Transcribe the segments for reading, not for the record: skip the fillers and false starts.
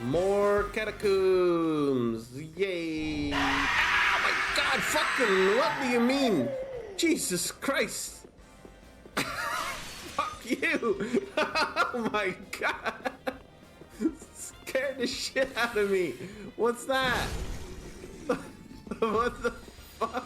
More catacombs! Yay! Oh my god, fucking, what do you mean? Jesus Christ! Fuck you! Oh my god! Scared the shit out of me! What's that? What the fuck?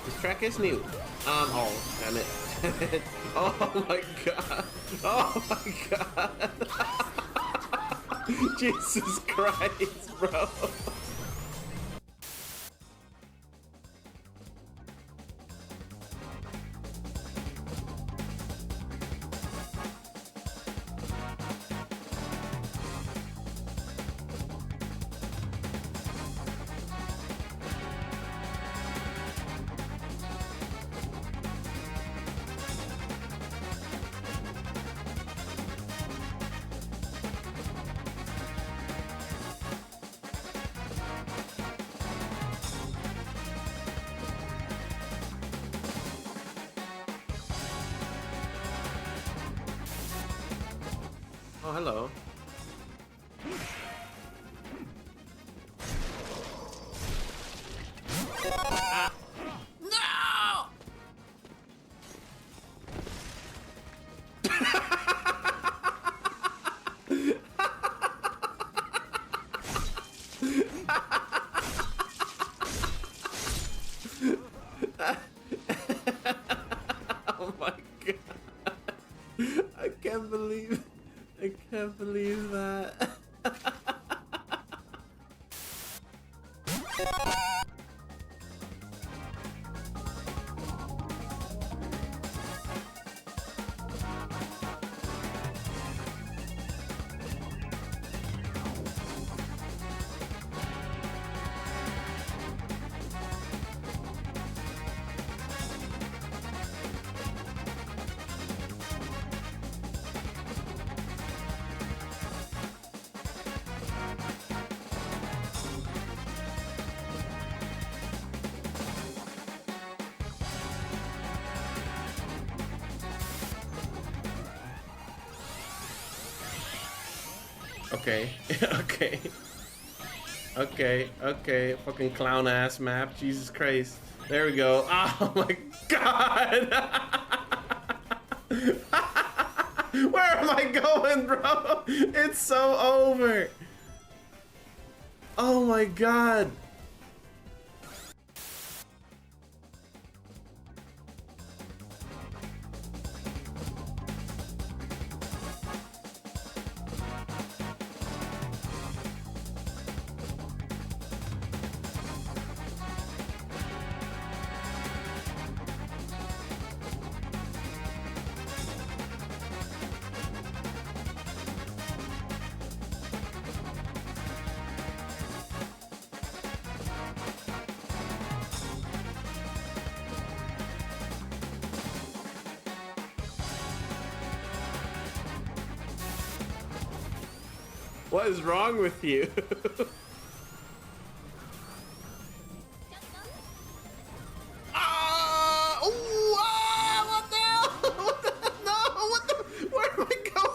This track is new. Oh, damn it. Oh my god. Oh my god. Jesus Christ, bro. Oh, hello. Ah. No! Oh my god. I can't believe that. Okay, okay. Okay, fucking clown ass map, Jesus Christ. There we go. Oh my god! Where am I going, bro? It's so over. Oh my god. What is wrong with you? Ah! Ooh, ah! What the hell? What the, no! What the? Where am I going?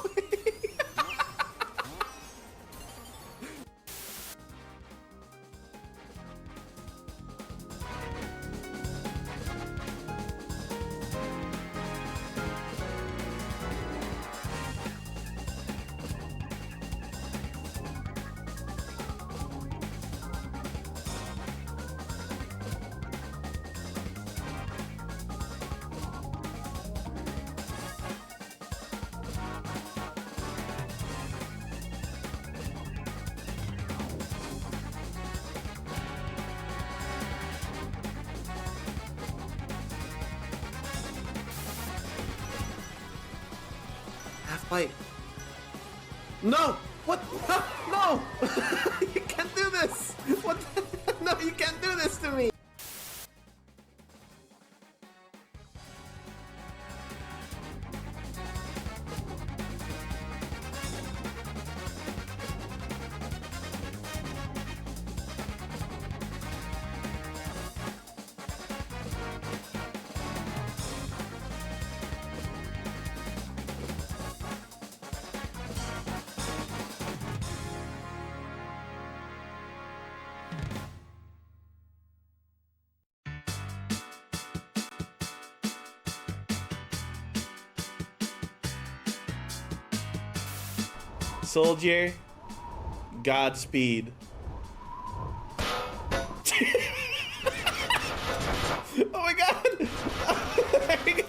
Wait. No! What? No! You can't do this! What? No, you can't do this to me! Soldier, Godspeed. Oh my god! There we go!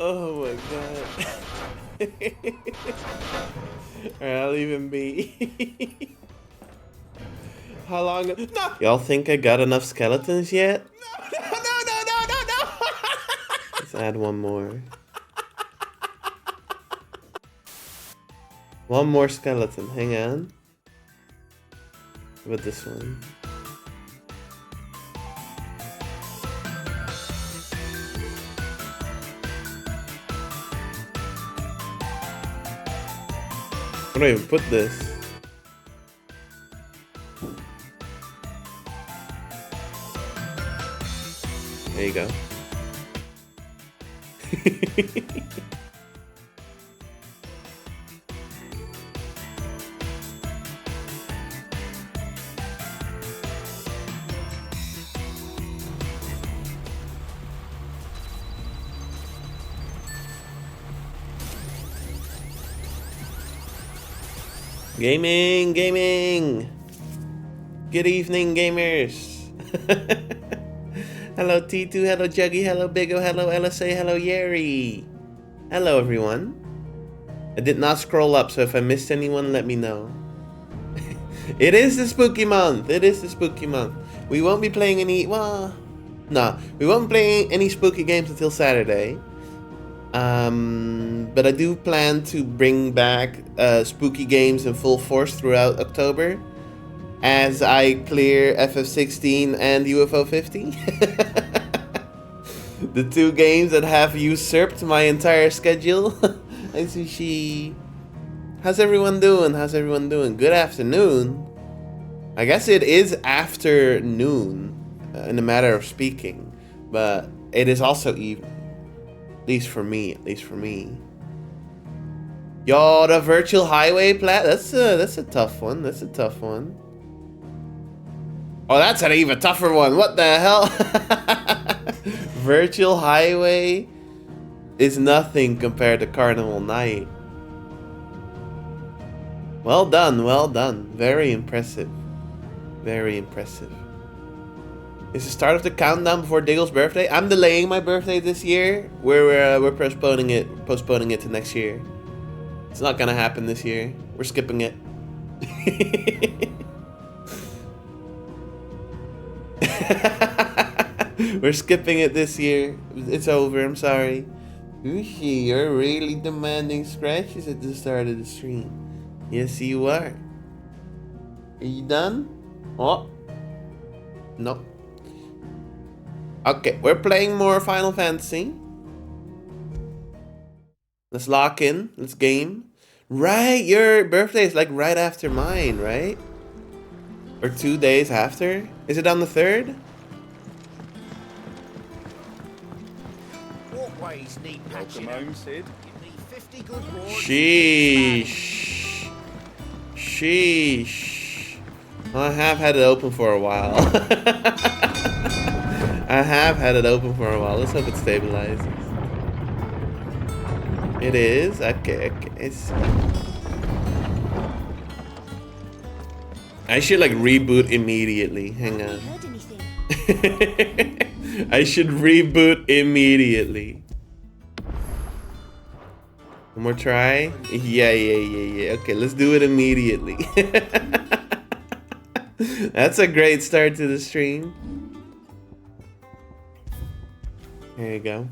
Oh my god. Alright, I'll leave him be. How long? No! Y'all think I got enough skeletons yet? No! Let's add one more. One more skeleton, hang on. With this one. Where do I even put this? There you go. Gaming! Good evening, gamers! Hello T2, hello Juggy, hello Bigo, hello LSA, hello Yeri! Hello everyone. I did not scroll up, so if I missed anyone, let me know. It is the spooky month! It is the spooky month. We won't be playing any... well... no, we won't be playing any spooky games until Saturday. But I do plan to bring back spooky games in full force throughout October as I clear ff16 and ff15. The two games that have usurped my entire schedule. Hi Sushi. How's everyone doing? How's everyone doing? Good afternoon. I guess it is afternoon in a matter of speaking, but it is also evening. At least for me, Yo, the virtual highway plat, that's a tough one. That's a tough one. Oh, that's an even tougher one. What the hell? Virtual highway is nothing compared to Carnival Night. Well done, well done. Very impressive. Very impressive. It's the start of the countdown before Diggle's birthday. I'm delaying my birthday this year. We're postponing it to next year. It's not gonna happen this year. We're skipping it. We're skipping it this year. It's over. I'm sorry. Ushi, you're really demanding scratches at the start of the stream. Yes, you are. Are you done? Oh, no. Okay, we're playing more Final Fantasy. Let's lock in. Let's game. Right, your birthday is like right after mine, right? Or 2 days after? Is it on the 3rd? Walkways need patching. Home, Sid. You need 50 good boards. Sheesh. Sheesh. Well, I have had it open for a while. I have had it open for a while. Let's hope it stabilizes. It is? Okay, okay. It's... I should like reboot immediately. Hang on. Heard anything? I should reboot immediately. One more try? Yeah. Okay, let's do it immediately. That's a great start to the stream. There you go.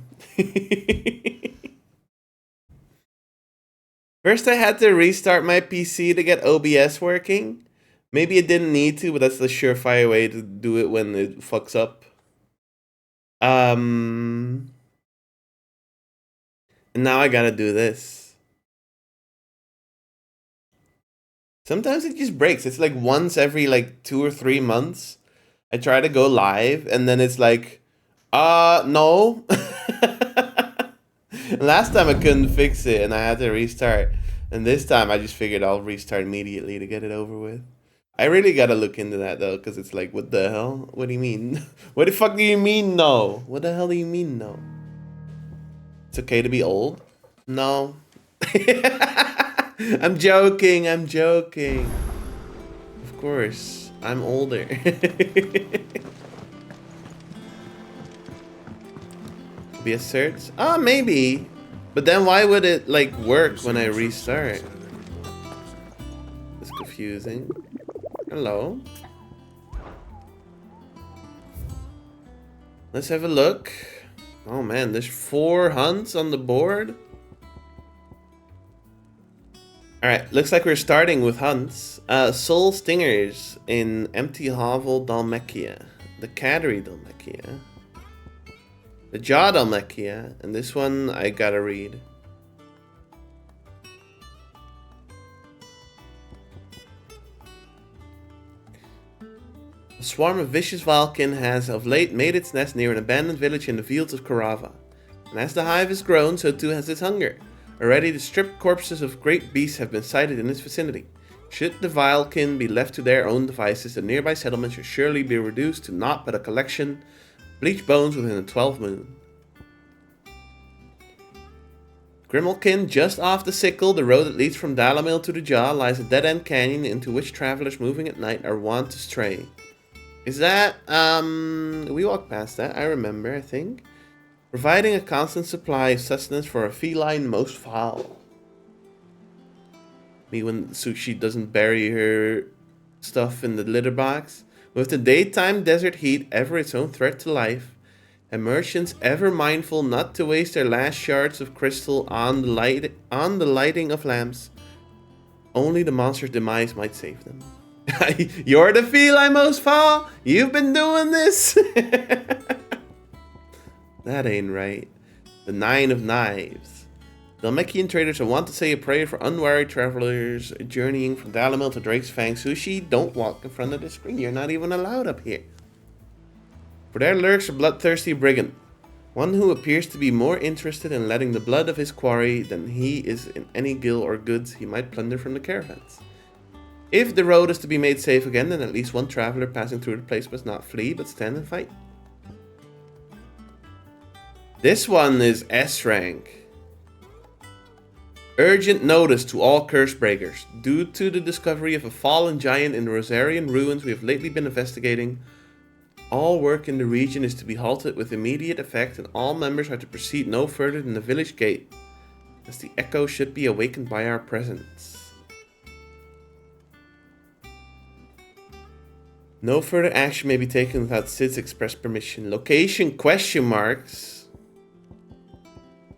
First, I had to restart my PC to get OBS working. Maybe it didn't need to, but that's the surefire way to do it when it fucks up. And now I gotta do this. Sometimes it just breaks. It's like once every like 2 or 3 months. I try to go live and then it's like, no. Last time I couldn't fix it and I had to restart. And this time I just figured I'll restart immediately to get it over with. I really gotta look into that though, because it's like, what the hell? What do you mean? What the fuck do you mean no? What the hell do you mean no? It's okay to be old? No. I'm joking. Of course, I'm older. Be a search? Oh, maybe. But then why would it like work when I restart? It's confusing. Hello. Let's have a look. Oh man, there's 4 hunts on the board. Alright, looks like we're starting with hunts. Soul Stingers in Empty Hovel, Dalmekia. The Cattery, Dalmekia. The Jaw, Dalmekia. And this one I gotta read. A swarm of vicious Valkin has of late made its nest near an abandoned village in the fields of Karava. And as the hive has grown, so too has its hunger. Already the stripped corpses of great beasts have been sighted in its vicinity. Should the Valkin be left to their own devices, the nearby settlement should surely be reduced to naught but a collection of bleached bones within a 12 moon. Grimalkin, just off the Sickle, the road that leads from Dalamil to the Jaw, lies a dead-end canyon into which travelers moving at night are wont to stray. Is that, we walked past that, I remember, I think. Providing a constant supply of sustenance for a feline most foul. Me when Sushi doesn't bury her stuff in the litter box. With the daytime desert heat ever its own threat to life, and merchants ever mindful not to waste their last shards of crystal on the lighting of lamps, only the monster's demise might save them. You're the feline most foul? You've been doing this? That ain't right. The 9 of Knives. Dalmekian traders will want to say a prayer for unwary travelers journeying from Dalamil to Drake's Fang. Sushi, don't walk in front of the screen. You're not even allowed up here. For there lurks a bloodthirsty brigand. One who appears to be more interested in letting the blood of his quarry than he is in any gil or goods he might plunder from the caravans. If the road is to be made safe again, then at least one traveler passing through the place must not flee, but stand and fight. This one is S rank. Urgent notice to all curse breakers. Due to the discovery of a fallen giant in the Rosarian ruins we have lately been investigating, all work in the region is to be halted with immediate effect, and all members are to proceed no further than the village gate, as the echo should be awakened by our presence. No further action may be taken without Sid's express permission. Location question marks.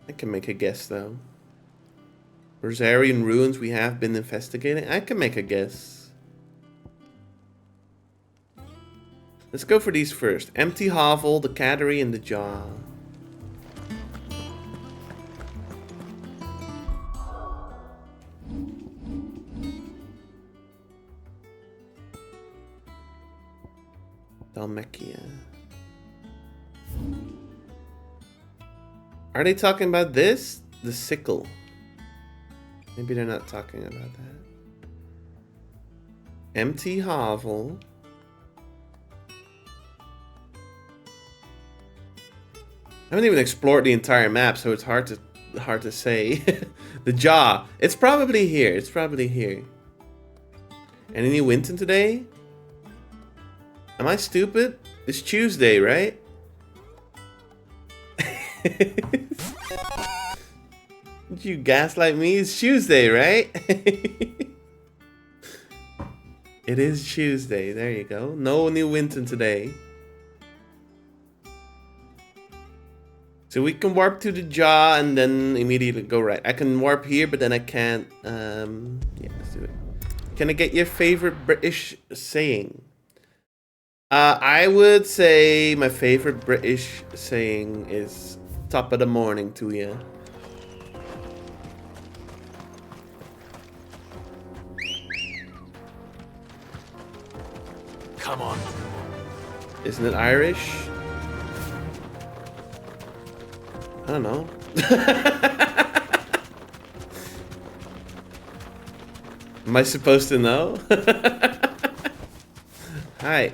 I can make a guess though. Rosarian ruins we have been investigating. I can make a guess. Let's go for these first. Empty Hovel, the Cattery, and the Jaw. Dalmekia. Are they talking about this? The Sickle. Maybe they're not talking about that. Empty Hovel. I haven't even explored the entire map, so it's hard to say. The Jaw. It's probably here. Any new Winton today? Am I stupid? It's Tuesday, right? You gaslight me? It's Tuesday, right? It is Tuesday. There you go. No new Winton today. So we can warp to the jaw and then immediately go right. I can warp here, but then I can't. Yeah, let's do it. Can I get your favorite British saying? I would say my favorite British saying is top of the morning to you. Come on. Isn't it Irish? I don't know. Am I supposed to know? Hi.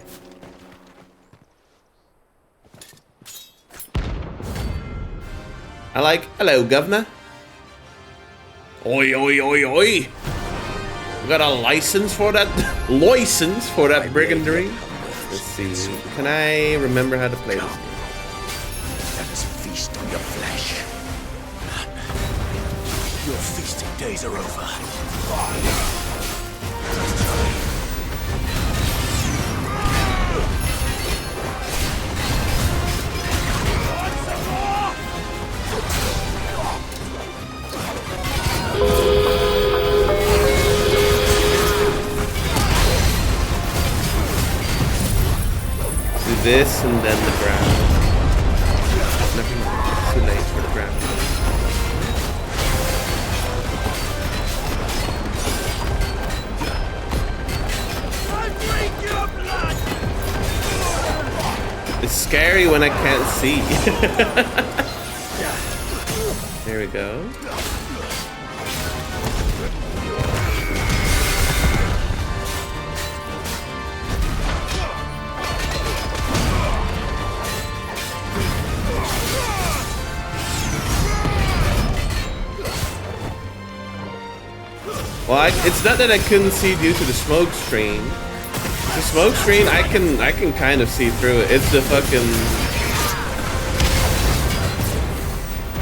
I like, hello, governor. Oi, oi, oi, oi. You got a license for that? License for that brigandry? Let's see. Can I remember how to play this game? Let us feast on your flesh. Your feasting days are over. Do this and then the ground. Never mind. It's too late for the ground. It's scary when I can't see. There we go. Well, it's not that I couldn't see due to the smoke screen. The smoke screen, I can kind of see through it. It's the fucking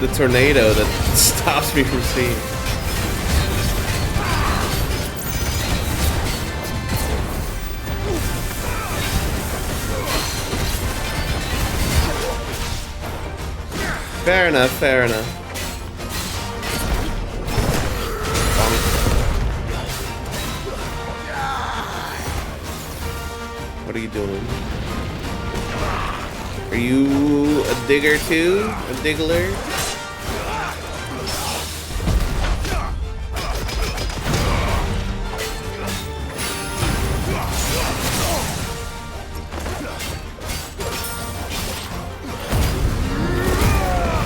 the tornado that stops me from seeing. Fair enough, fair enough. What are you doing? Are you a digger too? A diggler?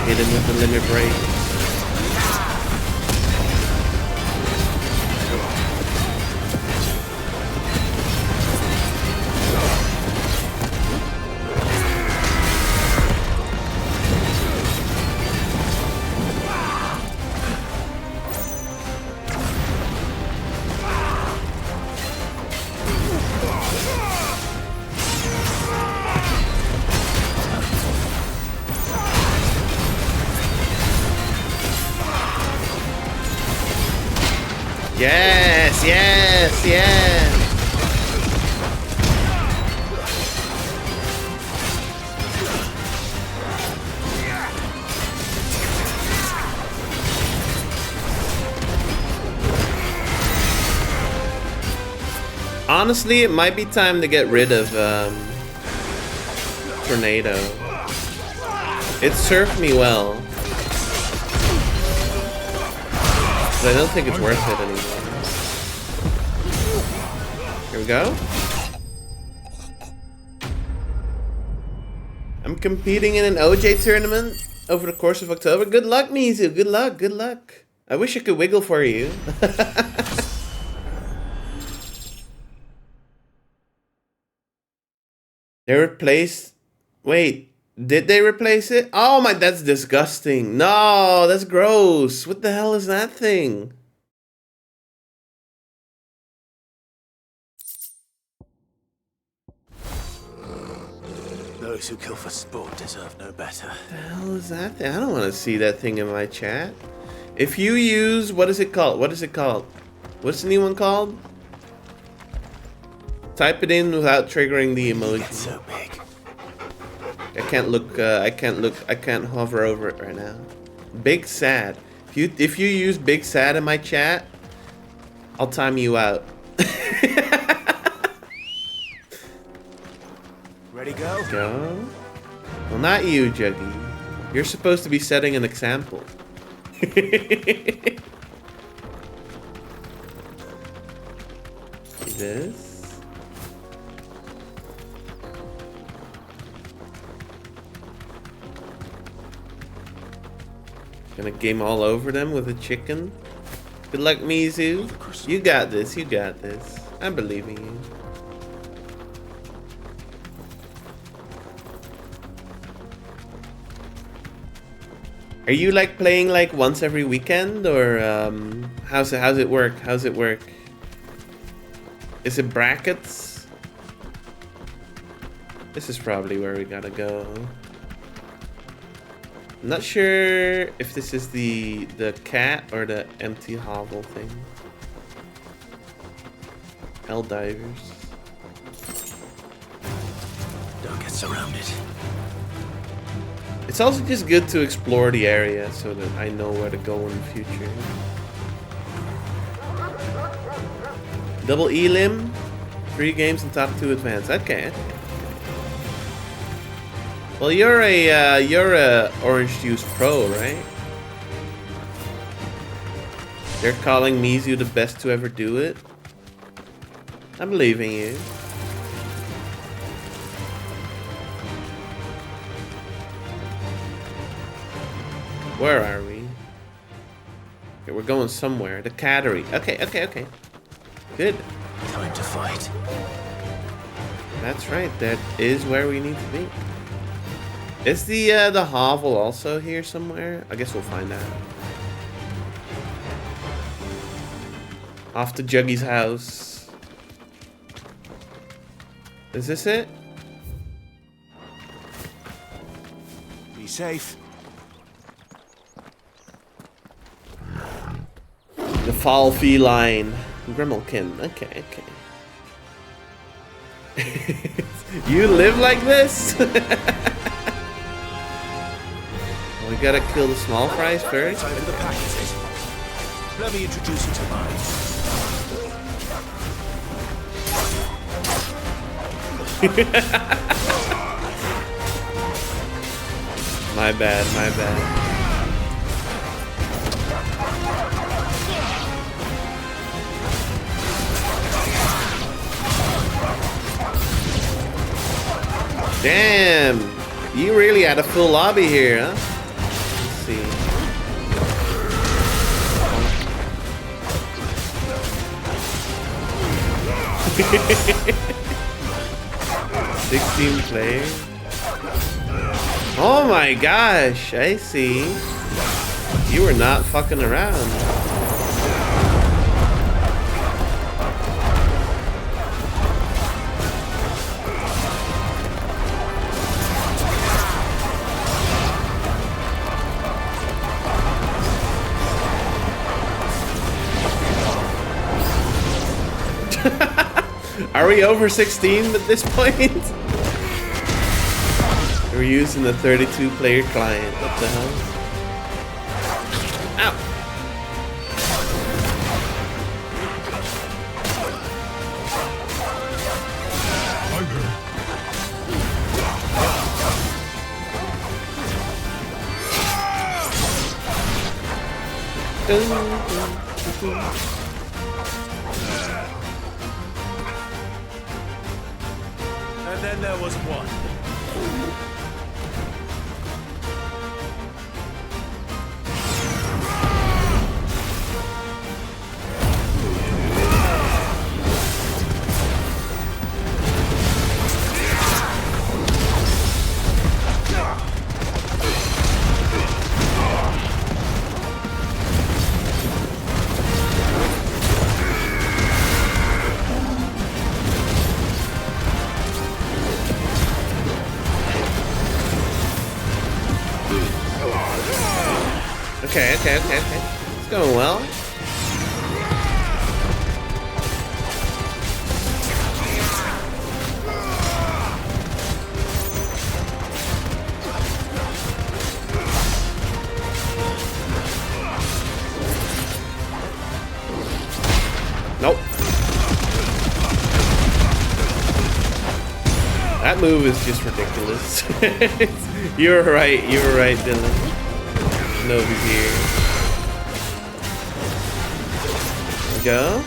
Hit him with the limit break. Yes, yes, yes. Honestly, it might be time to get rid of Tornado. It served me well. But I don't think it's worth it anymore. Here we go. I'm competing in an OJ tournament over the course of October. Good luck, Mizu. Good luck, good luck. I wish I could wiggle for you. They replaced... Wait, did they replace it? Oh my, that's disgusting. No, that's gross. What the hell is that thing? Those who kill for sport deserve no better. The hell is that thing? I don't want to see that thing in my chat. If you use, what is it called? What is it called? What's the new one called? Type it in without triggering the emoji. It's so big. I can't look. I can't hover over it right now. Big sad. If you use big sad in my chat, I'll time you out. Ready, go? Go. Well, not you, Juggy. You're supposed to be setting an example. See this? Gonna game all over them with a chicken. Good luck, Mizu. You got this. You got this. I believe in you. Are you like playing like once every weekend, or how's it work? How's it work? Is it brackets? This is probably where we gotta go. I'm not sure if this is the cat or the empty hovel thing. Hell divers. Don't get surrounded. It's also just good to explore the area so that I know where to go in the future. Double elim, 3 games and top 2 advance. Okay. Well, you're a Orange Juice Pro, right? They're calling Mizu the best to ever do it. I believe in you. Where are we? Okay, we're going somewhere. The cattery. Okay. Good. Time to fight. That's right. That is where we need to be. Is the hovel also here somewhere? I guess we'll find out. Off to Juggy's house. Is this it? Be safe. The foul feline. Grimalkin. Okay. You live like this? We gotta kill the small fries first. Time for the packages. Let me introduce you to mine. My bad. Damn! You really had a full lobby here, huh? Let's see. $16 players. Oh my gosh, I see. You were not fucking around. Are we over 16 at this point? We're using the 32-player client. What the hell? Ow! And then there was one. Okay. It's going well. Nope. That move is just ridiculous. You're right, Dylan. Nobody's here. There we go.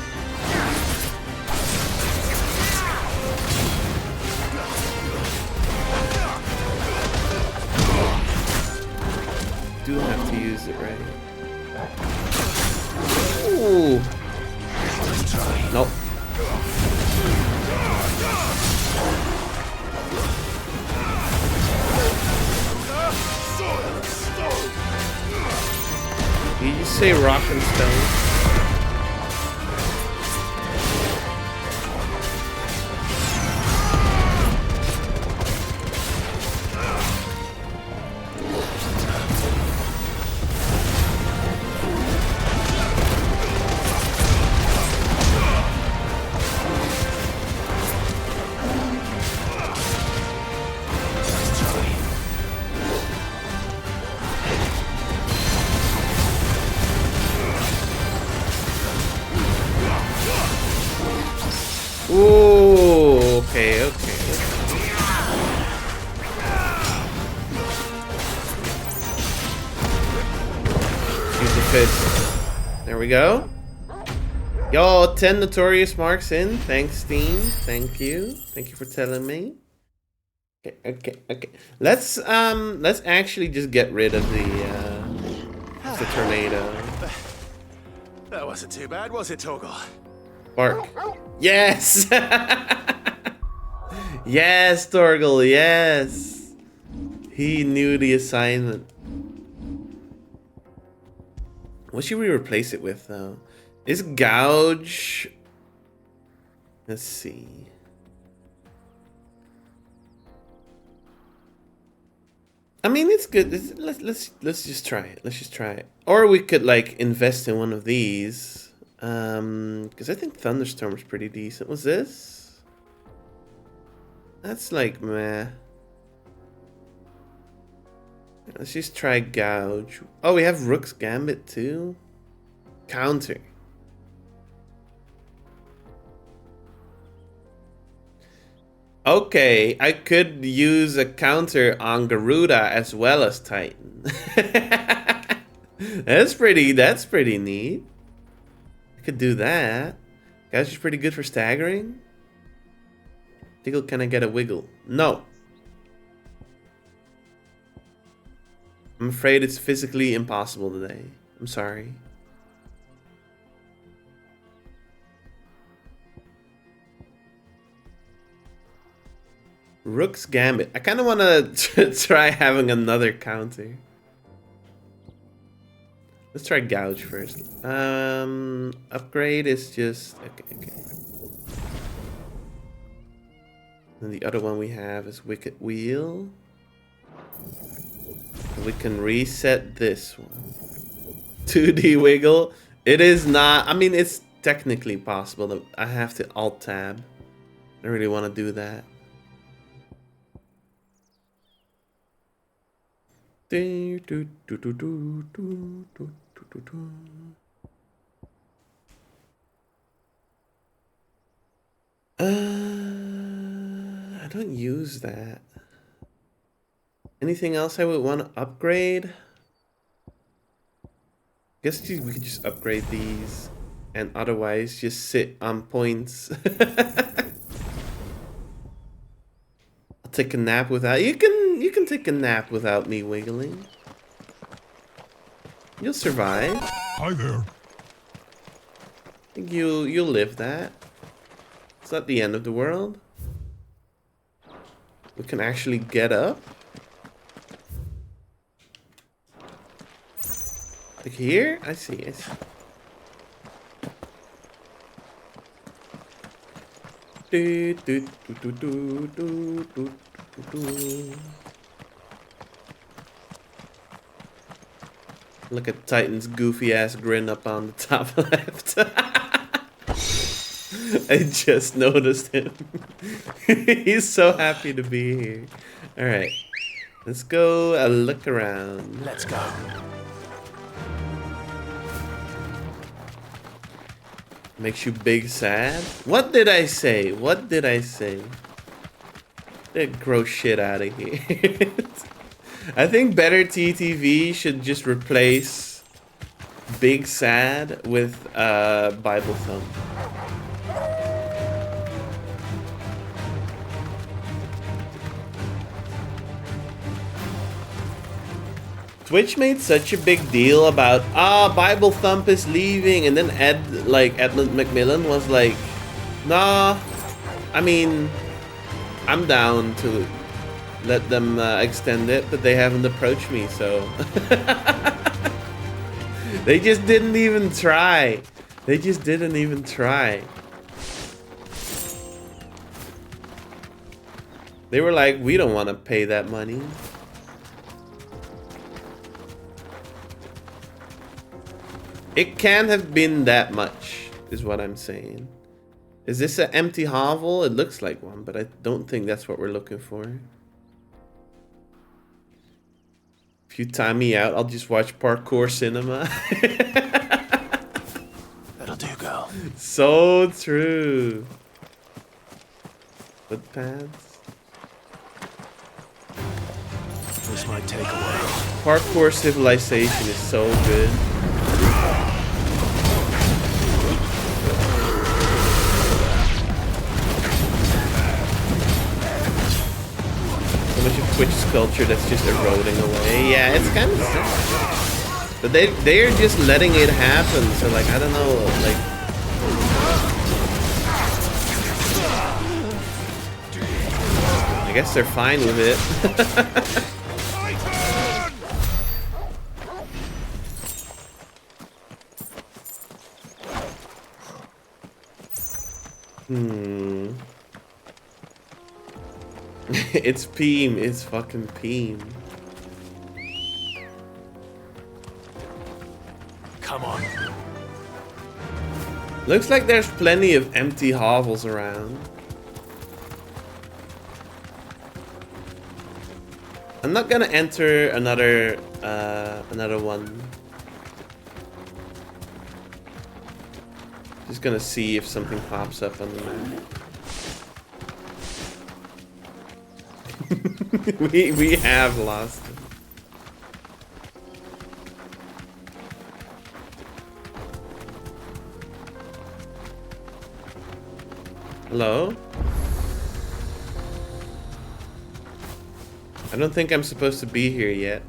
Do have to use it right. Ooh. Nope. Did you say rock and stone? Ooh, okay. Use the fist. There we go. Yo, 10 notorious marks in. Thanks, Steam. Thank you. Thank you for telling me. Okay. Let's actually just get rid of the tornado. That wasn't too bad, was it, Torgal? Bark. Yes! Yes, Torgal, yes! He knew the assignment. What should we replace it with, though? Is gouge... Let's see. I mean, it's good. Let's just try it. Let's just try it. Or we could, like, invest in one of these. Because I think Thunderstorm is pretty decent. What's this? That's like meh. Let's just try Gouge. Oh, we have Rook's Gambit too. Counter. Okay, I could use a counter on Garuda as well as Titan. That's pretty neat. Could do that. Guys, she's pretty good for staggering. Diggle, can I get a wiggle? No. I'm afraid it's physically impossible today. I'm sorry. Rook's Gambit. I kind of want to try having another counter. Let's try Gouge first. Upgrade is just... Okay. And the other one we have is Wicked Wheel. We can reset this one. 2D Wiggle. It is not... I mean, it's technically possible that I have to Alt-Tab. I really want to do that. I don't use that. Anything else I would want to upgrade? Guess we could just upgrade these and otherwise just sit on points. I'll take a nap without you can take a nap without me wiggling. You'll survive. Hi there. I think you'll live that. It's not the end of the world. We can actually get up. Like here? I see. Look at Titan's goofy ass grin up on the top left. I just noticed him. He's so happy to be here. Alright. Let's go look around. Let's go. Makes you big sad? What did I say? What did I say? Gross shit out of here. I think Better TTV should just replace Big Sad with Bible Thumb. Twitch made such a big deal about Bible Thump is leaving, and then Edmund McMillan was like, nah, I mean, I'm down to let them extend it, but they haven't approached me, so they just didn't even try. They just didn't even try. They were like, we don't want to pay that money. It can't have been that much, is what I'm saying. Is this an empty hovel? It looks like one, but I don't think that's what we're looking for. If you time me out, I'll just watch parkour cinema. That'll do, girl. So true. Footpads. This might take a while. Parkour Civilization is so good. Twitch culture that's just eroding away. Yeah, it's kind of sad. But they're just letting it happen. So like, I don't know, like, I guess they're fine with it. It's Peem. It's fucking Peem. Come on. Looks like there's plenty of empty hovels around. I'm not gonna enter another one. Just gonna see if something pops up on the map. we have lost it. Hello? I don't think I'm supposed to be here yet.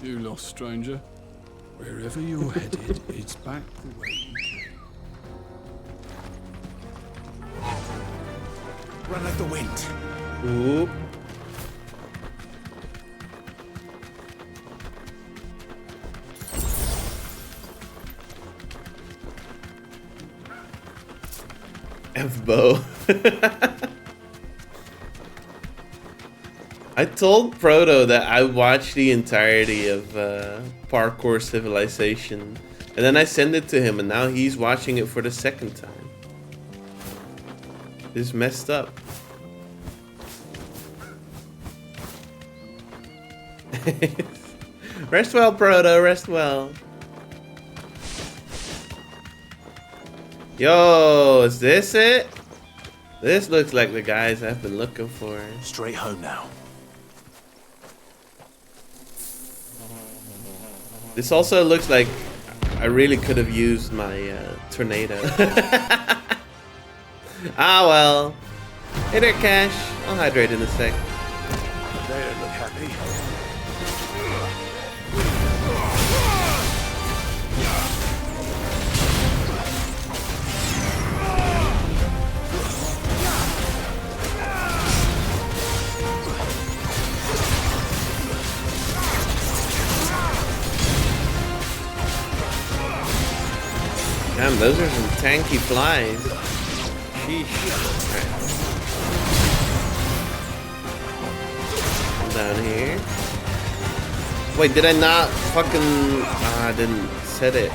You lost, stranger. Wherever you're headed, it's back the way you came. Run like the wind. Oop. F-bow. I told Proto that I watched the entirety of Parkour Civilization, and then I sent it to him, and now he's watching it for the second time. It's messed up. Rest well, Proto, rest well. Yo, is this it? This looks like the guys I've been looking for. Straight home now. This also looks like I really could have used my tornado. Ah well. Hey there, Cash. I'll hydrate in a sec. They don't look happy. Damn, those are some tanky flies. Sheesh. down here. Wait, did I not fucking... I didn't set it.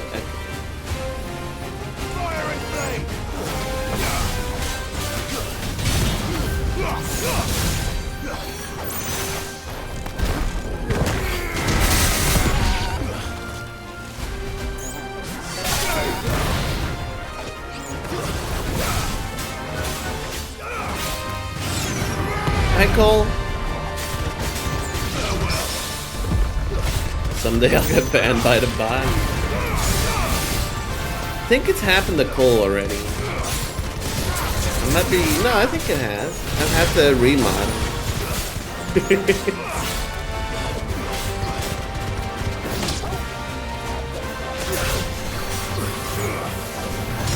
Hi, Cole. Someday I'll get banned by the bot. I think it's happened to Cole already. I might be... No, I think it has. I've had to remod.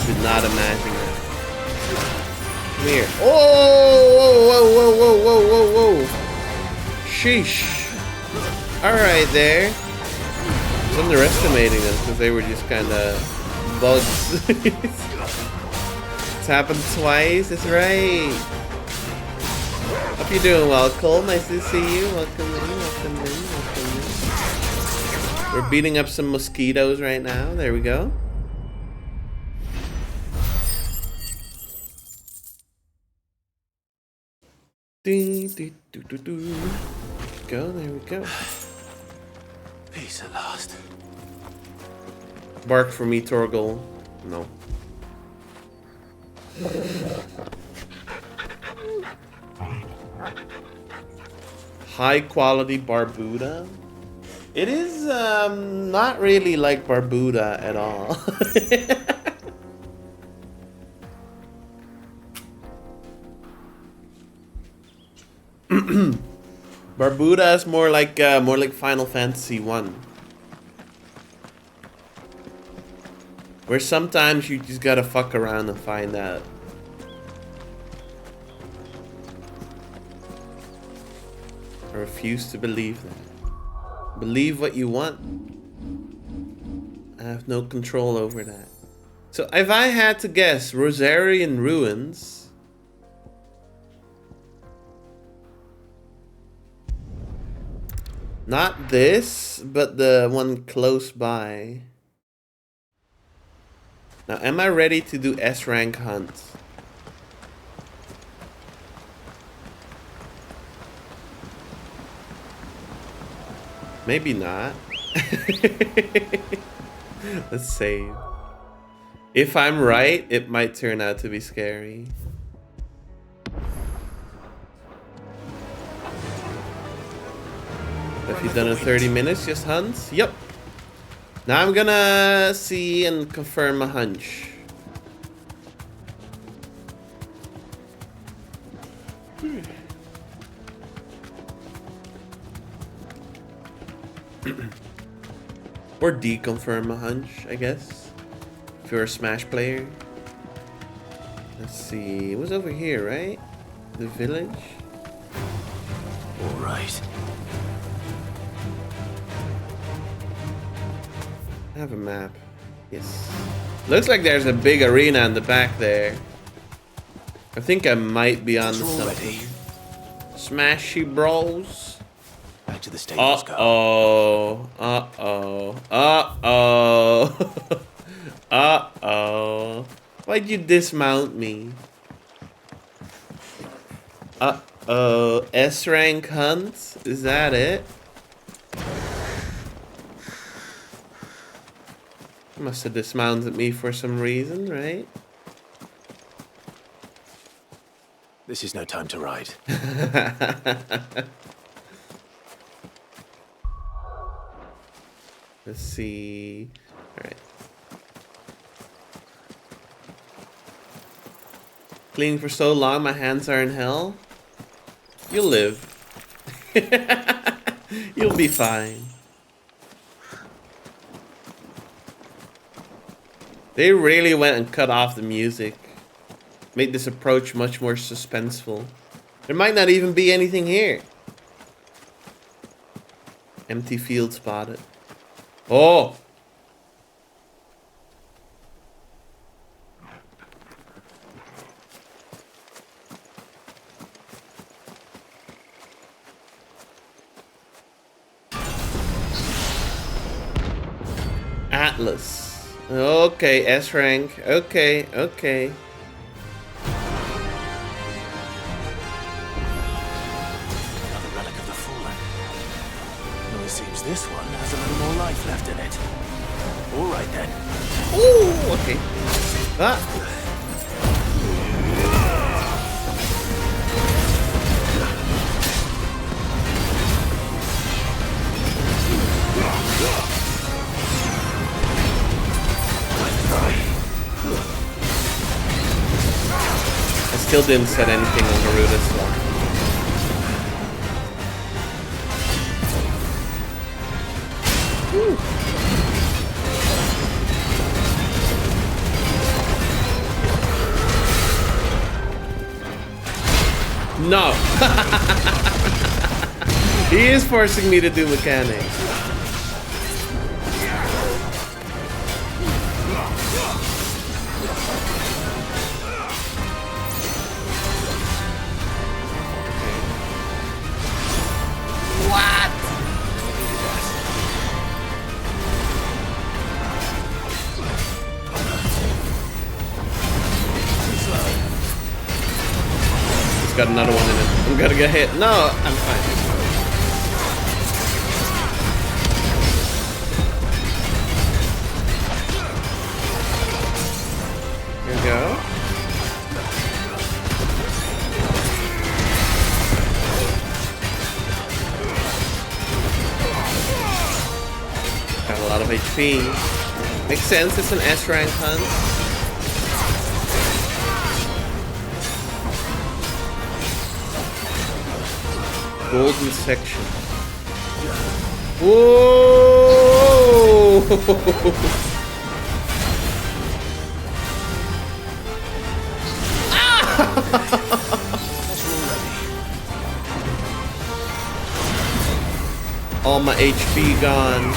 Did not imagine that. Come here. Oh! Whoa, whoa, whoa, whoa, whoa, whoa, whoa. Sheesh. Alright there. I was underestimating them because they were just kind of bugs. It's happened twice, that's right. Hope you're doing well, Cole. Nice to see you. Welcome in, welcome in, welcome in. We're beating up some mosquitoes right now. There we go. Go, there we go. Peace at last. Bark for me, Torgal. No. High quality Barbuda. It is not really like Barbuda at all. Barbuda is more like Final Fantasy 1. Where sometimes you just gotta fuck around and find out. I refuse to believe that. Believe what you want. I have no control over that. So if I had to guess, Rosarian Ruins. Not this, but the one close by. Now, am I ready to do S rank hunts? Maybe not. Let's save. If I'm right, it might turn out to be scary. Have you done in 30 minutes, just hunts? Yep. Now I'm gonna see and confirm a hunch. Or deconfirm a hunch, I guess. If you're a Smash player. Let's see. It was over here, right? The village? All right. I have a map. Yes. Looks like there's a big arena in the back there. I think I might be on something. Smashy bros. Back to the stables. Uh-oh. Uh-oh. Uh-oh. Uh-oh. Why'd you dismount me? Uh-oh. S-rank hunt? Is that it? Must have dismounted me for some reason, right? This is no time to ride. Let's see. All right. Cleaning for so long, my hands are in hell. You'll live. You'll be fine. They really went and cut off the music. Made this approach much more suspenseful. There might not even be anything here. Empty field spotted. Oh! Atlas. Okay, S rank. Okay, okay. Another relic of the fallen. Well, it seems this one has a little more life left in it. All right then. Ooh, okay. Ah. I still didn't set anything on Garuda's one. No! He is forcing me to do mechanics. What? It's got another one in it. I'm gonna get hit. No, I'm fine. Here we go. Got a lot of HP. Makes sense, it's an S rank hunt. Golden section. Whoa! All my HP gone.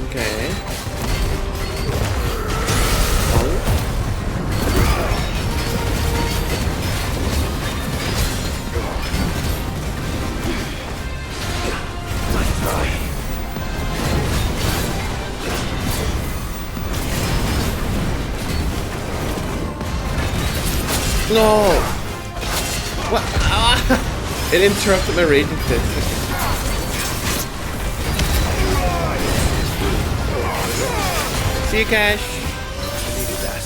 Okay. No! What? Ah! It interrupted my raging fit. See you, Cash. I needed that.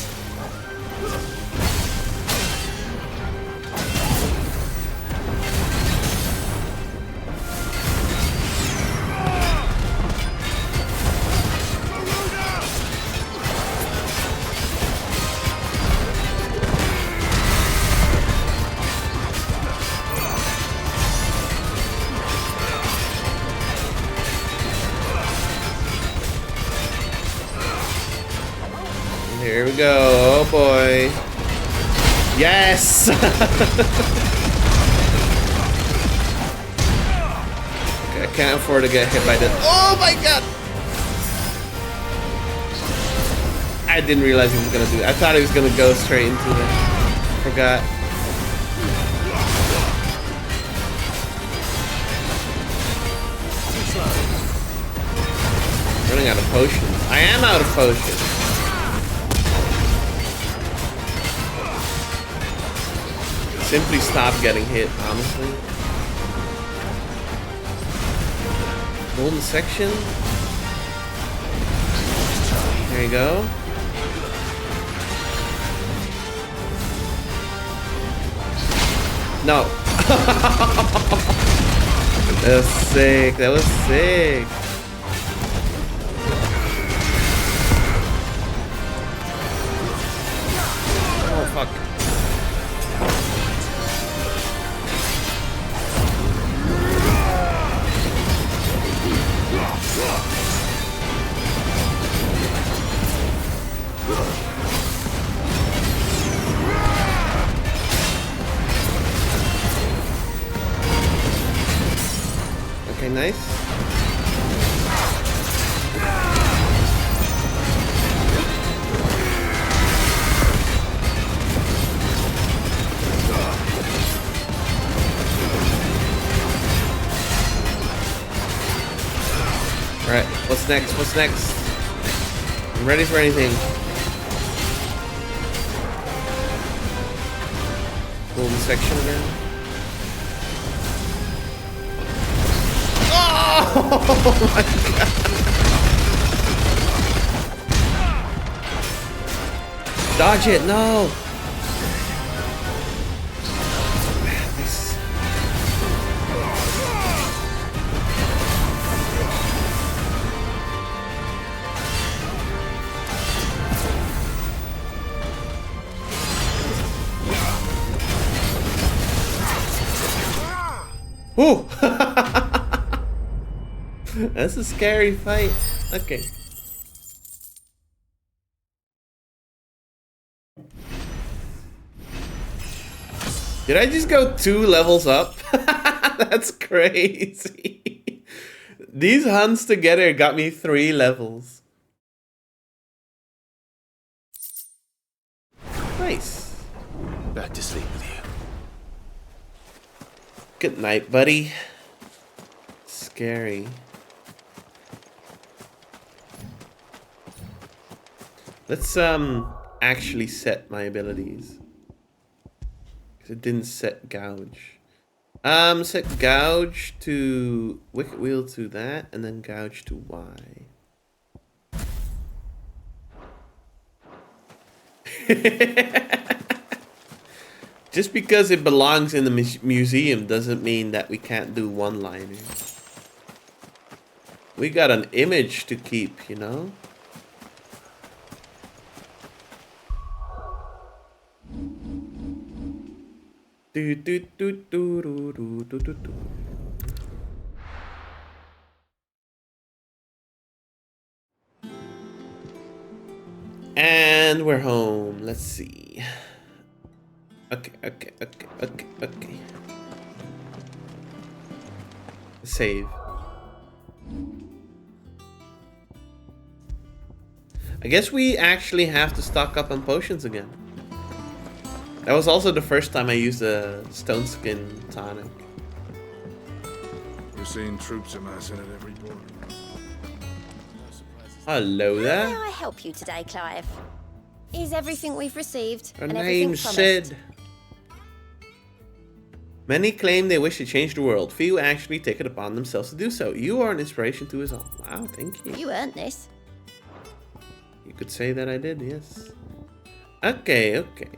Here we go. Oh boy. Yes! Okay, I can't afford to get hit by this. Oh my god! I didn't realize he was gonna do it. I thought he was gonna go straight into it. Forgot. Running out of potions. I am out of potions. Simply stop getting hit, honestly. Golden section. There you go. No. That was sick. That was sick. Oh, fuck. Okay, nice. Alright, what's next? What's next? I'm ready for anything. Golden section again. Oh my god! Dodge it, no! Ooh! That's a scary fight. Okay. Did I just go 2 levels up? That's crazy. These hunts together got me 3 levels. Nice. Back to sleep with you. Good night, buddy. Scary. Let's actually set my abilities. Cause it didn't set gouge. Set gouge to wicked wheel to that, and then gouge to Y. Just because it belongs in the museum doesn't mean that we can't do one-liners. We got an image to keep, you know? Do do do do do do do do do. And we're home. Let's see. Okay. Save. I guess we actually have to stock up on potions again. That was also the first time I used a stone skin tonic. We're seeing troops amassing at every border. Hello there. How may I help you today, Clive? Is everything we've received Her and everything name's promised? Sid. Many claim they wish to change the world. Few actually take it upon themselves to do so. You are an inspiration to us all. Wow, thank you. You earned this. You could say that I did, yes. Okay. Come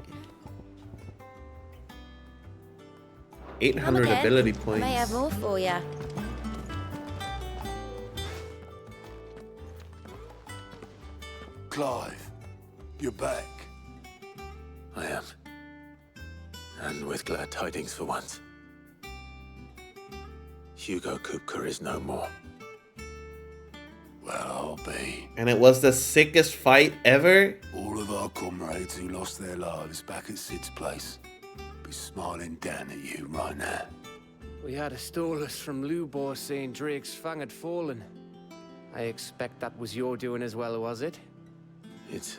800 again. ability I points. may have more for you. Clive, you're back. I am. And with glad tidings for once. Hugo Kupka is no more. Well, I'll be. And it was the sickest fight ever. All of our comrades who lost their lives back at Sid's place be smiling down at you right now. We had a stolus from Lubor saying Drake's fang had fallen. I expect that was your doing as well, was it? It's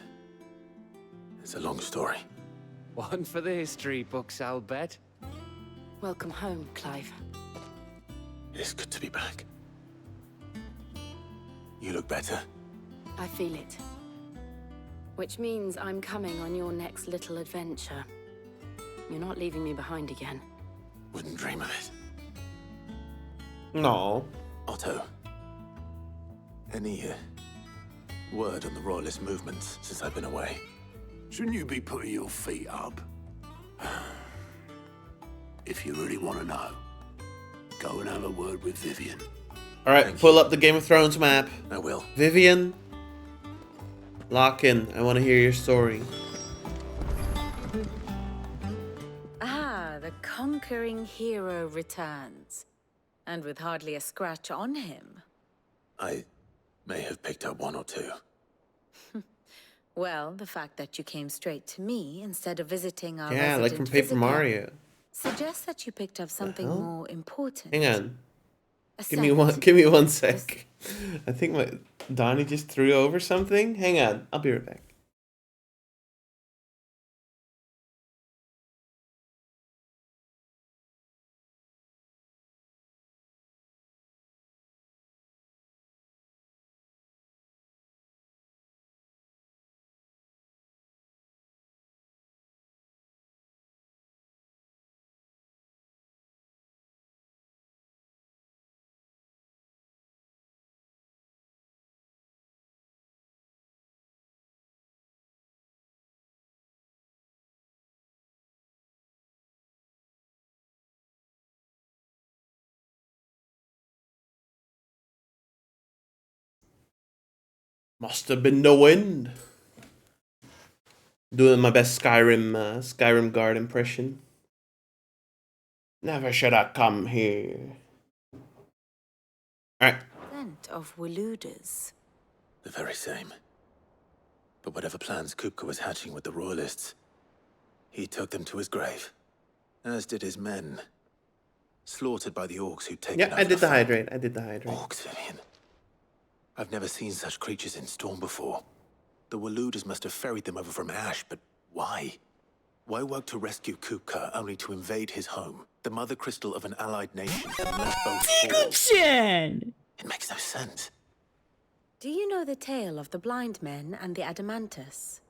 a long story. One for the history books, I'll bet. Welcome home, Clive. It's good to be back. You look better. I feel it. Which means I'm coming on your next little adventure. You're not leaving me behind again. Wouldn't dream of it. No. Otto. Any word on the royalist movements since I've been away? Shouldn't you be putting your feet up? If you really want to know, go and have a word with Vivian. Alright, pull up the Game of Thrones map. I will. Vivian. Lock in. I want to hear your story. Ah, the conquering hero returns. And with hardly a scratch on him. I may have picked up one or two. Well, the fact that you came straight to me instead of visiting our Yeah, like from resident Paper visitor Mario. suggests that you picked up something hell? more important. Hang on. Give me one. Give me 1 sec. I think my Donnie just threw over something. Hang on. I'll be right back. Must have been the wind. Doing my best Skyrim guard impression. Never should I come here. Alright. Scent of Waludas. The very same. But whatever plans Kupka was hatching with the Royalists, he took them to his grave. As did his men. Slaughtered by the orcs who'd taken Yeah, I did the hydrate. I did the hydrate. Orcs, Vivian. I've never seen such creatures in Storm before. The Waludas must have ferried them over from Ash, but why? Why work to rescue Kupka only to invade his home? The mother crystal of an allied nation and let both fall. It makes no sense. Do you know the tale of the blind men and the Adamantus?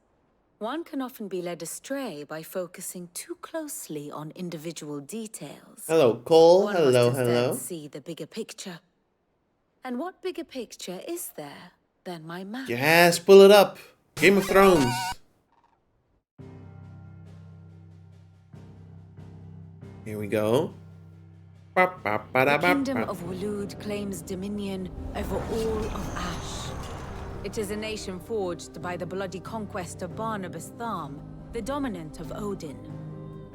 One can often be led astray by focusing too closely on individual details. Hello, Cole. One Hello, must instead hello. see the bigger picture. And what bigger picture is there than my map? Yes, pull it up. Game of Thrones. Here we go. The kingdom of Walud claims dominion over all of Ash. It is a nation forged by the bloody conquest of Barnabas Tharm, the dominant of Odin.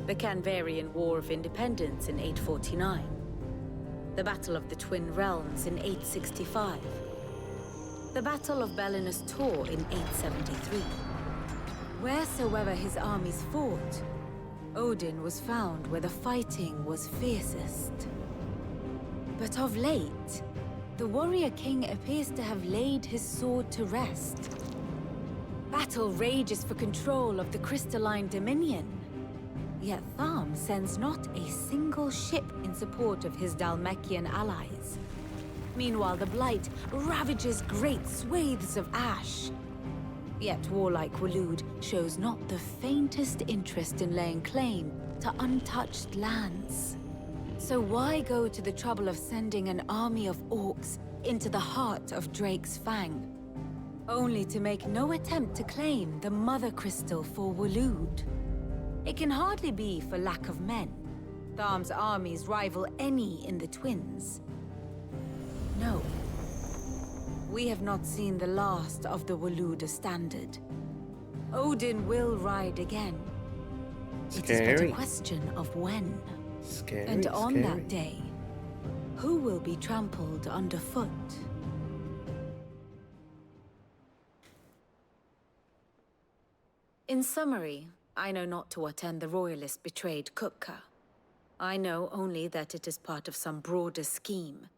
The Canvarian War of Independence in 849. The Battle of the Twin Realms in 865. The Battle of Belinus Tor in 873. Wheresoever his armies fought, Odin was found where the fighting was fiercest. But of late, the warrior king appears to have laid his sword to rest. Battle rages for control of the crystalline dominion. Yet Tharm sends not a single ship in support of his Dhalmekian allies. Meanwhile, the Blight ravages great swathes of Ash. Yet warlike Walud shows not the faintest interest in laying claim to untouched lands. So why go to the trouble of sending an army of orcs into the heart of Drake's Fang, only to make no attempt to claim the Mother Crystal for Walud? It can hardly be for lack of men. Tharm's armies rival any in the Twins. No. We have not seen the last of the Waluda standard. Odin will ride again. It is but a question of when. Scary, And on scary. that day, who will be trampled underfoot? In summary, I know not to what end the Royalists betrayed Kupka. I know only that it is part of some broader scheme.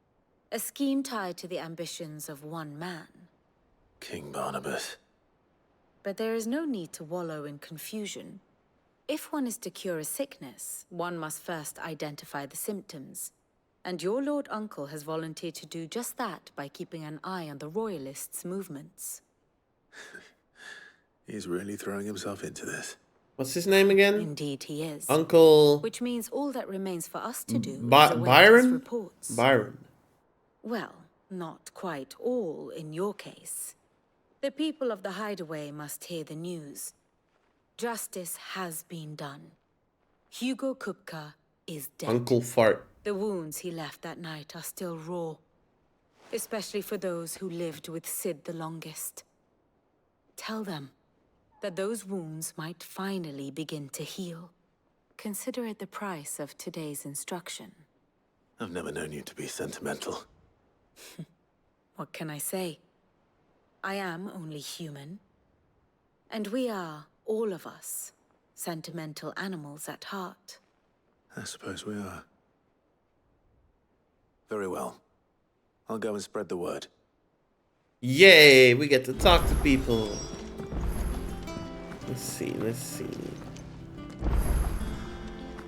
A scheme tied to the ambitions of one man. King Barnabas. But there is no need to wallow in confusion. If one is to cure a sickness, one must first identify the symptoms. And your Lord Uncle has volunteered to do just that by keeping an eye on the Royalists' movements. He's really throwing himself into this. What's his name again? Indeed he is. Uncle Which means all that remains for us to do is await his Byron? reports. Byron. Well, not quite all in your case. The people of the Hideaway must hear the news. Justice has been done. Hugo Kupka is dead. Uncle Fart. The wounds he left that night are still raw. Especially for those who lived with Sid the longest. Tell them that those wounds might finally begin to heal. Consider it the price of today's instruction. I've never known you to be sentimental. What can I say? I am only human. And we are, all of us, sentimental animals at heart. I suppose we are. Very well. I'll go and spread the word. Yay, we get to talk to people. Let's see, let's see.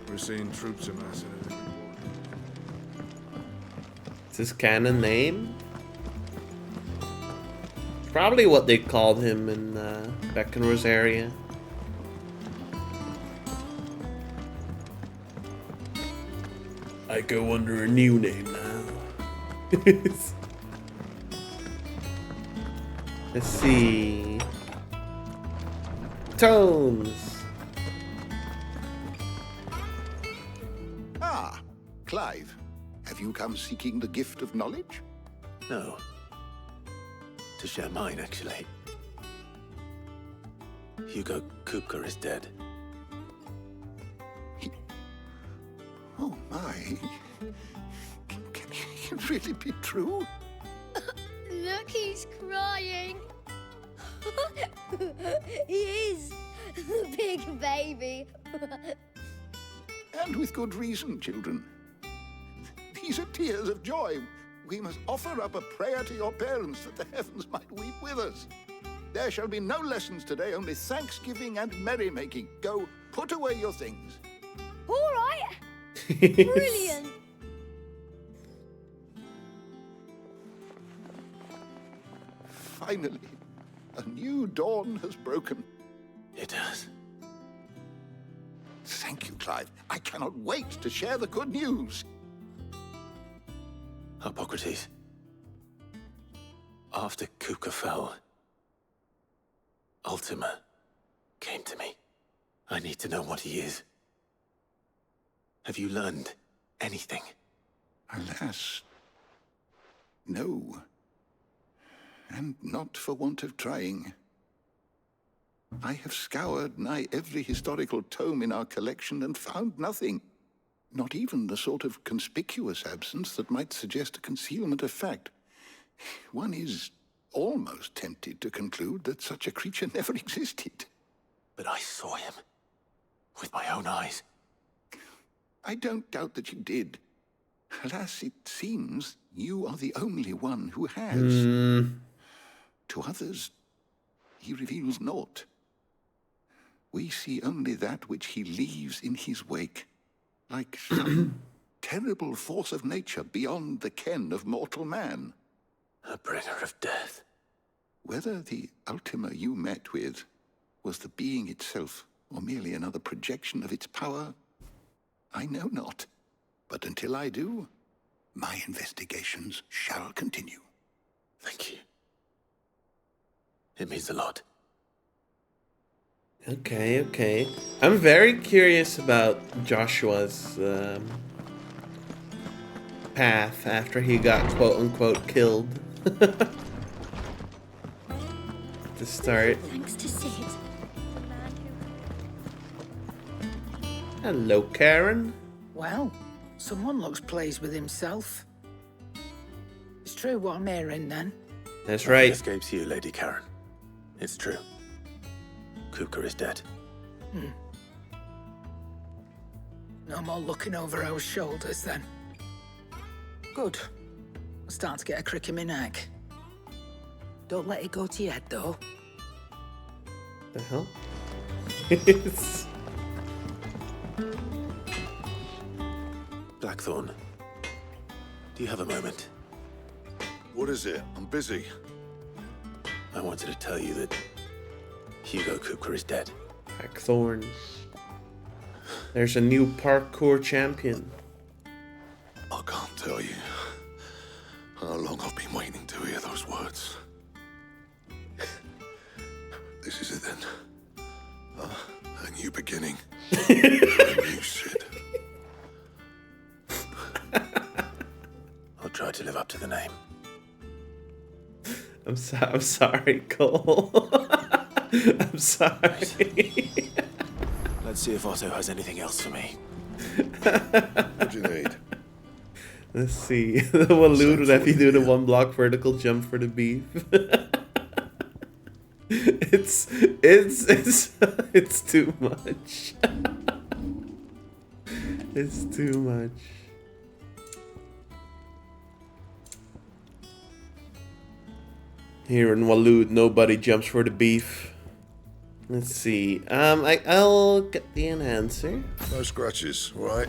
We're seeing troops amassing at the border. Is his canon name? Probably what they called him in back in Rosaria. I go under a new name now. Let's see. Tones. Ah, Clive. Have you come seeking the gift of knowledge? No. To share mine, actually. Hugo Kupka is dead. Oh, my. Can it really be true? Look, he's crying. He is. Big baby. And with good reason, children. These are tears of joy. We must offer up a prayer to your parents that the heavens might weep with us. There shall be no lessons today, only thanksgiving and merrymaking. Go, put away your things. All right. Brilliant. Finally, a new dawn has broken. It has. Thank you, Clive. I cannot wait to share the good news. Hippocrates. After Kupka fell, Ultima came to me. I need to know what he is. Have you learned anything? Alas, no. And not for want of trying. I have scoured nigh every historical tome in our collection and found nothing. Not even the sort of conspicuous absence that might suggest a concealment of fact. One is almost tempted to conclude that such a creature never existed. But I saw him. With my own eyes. I don't doubt that you did. Alas, it seems you are the only one who has. To others, he reveals naught. We see only that which he leaves in his wake, like some terrible force of nature beyond the ken of mortal man. A bringer of death. Whether the Ultima you met with was the being itself, or merely another projection of its power, I know not. But until I do, my investigations shall continue. Thank you. It means a lot. Okay, okay. I'm very curious about Joshua's path after he got quote-unquote killed. To start. Thanks to Sid. Hello, Karen. Well, someone looks pleased with himself. It's true what I'm hearing, then. That's Nothing right. escapes you, Lady Karen. It's true. Kupka is dead. No more looking over our shoulders, then. Good. I'm starting to get a crick in my neck. Don't let it go to your head, though. The hell? It's... Blackthorn, do you have a moment? What is it? I'm busy. I wanted to tell you that Hugo Kupka is dead. Blackthorn. There's a new parkour champion. I can't tell you how long I've been waiting to hear those words. This is it then. A new beginning. A new Sid. I'll try to live up to the name. I'm sorry, Cole. I'm sorry. Let's see if Otto has anything else for me. What do you need? Let's see. The Waloon would have you do the 1 block vertical jump for the beef. It's too much. It's too much. Here in Waloed, nobody jumps for the beef. Let's see. I'll get the enhancer. No scratches, all right?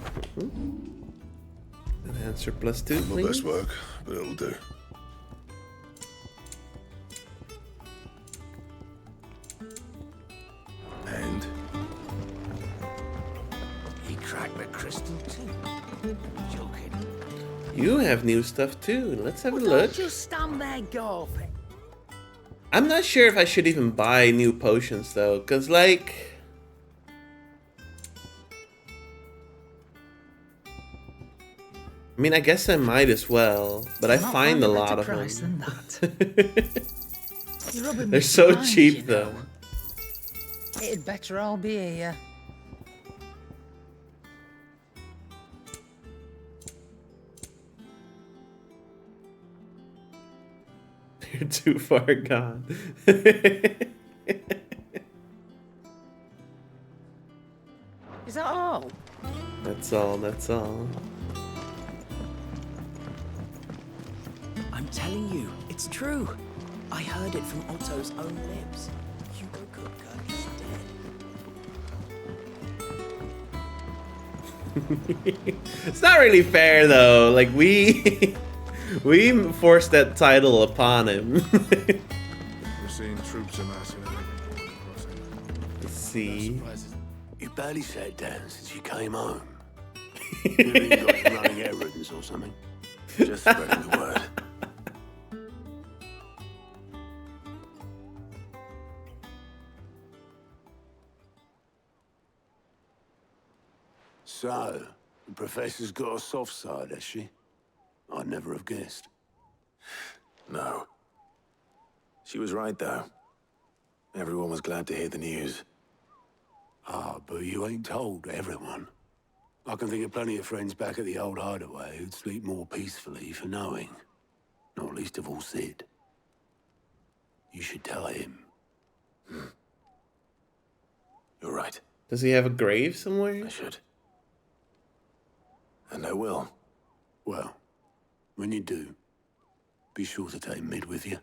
Enhancer +2, My please. best work, but it'll do. And He cracked the crystal too. Joking. You have new stuff too. Let's have a Well, look. don't just stand there golfing. I'm not sure if I should even buy new potions though, cause like I mean, I guess I might as well, but I Not find a find lot of better price them. than that. You're rubbing me They're so blind, cheap you know. though. It'd better all be here. You're too far gone. Is that all? That's all, that's all. I'm telling you, it's true. I heard it from Otto's own lips. Hugo Kupka is dead. It's not really fair though. Like we forced that title upon him. we're seeing troops amassing at every border crossing. Let's see. You barely sat down since you came home. You really got you running errands or something? Just spreading the word. So, the professor's got a soft side, has she? I'd never have guessed. No. She was right, though. Everyone was glad to hear the news. Ah, but you ain't told everyone. I can think of plenty of friends back at the old hideaway who'd sleep more peacefully for knowing. Not least of all Sid. You should tell him. You're right. Does he have a grave somewhere? I should. And I will. Well, when you do, be sure to take Mid with you.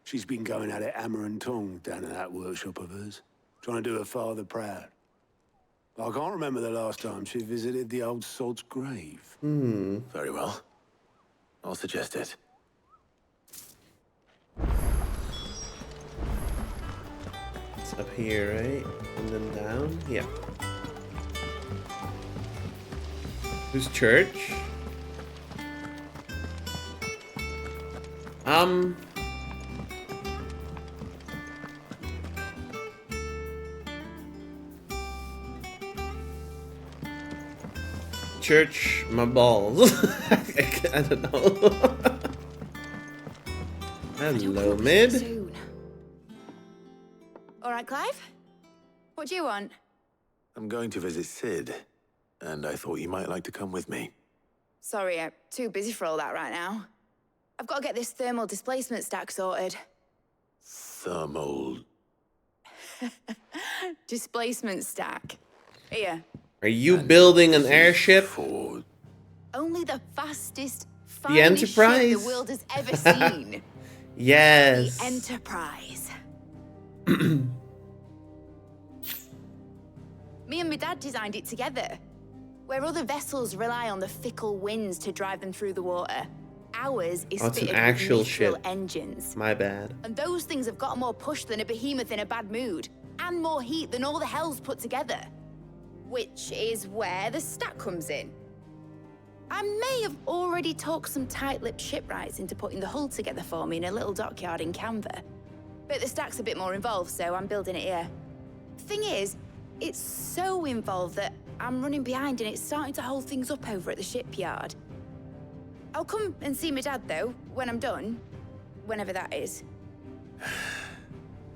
She's been going at it hammer and tongs down in that workshop of hers, trying to do her father proud. I can't remember the last time she visited the old sod's grave. Very well. I'll suggest it. It's up here, right? And then down? Yeah. Whose church? Church, my balls. I don't know. Hello, Mid. Soon. All right, Clive. What do you want? I'm going to visit Sid, and I thought you might like to come with me. Sorry, I'm too busy for all that right now. I've got to get this thermal displacement stack sorted. Thermal... Displacement stack. Here. Are you building an airship? For... Only the fastest, The finest ship Enterprise? the world has ever seen. Yes. The Enterprise. Me and my dad designed it together. Where other vessels rely on the fickle winds to drive them through the water, ours is Oh, it's an fitted actual with neutral ship. engines. My bad. And those things have got more push than a behemoth in a bad mood, and more heat than all the hells put together. Which is where the stack comes in. I may have already talked some tight-lipped shipwrights into putting the hull together for me in a little dockyard in Canva. But the stack's a bit more involved, so I'm building it here. Thing is, it's so involved that I'm running behind and it's starting to hold things up over at the shipyard. I'll come and see my dad, though, when I'm done. Whenever that is.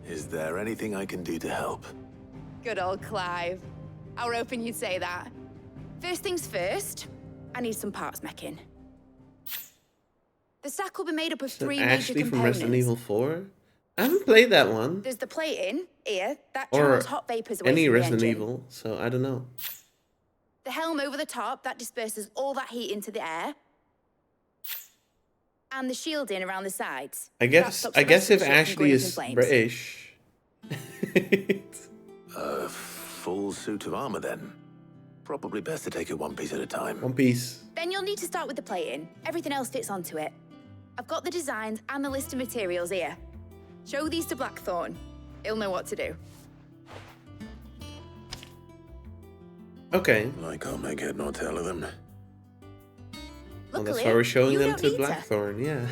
Is there anything I can do to help? Good old Clive. I were hoping you'd say that. First things first, I need some parts meching. The stack will be made up of three major Ashley from components. Resident Evil 4? I haven't played that one. There's the plating, here, that Or travels hot vapors away any from the Resident engine. Evil, so I don't know. The helm over the top, that disperses all that heat into the air. And the shielding around the sides. I That guess stops I the guess rest if of the ship from Ashley going up in is flames. British. A full suit of armor then. Probably best to take it one piece at a time. One Piece. Then you'll need to start with the plating. Everything else fits onto it. I've got the designs and the list of materials here. Show these to Blackthorn. He'll know what to do. Okay. I can't make head nor tail of them. Well, that's Luckily, why we're showing you them don't to need to. Blackthorn, yeah.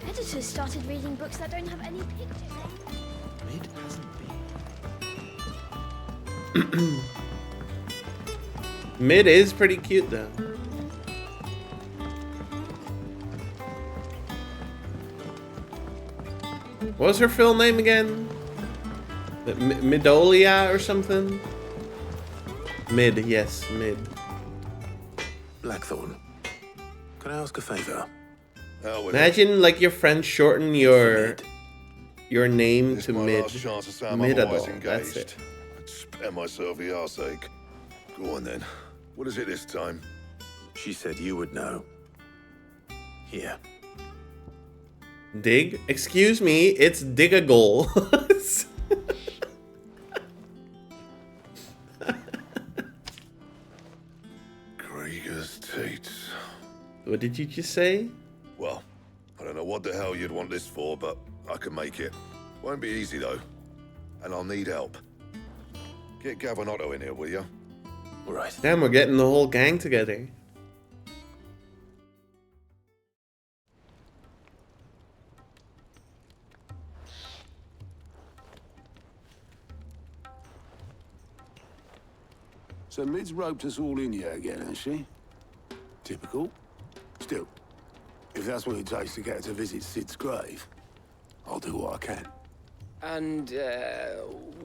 Editors started reading books that don't have any pictures in. Mid hasn't Mid is pretty cute though. What was her full name again? Midolia or something? Mid, yes, Mid. Blackthorn, can I ask a favor? Imagine like your friends shorten your name to Mid. Midadol, that's it. I'd spare myself the arseache. Go on then. What is it this time? She said you would know. Here. Dig? Excuse me, it's Dig-a-goal. Krieger's Tates. What did you just say? Well, I don't know what the hell you'd want this for, but I can make it. Won't be easy though. And I'll need help. Get Gav and Otto in here, will you? All right. Damn, we're getting the whole gang together. So Mid's roped us all in here again, has she? Typical. Still, if that's what it takes to get her to visit Sid's grave, I'll do what I can. And,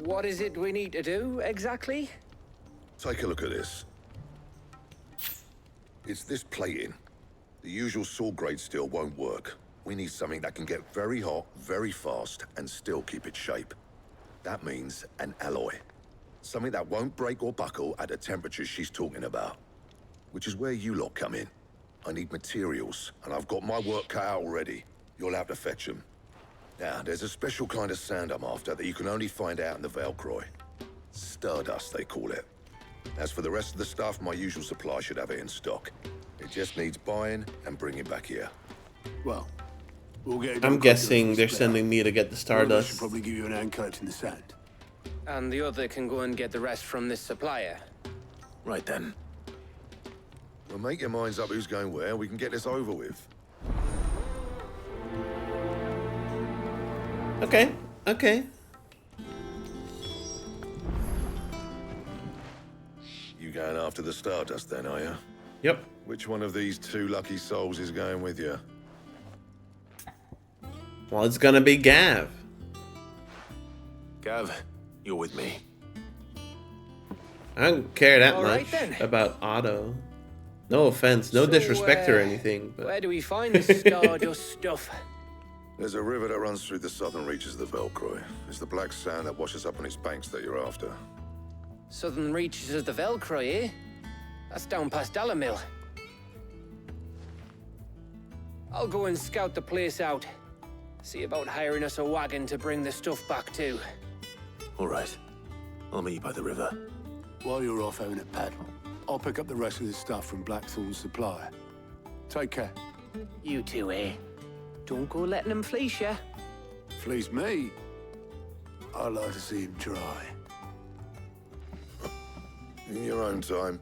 what is it we need to do, exactly? Take a look at this. It's this plating. The usual sword grade steel won't work. We need something that can get very hot, very fast, and still keep its shape. That means an alloy. Something that won't break or buckle at the temperatures she's talking about. Which is where you lot come in. I need materials, and I've got my work cut out already. You'll have to fetch them. Now, there's a special kind of sand I'm after that you can only find out in the Velcroy. Stardust, they call it. As for the rest of the stuff, my usual supply should have it in stock. It just needs buying and bringing back here. Well, we'll get it I'm done guessing quicker they're if we spare. sending me to get the One of us Stardust. should probably give you an hand collecting the sand. And the other can go and get the rest from this supplier. Right then. Well, make your minds up who's going where. We can get this over with. Okay, okay. You going after the Stardust then, are you? Yep. Which one of these two lucky souls is going with you? Well, it's gonna be Gav. Gav, you're with me. I don't care that All much right, then. about Otto. No offense, no So, disrespect or anything, but Where do we find this Stardust stuff? There's a river that runs through the southern reaches of the Velcroy. It's the black sand that washes up on its banks that you're after. Southern reaches of the Velcroy, eh? That's down past Dalamil. I'll go and scout the place out. See about hiring us a wagon to bring the stuff back to. All right. I'll meet you by the river. While you're off having a paddle, I'll pick up the rest of the stuff from Blackthorn's supplier. Take care. You two, eh? Don't go letting them fleece ya. Fleece me? I'd like to see him try. In your own time.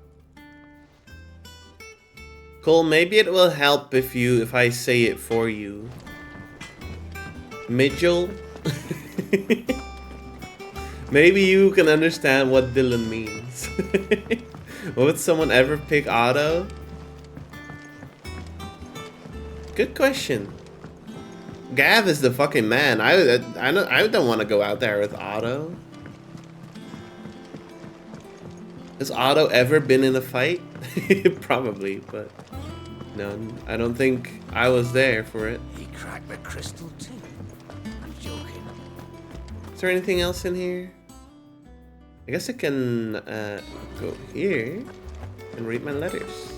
Cole, maybe it will help if I say it for you. Mitchell? Maybe you can understand what Dylan means. Would someone ever pick Otto? Good question. Gav is the fucking man. I don't want to go out there with Otto. Has Otto ever been in a fight? Probably, but no, I don't think I was there for it. He cracked the crystal too. I'm joking. Is there anything else in here? I guess I can go here and read my letters.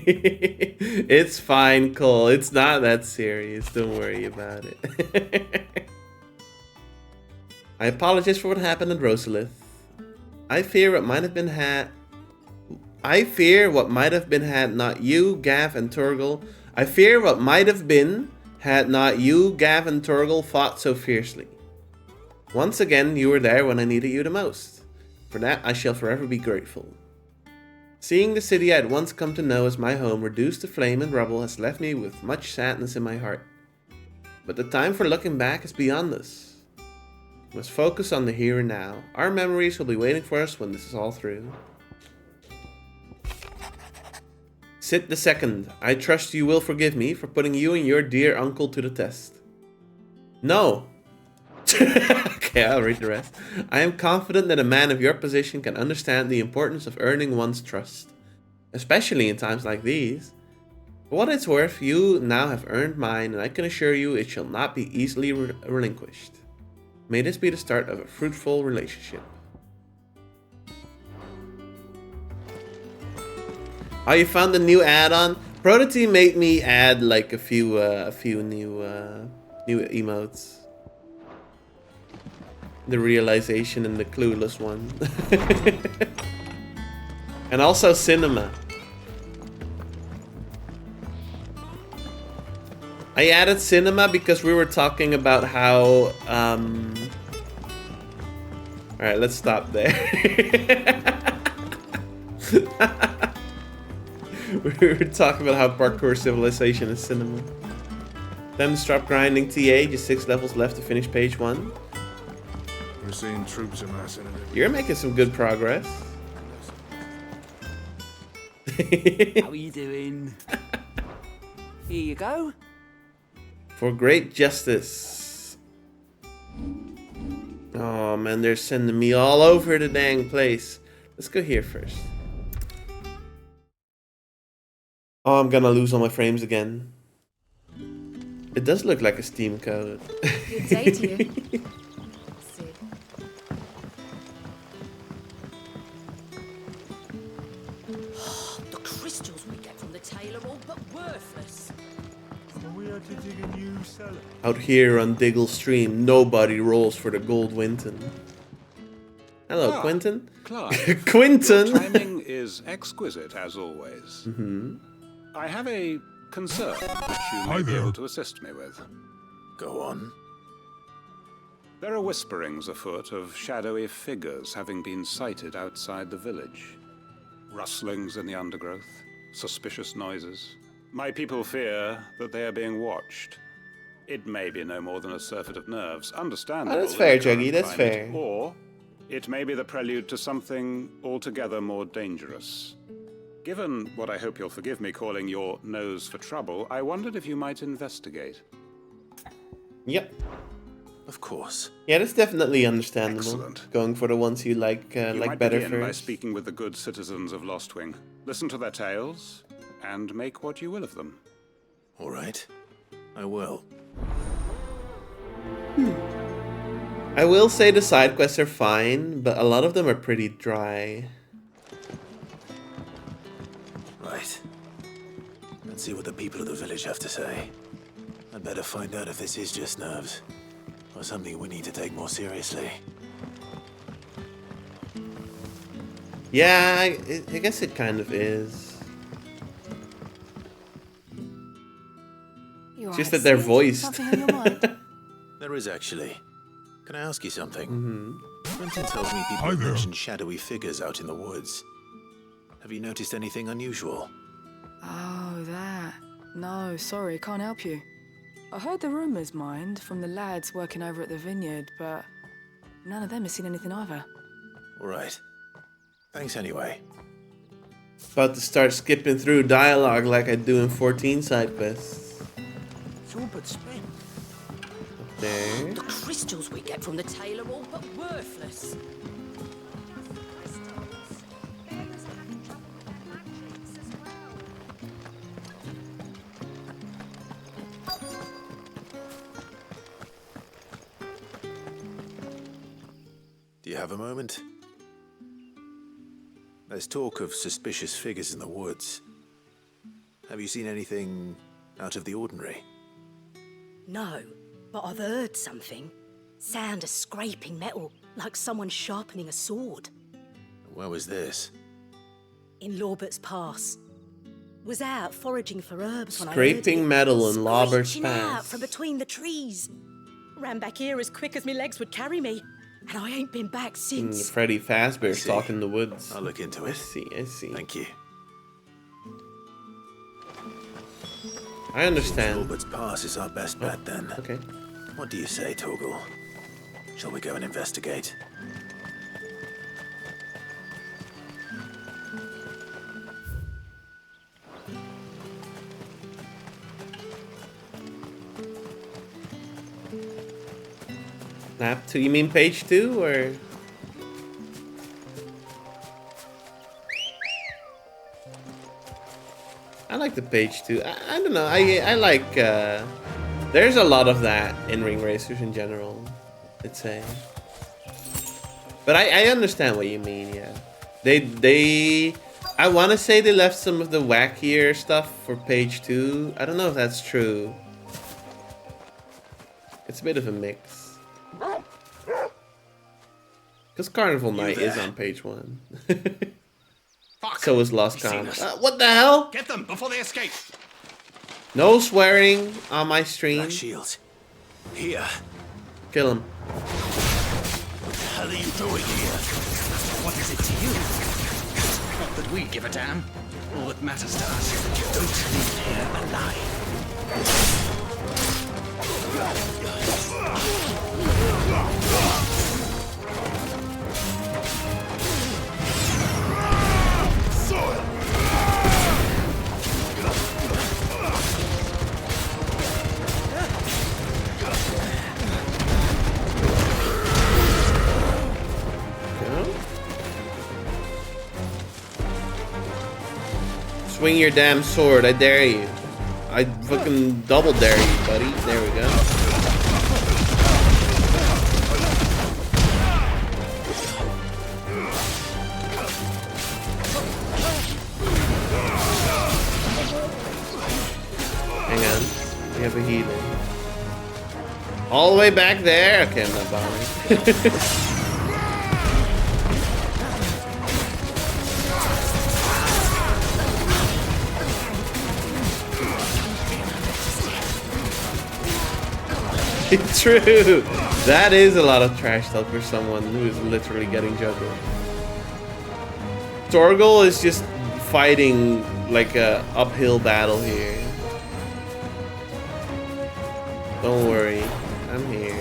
It's fine, Cole. It's not that serious. Don't worry about it. I apologize for what happened at Rosalith. I fear what might have been had not you, Gav, and Turgle. I fear what might have been had not you, Gav, and Turgle fought so fiercely. Once again, you were there when I needed you the most. For that, I shall forever be grateful. Seeing the city I had once come to know as my home reduced to flame and rubble has left me with much sadness in my heart. But the time for looking back is beyond us. We must focus on the here and now. Our memories will be waiting for us when this is all through. Sid II, I trust you will forgive me for putting you and your dear uncle to the test. No! Okay, I'll read the rest. I am confident that a man of your position can understand the importance of earning one's trust, especially in times like these. For what it's worth, you now have earned mine, and I can assure you it shall not be easily relinquished. May this be the start of a fruitful relationship. Oh, you found the new add-on? Prodigy made me add like a few new emotes. The realization and the clueless one. And also cinema. I added cinema because we were talking about how alright, let's stop there. We were talking about how parkour civilization is cinema. Time to stop grinding TA, just 6 levels left to finish page 1. We're seeing troops amassing. You're making some good progress. How are you doing? Here you go. For great justice. Oh man, they're sending me all over the dang place. Let's go here first. Oh, I'm gonna lose all my frames again. It does look like a Steam code. Good day to you. The crystals we get from the tail are all but worthless. So we had to dig a new cellar. Out here on Diggle Stream, nobody rolls for the gold Winton. Hello, Quentin. Clive, Quentin! Your timing is exquisite, as always. Mm-hmm. I have a concern which you may be able to assist me with. Go on. There are whisperings afoot of shadowy figures having been sighted outside the village. Rustlings in the undergrowth, suspicious noises. My people fear that they are being watched. It may be no more than a surfeit of nerves, understandable. Oh, that's fair, in the current Juggy, that's climate, fair. Or it may be the prelude to something altogether more dangerous. Given what I hope you'll forgive me calling your nose for trouble, I wondered if you might investigate. Yep. Of course. Yeah, that's definitely understandable. Excellent. Going for the ones you like might better begin by first. speaking with the good citizens of Lostwing. Listen to their tales, and make what you will of them. All right. I will. I will say the side quests are fine, but a lot of them are pretty dry. Right. Let's see what the people of the village have to say. I'd better find out if this is just nerves, or something we need to take more seriously. Yeah, I guess it kind of is. It's just that they're voiced. There is actually. Can I ask you something? Mm-hmm. Quentin tells me people have mentioned shadowy figures out in the woods. Have you noticed anything unusual? Oh, that. No, sorry, can't help you. I heard the rumours, mind, from the lads working over at the vineyard, but none of them has seen anything either. All right. Thanks anyway. About to start skipping through dialogue like I do in 14 side quests. It's all but spent. There. The crystals we get from the tail are all but worthless. you have a moment? There's talk of suspicious figures in the woods. Have you seen anything out of the ordinary? No, but I've heard something. Sound of scraping metal, like someone sharpening a sword. Where was this? In Lorbert's Pass. Was out foraging for herbs when Scraping I heard it. metal in Lorbert's Screeching out Pass. from between the trees. Ran back here as quick as my legs would carry me. And I ain't been back since. Freddy Fazbear stalking the woods. I'll look into it. I see. Thank you. I understand. Lorbert's Pass is our best bet then. Okay. What do you say, Torgal? Shall we go and investigate? Map 2? You mean page 2 or? I like the page 2. I don't know. I like. There's a lot of that in Ring Racers in general, I'd say. But I understand what you mean. Yeah, they. I want to say they left some of the wackier stuff for page 2. I don't know if that's true. It's a bit of a mix. Because Carnival Night is on page 1. So is Lost Con. What the hell? Get them before they escape. No swearing on my stream. Black Shield. Here. Kill him. What the hell are you doing here? What is it to you? Not that we give a damn. All that matters to us is that you don't leave here alive. Swing your damn sword, I dare you. I fucking double dare you, buddy. There we go. Hang on. We have a healer. All the way back there? Okay, I'm not bothering. True. That is a lot of trash talk for someone who is literally getting juggled. Torgal is just fighting like a uphill battle here. Don't worry, I'm here.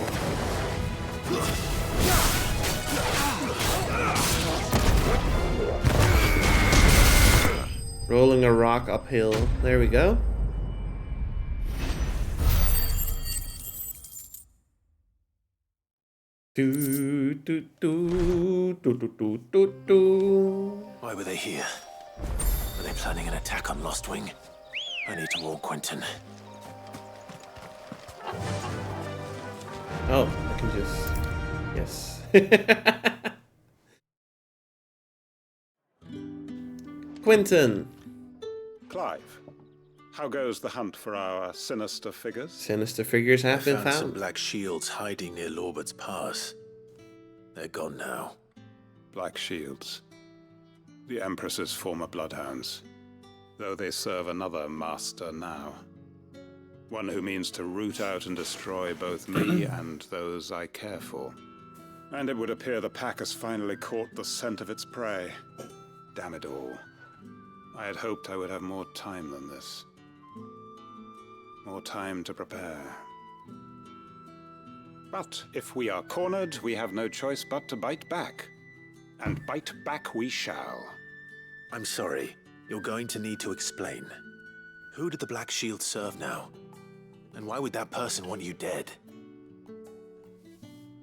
Rolling a rock uphill. There we go. Why were they here? Were they planning an attack on Lostwing? I need to warn Quentin. Oh, I can just... Yes. Quentin. Clive, how goes the hunt for our sinister figures? Sinister figures have been I found some found. black shields hiding near Lorbert's Pass. They're gone now. Black Shields. The Empress's former bloodhounds. Though they serve another master now. One who means to root out and destroy both me and those I care for. And it would appear the pack has finally caught the scent of its prey. Damn it all. I had hoped I would have more time than this. More time to prepare. But if we are cornered, we have no choice but to bite back. And bite back we shall. I'm sorry. You're going to need to explain. Who did the Black Shield serve now? And why would that person want you dead?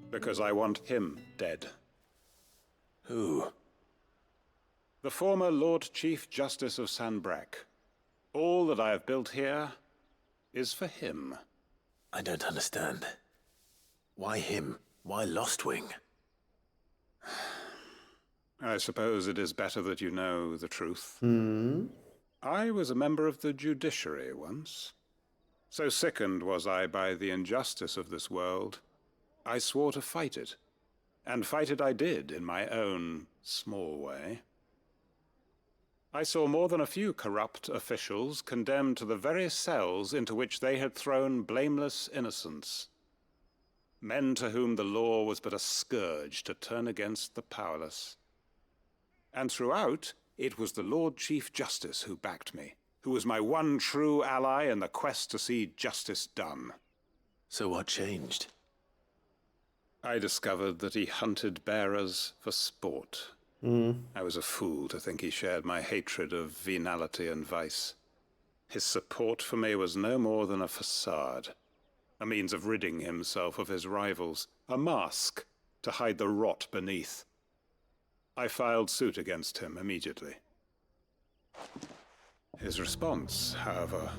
Because I want him dead. Who? The former Lord Chief Justice of Sanbreque. All that I have built here is for him. I don't understand. Why him? Why Lostwing? I suppose it is better that you know the truth. Hmm. I was a member of the judiciary once. So sickened was I by the injustice of this world, I swore to fight it. And fight it I did, in my own small way. I saw more than a few corrupt officials condemned to the very cells into which they had thrown blameless innocents. Men to whom the law was but a scourge to turn against the powerless. And throughout, it was the Lord Chief Justice who backed me, who was my one true ally in the quest to see justice done. So what changed? I discovered that he hunted bearers for sport. I was a fool to think he shared my hatred of venality and vice. His support for me was no more than a facade, a means of ridding himself of his rivals, a mask to hide the rot beneath. I filed suit against him immediately. His response, however,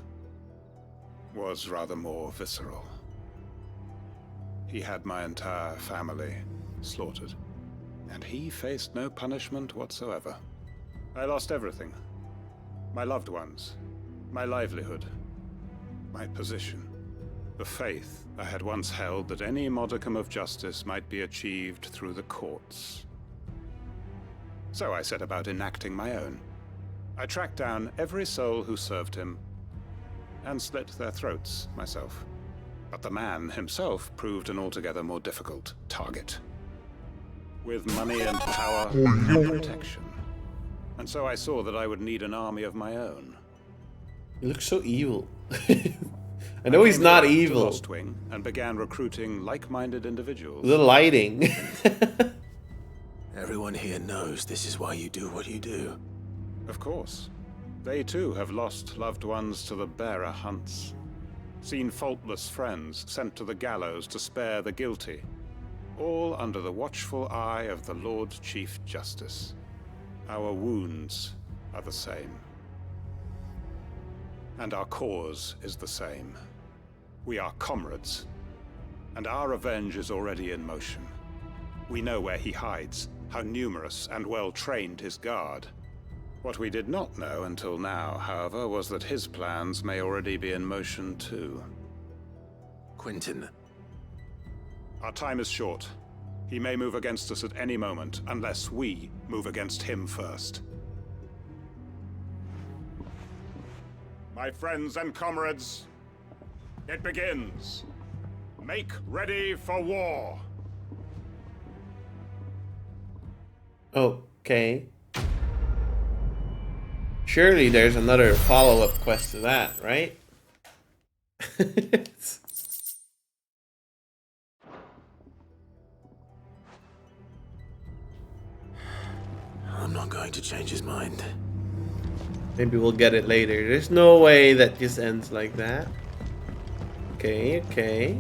was rather more visceral. He had my entire family slaughtered, and he faced no punishment whatsoever. I lost everything. My loved ones, my livelihood, my position, the faith I had once held that any modicum of justice might be achieved through the courts. So I set about enacting my own. I tracked down every soul who served him, and slit their throats myself. But the man himself proved an altogether more difficult target. With money and power and protection. And so I saw that I would need an army of my own. He looks so evil. I know he's not evil. Lost Wing and began recruiting like-minded individuals. The lighting. Everyone here knows this is why you do what you do. Of course. They too have lost loved ones to the bearer hunts. Seen faultless friends sent to the gallows to spare the guilty. All under the watchful eye of the Lord Chief Justice. Our wounds are the same. And our cause is the same. We are comrades. And our revenge is already in motion. We know where he hides, how numerous and well-trained his guard. What we did not know until now, however, was that his plans may already be in motion too. Quentin. Our time is short. He may move against us at any moment, unless we move against him first. My friends and comrades, it begins. Make ready for war. Okay. Surely there's another follow-up quest to that, right? I'm not going to change his mind. Maybe we'll get it later. There's no way that just ends like that. Okay, okay.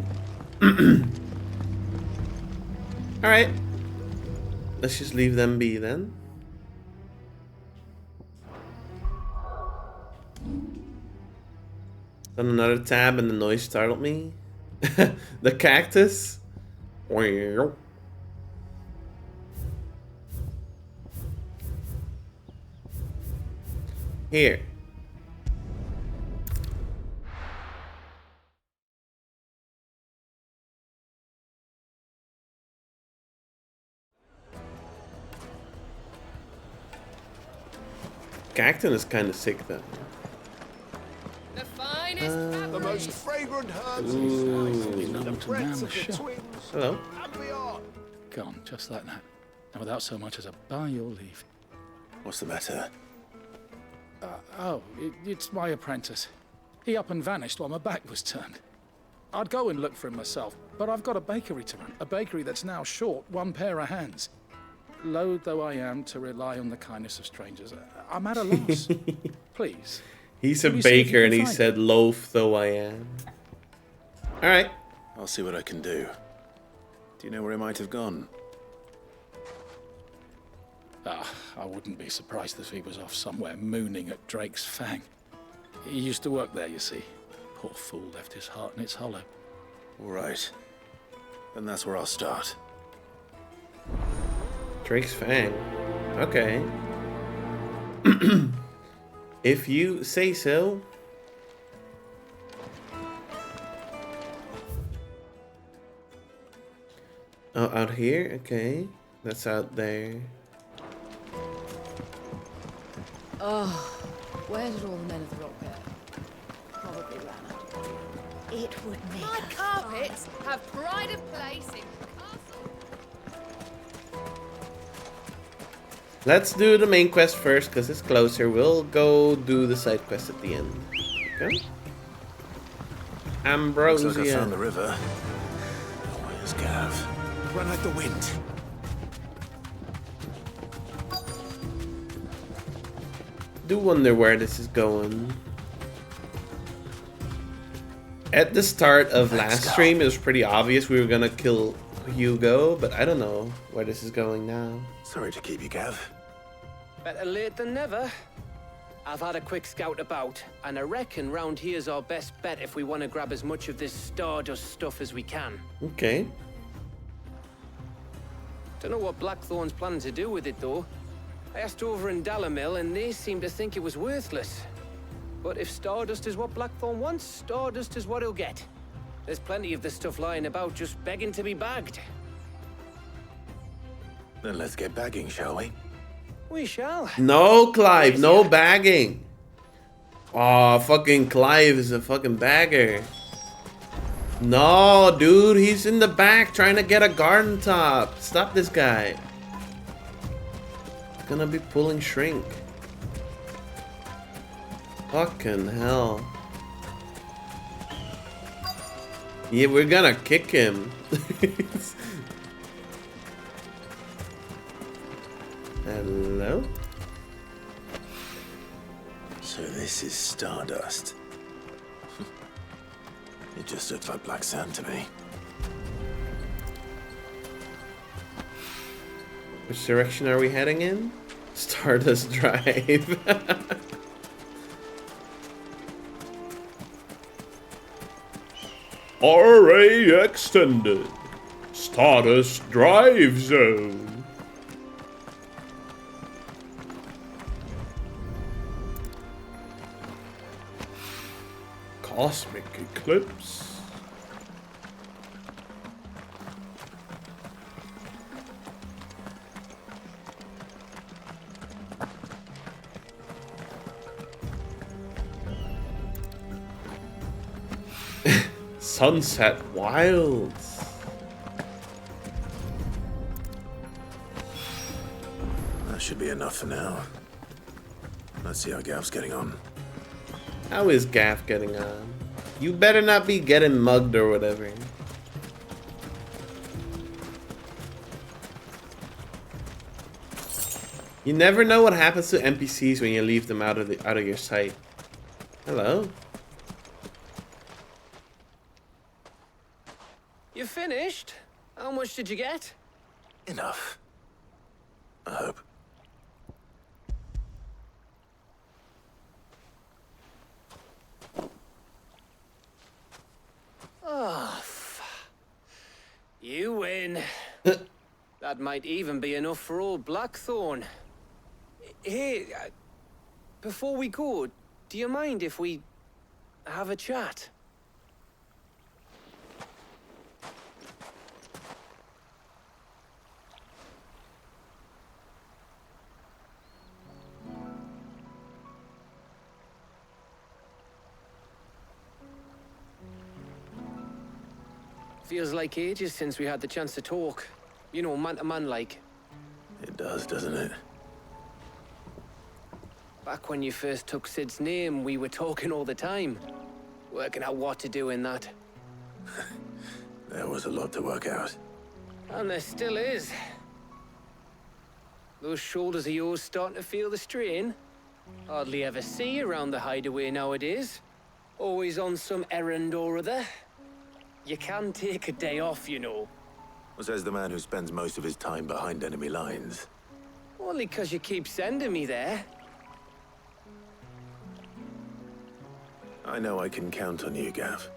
Alright. Let's just leave them be then. Done another tab and the noise startled me. The cactus. Here. Cactus is kind of sick though. The finest The most fragrant herbs The breadth of the shop. twins Hello. and beyond. Gone, just like that. And without so much as a by your leave. What's the matter? It's my apprentice. He up and vanished while my back was turned. I'd go and look for him myself, but I've got a bakery to run. A bakery that's now short one pair of hands. Loath though I am to rely on the kindness of strangers, I'm at a loss. Please. He's a Can you see if you baker can and he find said loaf though I am. Alright. I'll see what I can do. Do you know where he might have gone? I wouldn't be surprised if he was off somewhere mooning at Drake's Fang. He used to work there, you see. Poor fool left his heart in its hollow. All right. Then that's where I'll start. Drake's Fang. Okay. If you say so. Oh, out here? Okay. That's out there. Oh, where did all the men of the rock go? Probably ran out. It would make My carpets have pride of place in castle. Let's do the main quest first because it's closer. We'll go do the side quest at the end. Okay. Ambrosia. Looks like I found the river. Where's Gav? Run like the wind. Do wonder where this is going. At the start of last stream, it was pretty obvious we were gonna kill Hugo, but I don't know where this is going now. Sorry to keep you, Gav. Better late than never. I've had a quick scout about, and I reckon round here's our best bet if we want to grab as much of this Stardust stuff as we can. Okay. Don't know what Blackthorn's planning to do with it, though. I asked over in Dalamil, and they seem to think it was worthless. But if Stardust is what Blackthorn wants, Stardust is what he'll get. There's plenty of this stuff lying about, just begging to be bagged. Then let's get bagging, shall we? We shall. No, Clive, no bagging. Oh, fucking Clive is a fucking bagger. No, dude, he's in the back trying to get a garden top. Stop this guy. He's gonna be pulling shrink. Fucking hell. Yeah, we're gonna kick him. Hello? So this is Stardust. It just looks like black sand to me. Which direction are we heading in? Stardust Drive. RA Extended. Stardust Drive Zone. Cosmic Eclipse. Sunset Wilds. That should be enough for now. Let's see how Gav's getting on. How is Gav getting on? You better not be getting mugged or whatever. You never know what happens to NPCs when you leave them out of your sight. Hello. You finished? How much did you get? Enough. I hope. Oh, you win. That might even be enough for old Blackthorn. Hey, before we go, do you mind if we have a chat? Feels like ages since we had the chance to talk. You know, man to man like. It does, doesn't it? Back when you first took Sid's name, we were talking all the time. Working out what to do in that. There was a lot to work out. And there still is. Those shoulders of yours starting to feel the strain. Hardly ever see you around the hideaway nowadays. Always on some errand or other. You can take a day off, you know. Says the man who spends most of his time behind enemy lines. Only 'cause you keep sending me there. I know I can count on you, Gav.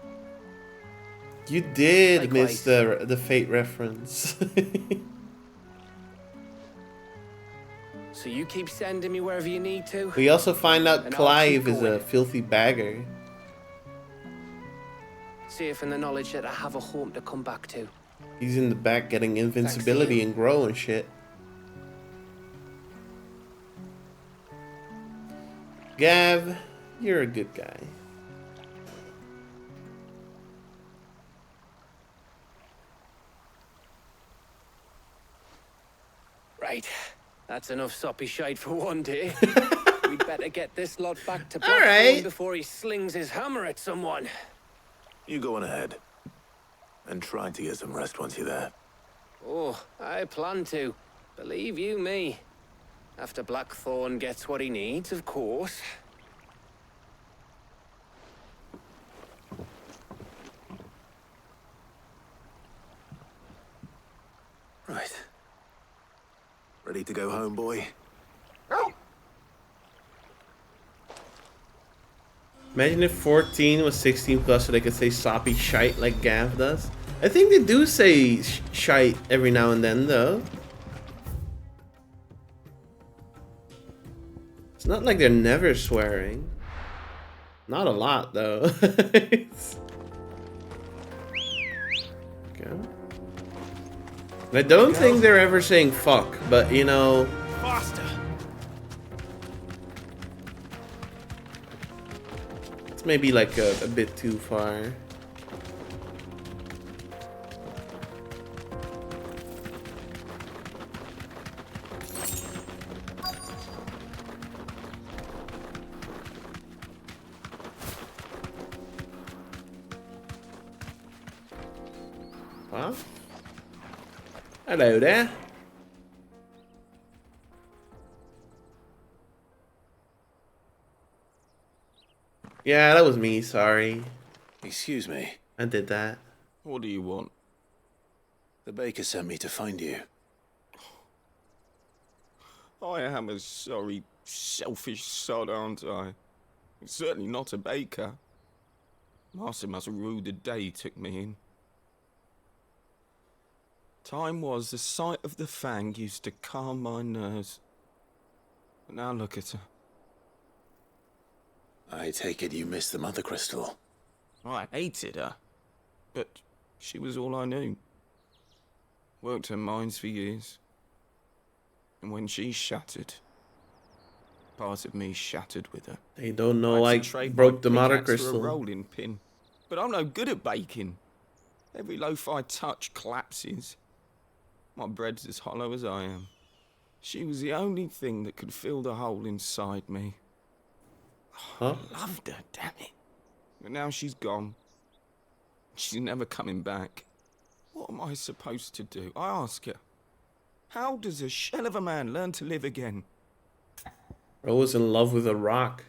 You did miss Likewise. the Fate reference. So you keep sending me wherever you need to. We also find out And I'll Clive keep is a going. filthy bagger. Safe in the knowledge that I have a home to come back to. He's in the back getting invincibility and grow and shit. Gav, you're a good guy. Right. That's enough soppy shite for one day. We'd better get this lot back to All Blackthorn right. before he slings his hammer at someone. You go on ahead. And try to get some rest once you're there. Oh, I plan to. Believe you me. After Blackthorn gets what he needs, of course. Right. Ready to go home, boy? Imagine if 14 was 16 plus so they could say soppy shite like Gav does. I think they do say shite every now and then though. It's not like they're never swearing. Not a lot though. Okay. I don't think they're ever saying fuck, but you know. Faster. It's maybe like a bit too far. Huh? Hello there. Yeah, that was me, sorry. Excuse me. I did that. What do you want? The baker sent me to find you. I am a sorry, selfish sod, aren't I? I'm certainly not a baker. Master must have ruled the day he took me in. Time was the sight of the fang used to calm my nerves. But now look at her. I take it you missed the Mother Crystal. I hated her, but she was all I knew. Worked her mines for years. And when she shattered, part of me shattered with her. They don't know I I had to trade broke my the Mother pickaxe for Crystal. a rolling pin, but I'm no good at baking. Every loaf I touch collapses. My bread's as hollow as I am. She was the only thing that could fill the hole inside me. Huh? I loved her, damn it. But now she's gone. She's never coming back. What am I supposed to do? I ask her. How does a shell of a man learn to live again? I was in love with a rock.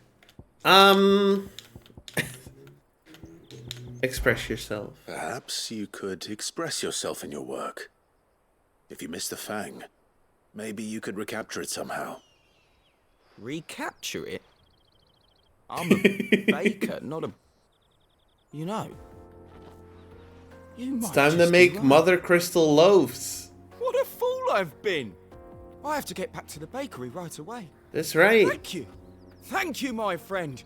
Express yourself. Perhaps you could express yourself in your work. If you missed the fang, maybe you could recapture it somehow. Recapture it? I'm a baker, not a... You know. You It's might time to just be make right. Mother Crystal loaves. What a fool I've been! I have to get back to the bakery right away. That's right. Thank you. Thank you, my friend.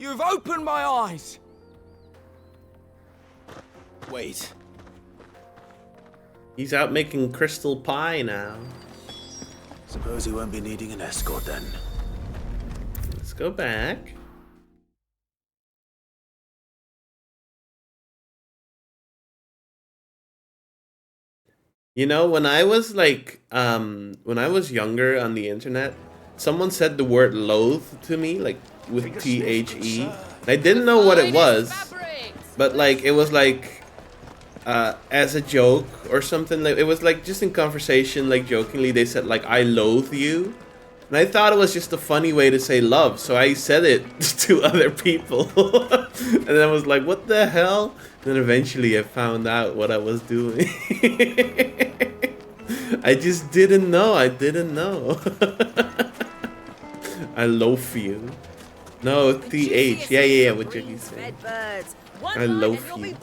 You've opened my eyes. Wait. He's out making crystal pie now. Suppose he won't be needing an escort then. Let's go back. You know, when I was like, when I was younger on the internet, someone said the word loathe to me, like with T-H-E. I didn't know what it was, but like, it was like, as a joke or something. Like, it was like just in conversation, like jokingly, they said like, I loathe you. And I thought it was just a funny way to say love, so I said it to other people. And then I was like, what the hell? And then eventually I found out what I was doing. I just didn't know. I didn't know. I loaf you. No, TH. Yeah, what Jackie's saying. I loaf you.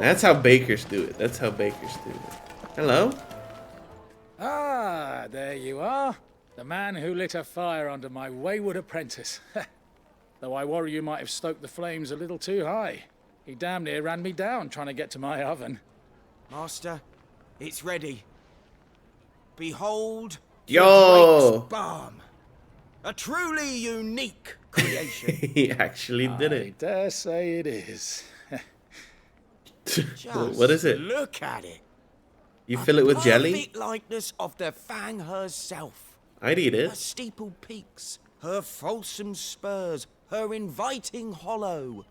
That's how bakers do it. That's how bakers do it. Hello? Ah, there you are. The man who lit a fire under my wayward apprentice. Though I worry you might have stoked the flames a little too high. He damn near ran me down trying to get to my oven. Master, it's ready. Behold, Yo! Drake's Balm. A truly unique creation. He actually did I it. dare say it is. What is it? Look at it. You fill it with jelly? Perfect likeness of the Fang herself. I'd eat it. Her steepled peaks, her fulsome spurs, her inviting hollow.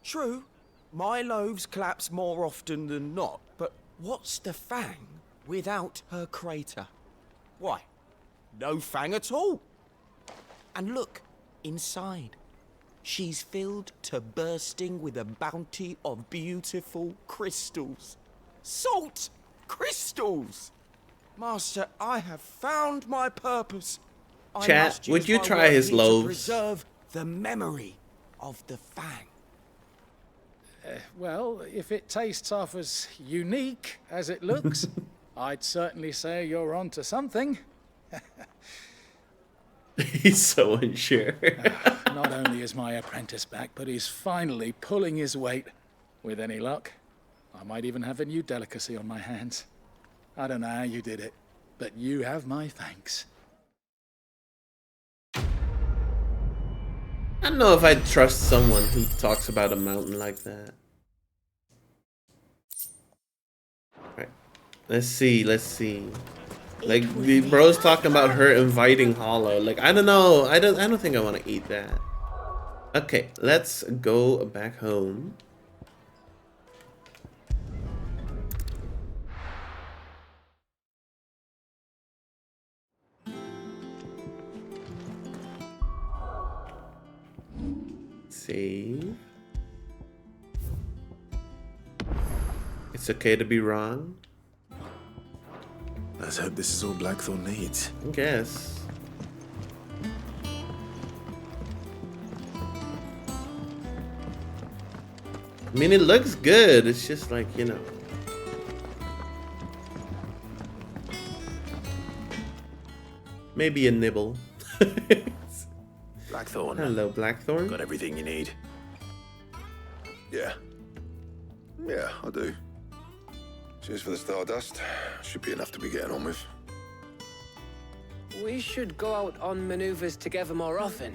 True, my loaves collapse more often than not, but what's the Fang without her crater? Why, no Fang at all. And look, inside. She's filled to bursting with a bounty of beautiful crystals. Salt crystals! Master, I have found my purpose. I Chat, must would use you my try work his here to loaves? preserve the memory of the Fang. Well, if it tastes half as unique as it looks, I'd certainly say you're onto something. He's so unsure. Not only is my apprentice back, but he's finally pulling his weight. With any luck, I might even have a new delicacy on my hands. I don't know how you did it, but you have my thanks. I don't know if I'd trust someone who talks about a mountain like that. Alright. Let's see. Like the bro's talking about her inviting Hollow. Like, I don't know. I don't think I want to eat that. Okay, let's go back home. Save. It's okay to be wrong. Let's hope this is all Blackthorn needs. I guess. I mean, it looks good. It's just like, you know. Maybe a nibble. Blackthorn. Hello, Blackthorn. Got everything you need. Yeah. Yeah, I do. Cheers for the stardust. Should be enough to be getting on with. We should go out on maneuvers together more often.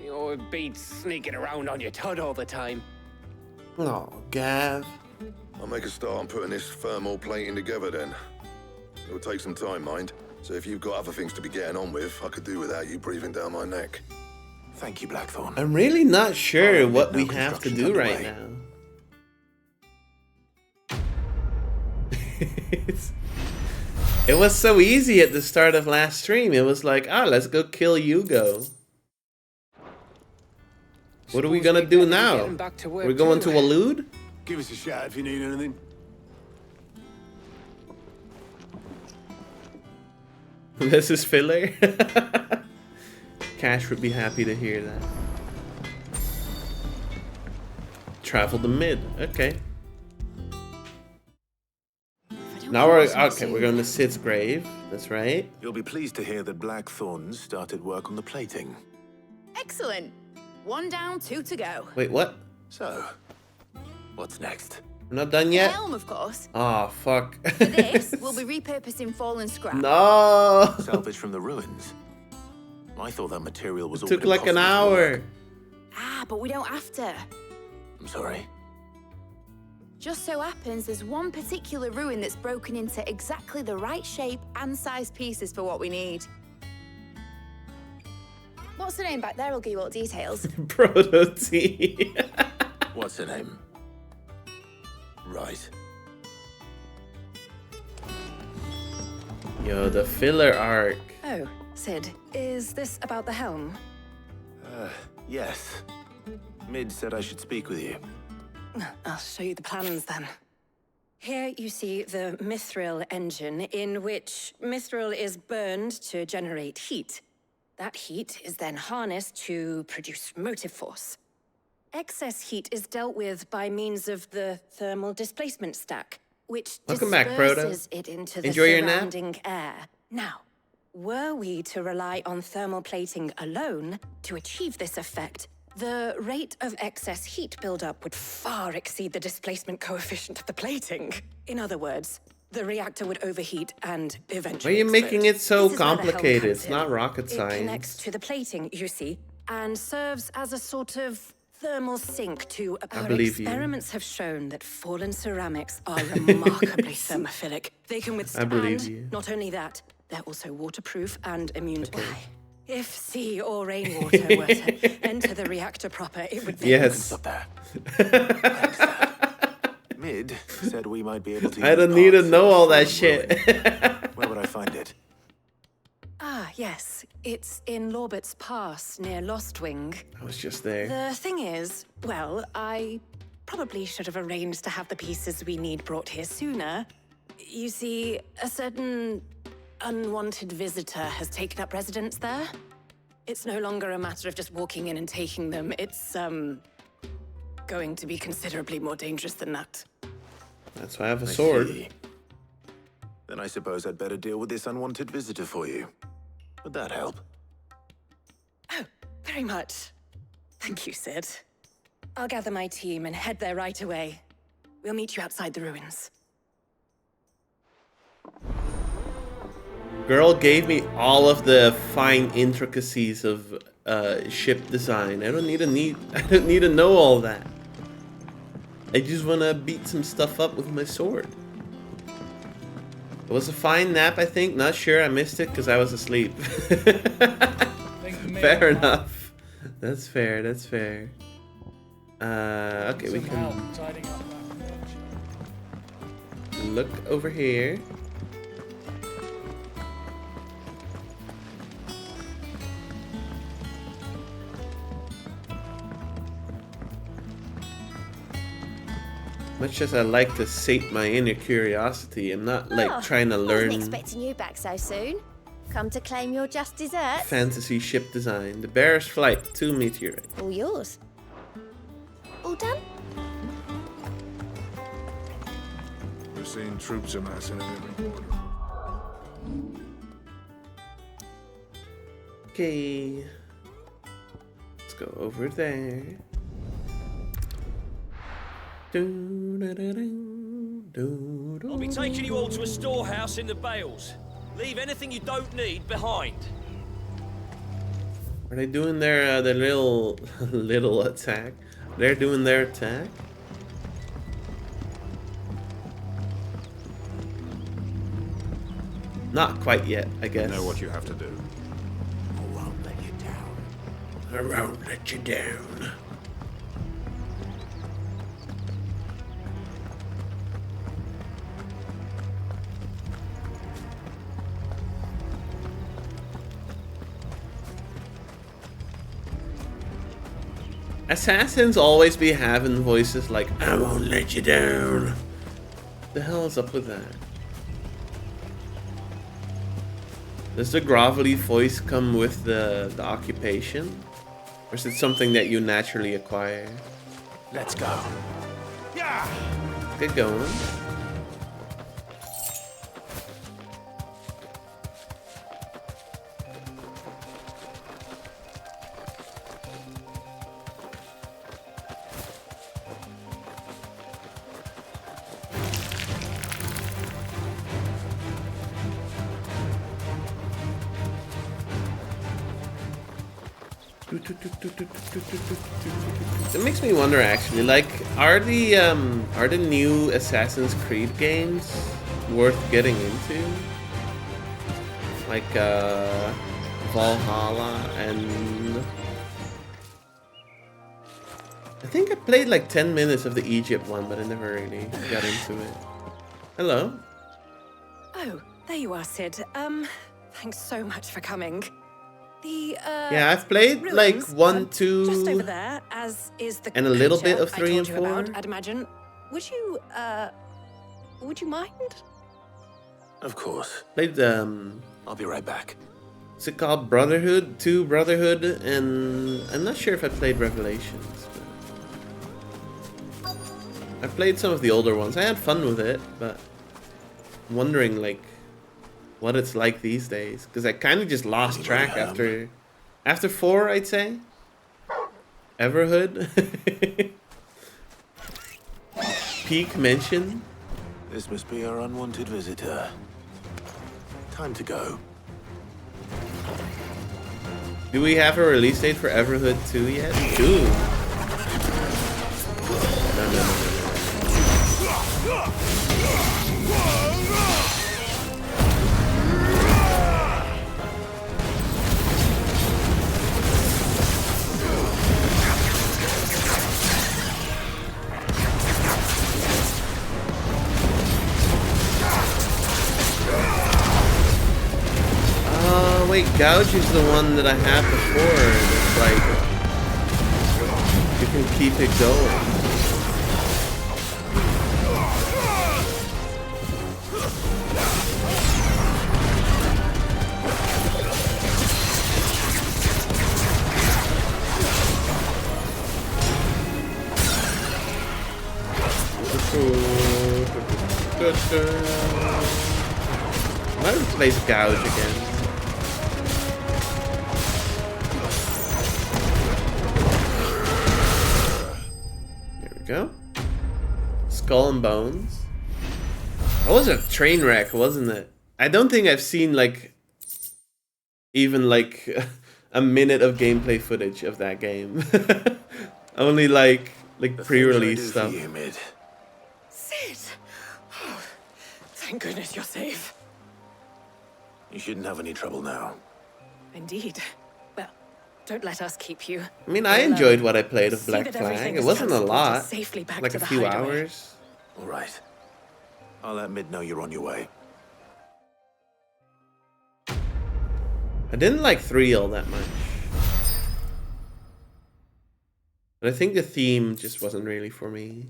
You'll be sneaking around on your tud all the time. Oh, Gav. I'll make a start on putting this thermal plating together then. It'll take some time, mind. So if you've got other things to be getting on with, I could do without you breathing down my neck. Thank you, Blackthorn. I'm really not sure what we no have to construction's do right underway. now. It was so easy at the start of last stream. It was like, ah, let's go kill Hugo. What are we gonna do now? We're going to Waloed? Give us a shout if you need anything. This is filler. Cash would be happy to hear that. Travel to mid. Okay. Now we're okay. We're going to Sid's grave. That's right. You'll be pleased to hear that Blackthorn started work on the plating. Excellent. 1 down, 2 to go. Wait, what? So, what's next? We're not done The yet. helm, of course. Oh fuck. For this, we'll be repurposing fallen scrap. No. Salvage from the ruins. I thought that material was It all took but like an impossible to hour. work. Ah, but we don't have to. I'm sorry. Just so happens there's one particular ruin that's broken into exactly the right shape and size pieces for what we need. What's the name back there? I'll give you all the details. Proto T. What's her name? Right. Yo, the filler arc. Oh, Sid, is this about the helm? Yes. Mid said I should speak with you. I'll show you the plans then. Here you see the mithril engine, in which mithril is burned to generate heat. That heat is then harnessed to produce motive force. Excess heat is dealt with by means of the thermal displacement stack, which Welcome back, Proto. disperses it into the Enjoy your nap. surrounding air. Now, were we to rely on thermal plating alone to achieve this effect, the rate of excess heat buildup would far exceed the displacement coefficient of the plating. In other words, the reactor would overheat and eventually Why are you making explode. it so This is where the helm complicated? comes It's in. not rocket It connects science. to the plating, you see, and serves as a sort of thermal sink to... Our believe you. experiments have shown that fallen ceramics are remarkably thermophilic. They can withstand... believe you. Not only that, they're also waterproof and immune to... If sea or rainwater were to enter the reactor proper, it would... Yes. Stop there. Mid said we might be able to. I don't need to know all that shit. Where would I find it? Ah, yes. It's in Lorbert's Pass, near Lostwing. I was just there. The thing is, well, I probably should have arranged to have the pieces we need brought here sooner. You see, a certain unwanted visitor has taken up residence there. It's no longer a matter of just walking in and taking them. It's, going to be considerably more dangerous than that. That's why I have a I sword. see. Then I suppose I'd better deal with this unwanted visitor for you. Would that help? Oh, very much. Thank you, Sid. I'll gather my team and head there right away. We'll meet you outside the ruins. Girl gave me all of the fine intricacies of ship design. I don't need to know all that. I just wanna beat some stuff up with my sword. It was a fine nap, I think. Not sure. I missed it because I was asleep. Fair enough. That's fair. That's fair. Okay, we can look over here. Much as I like to sate my inner curiosity, I'm not like trying to learn Wasn't expecting you back so soon. Come to claim your just desserts? fantasy ship design. The Bear's Flight 2 meteorite. All yours. All done? We're seeing troops amassing in every quarter. Okay. Let's go over there. I'll be taking you all to a storehouse in the Bales. Leave anything you don't need behind. Are they doing their little attack? They're doing their attack. Not quite yet, I guess. You know what you have to do. I won't let you down. I won't let you down. Assassins always be having voices like, I won't let you down. The hell is up with that? Does the grovelly voice come with the occupation? Or is it something that you naturally acquire? Let's go. Yeah. Get going. It makes me wonder, actually, like, are the new Assassin's Creed games worth getting into? Like Valhalla and I think I played like 10 minutes of the Egypt one, but I never really got into it. Hello. Oh, there you are, Sid. Thanks so much for coming. The, Yeah, I've played like ruins 1, 2, just over there, as is the and a little bit creature of 3 I and told you 4. about, I'd imagine. Would you mind? Of course. Played I'll be right back. What's it called? Brotherhood? 2 Brotherhood, and I'm not sure if I played Revelations. But I played some of the older ones. I had fun with it, but I'm wondering, like, what it's like these days, because I kind of just lost track after 4, I'd say. Everhood. Peak mention. This must be our unwanted visitor. Time to go. Do we have a release date for Everhood 2 yet? Ooh. No. Wait, Gouge is the one that I had before. It's like, you can keep it going. Might replace Gouge again. Go. Skull and Bones. That was a train wreck, wasn't it? I don't think I've seen like even like a minute of gameplay footage of that game. Only like pre-release stuff. Sid! Oh, thank goodness you're safe. You shouldn't have any trouble now. Indeed. Well, don't let us keep you. I mean, I enjoyed what I played of Black Flag. It wasn't a lot, like a few hours. All right. I'll let Mid know you're on your way. I didn't like 3 all that much. But I think the theme just wasn't really for me.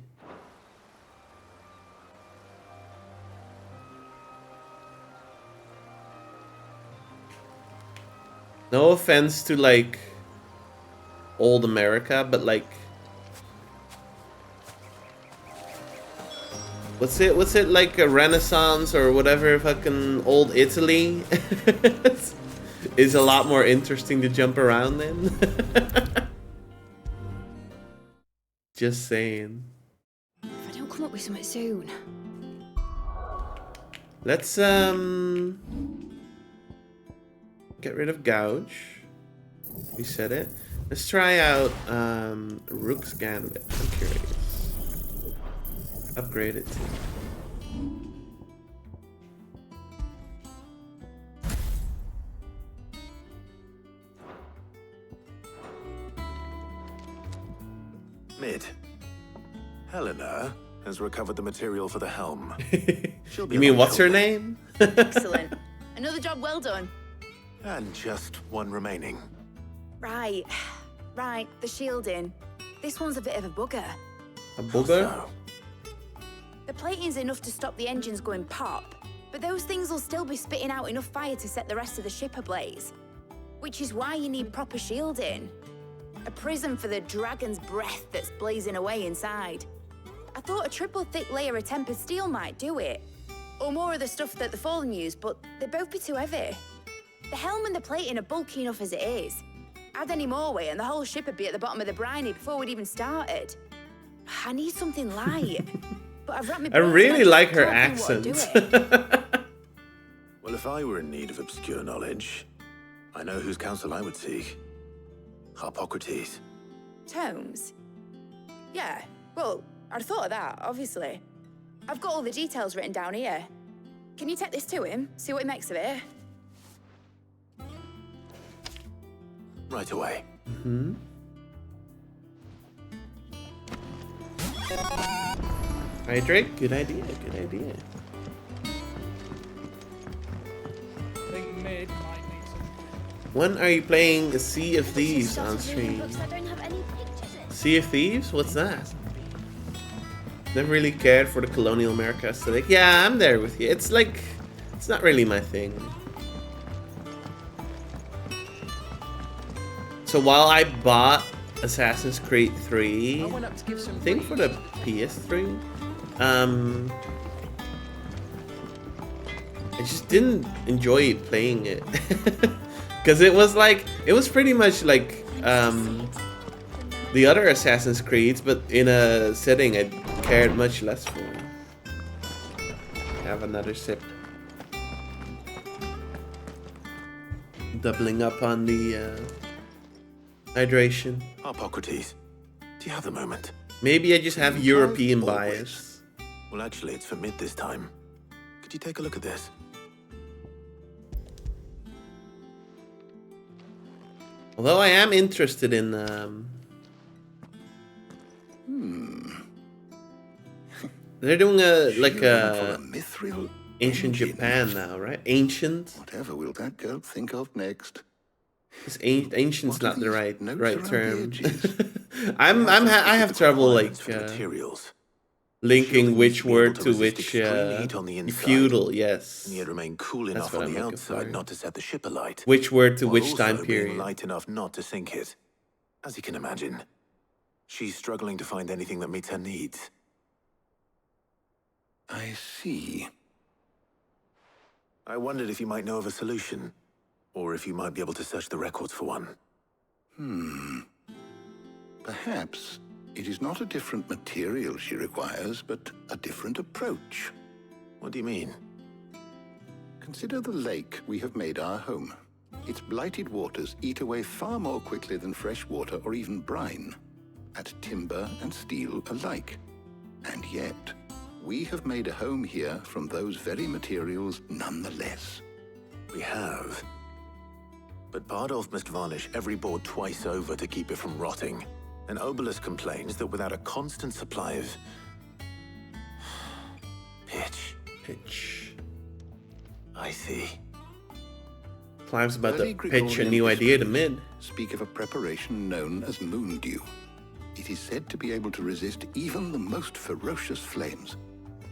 No offense to like old America, but like what's it like a Renaissance or whatever fucking old Italy is a lot more interesting to jump around in. Just saying. If I don't come up with something soon. Let's get rid of Gouge. We said it. Let's try out Rook's Gambit. I'm curious. Upgrade it too. Mid. Helena has recovered the material for the helm. You mean what's her name? Excellent. Another job well done. And just one remaining. Right. Right, the shielding. This one's a bit of a bugger. A bugger? The plating's enough to stop the engines going pop, but those things will still be spitting out enough fire to set the rest of the ship ablaze. Which is why you need proper shielding. A prism for the dragon's breath that's blazing away inside. I thought a triple thick layer of tempered steel might do it. Or more of the stuff that the Fallen use, but they'd both be too heavy. The helm and the plating are bulky enough as it is. Add any more weight and the whole ship would be at the bottom of the briny before we'd even started. I need something light. But I've wrapped my I really like her accent. Well, if I were in need of obscure knowledge, I know whose counsel I would seek. Harpocrates. Tomes? Yeah, well, I'd thought of that, obviously. I've got all the details written down here. Can you take this to him, see what he makes of it? Right away. Mm-hmm. Alright, Drake, good idea, good idea. When are you playing Sea of Thieves on stream? Sea of Thieves? What's that? Never really cared for the colonial America aesthetic. Yeah, I'm there with you. It's like, it's not really my thing. So while I bought Assassin's Creed 3, I think for the PS3, just didn't enjoy playing it. Because it was pretty much like the other Assassin's Creeds, but in a setting I cared much less for. Have another sip. Doubling up on the hydration. Hippocrates, do you have a moment? Maybe I just have European bias. Well, actually, it's for mid this time. Could you take a look at this? Although I am interested in they're doing a mithril ancient Japan now, right? Ancient. Whatever will that girl think of next? Because ancient's not the right term. I have trouble like linking which word to which feudal. Yes. And yet remain cool enough on the outside not to set the ship alight. Which word to which also time being period? light enough not to sink it. As you can imagine, she's struggling to find anything that meets her needs. I see. I wondered if you might know of a solution, or if you might be able to search the records for one. Perhaps it is not a different material she requires, but a different approach. What do you mean? Consider the lake we have made our home. Its blighted waters eat away far more quickly than fresh water or even brine, at timber and steel alike. And yet, we have made a home here from those very materials nonetheless. We have. But Bardolph must varnish every board twice over to keep it from rotting. And Obelisk complains that without a constant supply of pitch. I see. Clive's about to pitch a new idea to Mid. Speak of a preparation known as moon dew. It is said to be able to resist even the most ferocious flames.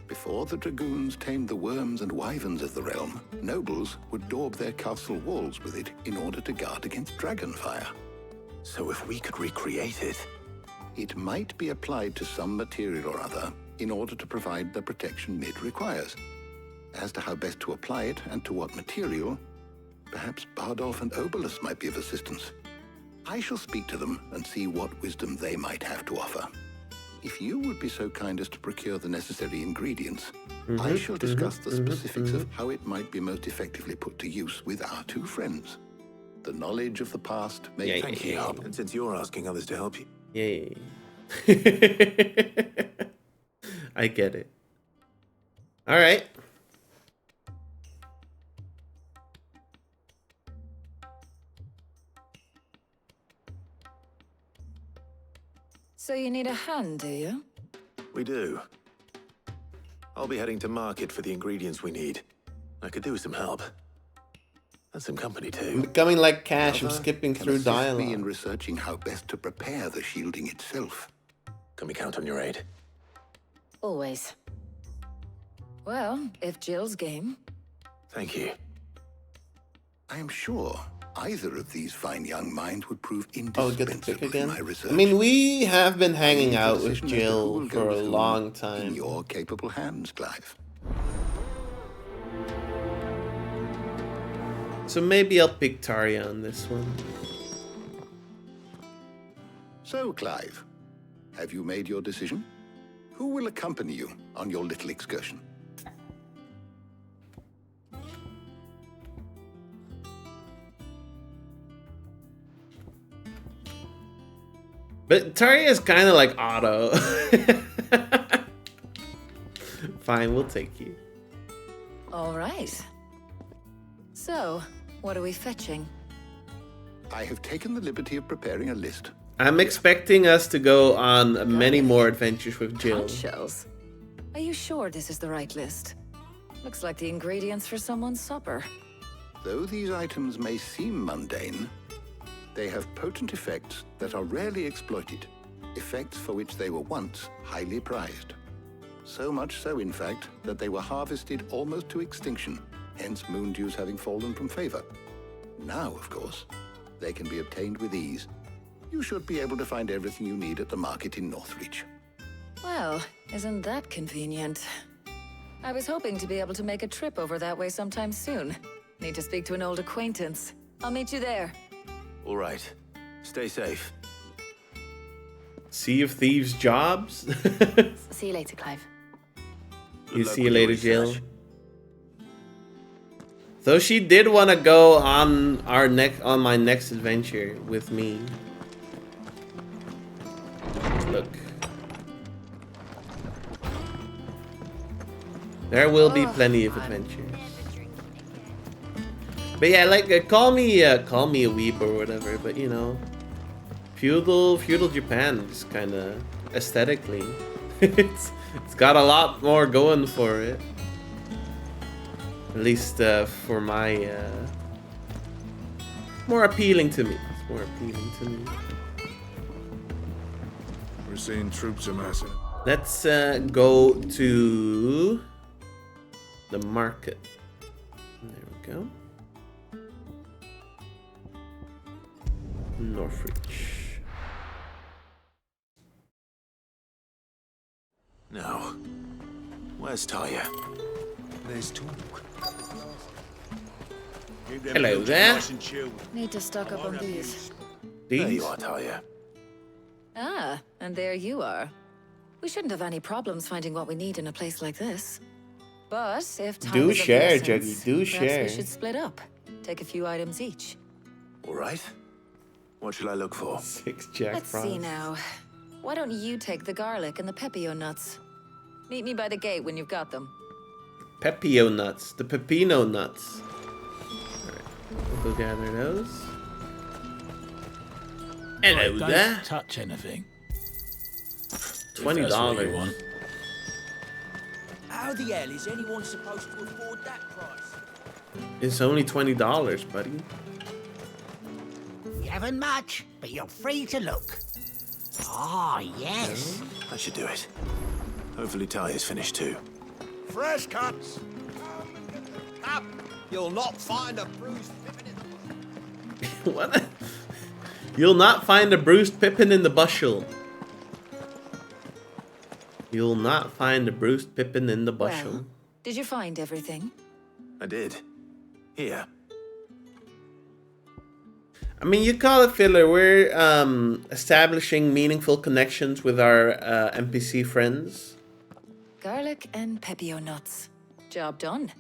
Before the dragoons tamed the worms and wyverns of the realm, nobles would daub their castle walls with it in order to guard against dragonfire. So if we could recreate it... It might be applied to some material or other in order to provide the protection Mid requires. As to how best to apply it and to what material, perhaps Bardolph and Obelisk might be of assistance. I shall speak to them and see what wisdom they might have to offer. If you would be so kind as to procure the necessary ingredients, I shall discuss the specifics of how it might be most effectively put to use with our two friends. The knowledge of the past may... Thank you, Hub. And since you're asking others to help you... Yay. I get it. Alright. So you need a hand, do you? We do. I'll be heading to market for the ingredients we need. I could do with some help. And some company too. I'm becoming like Cash. I'm skipping Can through assist dialogue. me in researching how best to prepare the shielding itself. Can we count on your aid? Always. Well, if Jill's game. Thank you. I am sure either of these fine young minds would prove Oh, get the indispensable pick again? in my research. I mean, we have been hanging Leave the out with decision as to who Jill will go for a with whom long time. In your capable hands, Clive. So maybe I'll pick Tarja on this one. So, Clive, have you made your decision? Who will accompany you on your little excursion? But Tarja is kind of like Otto. Fine, we'll take you. All right. So, what are we fetching? I have taken the liberty of preparing a list. I'm expecting us to go on many more adventures with Jill. Conch shells. Are you sure this is the right list? Looks like the ingredients for someone's supper. Though these items may seem mundane, they have potent effects that are rarely exploited, effects for which they were once highly prized. So much so, in fact, that they were harvested almost to extinction, hence moon dews having fallen from favor. Now, of course, they can be obtained with ease. You should be able to find everything you need at the market in Northreach. Well, isn't that convenient? I was hoping to be able to make a trip over that way sometime soon. Need to speak to an old acquaintance. I'll meet you there. All right. Stay safe. Sea of Thieves jobs? See you later, Clive. You see you later, Jill. So she did want to go on my next adventure with me. Look. There will be plenty of adventures. But yeah, like call me a weeb or whatever, but you know, feudal Japan is kind of aesthetically it's got a lot more going for it. At least for my more appealing to me. It's more appealing to me. We're seeing troops amassing. Let's go to the market. There we go. Northridge. Now, where's Taya? There's talk. Hello there. Need to stock up on these. There you are, Taya. Ah, and there you are. We shouldn't have any problems finding what we need in a place like this. But if time Do is of share, the Juggy. essence, Do perhaps share. we should split up. Take a few items each. All right. What should I look for? 6 jack Let's see now. Why don't you take the garlic and the pepio nuts? Meet me by the gate when you've got them. Pepio nuts. The pepino nuts. Alright. We'll go gather those. Hello Don't there. touch anything. $20. How the hell is anyone supposed to afford that price? It's only $20, buddy. You haven't much, but you're free to look. Ah, yes. I should do it. Hopefully Taya's finished too. Fresh cuts. Up. You'll not find a bruised pippin in What? You'll not find a bruised pippin in the bushel. You'll not find a bruised pippin in the bushel. Well, did you find everything? I did. Here. I mean, you call it filler. We're establishing meaningful connections with our NPC friends. Garlic and pepio nuts. Job done.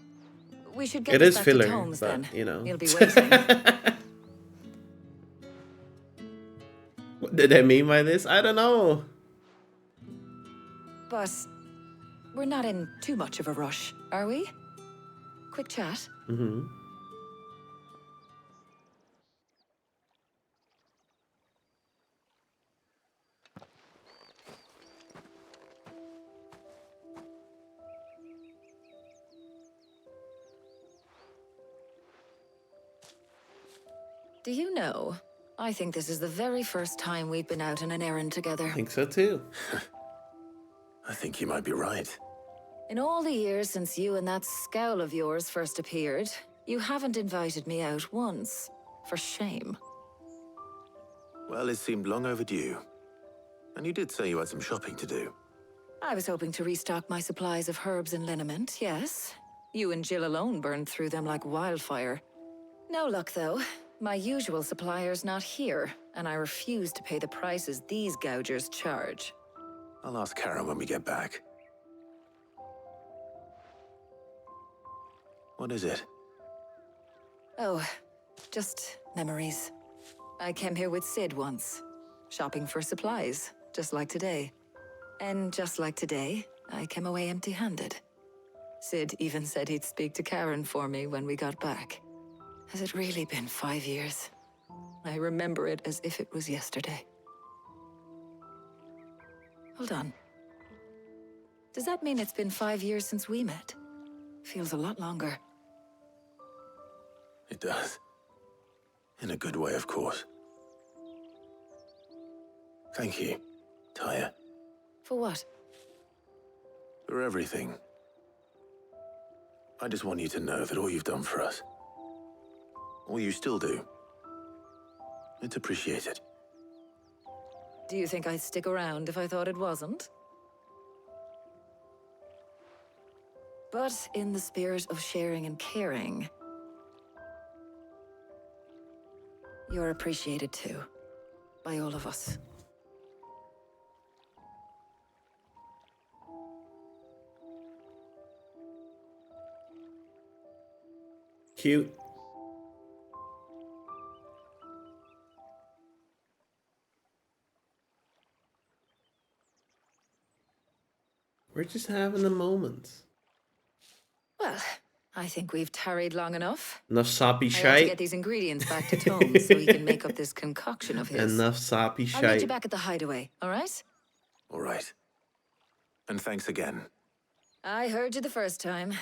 We should get It this is back filler, to Tomes but, then. you know. He'll be waiting. What did I mean by this? I don't know. But we're not in too much of a rush, are we? Quick chat. Mm-hmm. Do you know, I think this is the very first time we've been out on an errand together. I think so too. I think you might be right. In all the years since you and that scowl of yours first appeared, you haven't invited me out once. For shame. Well, it seemed long overdue. And you did say you had some shopping to do. I was hoping to restock my supplies of herbs and liniment, yes. You and Jill alone burned through them like wildfire. No luck, though. My usual supplier's not here, and I refuse to pay the prices these gougers charge. I'll ask Karen when we get back. What is it? Oh, just memories. I came here with Sid once, shopping for supplies, just like today. And just like today, I came away empty-handed. Sid even said he'd speak to Karen for me when we got back. Has it really been 5 years? I remember it as if it was yesterday. Hold on. Does that mean it's been 5 years since we met? Feels a lot longer. It does. In a good way, of course. Thank you, Taya, For what? for everything. I just want you to know that all you've done for us, all you still do, it's appreciated. Do you think I'd stick around if I thought it wasn't? But in the spirit of sharing and caring, you're appreciated too, by all of us. Cute. We're just having a moment. Well, I think we've tarried long enough. Enough soppy I ought to shite. get these ingredients back to Tom so he can make up this concoction of his. Enough soppy I'll meet you shite. back at the hideaway, all right? All right. And thanks again. I heard you the first time.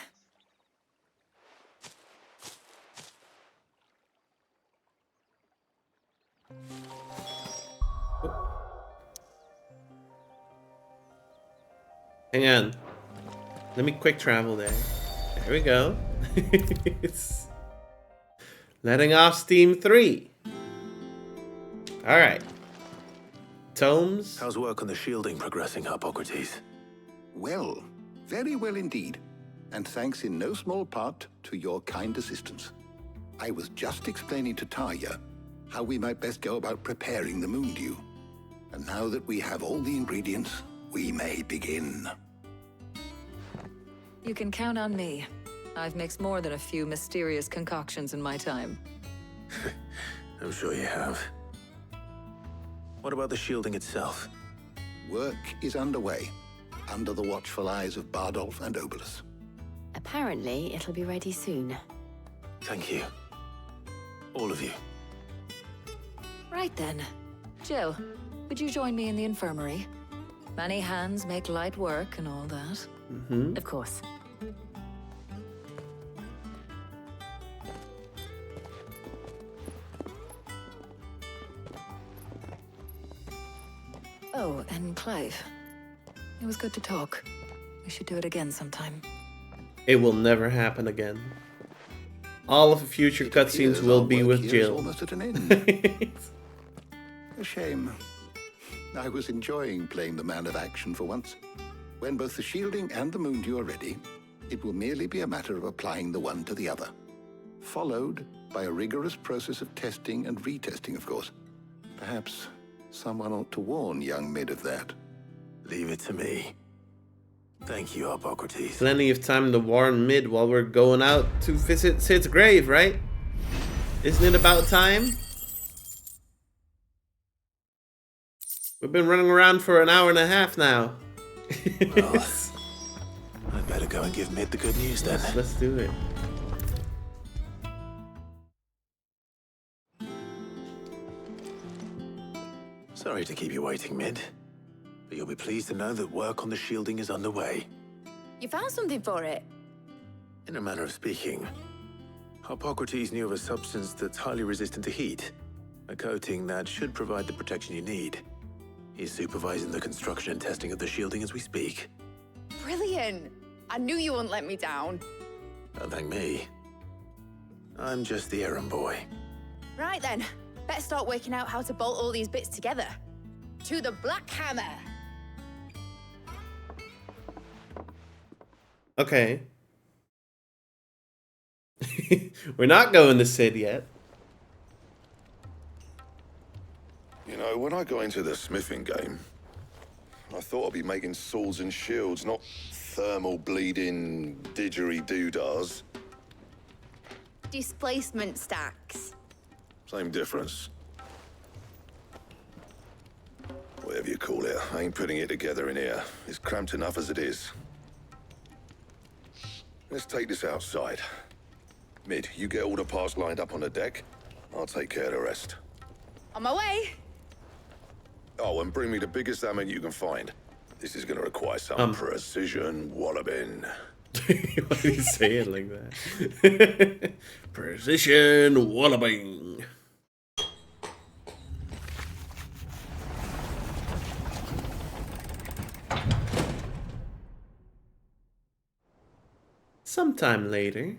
Hang on. Let me quick travel there. There we go. It's letting off steam 3. Alright. Tomes. How's work on the shielding progressing, Hippocrates? Well, very well indeed. And thanks in no small part to your kind assistance. I was just explaining to Tarja how we might best go about preparing the moon dew. And now that we have all the ingredients, we may begin. You can count on me. I've mixed more than a few mysterious concoctions in my time. I'm sure you have. What about the shielding itself? Work is underway, under the watchful eyes of Bardolph and Obolus. Apparently, it'll be ready soon. Thank you. All of you. Right then. Jill, would you join me in the infirmary? Many hands make light work and all that. Mm-hmm. Of course. Oh, and Clive. It was good to talk. We should do it again sometime. It will never happen again. All of the future cutscenes will be with Jill. Almost at an end. A shame. I was enjoying playing the man of action for once. When both the shielding and the moon dew are ready, it will merely be a matter of applying the one to the other. Followed by a rigorous process of testing and retesting, of course. Perhaps someone ought to warn young Mid of that. Leave it to me. Thank you, Hippocrates. Plenty of time to warn Mid while we're going out to visit Sid's grave, right? Isn't it about time? We've been running around for an hour and a half now. Well, I'd better go and give Mid the good news then. Let's do it. Sorry to keep you waiting, Mid. But you'll be pleased to know that work on the shielding is underway. You found something for it? In a manner of speaking, Hippocrates knew of a substance that's highly resistant to heat. A coating that should provide the protection you need. He's supervising the construction and testing of the shielding as we speak. Brilliant! I knew you wouldn't let me down. Don't thank me. I'm just the errand boy. Right then, better start working out how to bolt all these bits together. To the Black Hammer! Okay. We're not going to Sid yet. You know, when I got into the smithing game, I thought I'd be making swords and shields, not thermal bleeding didgeridoo-dahs. Displacement stacks. Same difference. Whatever you call it, I ain't putting it together in here. It's cramped enough as it is. Let's take this outside. Mid, you get all the parts lined up on the deck. I'll take care of the rest. On my way! Oh, and bring me the biggest hammer you can find. This is gonna require some precision walloping. Why do you say it like that? Precision walloping. Sometime later.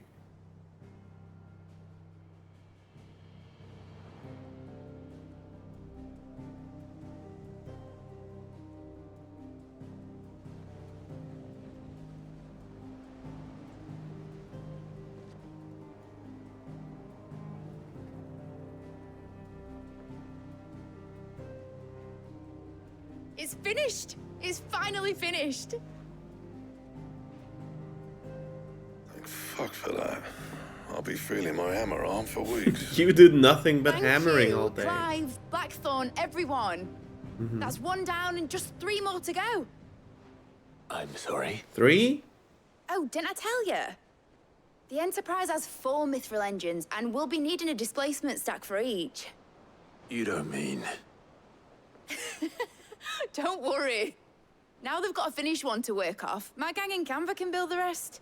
It's finished! It's finally finished! Thank fuck for that. I'll be feeling my hammer arm for weeks. You did nothing but Thank hammering you, all day. Clive, Blackthorn, everyone. That's one down and just 3 more to go. I'm sorry. 3? Oh, didn't I tell you? The Enterprise has 4 mithril engines, and we'll be needing a displacement stack for each. You don't mean... Don't worry. Now they've got a finished one to work off. My gang in Canva can build the rest.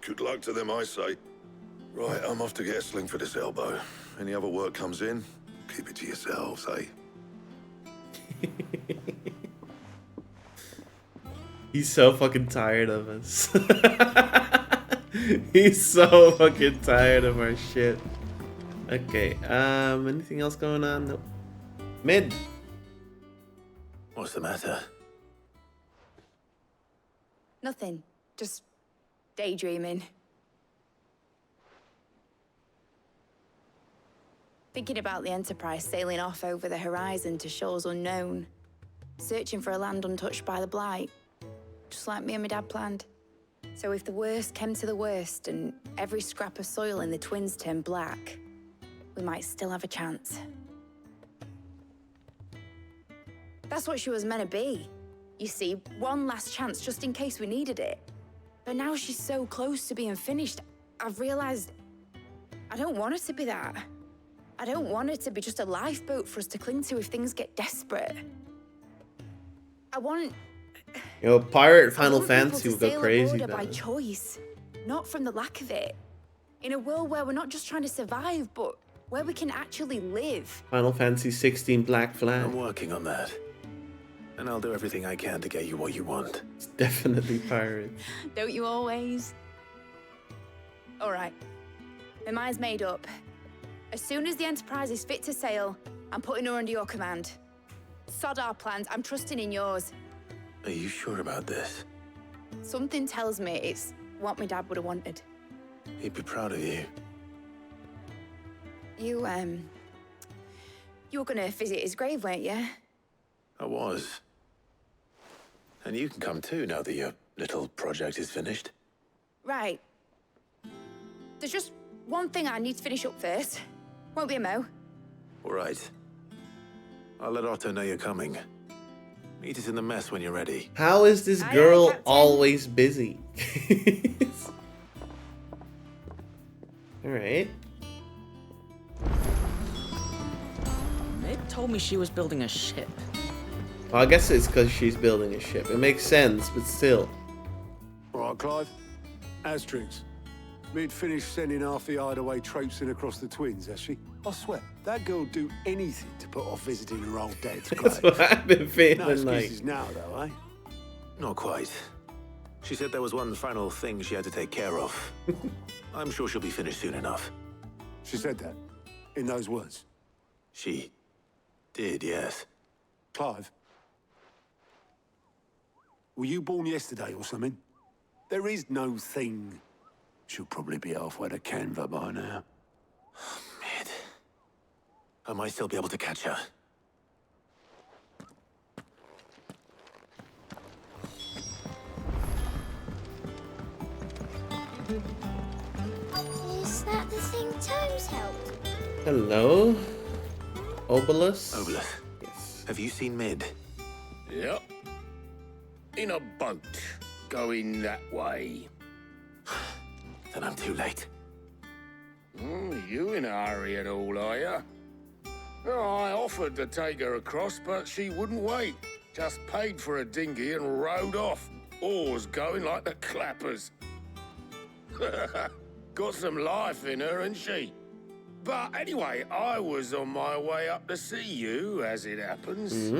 Good luck to them, I say. Right, I'm off to get a sling for this elbow. Any other work comes in, keep it to yourselves, eh? He's so fucking tired of us. He's so fucking tired of our shit. Okay, anything else going on? Nope. Mid. What's the matter? Nothing. Just daydreaming. Thinking about the Enterprise sailing off over the horizon to shores unknown. Searching for a land untouched by the Blight. Just like me and my dad planned. So if the worst came to the worst and every scrap of soil in the Twins turned black, we might still have a chance. That's what she was meant to be. You see, one last chance just in case we needed it. But now she's so close to being finished, I've realized I don't want her to be that. I don't want her to be just a lifeboat for us to cling to if things get desperate. I want... Yo, pirate Final I want people Fantasy to would go sail crazy aboard her by then. choice, not from the lack of it. In a world where we're not just trying to survive, but where we can actually live. Final Fantasy 16 Black Flag. I'm working on that. And I'll do everything I can to get you what you want. It's definitely pirate. Don't you always? All right. My mind's made up. As soon as the Enterprise is fit to sail, I'm putting her under your command. Sod our plans. I'm trusting in yours. Are you sure about this? Something tells me it's what my dad would have wanted. He'd be proud of you. You were gonna visit his grave, weren't you? I was. And you can come too now that your little project is finished. Right. There's just one thing I need to finish up first. Won't be a mo. All right. I'll let Otto know you're coming. Meet us in the mess when you're ready. How is this Aye, girl Captain. always busy? Alright. Mid told me she was building a ship. Well, I guess it's because she's building a ship. It makes sense, but still. All right, Clive. Asterix. Mid finished sending half the hideaway traipsing across the Twins, has she? I swear, that girl'd do anything to put off visiting her old dad's grave. That's what I've been feeling No like. excuses now, though, eh? Not quite. She said there was one final thing she had to take care of. I'm sure she'll be finished soon enough. She said that? In those words? She did, yes. Clive? Were you born yesterday or something? There is no thing. She'll probably be halfway to Canva by now. Mid. I might still be able to catch her. Is that the thing Tomes helped? Hello? Obelus? Obelus. Yes. Have you seen Mid? Yep. In a boat, going that way. Then I'm too late. You in a hurry at all, are you? Oh, I offered to take her across, but she wouldn't wait. Just paid for a dinghy and rowed off. Oars going like the clappers. Got some life in her, ain't she? But anyway, I was on my way up to see you, as it happens.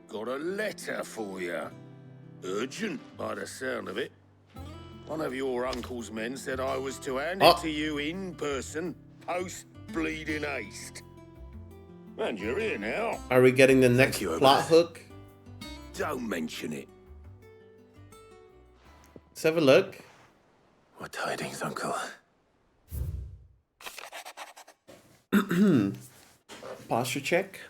Got a letter for you. Urgent, by the sound of it. One of your uncle's men said I was to hand it to you in person, post-bleeding haste. And you're here now. Are we getting the next plot hook? Don't mention it. Let's have a look. What tidings, Uncle? Posture check.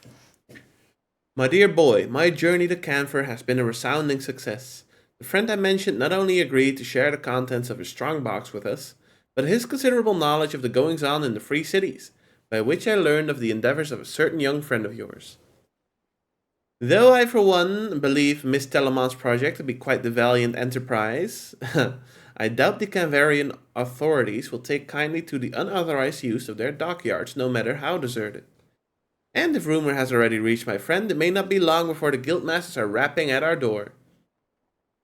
My dear boy, my journey to Canver has been a resounding success. The friend I mentioned not only agreed to share the contents of his strongbox with us, but his considerable knowledge of the goings-on in the Free Cities, by which I learned of the endeavors of a certain young friend of yours. Though I, for one, believe Miss Telemon's project to be quite the valiant enterprise, I doubt the Canvarian authorities will take kindly to the unauthorized use of their dockyards, no matter how deserted. And if rumor has already reached my friend, it may not be long before the guildmasters are rapping at our door.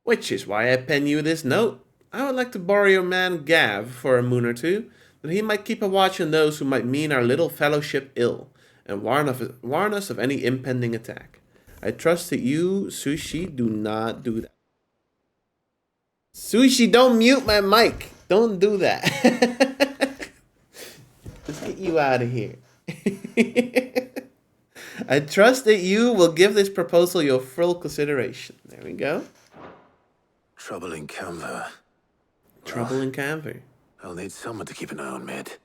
Which is why I pen you this note. I would like to borrow your man Gav for a moon or two, that he might keep a watch on those who might mean our little fellowship ill, and warn us of any impending attack. I trust that you, Sushi, do not do that. Sushi, don't mute my mic. Don't do that. Let's get you out of here. I trust that you will give this proposal your full consideration. There we go. Trouble in Canver. Trouble in Canver. I'll need someone to keep an eye on Mid.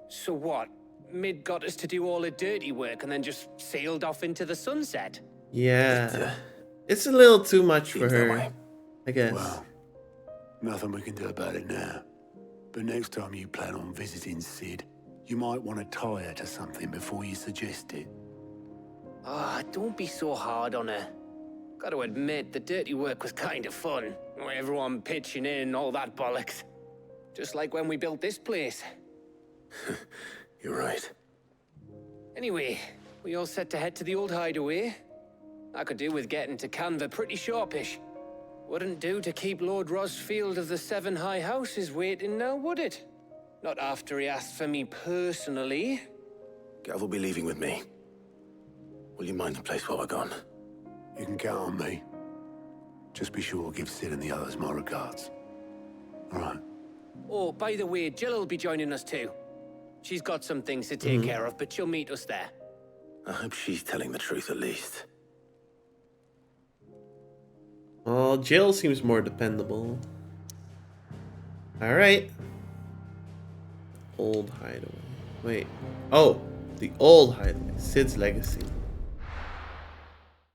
So what? Mid got us to do all the dirty work and then just sailed off into the sunset? Yeah. It's a little too much for her, I guess. Well, nothing we can do about it now. But next time you plan on visiting Sid, you might want to tie her to something before you suggest it. Ah, don't be so hard on her. Got to admit, the dirty work was kind of fun. Everyone pitching in, all that bollocks. Just like when we built this place. You're right. Anyway, we all set to head to the old hideaway. I could do with getting to Canver pretty sharpish. Wouldn't do to keep Lord Rosfield of the Seven High Houses waiting now, would it? Not after he asked for me personally. Gav will be leaving with me. Will you mind the place while we're gone? You can count on me. Just be sure to give Sid and the others my regards. All right. Oh, by the way, Jill will be joining us too. She's got some things to take care of, but she'll meet us there. I hope she's telling the truth at least. Well, Jill seems more dependable. Alright. Old hideaway. Wait. Oh, the old hideaway. Sid's legacy.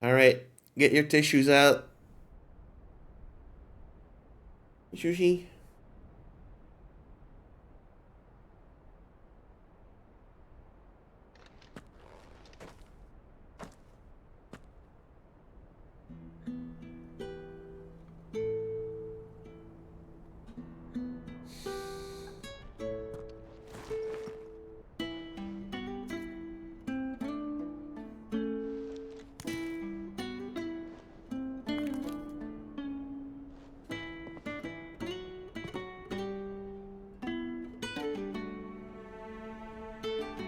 Alright. Get your tissues out. Sushi.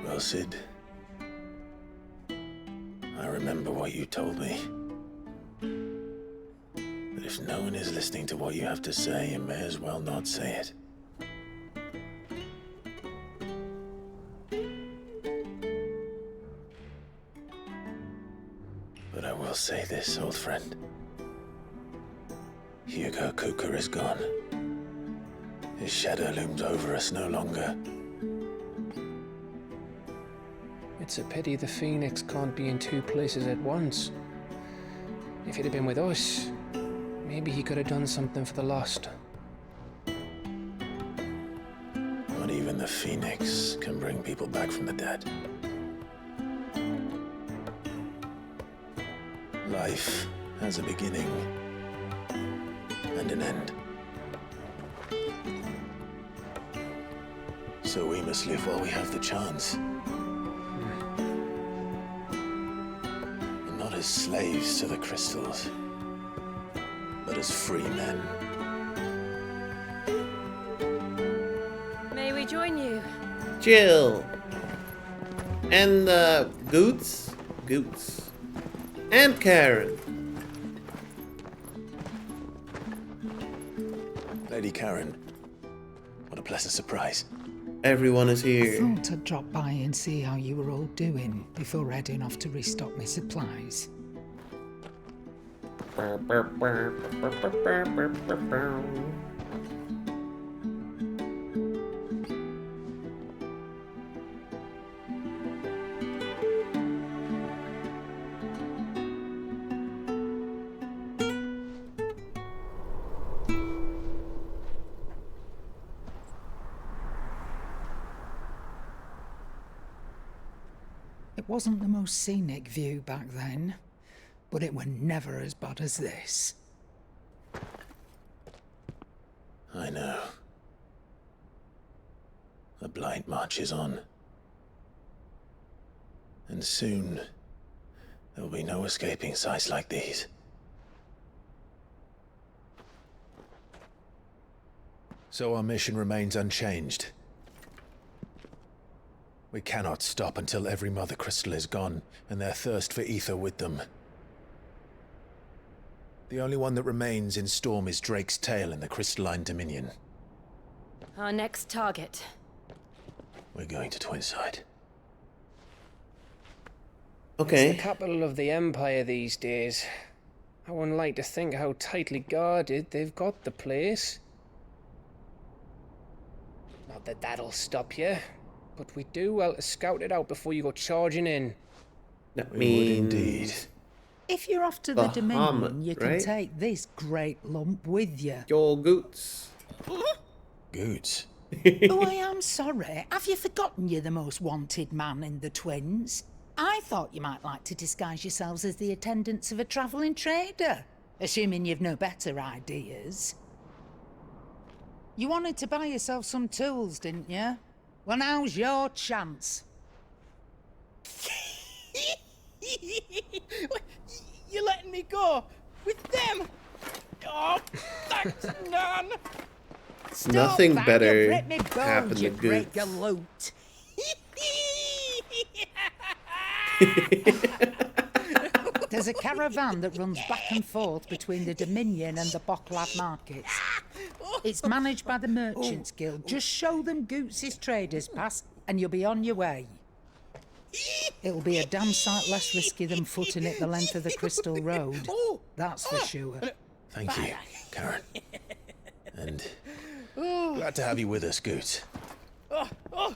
Well, Sid, I remember what you told me. That if no one is listening to what you have to say, you may as well not say it. But I will say this, old friend. Hugo Kuka is gone. His shadow looms over us no longer. It's a pity the Phoenix can't be in two places at once. If he'd have been with us, maybe he could have done something for the lost. Not even the Phoenix can bring people back from the dead. Life has a beginning and an end. So we must live while we have the chance. Not as slaves to the crystals, but as free men. May we join you? Jill. And Goots. And Karen. Lady Karen, what a pleasant surprise. Everyone is here. I thought I'd drop by and see how you were all doing before heading off to restock my supplies. It wasn't the most scenic view back then, but it were never as bad as this. I know. The Blight marches on. And soon, there'll be no escaping sights like these. So our mission remains unchanged. We cannot stop until every Mother Crystal is gone, and their thirst for ether with them. The only one that remains in Storm is Drake's tail in the Crystalline Dominion. Our next target. We're going to Twinside. Okay. It's the capital of the Empire these days. I wouldn't like to think how tightly guarded they've got the place. Not that that'll stop you, but we do well to scout it out before you go charging in. That We means... would indeed. If you're off to the Dominion, Bahamut, you can right? take this great lump with you. Your goots. Goots? Oh, I am sorry. Have you forgotten you're the most wanted man in the Twins? I thought you might like to disguise yourselves as the attendants of a travelling trader, assuming you've no better ideas. You wanted to buy yourself some tools, didn't you? Well, now's your chance. You're letting me go with them? Oh, thanks, Nan. Stop Nothing that, better you break me bones, happened you to break Goots. your loot. There's a caravan that runs back and forth between the Dominion and the Bocklad markets. It's managed by the Merchants Guild. Just show them Goots' traders pass and you'll be on your way. It'll be a damn sight less risky than footing it the length of the Crystal Road. That's for sure. Thank you, Karen. And glad to have you with us, Goots.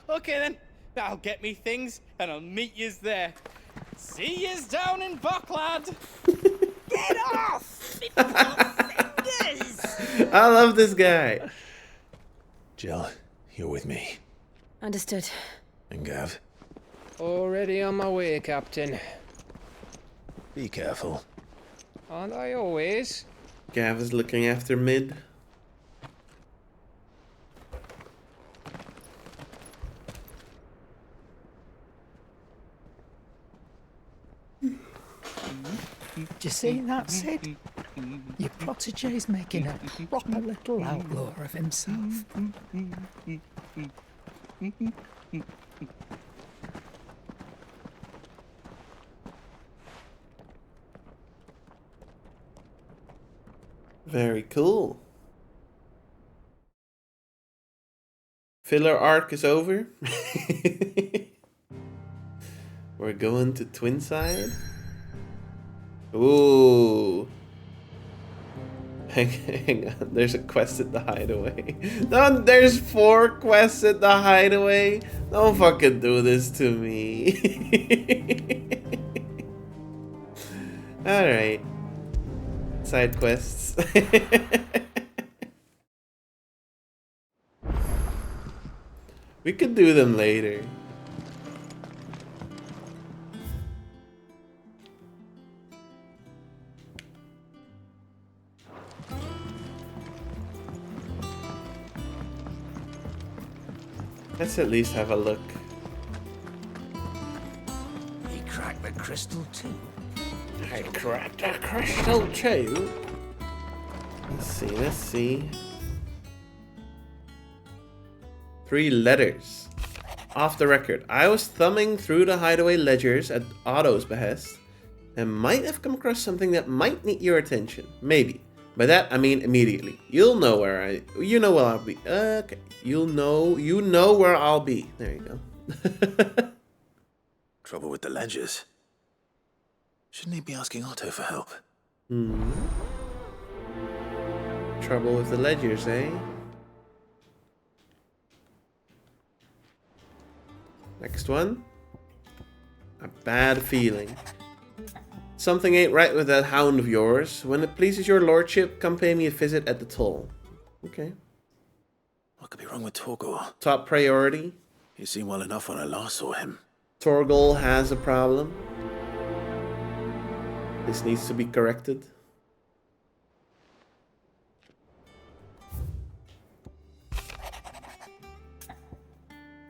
Okay then. I'll get me things and I'll meet yous there. See yous down in Bocklad. Get off! I love this guy. Jill, you're with me. Understood. And Gav, Already on my way, Captain. be careful. Aren't I always? Gav is looking after mid. Do you see that, Sid? Your protege's making a proper little outlaw of himself. Very cool. Filler arc is over. We're going to Twinside. Ooh. Hang on, there's a quest at the hideaway. No, there's 4 quests at the hideaway. Don't fucking do this to me. Alright. Side quests. We could do them later. Let's at least have a look. He cracked the crystal too. I cracked a crystal too. Let's see. 3 letters. Off the record, I was thumbing through the hideaway ledgers at Otto's behest and might have come across something that might need your attention. Maybe. By that I mean immediately. You'll know where I'll be. Okay. You know where I'll be. There you go. Trouble with the ledgers. Shouldn't he be asking Otto for help? Trouble with the ledgers, eh? Next one. A bad feeling. Something ain't right with that hound of yours. When it pleases your lordship, come pay me a visit at the toll. Okay. What could be wrong with Torgor? Top priority. He seemed well enough when I last saw him. Torgal has a problem. This needs to be corrected.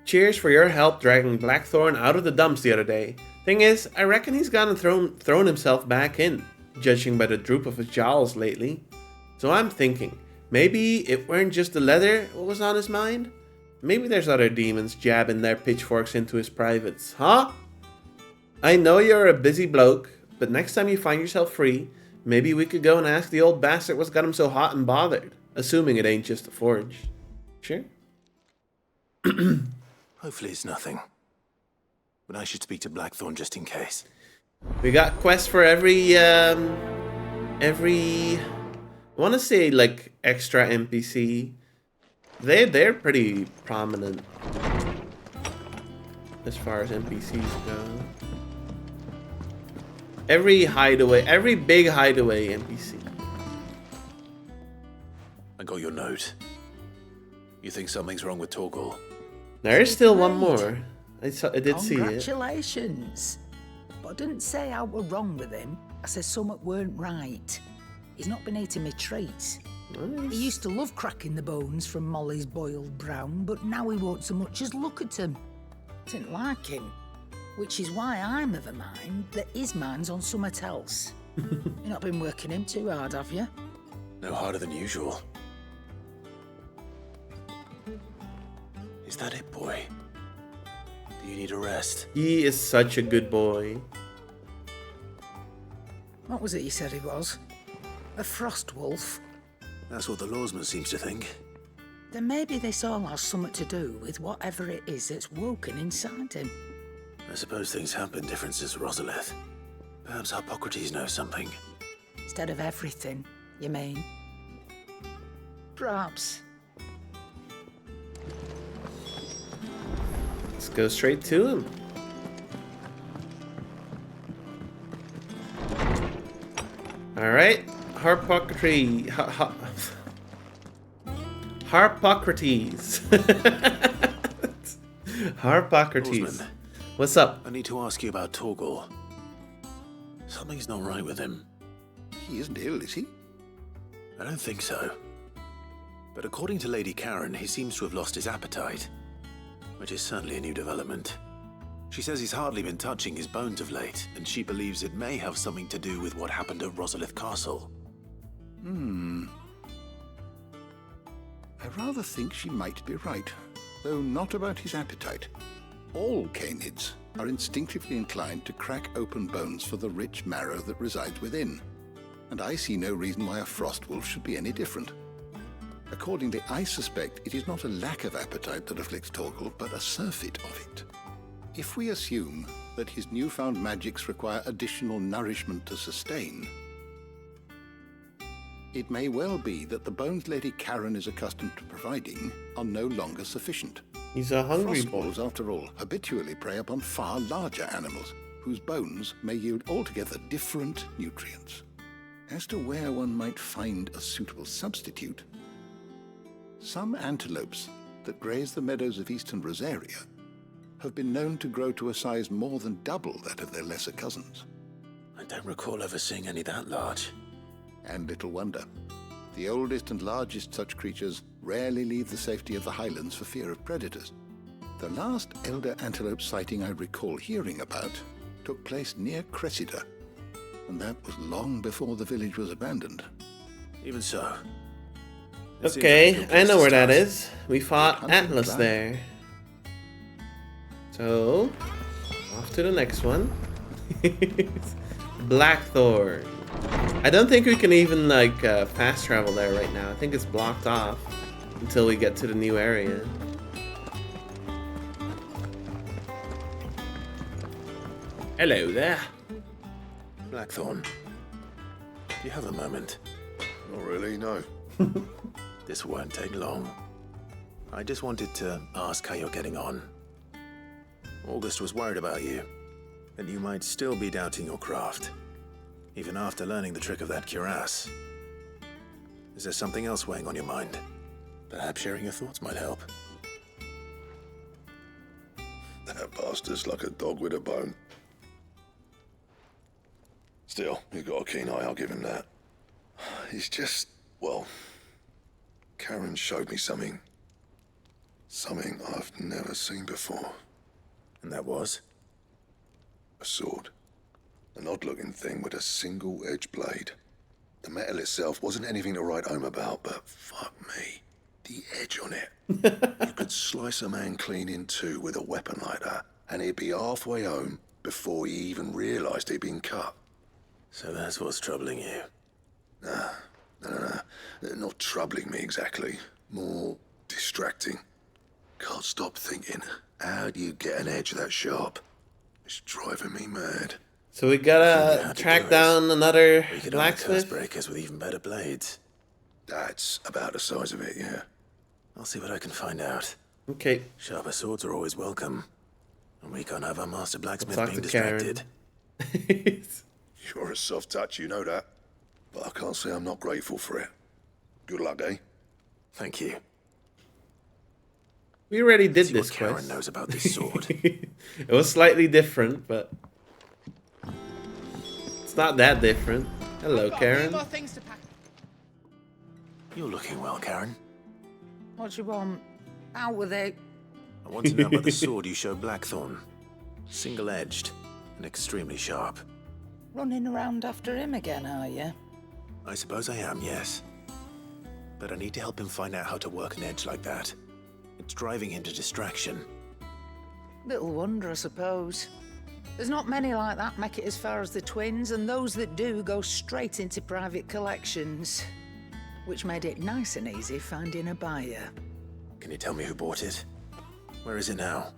Cheers for your help dragging Blackthorn out of the dumps the other day. Thing is, I reckon he's gone and thrown himself back in, judging by the droop of his jowls lately. So I'm thinking, maybe it weren't just the leather what was on his mind? Maybe there's other demons jabbing their pitchforks into his privates, huh? I know you're a busy bloke, but next time you find yourself free, maybe we could go and ask the old bastard what's got him so hot and bothered, assuming it ain't just a forge. Sure? Hopefully it's nothing. But I should speak to Blackthorn just in case. We got quests for every I want to say like extra NPC. They're pretty prominent as far as NPCs go. Every hideaway, every big hideaway NPC. I got your note. You think something's wrong with Torgal? There's still one more. I did see it. Congratulations. But I didn't say I were wrong with him. I said something weren't right. He's not been eating me treats. Nice. He used to love cracking the bones from Molly's boiled brown, but now he won't so much as look at them. Didn't like him. Which is why I'm of a mind that his mind's on something else. You've not been working him too hard, have you? No harder than usual. Is that it, boy? Do you need a rest? He is such a good boy. What was it you said he was? A frost wolf? That's what the lawsman seems to think. Then maybe this all has something to do with whatever it is that's woken inside him. I suppose things have been different since Rosalith. Perhaps Hippocrates knows something. Instead of everything, you mean? Perhaps. Let's go straight to him. Alright, Hippocrates. Hippocrates. Hippocrates. Lawsman, what's up? I need to ask you about Torgal. Something's not right with him. He isn't ill, is he? I don't think so. But according to Lady Karen, he seems to have lost his appetite. Which is certainly a new development. She says he's hardly been touching his bones of late, and she believes it may have something to do with what happened at Rosalith Castle. I rather think she might be right, though not about his appetite. All canids are instinctively inclined to crack open bones for the rich marrow that resides within, and I see no reason why a frost wolf should be any different. Accordingly, I suspect it is not a lack of appetite that afflicts Torgal, but a surfeit of it. If we assume that his newfound magics require additional nourishment to sustain, it may well be that the bones Lady Karen is accustomed to providing are no longer sufficient. He's a hungry Frost boy. wolves, after all, habitually prey upon far larger animals, whose bones may yield altogether different nutrients. As to where one might find a suitable substitute, some antelopes that graze the meadows of eastern Rosaria have been known to grow to a size more than double that of their lesser cousins. I don't recall ever seeing any that large. And little wonder. The oldest and largest such creatures rarely leave the safety of the highlands for fear of predators. The last elder antelope sighting I recall hearing about took place near Cressida, and that was long before the village was abandoned. Even so. Okay, I know where that is. We fought Atlas there. So, off to the next one. Blackthorn. I don't think we can even like fast travel there right now. I think it's blocked off until we get to the new area. Hello there. Blackthorn, do you have a moment? Not really, no. This won't take long. I just wanted to ask how you're getting on. August was worried about you, that you might still be doubting your craft, even after learning the trick of that cuirass. Is there something else weighing on your mind? Perhaps sharing your thoughts might help. That bastard's like a dog with a bone. Still, you got a keen eye, I'll give him that. He's just, well, Karen showed me something. Something I've never seen before. And that was? A sword. An odd-looking thing with a single-edged blade. The metal itself wasn't anything to write home about, but fuck me, the edge on it. You could slice a man clean in two with a weapon like that, and he'd be halfway home before he even realised he'd been cut. So that's what's troubling you? No. Not troubling me exactly. More distracting. Can't stop thinking, how do you get an edge that sharp? It's driving me mad. So we gotta track down another We could blacksmith? breakers with even better blades. That's about the size of it, yeah. I'll see what I can find out. Okay. Sharper swords are always welcome. And we can't have our master blacksmith Talk being to Karen. distracted. You're a soft touch, you know that. But I can't say I'm not grateful for it. Good luck, eh? Thank you. We already did See this what Karen quest. knows about this sword. It was slightly different, but it's not that different. Hello, Karen. More things to pack. You're looking well, Karen. What do you want? Out with it. I want to know about the sword you showed Blackthorn. Single-edged and extremely sharp. Running around after him again, are you? I suppose I am, yes. But I need to help him find out how to work an edge like that. It's driving him to distraction. Little wonder, I suppose. There's not many like that make it as far as the twins, and those that do go straight into private collections. Which made it nice and easy finding a buyer. Can you tell me who bought it? Where is it now?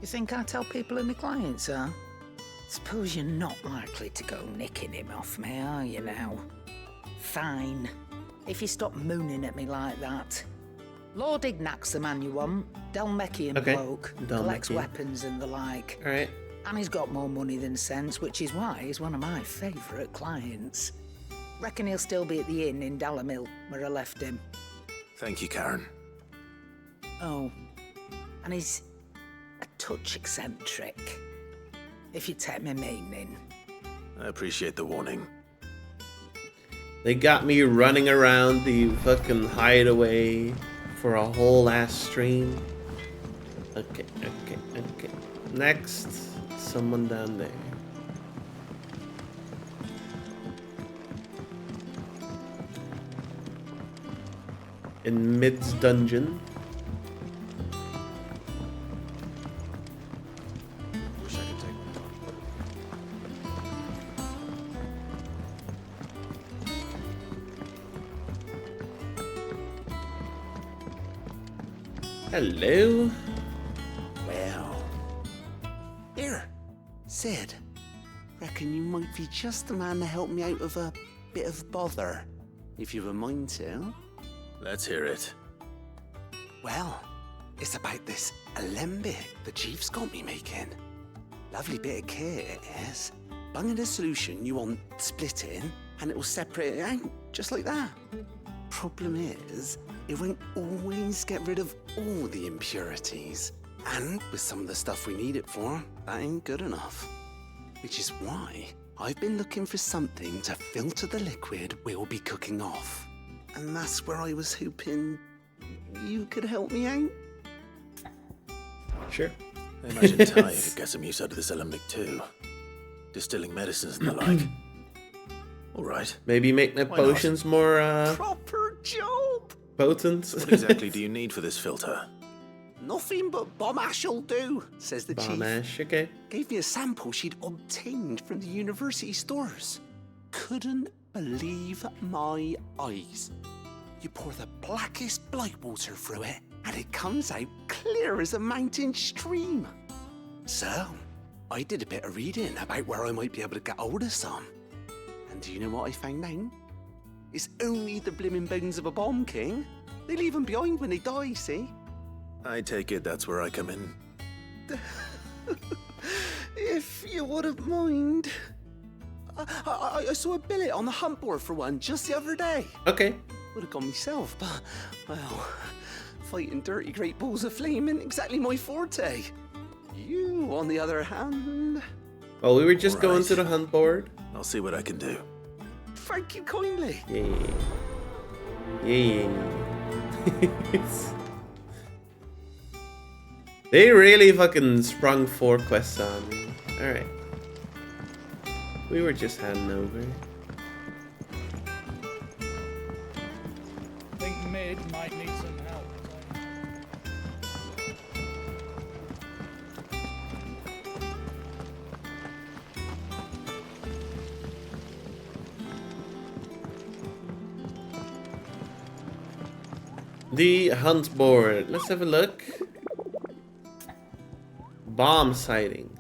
You think I tell people who my clients are? Suppose you're not likely to go nicking him off me, are you now? Fine. If you stop mooning at me like that. Lord Ignac's the man you want. Dalmekian bloke. Collects Dalmekian. weapons and the like. Alright. And he's got more money than sense, which is why he's one of my favourite clients. Reckon he'll still be at the inn in Dalamil, where I left him. Thank you, Karen. Oh, and he's a touch eccentric, if you take my meaning. I appreciate the warning. They got me running around the fucking hideaway for a whole ass stream. Okay. Next, someone down there. In Mid's dungeon. Wish I could take Hello. Well. Here, Sid. Reckon you might be just the man to help me out of a bit of bother, if you've a mind to. Let's hear it. Well, it's about this alembic the chief's got me making. Lovely bit of kit it is. Bung in a solution you want splitting, and it'll separate it out, just like that. Problem is, it won't always get rid of all the impurities. And with some of the stuff we need it for, that ain't good enough. Which is why I've been looking for something to filter the liquid we'll be cooking off. And that's where I was hoping you could help me out. Sure. I imagine Ty could get some use out of this alembic too. Distilling medicines and the like. All right. Maybe make my Why not? potions more Proper job! potent. What exactly do you need for this filter? Nothing but bomb ash'll do, says the Bomb chief. ash, okay. Gave me a sample she'd obtained from the university stores. Couldn't believe my eyes. You pour the blackest blight water through it, and it comes out clear as a mountain stream. So, I did a bit of reading about where I might be able to get hold of some. And do you know what I found out? It's only the blimmin' bones of a bomb king. They leave them behind when they die, see? I take it that's where I come in. If you wouldn't mind. I saw a billet on the hunt board for one just the other day. Okay. Would have gone myself, but, well, fighting dirty great balls of flame ain't exactly my forte. You, on the other hand... Well, we were just going to the hunt board. I'll see what I can do. Thank you kindly. Yeah. They really fucking sprung 4 quests on me. Alright. We were just heading over. I think Mid might need some help. The hunt board. Let's have a look. Bomb sightings.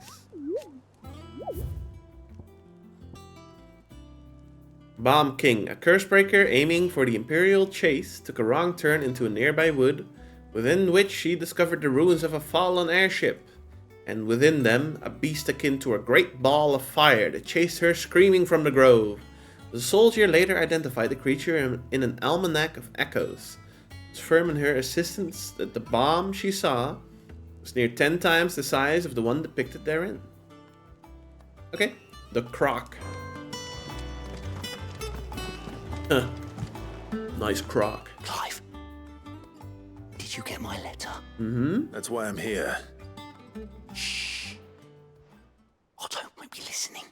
Bomb King. A cursebreaker aiming for the Imperial chase took a wrong turn into a nearby wood, within which she discovered the ruins of a fallen airship, and within them a beast akin to a great ball of fire that chased her screaming from the grove. The soldier later identified the creature in an almanac of echoes. It was firm in her assistance that the bomb she saw was near 10 times the size of the one depicted therein. Okay, the croc. Huh. Nice croc. Clive, did you get my letter? Mm-hmm. That's why I'm here. Shh. Otto might be listening.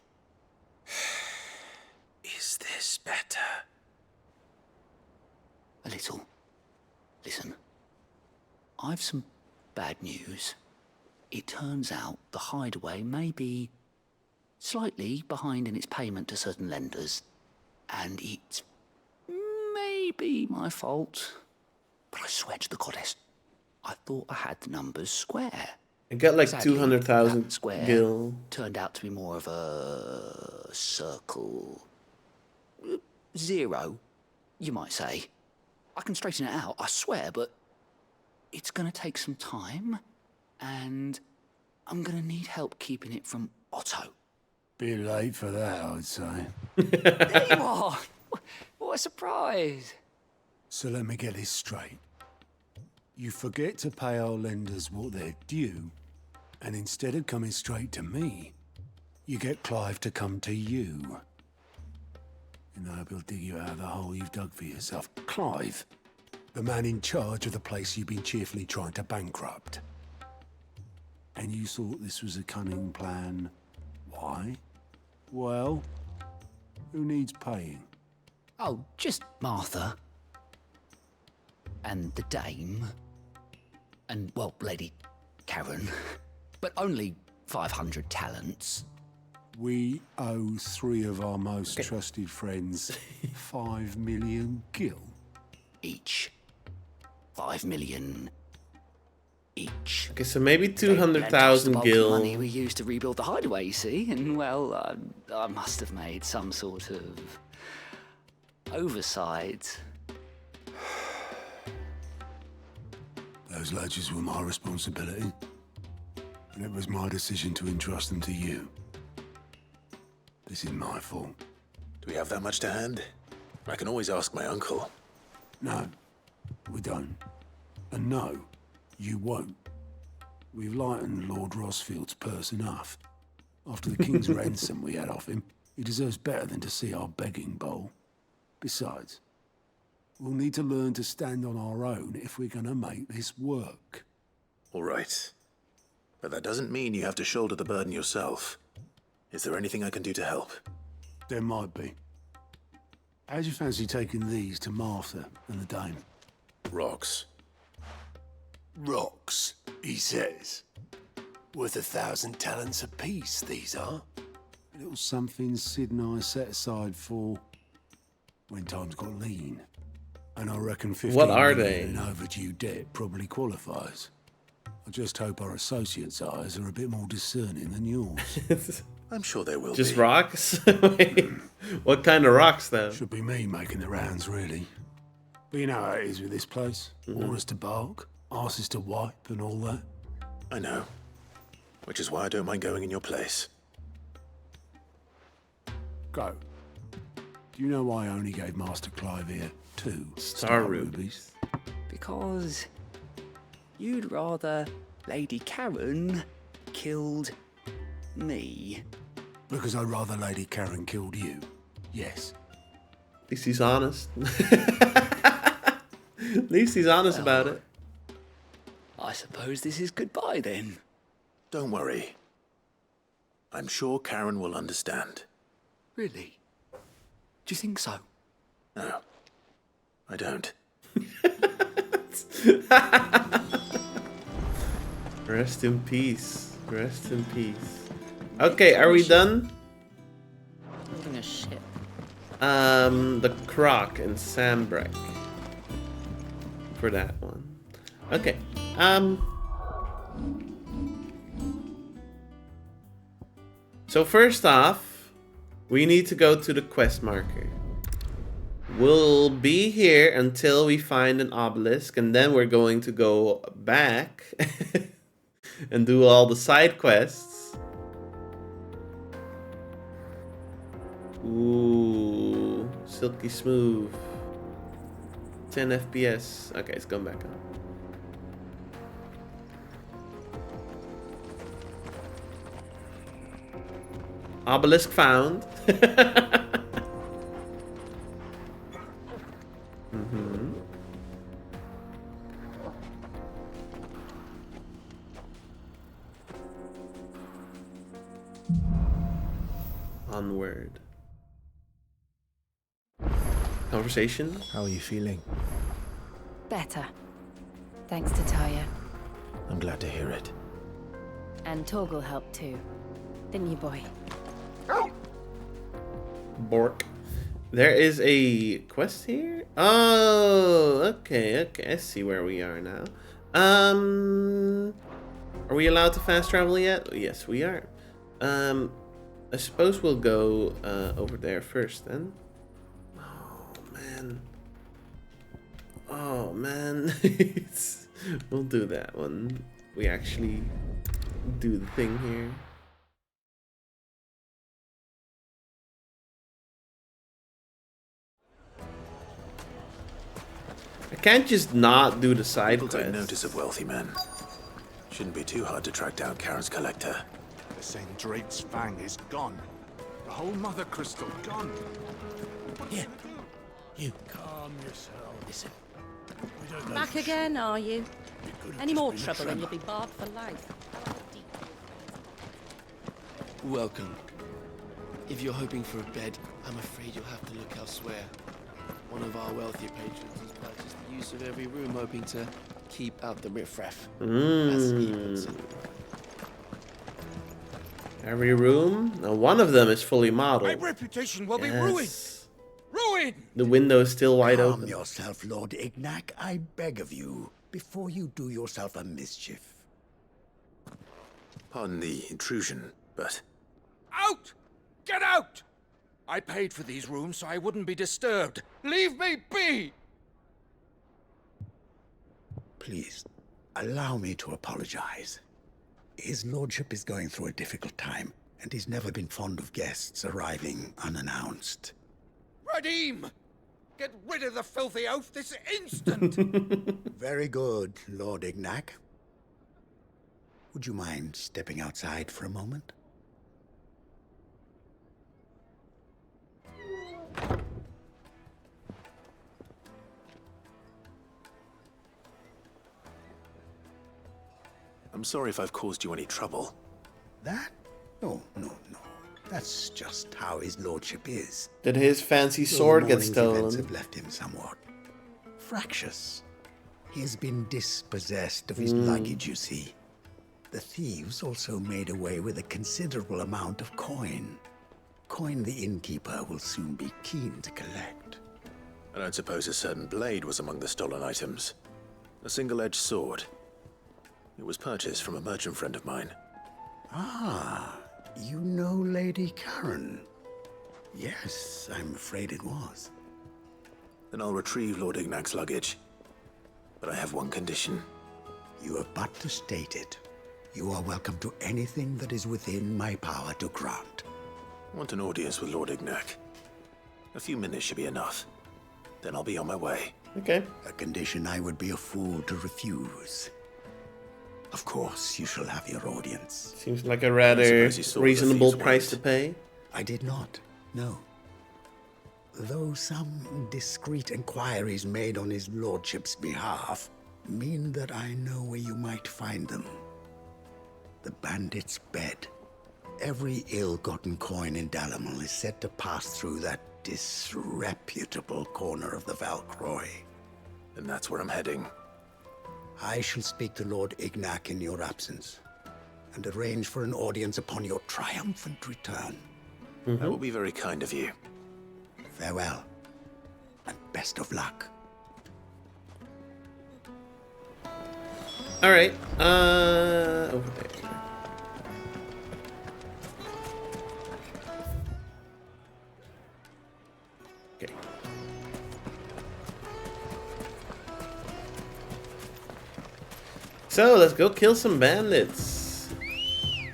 Is this better? A little. Listen, I've some bad news. It turns out the hideaway may be slightly behind in its payment to certain lenders, and it's maybe my fault. But I swear to the goddess, I thought I had the numbers square. I got like Sadly, 200,000 that square gil. turned out to be more of a circle. 0, you might say. I can straighten it out, I swear, but it's gonna take some time, and I'm gonna need help keeping it from Otto. Bit late for that, I'd say. There you are! What a surprise! So let me get this straight. You forget to pay our lenders what they're due, and instead of coming straight to me, you get Clive to come to you. And I will dig you out of the hole you've dug for yourself. Clive, the man in charge of the place you've been cheerfully trying to bankrupt. And you thought this was a cunning plan. Why? Well, who needs paying? Oh, just Martha. And the dame. And, well, Lady Karen. But only 500 talents. We owe 3 of our most trusted friends 5 million gil. Each. 5 million each. Okay, so maybe 200,000 gil. Money we used to rebuild the hideaway, you see, and well, I must have made some sort of oversight. Those ledgers were my responsibility, and it was my decision to entrust them to you. This is my fault. Do we have that much to hand? I can always ask my uncle. No, we don't. And no, you won't. We've lightened Lord Rosfield's purse enough. After the king's ransom we had off him, he deserves better than to see our begging bowl. Besides, we'll need to learn to stand on our own if we're gonna make this work. All right. But that doesn't mean you have to shoulder the burden yourself. Is there anything I can do to help? There might be. How'd you fancy taking these to Martha and the dame? Rocks. Rocks, he says. Worth 1,000 talents apiece, these are. A little something Sid and I set aside for when times got lean. And I reckon 15 What are million they? in overdue debt probably qualifies. I just hope our associates' eyes are a bit more discerning than yours. I'm sure they will Just be. rocks? Wait, what kind of rocks, though? Should be me making the rounds, really. But you know how it is with this place. Orders to bark, arses to wipe, and all that. I know. Which is why I don't mind going in your place. Go. Do you know why I only gave Master Clive here 2 Star rubies? Because you'd rather Lady Karen killed me. Because I'd rather Lady Karen killed you. Yes. At least he's honest. At least he's honest about it. I suppose this is goodbye then. Don't worry. I'm sure Karen will understand. Really? Do you think so? No, I don't. Rest in peace. Rest in peace. Okay, are we done? Building a ship. The Croc and Sambrek. For that one. Okay. So first off, we need to go to the quest marker. We'll be here until we find an obelisk, and then we're going to go back and do all the side quests. Ooh, silky smooth. 10 FPS. Okay, it's going back up. Obelisk found. Onward. Conversation? How are you feeling? Better. Thanks to Taya. I'm glad to hear it. And Torgal helped too. Didn't you, boy? Bork. There is a quest here? Oh, okay. I see where we are now. Are we allowed to fast travel yet? Yes, we are. I suppose we'll go over there first then. Oh man. We'll do that one. We actually do the thing here. I can't just not do the side People quest. take notice of wealthy men. Shouldn't be too hard to track down Karen's collector. They're saying Drake's fang is gone. The whole mother crystal gone. Here. You. Calm yourself. Listen. We don't know. Back again, are you? Could have Any just more been a trouble and tremor. you'll be barred for life. Welcome. If you're hoping for a bed, I'm afraid you'll have to look elsewhere. One of our wealthier patrons has purchased the use of every room, hoping to keep out the riffraff. As he puts it. Every room? Now, one of them is fully modeled. My reputation will be Yes. ruined. Ruined! The window is still wide Calm open. yourself, Lord Ignac, I beg of you, before you do yourself a mischief. Pardon the intrusion, but Out! Get out! I paid for these rooms so I wouldn't be disturbed. Leave me be! Please, allow me to apologize. His lordship is going through a difficult time, and he's never been fond of guests arriving unannounced. Radim! Get rid of the filthy oaf this instant! Very good, Lord Ignac. Would you mind stepping outside for a moment? I'm sorry if I've caused you any trouble. That? No. That's just how his lordship is. Did his fancy Though sword the get morning's events stolen? have left him somewhat fractious. He has been dispossessed of his luggage, you see. The thieves also made away with a considerable amount of coin. Coin the innkeeper will soon be keen to collect. I don't suppose a certain blade was among the stolen items. A single-edged sword. It was purchased from a merchant friend of mine. Ah, you know Lady Karen. Yes, I'm afraid it was. Then I'll retrieve Lord Ignac's luggage. But I have one condition. You have but to state it. You are welcome to anything that is within my power to grant. I want an audience with Lord Ignac. A few minutes should be enough. Then I'll be on my way. Okay. A condition I would be a fool to refuse. Of course, you shall have your audience. Seems like a rather reasonable price to pay. I did not, no. Though some discreet inquiries made on his lordship's behalf mean that I know where you might find them. The bandit's bed. Every ill-gotten coin in Dalamil is said to pass through that disreputable corner of the Valcroy. And that's where I'm heading. I shall speak to Lord Ignac in your absence, and arrange for an audience upon your triumphant return. That will be very kind of you. Farewell, and best of luck. Alright, over there. Okay. So, let's go kill some bandits.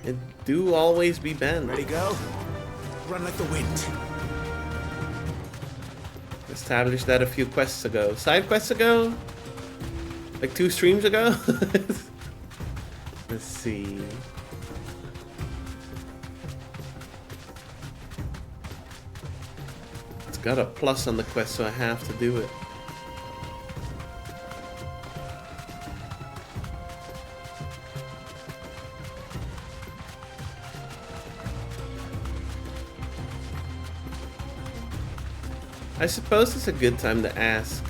It do always be bandits. Ready, go? Run like the wind. Established that a few quests ago. Side quests ago? Like 2 streams ago? Let's see. It's got a plus on the quest, so I have to do it. I suppose it's a good time to ask.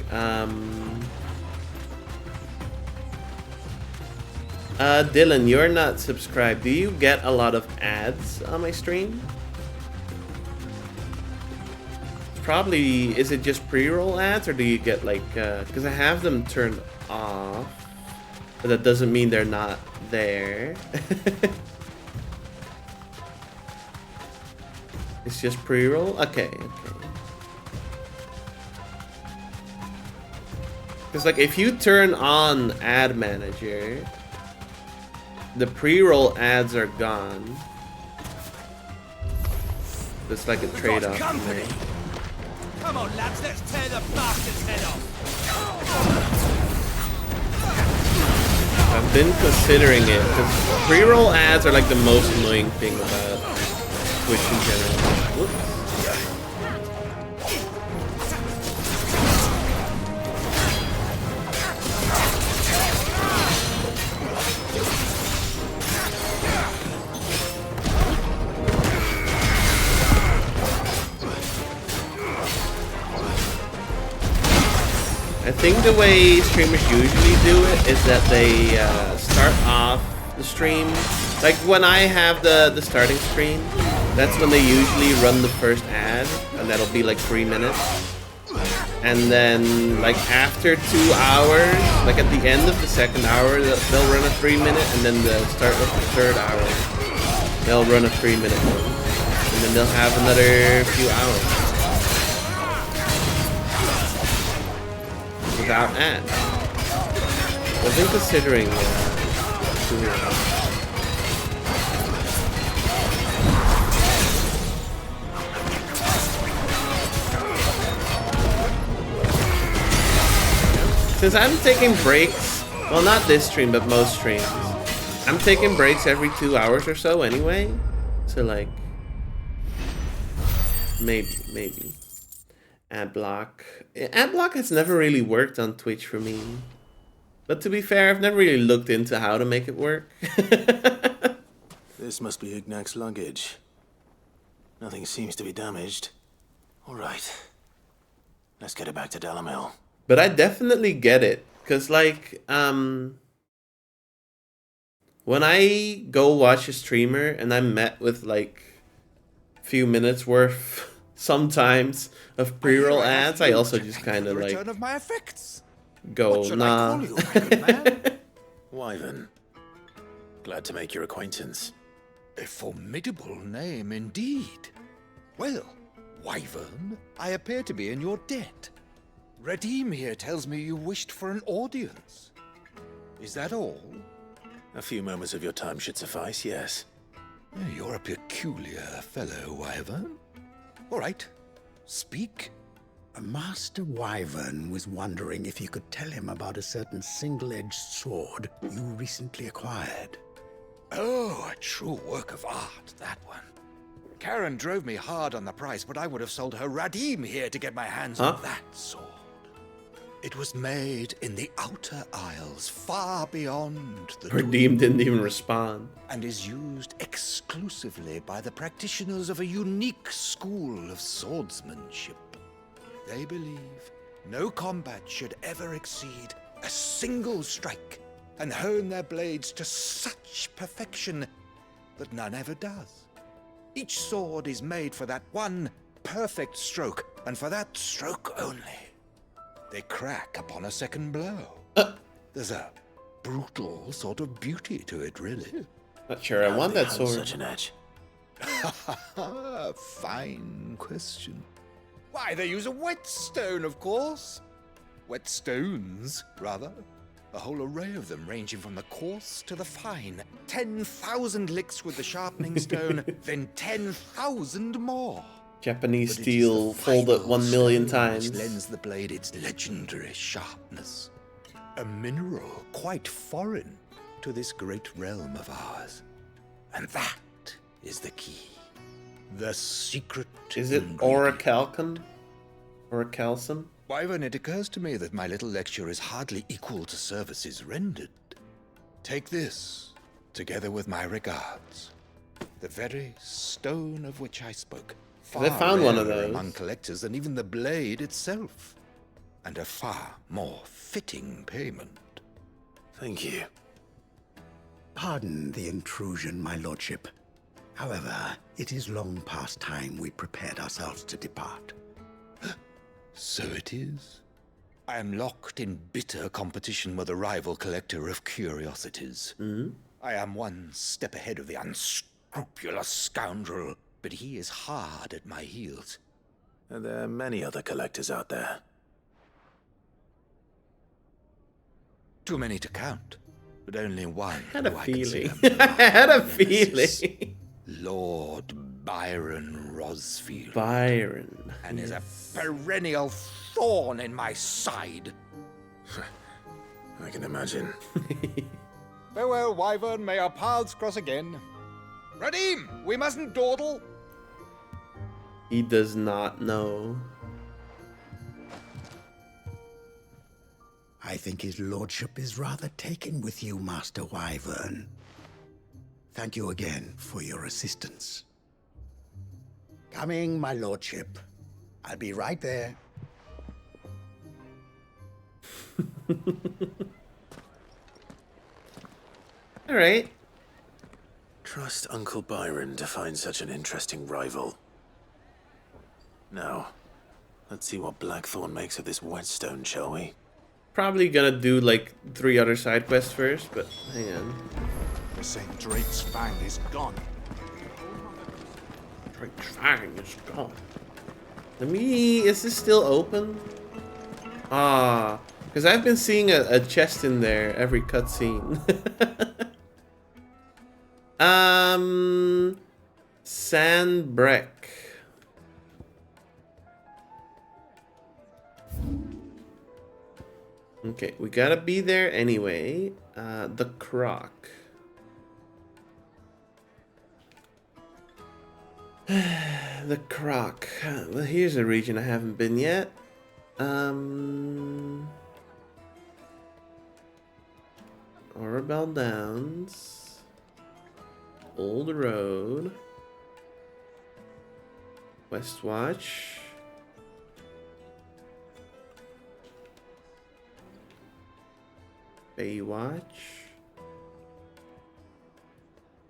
Dylan, you're not subscribed. Do you get a lot of ads on my stream? Probably, is it just pre-roll ads, or do you get like, because I have them turned off, but that doesn't mean they're not there. It's just pre-roll? Okay, okay. Because like if you turn on ad manager, the pre-roll ads are gone. It's like a trade-off. Come on, lads, let's tear the bastard's head off. I've been considering it because pre-roll ads are like the most annoying thing about Twitch in general. Whoops. I think the way streamers usually do it is that they start off the stream, like when I have the starting screen, that's when they usually run the first ad, and that'll be like 3 minutes. And then like after 2 hours, like at the end of the second hour, they'll run a 3-minute, and then the start of the third hour, they'll run a 3-minute one. And then they'll have another few hours without ads. I've been considering doing that. Since I'm taking breaks, well, not this stream, but most streams, I'm taking breaks every 2 hours or so anyway. So like, maybe. Ad block. Ad block has never really worked on Twitch for me. But to be fair, I've never really looked into how to make it work. This must be Ignac's luggage. Nothing seems to be damaged. All right. Let's get it back to Dalamil. But I definitely get it. Because like, when I go watch a streamer and I'm met with like a few minutes worth sometimes of pre-roll ads, I also just kind of like of my effects. go, nah. Wyvern. Glad to make your acquaintance. A formidable name indeed. Well, Wyvern, I appear to be in your debt. Redeem here tells me you wished for an audience. Is that all? A few moments of your time should suffice, yes. You're a peculiar fellow, Wyvern. All right, speak. Master Wyvern was wondering if you could tell him about a certain single-edged sword you recently acquired. Oh, a true work of art, that one. Karen drove me hard on the price, but I would have sold her Radim here to get my hands on that sword. It was made in the Outer Isles, far beyond the Radim didn't even respond. And is used exclusively by the practitioners of a unique school of swordsmanship. They believe no combat should ever exceed a single strike, and hone their blades to such perfection that none ever does. Each sword is made for that one perfect stroke, and for that stroke only. They crack upon a second blow. There's a brutal sort of beauty to it, really. Not sure I want that sword. Such an edge. Fine question. Why, they use a whetstone, of course. Whetstones, rather. A whole array of them, ranging from the coarse to the fine. 10,000 licks with the sharpening stone, then 10,000 more. Japanese steel folded 1 million times. Which lends the blade its legendary sharpness. A mineral quite foreign to this great realm of ours. And that is the key. The secret. Is it orichalcum? Orichalcum? Wyvern, it occurs to me that my little lecture is hardly equal to services rendered. Take this, together with my regards. The very stone of which I spoke. They found one of rarer those among collectors than even the blade itself. And a far more fitting payment. Thank you. Pardon the intrusion, my lordship. However, it is long past time we prepared ourselves to depart. So it is. I am locked in bitter competition with a rival collector of curiosities. I am one step ahead of the unscrupulous scoundrel, but he is hard at my heels. And there are many other collectors out there. Too many to count, but only one. I had a who I feeling. consider I had a nemesis. feeling. Lord Byron Rosfield. Byron. And is a perennial thorn in my side. I can imagine. Farewell, Wyvern. May our paths cross again. Radim, we mustn't dawdle. He does not know. I think his lordship is rather taken with you, Master Wyvern. Thank you again for your assistance. Coming, my lordship. I'll be right there. All right. Trust Uncle Byron to find such an interesting rival. Now, let's see what Blackthorn makes of this whetstone, shall we? Probably gonna do like 3 other side quests first, but hang on. The St. Drake's Fang is gone. Drake's Fang is gone. Let me... Is this still open? Ah, because I've been seeing a chest in there every cutscene. Sandbreck. Okay, we gotta be there anyway. The Croc. The Croc. Well, here's a region I haven't been yet. Orabelle Downs. Old Road. Westwatch. Baywatch.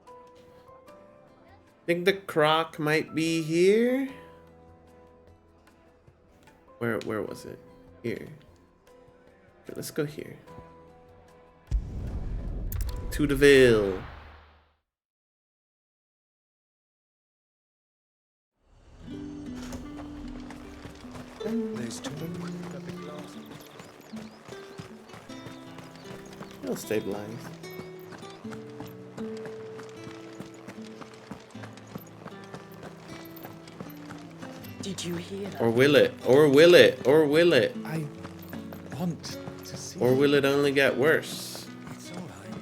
I think the Croc might be here. Where was it? Here. Okay, let's go here. To the Ville. There's two. It'll stabilize. Do Did you hear that? Or will it? Or will it? Or will it? I want to see. Or will it only get worse? It's all right.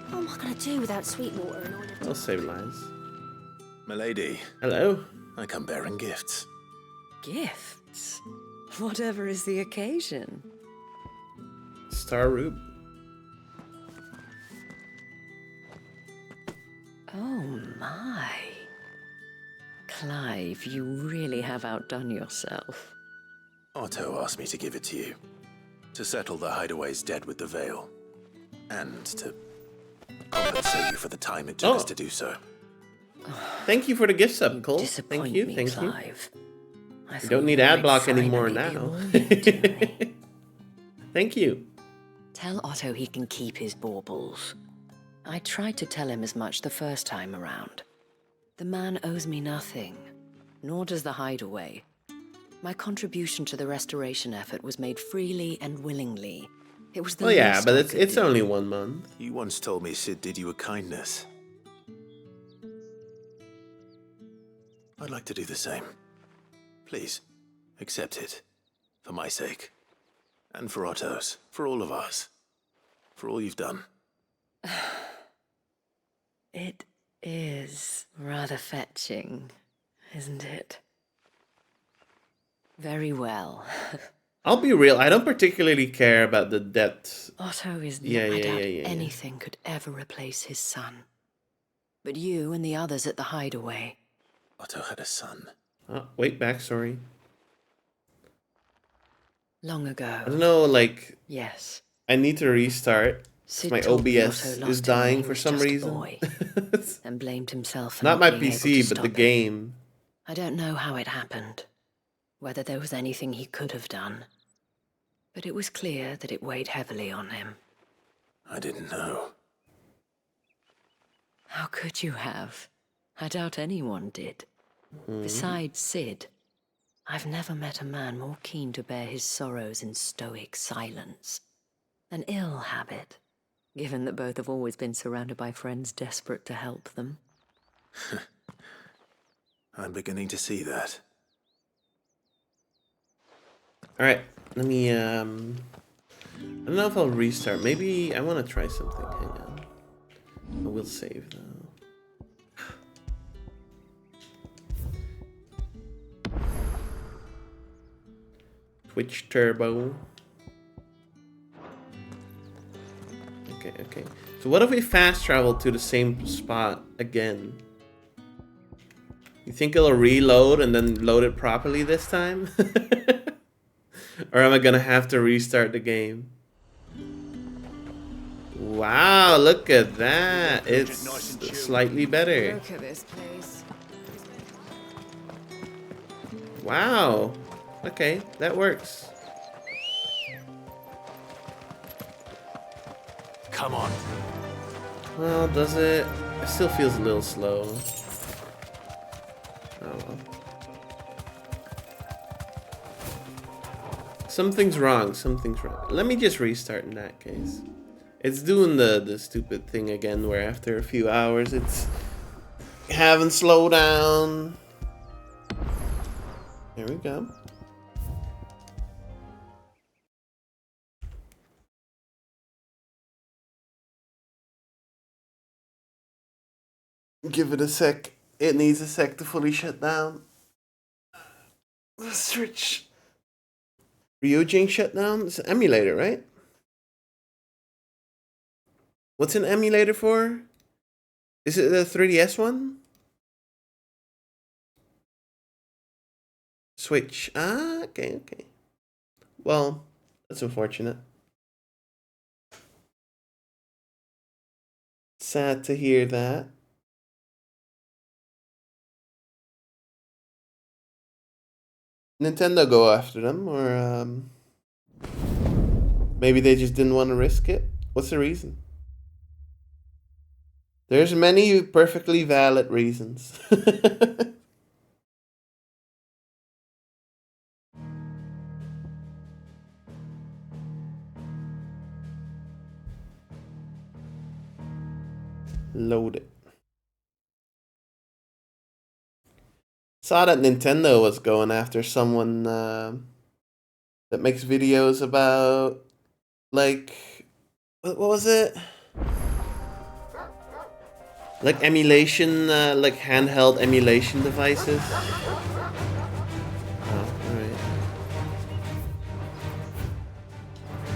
What am I gonna do without Sweetwater and all of I'll save lives. Milady. Hello. I come bearing gifts. Gifts? Whatever is the occasion. Star Rube. Oh my. Clive, you really have outdone yourself. Otto asked me to give it to you. To settle the Hideaway's debt with the Veil. And to compensate you for the time it took us to do so. Thank you for the gift sub, Cole. Thank you, me, thank Clive. you. You don't need ad block anymore now. Thank you. Tell Otto he can keep his baubles. I tried to tell him as much the first time around. The man owes me nothing, nor does the Hideaway. My contribution to the restoration effort was made freely and willingly. It was the Well, yeah, least but I it's could do. only 1 month. You once told me Sid did you a kindness. I'd like to do the same. Please, accept it. For my sake. And for Otto's. For all of us. For all you've done. It is rather fetching, isn't it? Very well. I'll be real, I don't particularly care about the debt. Otto is Yeah, I yeah, doubt yeah, yeah, yeah. anything could ever replace his son. But you and the others at the Hideaway. Otto had a son. Oh, wait, backstory. Long ago. I don't know, like... Yes. I need to restart. Sid My told me OBS Otto is lost him when dying he for was some just a reason. boy, and blamed himself for Not my being able to PC, but the stop it. game. I don't know how it happened, whether there was anything he could have done. But it was clear that it weighed heavily on him. I didn't know. How could you have? I doubt anyone did. Besides Sid, I've never met a man more keen to bear his sorrows in stoic silence. An ill habit, given that both have always been surrounded by friends desperate to help them. I'm beginning to see that. Alright, let me, I don't know if I'll restart. Maybe I want to try something. Hang on. I will save, though. Twitch Turbo. Okay, okay. So what if we fast travel to the same spot again? You think it'll reload and then load it properly this time? Or am I gonna have to restart the game? Wow, look at that. It's slightly better. Look at this place. Wow. Okay, that works. Come on. Well, does it? It still feels a little slow. Oh well. Something's wrong. Something's wrong. Let me just restart in that case. It's doing the stupid thing again where after a few hours it's having slow down. There we go. Give it a sec. It needs a sec to fully shut down. Search. Ryujing shutdown? It's an emulator, right? What's an emulator for? Is it the 3DS one? Switch. Ah, okay, okay. Well, that's unfortunate. Sad to hear that. Nintendo go after them, or maybe they just didn't want to risk it. What's the reason? There's many perfectly valid reasons. Load it. Saw that Nintendo was going after someone that makes videos about, like, what was it? Like emulation, like handheld emulation devices. Oh, alright.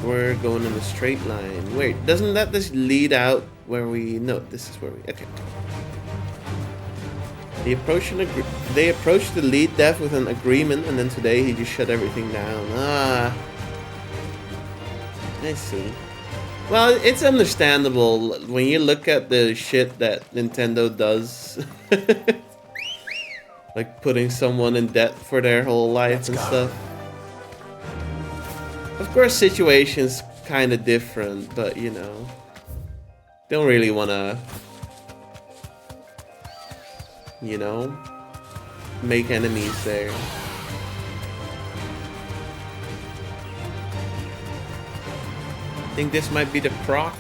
We're going in a straight line. Wait, doesn't that just lead out where we... No, this is where we... Okay. They approached the lead dev with an agreement, and then today he just shut everything down. Ah. I see. Well, it's understandable when you look at the shit that Nintendo does. Like putting someone in debt for their whole life and stuff. Of course, situation's kind of different, but you know, don't really want to, you know, make enemies there. I think this might be the Croc.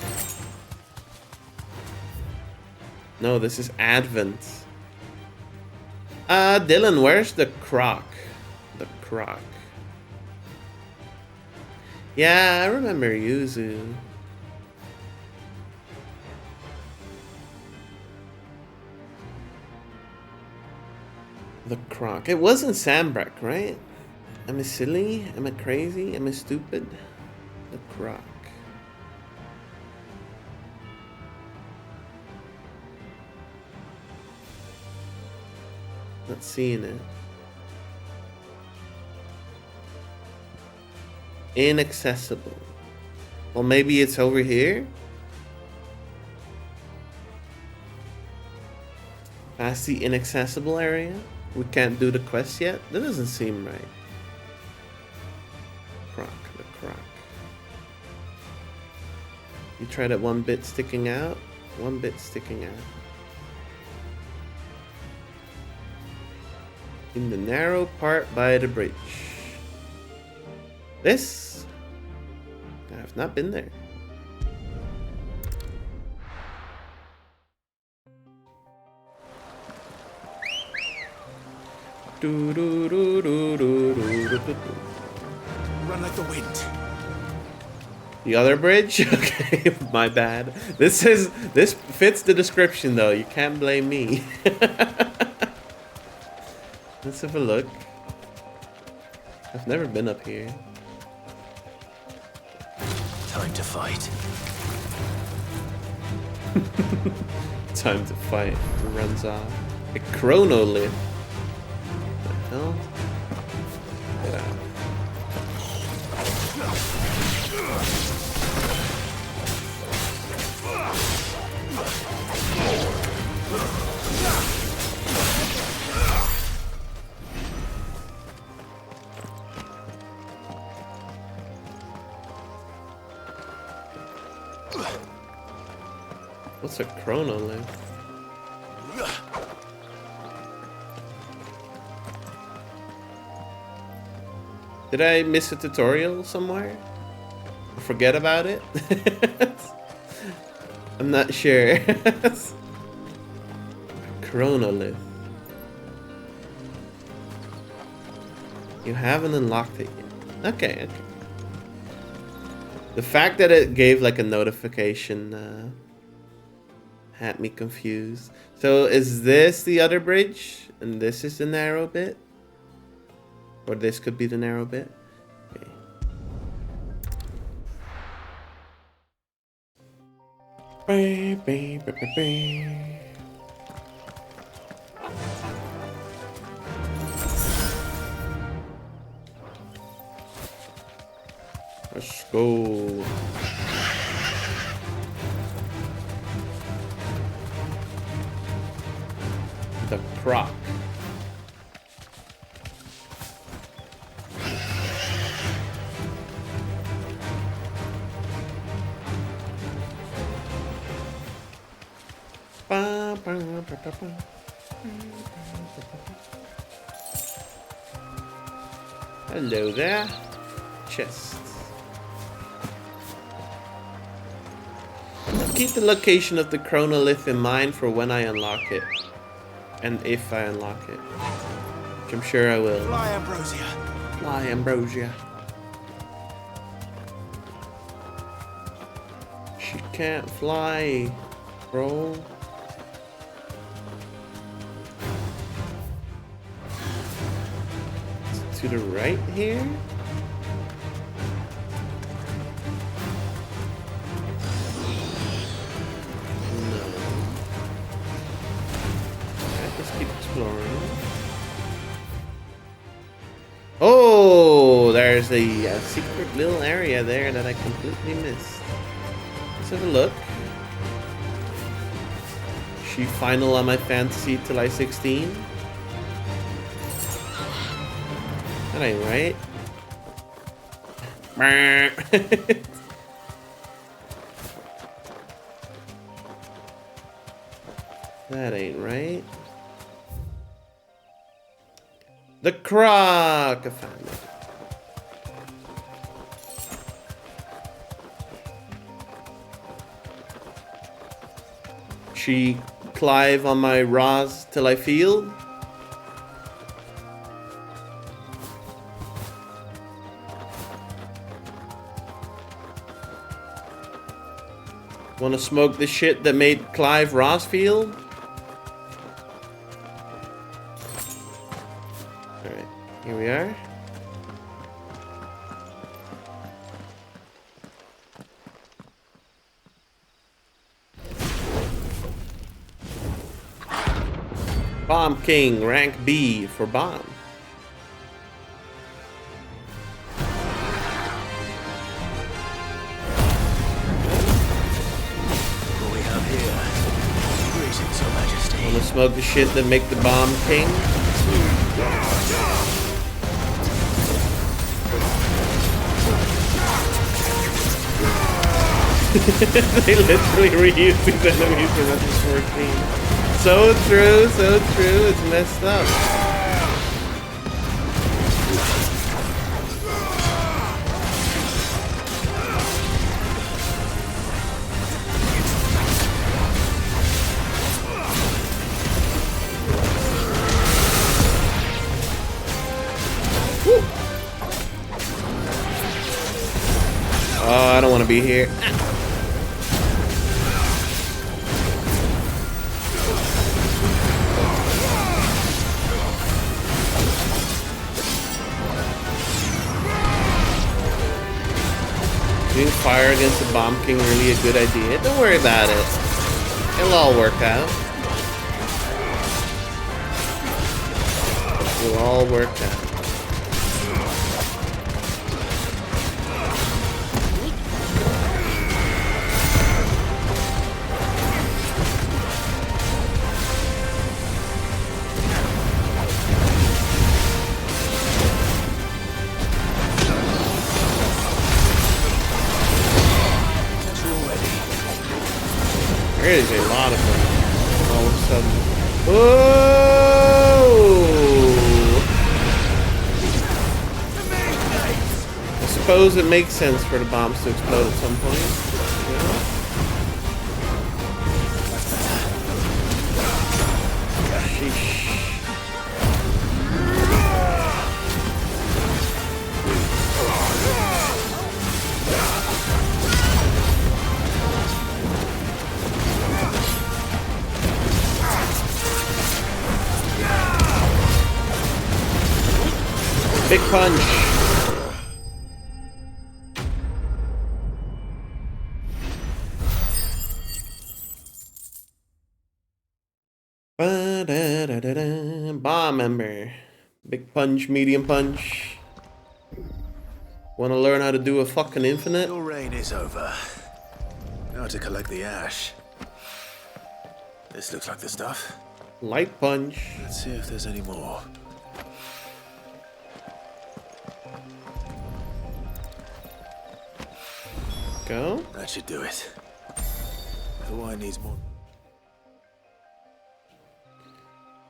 No, this is Advent. Dylan, where's the Croc? The Croc. Yeah, I remember Yuzu. The Croc. It wasn't Sambrak, right? Am I silly? Am I crazy? Am I stupid? The Croc. Not seeing it. Inaccessible. Well, maybe it's over here? Past the inaccessible area? We can't do the quest yet? That doesn't seem right. Croc, the Croc. You try that one bit sticking out? One bit sticking out. In the narrow part by the bridge. This? I've not been there. Run like the wind. The other bridge? Okay, my bad. This fits the description though. You can't blame me. Let's have a look. I've never been up here. Time to fight. Time to fight. Runs off. A chronolith. What the hell? Get out. What's a chronolith? Did I miss a tutorial somewhere? Or forget about it? I'm not sure. Chronolith. You haven't unlocked it yet. Okay, okay. The fact that it gave like a notification had me confused. So is this the other bridge? And this is the narrow bit? Or this could be the narrow bit? Okay. Let's go. The Croc. Hello there. Chest. Keep the location of the chronolith in mind for when I unlock it. And if I unlock it. Which I'm sure I will. Fly, Ambrosia. Fly, Ambrosia. She can't fly, bro. To the right here? No. Alright, let's keep exploring. Oh, there's a secret little area there that I completely missed. Let's have a look. She final on my fantasy till I 16. That ain't right. That ain't right. The croc! I found it. She Clive on my Roz till I feel. Wanna smoke the shit that made Clive Ross feel? Alright, here we are. Bomb King, rank B for bomb. Wanna smoke the shit that make the bomb king? They literally reused these enemies from ff16. So true, so true. It's messed up. Oh, I don't want to be here. Doing fire against the Bomb King really a good idea? Don't worry about it. It'll all work out. It'll all work out. There is a lot of them all of a sudden. Whoa! I suppose it makes sense for the bombs to explode at some point. Sheesh. Big punch. Bomb member. Big punch, medium punch. Want to learn how to do a fucking infinite? Your reign is over. Now to collect the ash. This looks like the stuff. Light punch. Let's see if there's any more. Go. That should do it. The wine needs more.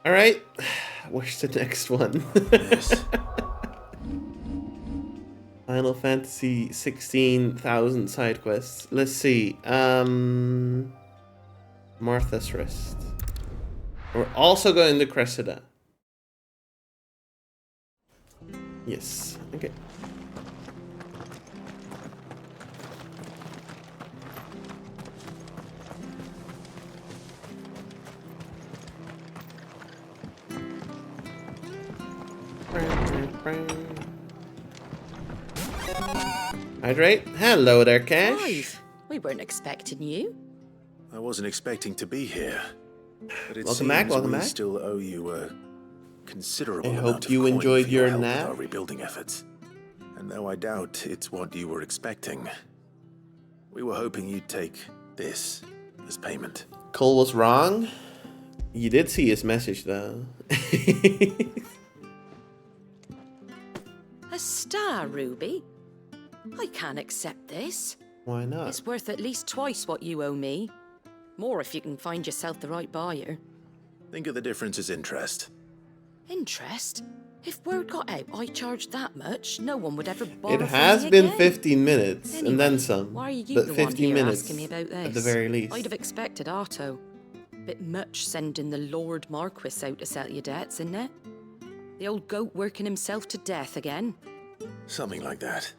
All right. Where's the next one? Yes. Final Fantasy 16,000 side quests. Let's see. Martha's Rest. We're also going to Cressida. Yes. Okay. Hydrate. Hello there, Cash. Clive, we weren't expecting you. I wasn't expecting to be here. But it Welcome seems back, welcome we back. still owe you a considerable I amount hope of you coin enjoyed for your help with nap. our rebuilding efforts. And though I doubt it's what you were expecting, we were hoping you'd take this as payment. Cole was wrong. You did see his message, though. A star, Ruby? I can't accept this. Why not? It's worth at least twice what you owe me. More if you can find yourself the right buyer. Think of the difference as interest. Interest? If word got out I charged that much, no one would ever borrow It from has me been again. 15 minutes, Anyway, and then some. Why are you But the 15 one here minutes asking me about this? at the very least. I'd have expected Otto. Bit much sending the Lord Marquis out to settle your debts, isn't it? The old goat working himself to death again. Something like that.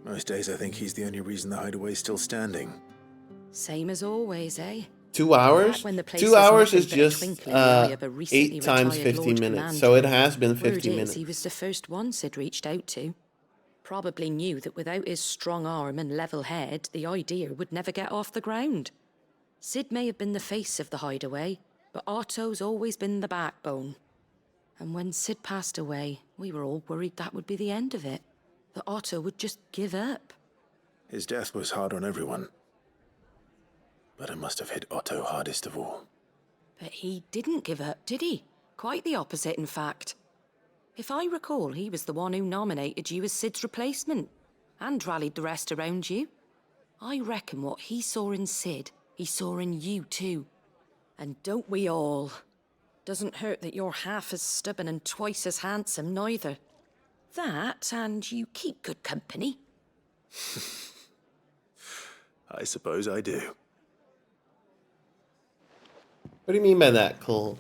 Most days I think he's the only reason the hideaway's still standing. Same as always, eh? 2 hours? Back when the place 2 was hours nothing is but a just twinkle in the eye of a 8 recently times retired 15 Lord minutes. Commander. So it has been Word 15 is, minutes. he was the first one Sid reached out to. Probably knew that without his strong arm and level head, the idea would never get off the ground. Sid may have been the face of the hideaway, but Otto's always been the backbone. And when Sid passed away, we were all worried that would be the end of it. That Otto would just give up. His death was hard on everyone. But it must have hit Otto hardest of all. But he didn't give up, did he? Quite the opposite, in fact. If I recall, he was the one who nominated you as Sid's replacement, and rallied the rest around you. I reckon what he saw in Sid, he saw in you too. And don't we all? Doesn't hurt that you're half as stubborn and twice as handsome, neither. That, and you keep good company. I suppose I do. What do you mean by that, Cole?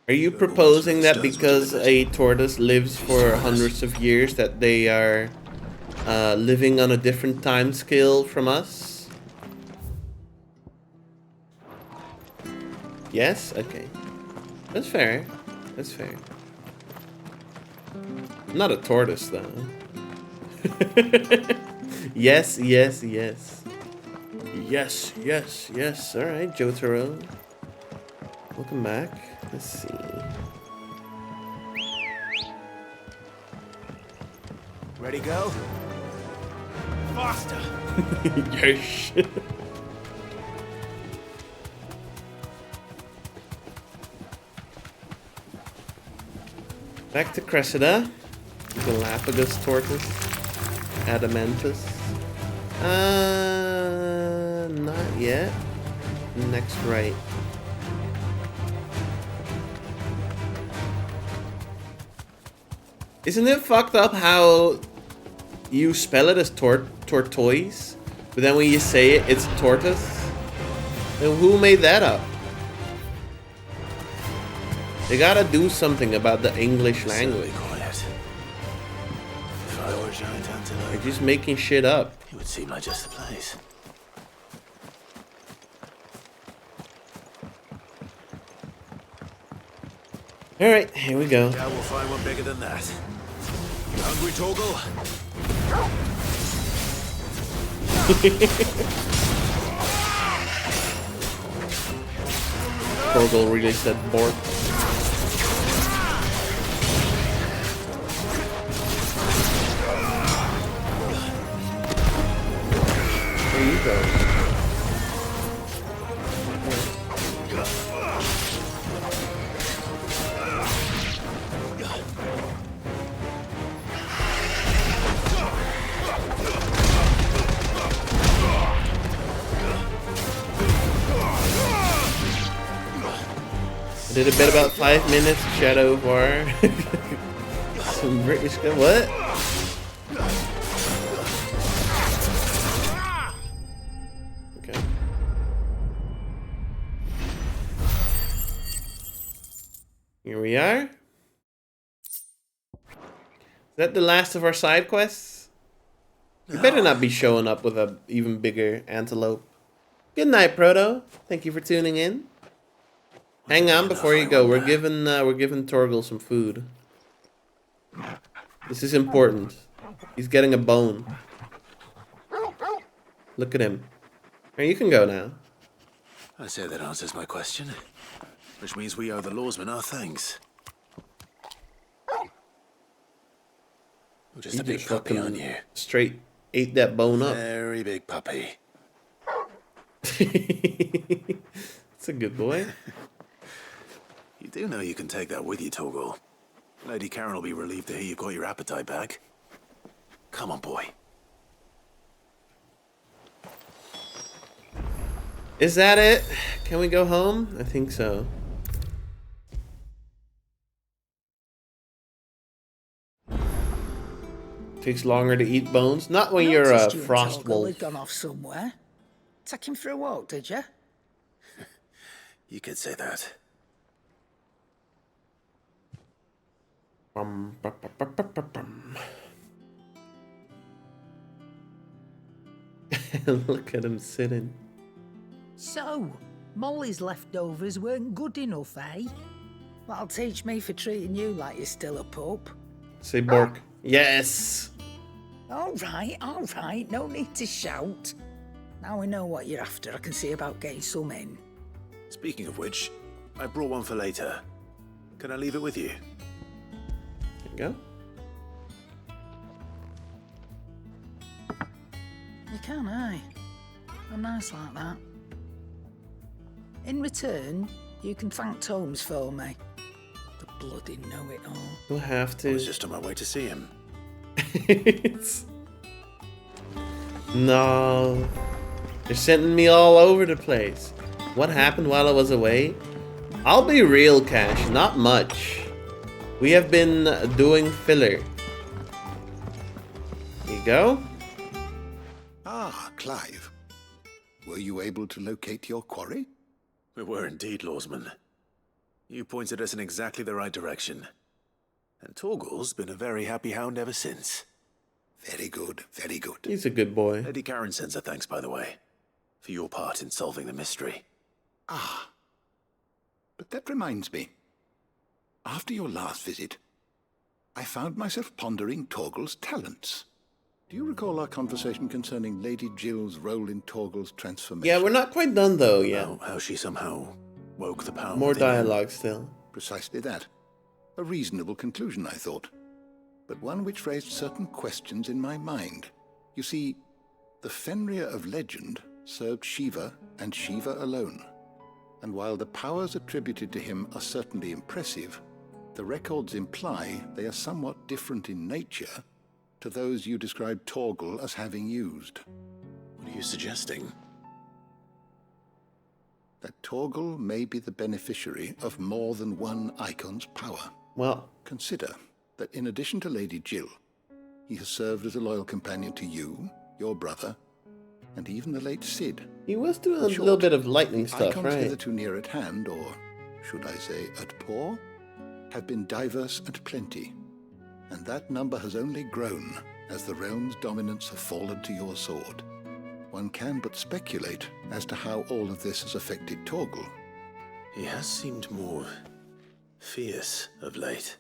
Are you proposing that because a tortoise lives for hundreds of years that they are living on a different time scale from us? Yes? Okay. That's fair. That's fair. Not a tortoise, though. Yes, yes, yes. Yes, yes, yes. Alright, Jotaro. Welcome back. Let's see. Ready, go? Faster! Yes. Back to Cressida. Galapagos tortoise. Adamantus. Not yet. Next right. Isn't it fucked up how you spell it as tortoise, but then when you say it, it's tortoise? And who made that up? They gotta do something about the English language. Quiet. If I were a giant antelope, They're just making shit up. it would seem like just the place. Alright, here we go. Yeah, we'll find one bigger than that. You hungry, Torgal? Torgal really said bork. There you go. Did a bit about 5 minutes Shadow of War. Some British guy. What? Okay. Here we are. that the last of our side quests? You better not be showing up with a even bigger antelope. Good night, Proto. Thank you for tuning in. Hang on before you go. We're giving Torgal some food. This is important. He's getting a bone. Look at him. Right, you can go now. I say that answers my question. Which means we owe the lawsman our thanks. You're just a big puppy, aren't you? Straight ate that bone up. Very big puppy. It's a good boy. You do know you can take that with you, Torgal. Lady Karen will be relieved to hear you got your appetite back. Come on, boy. Is that it? Can we go home? I think so. Takes longer to eat bones. Not when you're a frost wolf. We've gone off somewhere. Take him for a walk, did you? You could say that. Look at him sitting. So, Molly's leftovers weren't good enough, eh? That'll teach me for treating you like you're still a pup. Say Bork. Yes! All right, no need to shout. Now we know what you're after, I can see about getting some in. Speaking of which, I brought one for later. Can I leave it with you? There you go. You can, eh? I'm nice like that. In return, you can thank Tomes for me. The bloody know-it-all. We'll have to. I was just on my way to see him. No. They're sending me all over the place. What happened while I was away? I'll be real, Cash. Not much. We have been doing filler. Here you go. Ah, Clive. Were you able to locate your quarry? We were indeed, lawsman. You pointed us in exactly the right direction. And Torgal's been a very happy hound ever since. Very good, very good. He's a good boy. Lady Karen sends her thanks, by the way, for your part in solving the mystery. Ah. But that reminds me. After your last visit, I found myself pondering Torgal's talents. Do you recall our conversation concerning Lady Jill's role in Torgal's transformation? Yeah, we're not quite done though yet. How she somehow woke the power. More dialogue still. Precisely that. A reasonable conclusion, I thought. But one which raised certain questions in my mind. You see, the Fenrir of legend served Shiva and Shiva alone. And while the powers attributed to him are certainly impressive, the records imply they are somewhat different in nature to those you described Torgal as having used. What are you suggesting? That Torgal may be the beneficiary of more than one icon's power. Well, consider that in addition to Lady Jill, he has served as a loyal companion to you, your brother, and even the late Cid. He was doing a little bit of lightning stuff, icons right? Hitherto near at hand, or should I say at paw, have been diverse and plenty. And that number has only grown as the realm's dominance have fallen to your sword. One can but speculate as to how all of this has affected Torgal. He has seemed more fierce of late.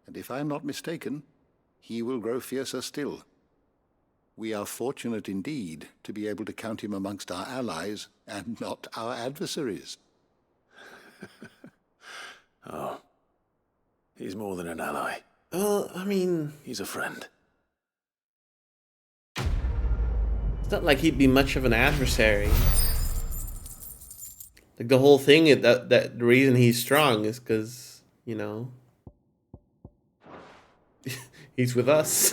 And if I am not mistaken, he will grow fiercer still. We are fortunate indeed to be able to count him amongst our allies and not our adversaries. Oh, he's more than an ally. I mean... He's a friend. It's not like he'd be much of an adversary. Like the whole thing, that the reason he's strong is because, you know... he's with us.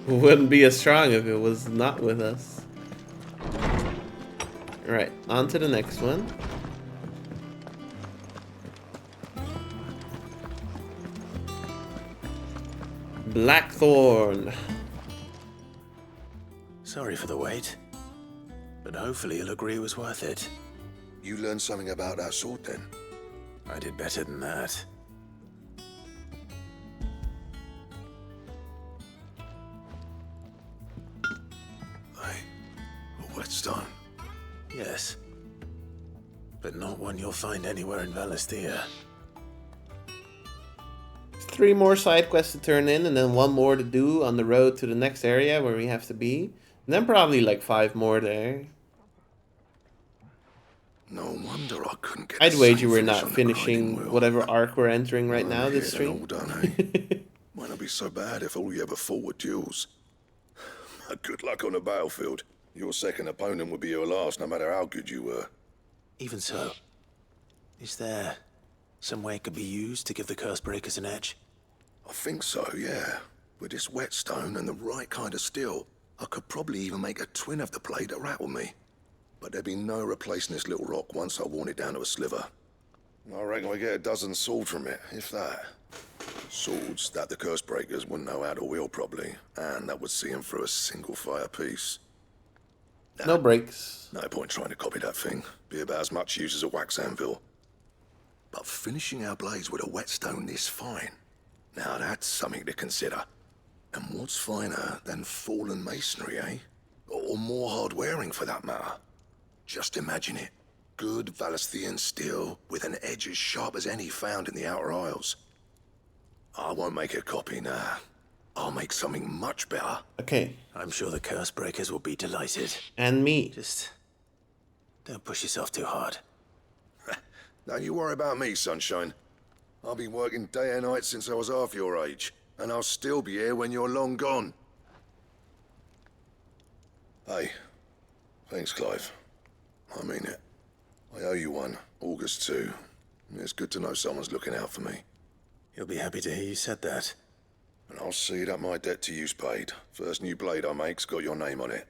Wouldn't be as strong if it was not with us. Alright, on to the next one. Blackthorn. Sorry for the wait, but hopefully you'll agree it was worth it. You learned something about that sword then? I did better than that. whetstone? Yes. But not one you'll find anywhere in Valisthea. 3 more side quests to turn in, and then 1 more to do on the road to the next area where we have to be. And then probably like 5 more there. No wonder I couldn't get. I'd wager we're not finishing whatever arc we're entering right now this stream. All done, eh? Might not be so bad if all you ever fought were duels. Good luck on the battlefield. Your second opponent would be your last, no matter how good you were. Even so, is there some way it could be used to give the curse breakers an edge? I think so, yeah. With this whetstone and the right kind of steel, I could probably even make a twin of the blade that rattled me. But there'd be no replacing this little rock once I worn it down to a sliver. I reckon we get a dozen swords from it, if that. Swords that the curse breakers wouldn't know how to wield properly, and that would see them through a single fire piece. No breaks. No point trying to copy that thing. Be about as much use as a wax anvil. But finishing our blades with a whetstone this fine, now that's something to consider. And what's finer than fallen masonry, eh? Or more hard-wearing, for that matter. Just imagine it. Good Valisthean steel with an edge as sharp as any found in the Outer Isles. I won't make a copy, nah. I'll make something much better. Okay. I'm sure the curse breakers will be delighted. And me. Just don't push yourself too hard. Don't you worry about me, sunshine. I've been working day and night since I was half your age, and I'll still be here when you're long gone. Hey, thanks, Clive. I mean it. I owe you one, August too. It's good to know someone's looking out for me. You'll be happy to hear you said that. And I'll see that my debt to you's paid. First new blade I make's got your name on it.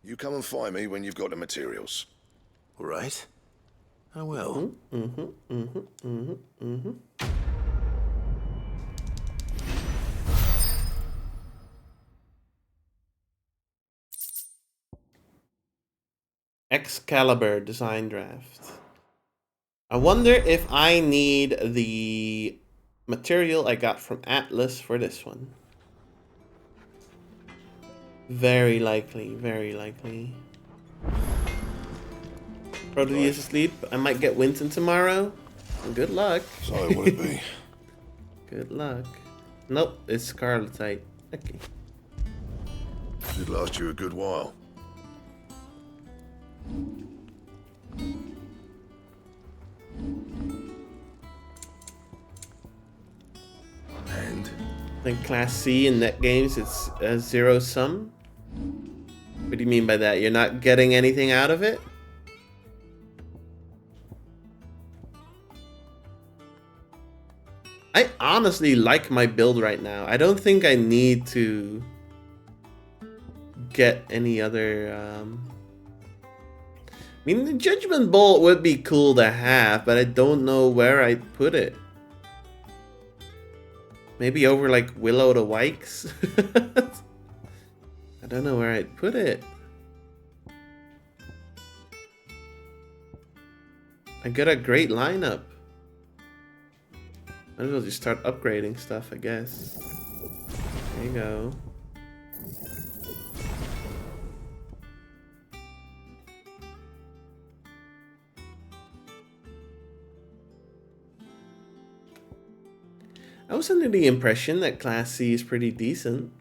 You come and find me when you've got the materials. All right. I will. Excalibur design draft. I wonder if I need the material I got from Atlas for this one. Very likely, very likely. Brody is asleep. I might get Winston tomorrow. Good luck. So would it be? Good luck. Nope, it's Scarletite. Okay. Should last you a good while. And then Class C in net games, it's a zero sum. What do you mean by that? You're not getting anything out of it? I honestly like my build right now. I don't think I need to get any other... I mean, the Judgment Bolt would be cool to have, but I don't know where I'd put it. Maybe over like Willow the Wikes? I don't know where I'd put it. I got a great lineup. Might as well just start upgrading stuff, I guess. There you go. I was under the impression that Class C is pretty decent.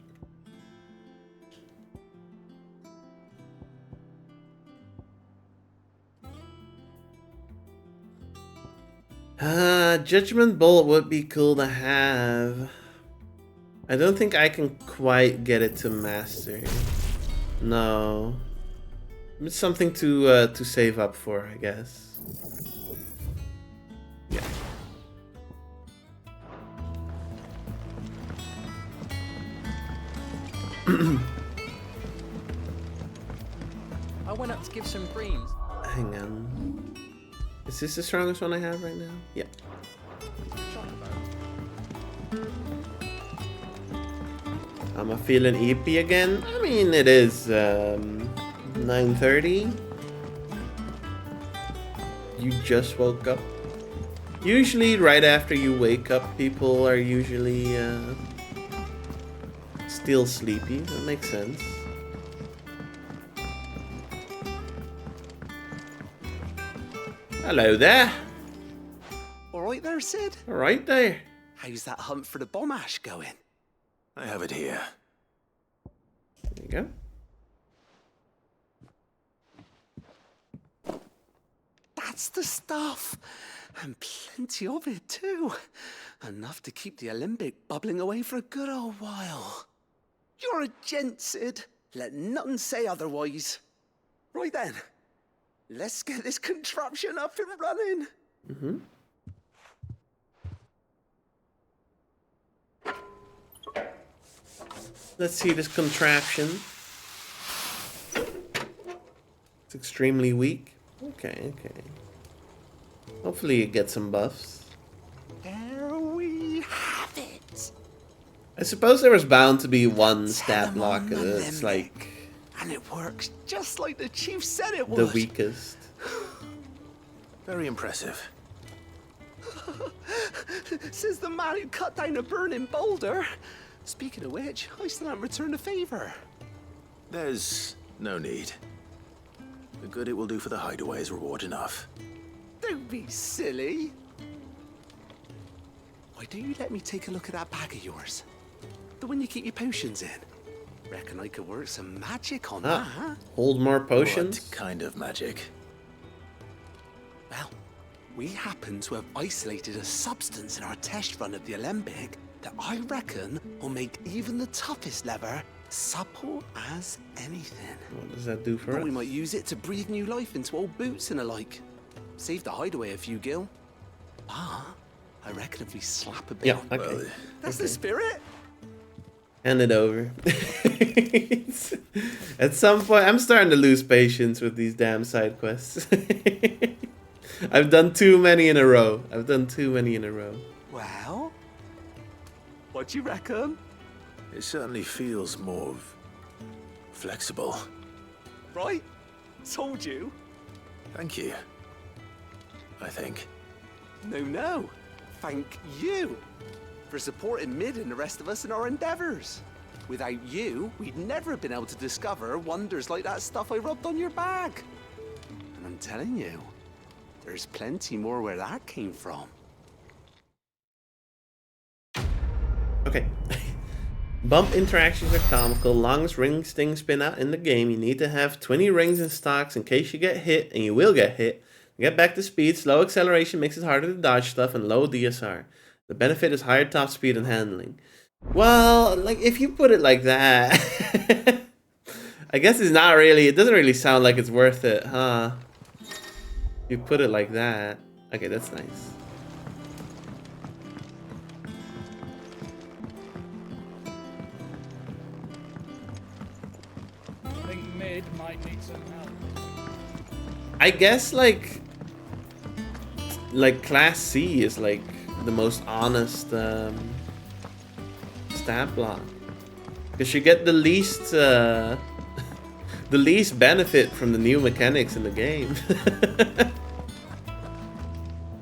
Judgment Bolt would be cool to have. I don't think I can quite get it to master. No. It's something to save up for, I guess. Yeah. I went up to give some greens. Hang on. Is this the strongest one I have right now? Yeah. Am I feeling EP again? I mean, it is 9:30. You just woke up. Usually, right after you wake up, people are usually still sleepy. That makes sense. Hello there. All right there, Sid? All right there. How's that hunt for the bomb ash going? I have it here. There you go. That's the stuff. And plenty of it, too. Enough to keep the alembic bubbling away for a good old while. You're a gent, Sid. Let nothing say otherwise. Right then. Let's get this contraption up and running. Mm-hmm. Let's see this contraption. It's extremely weak. Okay. Hopefully you get some buffs. There we have it. I suppose there was bound to be one stat block that's like... And it works just like the chief said it would. The weakest. Very impressive. Says the man who cut down a burning boulder. Speaking of which, I still haven't returned the favor. There's no need. The good it will do for the hideaway is reward enough. Don't be silly. Why don't you let me take a look at that bag of yours? The one you keep your potions in. Reckon I could work some magic on that, huh? Hold more potions? What kind of magic? Well, we happen to have isolated a substance in our test run of the alembic that I reckon will make even the toughest lever supple as anything. What does that do for us? We might use it to breathe new life into old boots and the like. Save the hideaway a few gil. Ah, I reckon if we slap a bit Yeah, on okay. That's the spirit. Hand it over. At some point, I'm starting to lose patience with these damn side quests. I've done too many in a row. Well, what do you reckon? It certainly feels more flexible. Right? Told you. Thank you. I think. No. Thank you for supporting Mid and the rest of us in our endeavors. Without you, we'd never have been able to discover wonders like that stuff I rubbed on your bag. And I'm telling you, there's plenty more where that came from. Okay. Bump interactions are comical. Longest ring sting spin out in the game. You need to have 20 rings in stocks in case you get hit, and you will get hit. Get back to speed. Slow acceleration makes it harder to dodge stuff, and low DSR. The benefit is higher top speed and handling. Well, like, if you put it like that, I guess it's not really, it doesn't really sound like it's worth it, huh? You put it like that. Okay, that's nice. I think Mid might need some help. I guess, like Class C is, like, the most honest, stat block. Because you get the least, the least benefit from the new mechanics in the game. There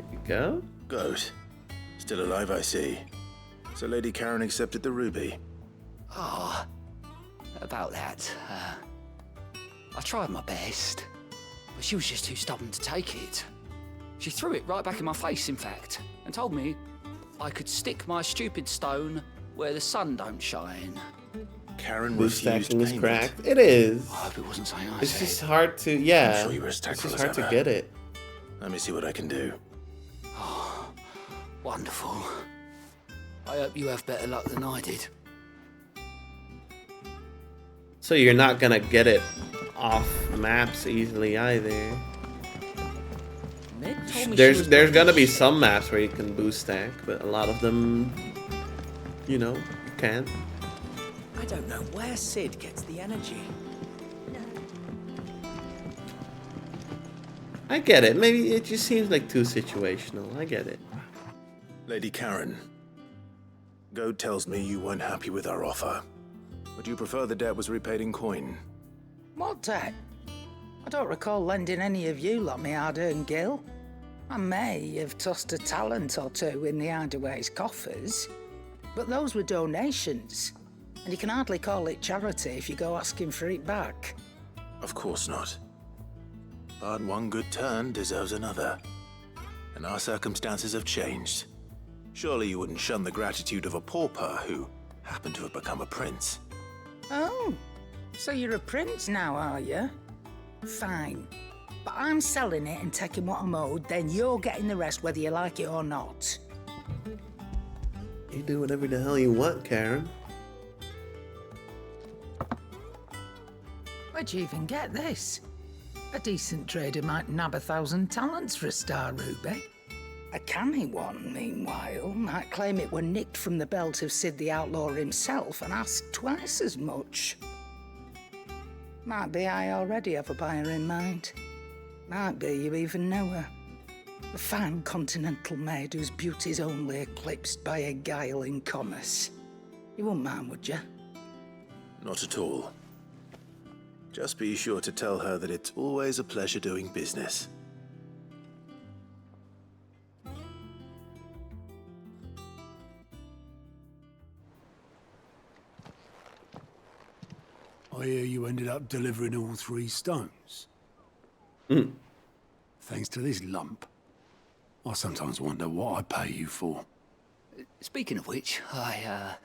you go. Good. Still alive, I see. So Lady Karen accepted the ruby. Ah, about that. I tried my best, but she was just too stubborn to take it. She threw it right back in my face, in fact, and told me I could stick my stupid stone where the sun don't shine. Karen Boost refused stacking is payment. cracked. It is. I hope it wasn't something I It's said. just hard to, yeah. I'm sure you were as It's tactful just as hard to ever. get it. Let me see what I can do. Oh, wonderful. I hope you have better luck than I did. So you're not gonna get it off maps easily either. Mid told me she There's was gonna be some maps where you can boost stack, but a lot of them, you know, you can't. I don't know where Sid gets the energy. I get it. Maybe it just seems like too situational. I get it. Lady Karen, Goad tells me you weren't happy with our offer. Would you prefer the debt was repaid in coin? What debt? I don't recall lending any of you like me hard-earned gil. I may have tossed a talent or two in the hideaway's coffers, but those were donations, and you can hardly call it charity if you go asking for it back. Of course not. But one good turn deserves another. And our circumstances have changed. Surely you wouldn't shun the gratitude of a pauper who happened to have become a prince. Oh, so you're a prince now, are you? Fine. But I'm selling it and taking what I'm owed, then you're getting the rest whether you like it or not. You do whatever the hell you want, Karen. Where'd you even get this? A decent trader might nab 1,000 talents for a star ruby. A canny one, meanwhile, might claim it were nicked from the belt of Sid the Outlaw himself and ask twice as much. Might be I already have a buyer in mind. Might be you even know her. A fine continental maid whose beauty's only eclipsed by a guile in commerce. You wouldn't mind, would you? Not at all. Just be sure to tell her that it's always a pleasure doing business. I hear you ended up delivering all 3 stones. Thanks to this lump. I sometimes wonder what I pay you for. Speaking of which, I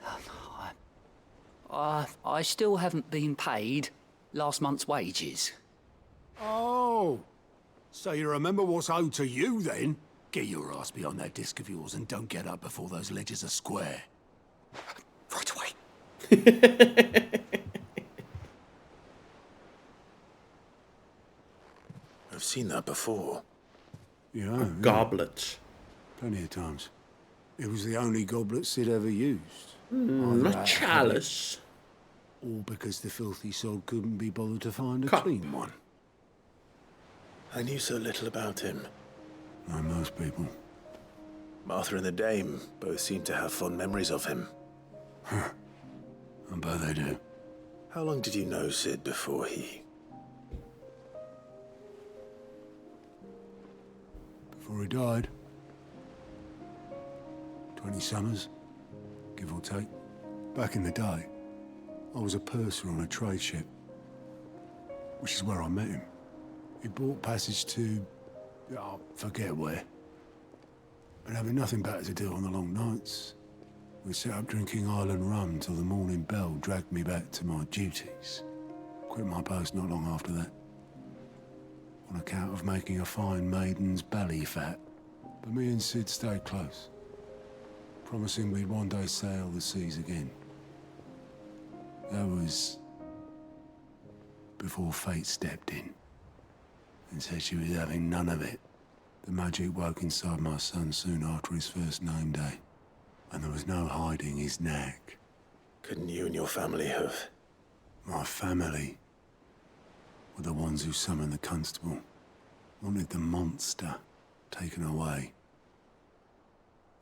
still haven't been paid last month's wages. Oh, so you remember what's owed to you then? Get your ass behind that disc of yours and don't get up before those ledgers are square. Right away. I've seen that before. Yeah, Goblet. Plenty of times. It was the only goblet Sid ever used. A chalice. All because the filthy sod couldn't be bothered to find a Cup. clean one. I knew so little about him. Like most people. Martha and the Dame both seem to have fond memories of him. I bet they do. How long did you know Sid before he... Before he died. 20 summers, give or take. Back in the day, I was a purser on a trade ship, which is where I met him. He bought passage to, I forget where. But having nothing better to do on the long nights, we set up drinking island rum till the morning bell dragged me back to my duties. Quit my post not long after that, on account of making a fine maiden's belly fat. But me and Sid stayed close, promising we'd one day sail the seas again. That was before fate stepped in and said she was having none of it. The magic woke inside my son soon after his first name day, and there was no hiding his knack. Couldn't you and your family have... My family were the ones who summoned the constable, wanted the monster taken away.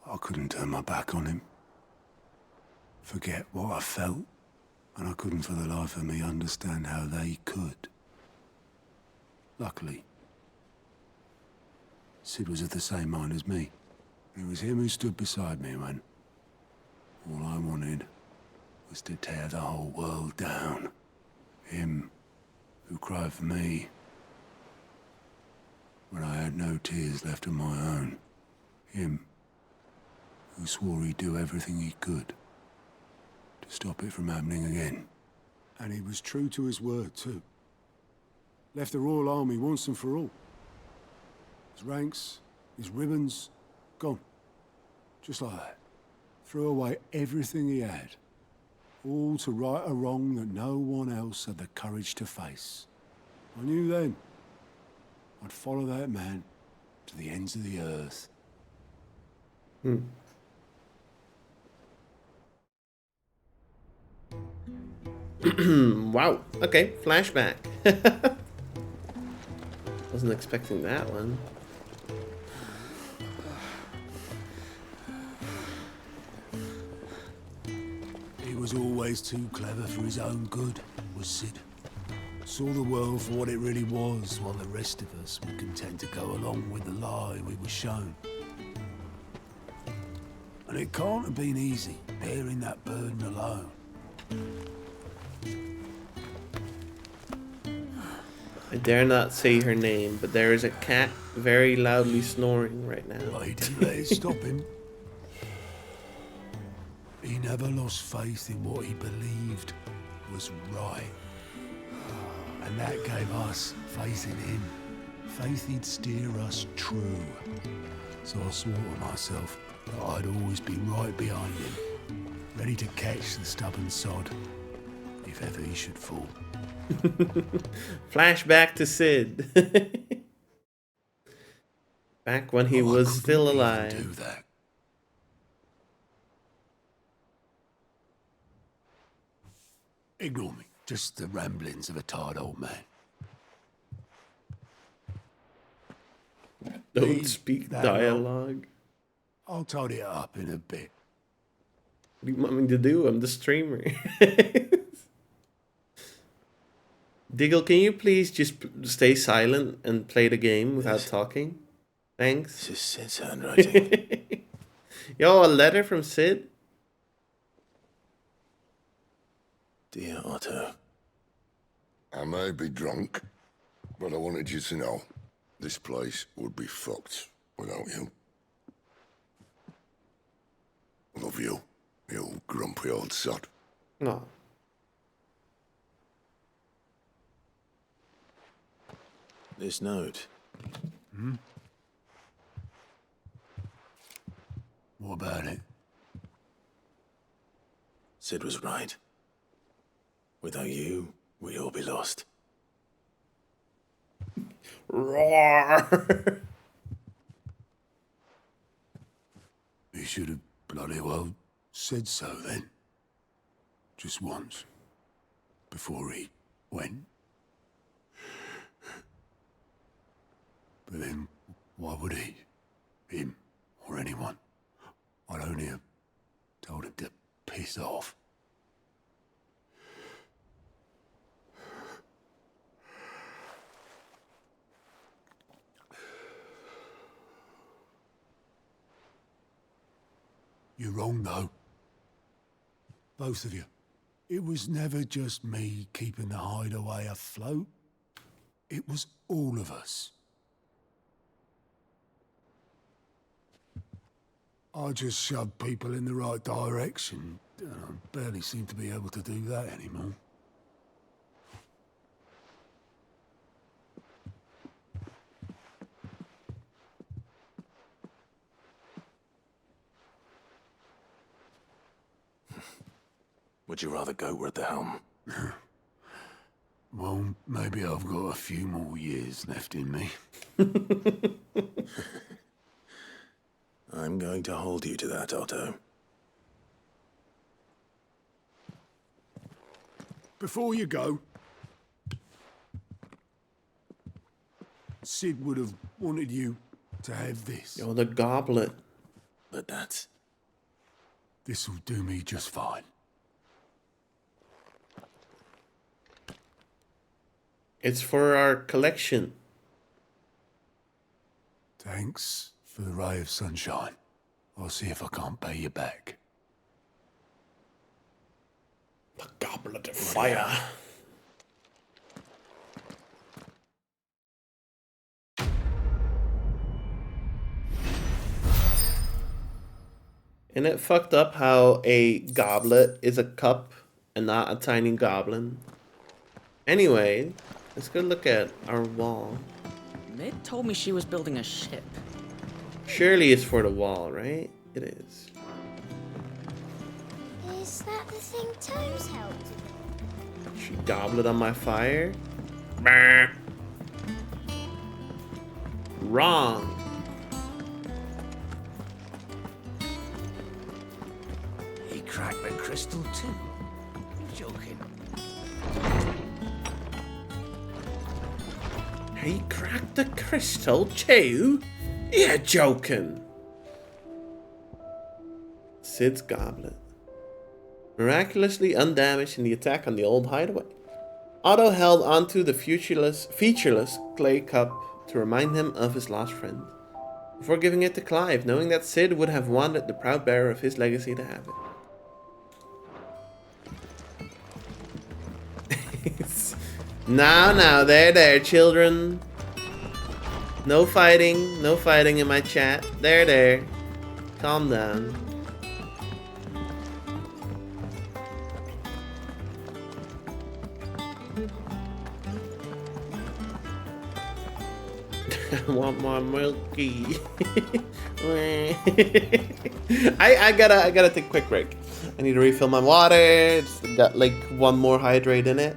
I couldn't turn my back on him, forget what I felt, and I couldn't for the life of me understand how they could. Luckily, Sid was of the same mind as me. It was him who stood beside me when all I wanted was to tear the whole world down. Him who cried for me when I had no tears left of my own. Him who swore he'd do everything he could to stop it from happening again. And he was true to his word, too. Left the Royal Army once and for all. His ranks, his ribbons, gone. Just like that. Threw away everything he had. All to right a wrong that no one else had the courage to face. I knew then I'd follow that man to the ends of the earth. Wow. Okay, flashback. Wasn't expecting that one. He was always too clever for his own good, was Sid. Saw the world for what it really was, while the rest of us were content to go along with the lie we were shown. And it can't have been easy, bearing that burden alone. I dare not say her name, but there is a cat very loudly snoring right now. But he didn't let it stop him. He never lost faith in what he believed was right. And that gave us faith in him. Faith he'd steer us true. So I swore to myself that I'd always be right behind him, ready to catch the stubborn sod if ever he should fall. Flashback to Sid. Back when he was still alive. Do that. Ignore me. Just the ramblings of a tired old man. Don't speak dialogue. I'll tidy it up in a bit. What do you want me to do? I'm the streamer. Diggle, can you please just stay silent and play the game without talking? Thanks. This is Sid's handwriting. Yo, a letter from Sid? Dear Otto. I may be drunk, but I wanted you to know this place would be fucked without you. Love you, you grumpy old sod. No. This note. Hmm? What about it? Sid was right. Without you, we'd all be lost. Roar! He should have bloody well said so then. Just once. Before he went. But then, why would he? Him, or anyone? I'd only have told him to piss off. You're wrong, though. Both of you. It was never just me keeping the hideaway afloat. It was all of us. I just shoved people in the right direction. I barely seem to be able to do that anymore. Would you rather go at the helm? Well, maybe I've got a few more years left in me. I'm going to hold you to that, Otto. Before you go, Sid would have wanted you to have this. Yo, the goblet. But that's... This'll do me just fine. It's for our collection. Thanks for the ray of sunshine. I'll see if I can't pay you back. The goblet of fire. Isn't it fucked up how a goblet is a cup and not a tiny goblin? Anyway, let's go look at our wall. Mid told me she was building a ship. Surely it's for the wall, right? It is. Is that the thing Tomes helped? She goblet on my fire? Bah. Wrong. He cracked the crystal too. You're joking. He cracked the crystal too? You're joking. Sid's goblet. Miraculously undamaged in the attack on the old hideaway. Otto held onto the featureless clay cup to remind him of his lost friend, before giving it to Clive, knowing that Sid would have wanted the proud bearer of his legacy to have it. Now, there, children. No fighting in my chat. There. Calm down. I want more milky. I gotta take a quick break. I need to refill my water. It's got like one more hydrate in it.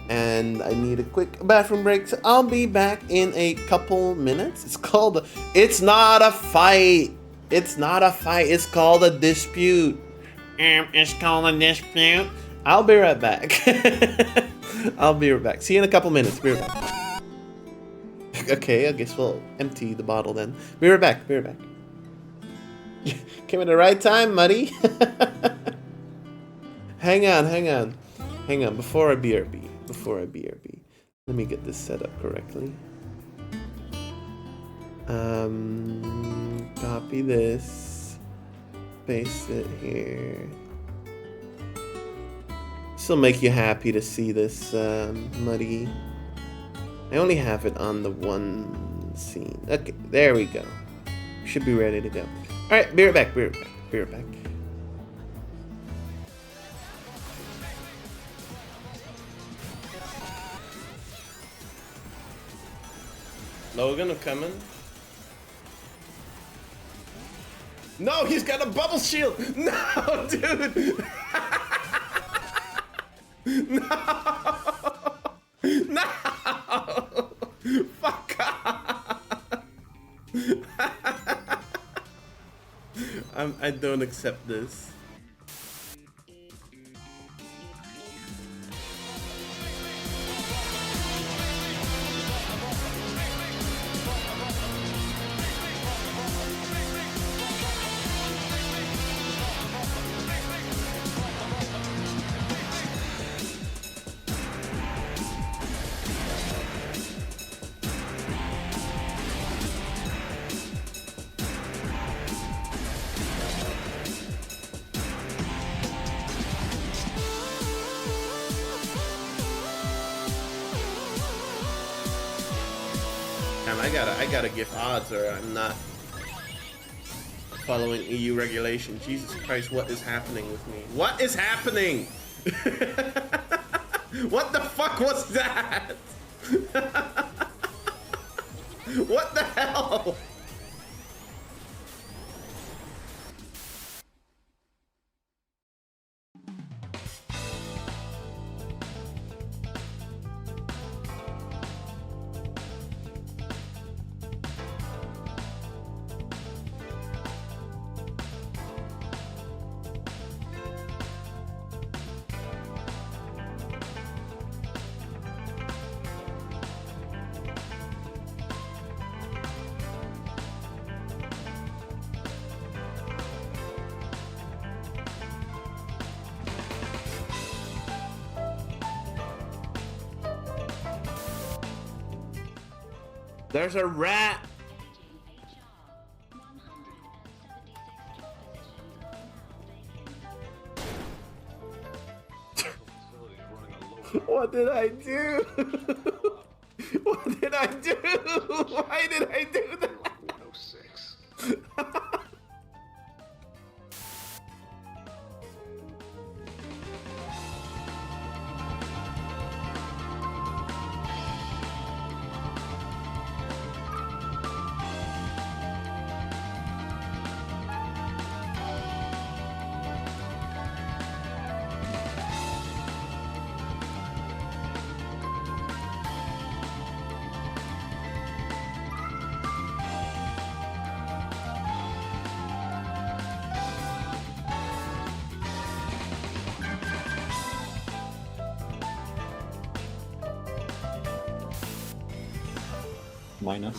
And I need a quick bathroom break, so I'll be back in a couple minutes. It's not a fight. It's not a fight. It's called a dispute. It's called a dispute. I'll be right back. I'll be right back. See you in a couple minutes. Be right back. Okay, I guess we'll empty the bottle then. Be right back. Came at the right time, Muddy. Hang on. Before I BRB. Let me get this set up correctly. Copy this. Paste it here. This'll make you happy to see this, Muddy. I only have it on the one scene. Okay, there we go. Should be ready to go. Alright, be right back. Logan, I'm coming. No, he's got a bubble shield! No, dude! No! Fuck off! I don't accept this. I gotta give odds or I'm not following EU regulation. Jesus Christ, what is happening with me? What is happening? What the fuck was that? What the hell? There's a rat. What did I do? What did I do? Why did I do that? Minus.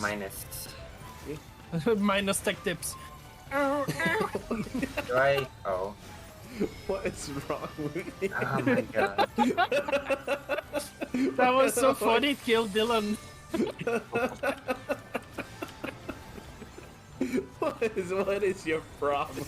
Minus tech tips. Right? Oh. What is wrong with me? Oh my god. That was so funny, it killed Dylan. What is your problem?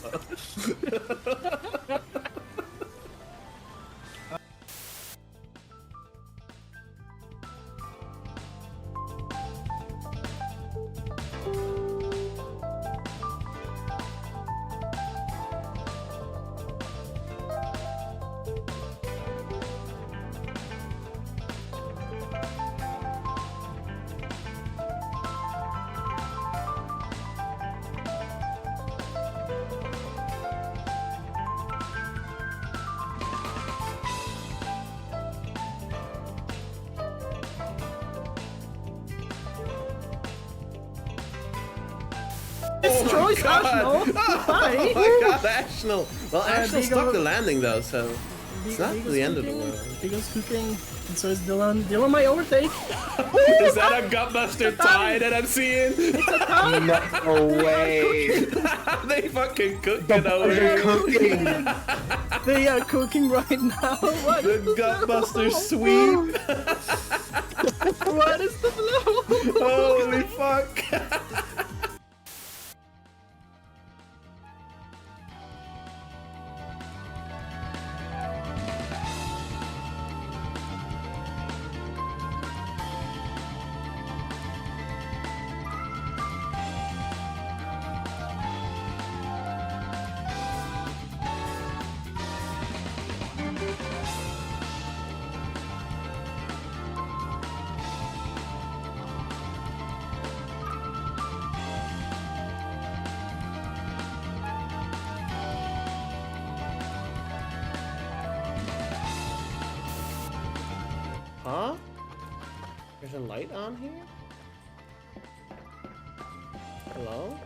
destroys Arsenal. Oh my god, Arsenal. Well, Arsenal stuck the landing though, so it's not the end of the world. Beagle's cooking, and so is Dylan. Dylan might overtake. Is that a gutbuster tie that I'm seeing? It's a tie. No way. They fucking cooking over here. They are cooking right now. What The gutbuster sweep. What is the blow? Holy fuck. Huh? There's a light on here? Hello?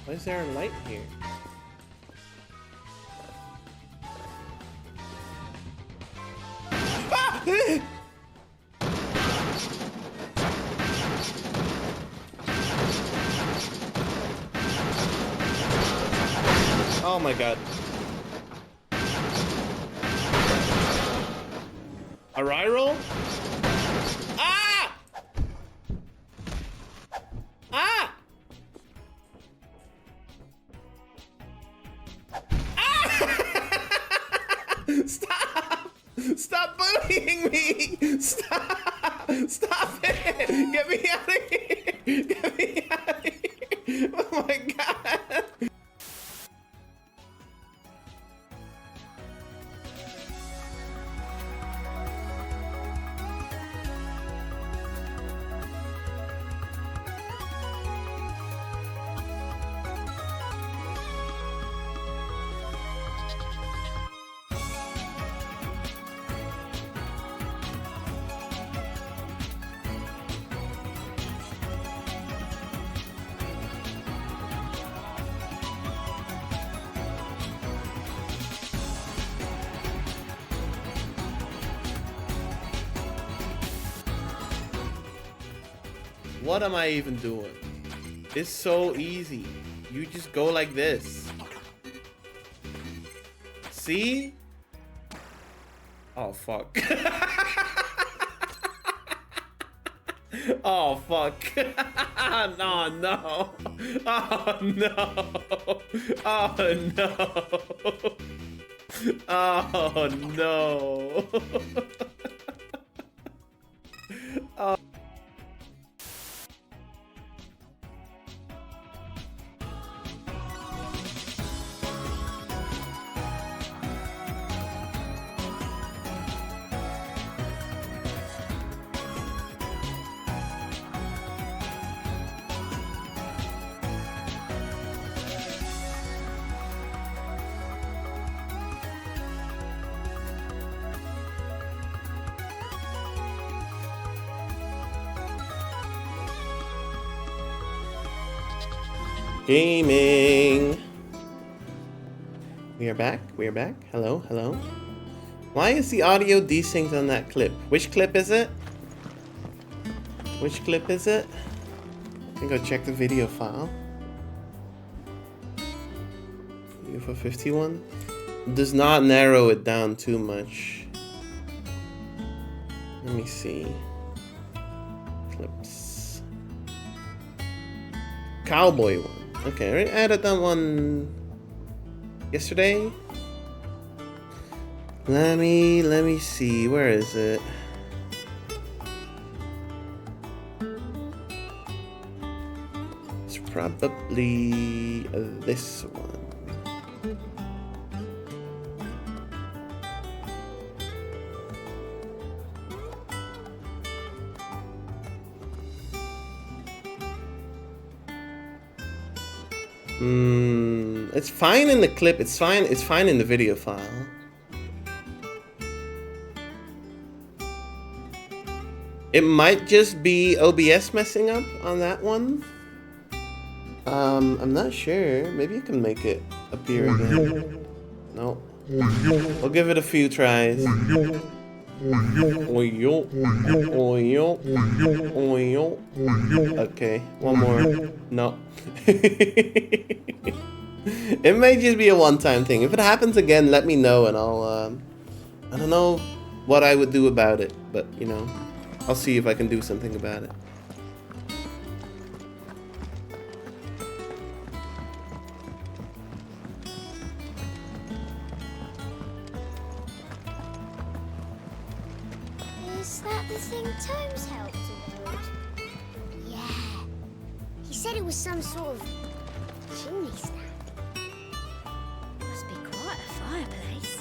Why is there a light here? Ah! Oh my god. A reroll? Ah! Ah! Ah! Stop! Stop bullying me! Stop! Stop it! Get me out of here! Get me out of here! Oh my god! What am I even doing? It's so easy. You just go like this. See? Oh, fuck. Oh, fuck. No, no. Oh, no. Oh, no. Oh, no. Oh. Gaming. We are back. We are back. Hello, hello. Why is the audio desynced on that clip? Which clip is it? Which clip is it? I think I'll check the video file. ff16 does not narrow it down too much. Let me see. Clips. Cowboy one. Okay, I added that one yesterday. Let me see. Where is it? It's probably this one. It's fine in the clip. It's fine in the video file. It might just be OBS messing up on that one. I'm not sure. Maybe you can make it appear again. No. We'll give it a few tries. Okay, one more. No. It may just be a one-time thing. If it happens again, let me know and I'll, I don't know what I would do about it, but, you know, I'll see if I can do something about it. Is that the thing Tomes helped to load? Yeah. He said it was some sort of chimney stack. Must be quite a fireplace.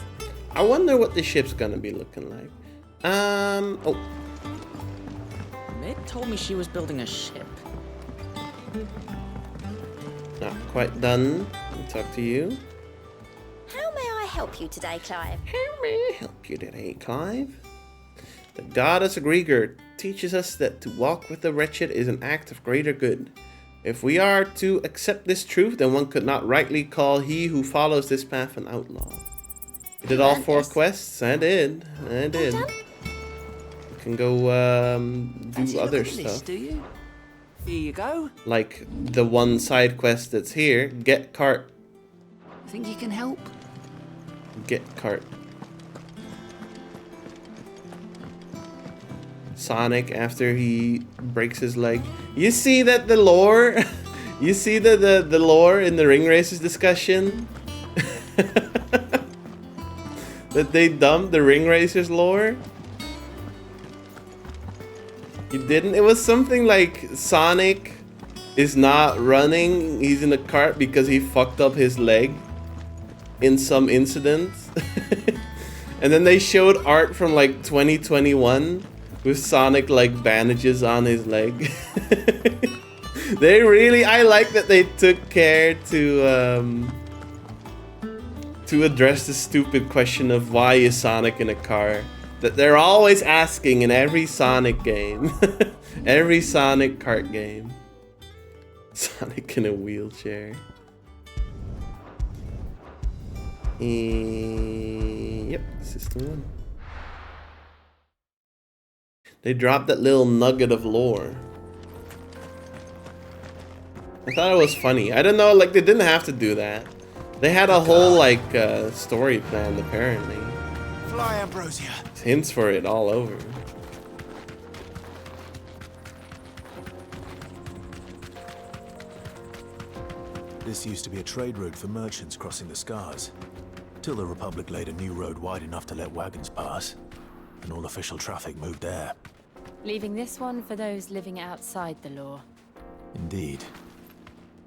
I wonder what the ship's gonna be looking like. Oh. Mid told me she was building a ship. Not quite done. I'll talk to you. How may I help you today, Clive? How may I help you today, Clive? The goddess Grieger teaches us that to walk with the wretched is an act of greater good. If we are to accept this truth, then one could not rightly call he who follows this path an outlaw. You did all 4 quests? I did. You can go do other stuff. Do you? Here you go. Like the one side quest that's here. Get cart. Think you can help? Get cart. Sonic after he breaks his leg. You see that the lore? You see the lore in the Ring Racers discussion? That they dumped the Ring Racers lore? You didn't? It was something like Sonic is not running, he's in a cart because he fucked up his leg in some incident. And then they showed art from like 2021 with Sonic like bandages on his leg. They really, I like that they took care to address the stupid question of why is Sonic in a car that they're always asking in every Sonic game. Every Sonic kart game. Sonic in a wheelchair. Yep, system 1. They dropped that little nugget of lore. I thought it was funny. I don't know, like they didn't have to do that. They had a whole like story planned apparently. Fly, Ambrosia. Hints for it all over. This used to be a trade route for merchants crossing the Scars, till the Republic laid a new road wide enough to let wagons pass, and all official traffic moved there. Leaving this one for those living outside the law. Indeed.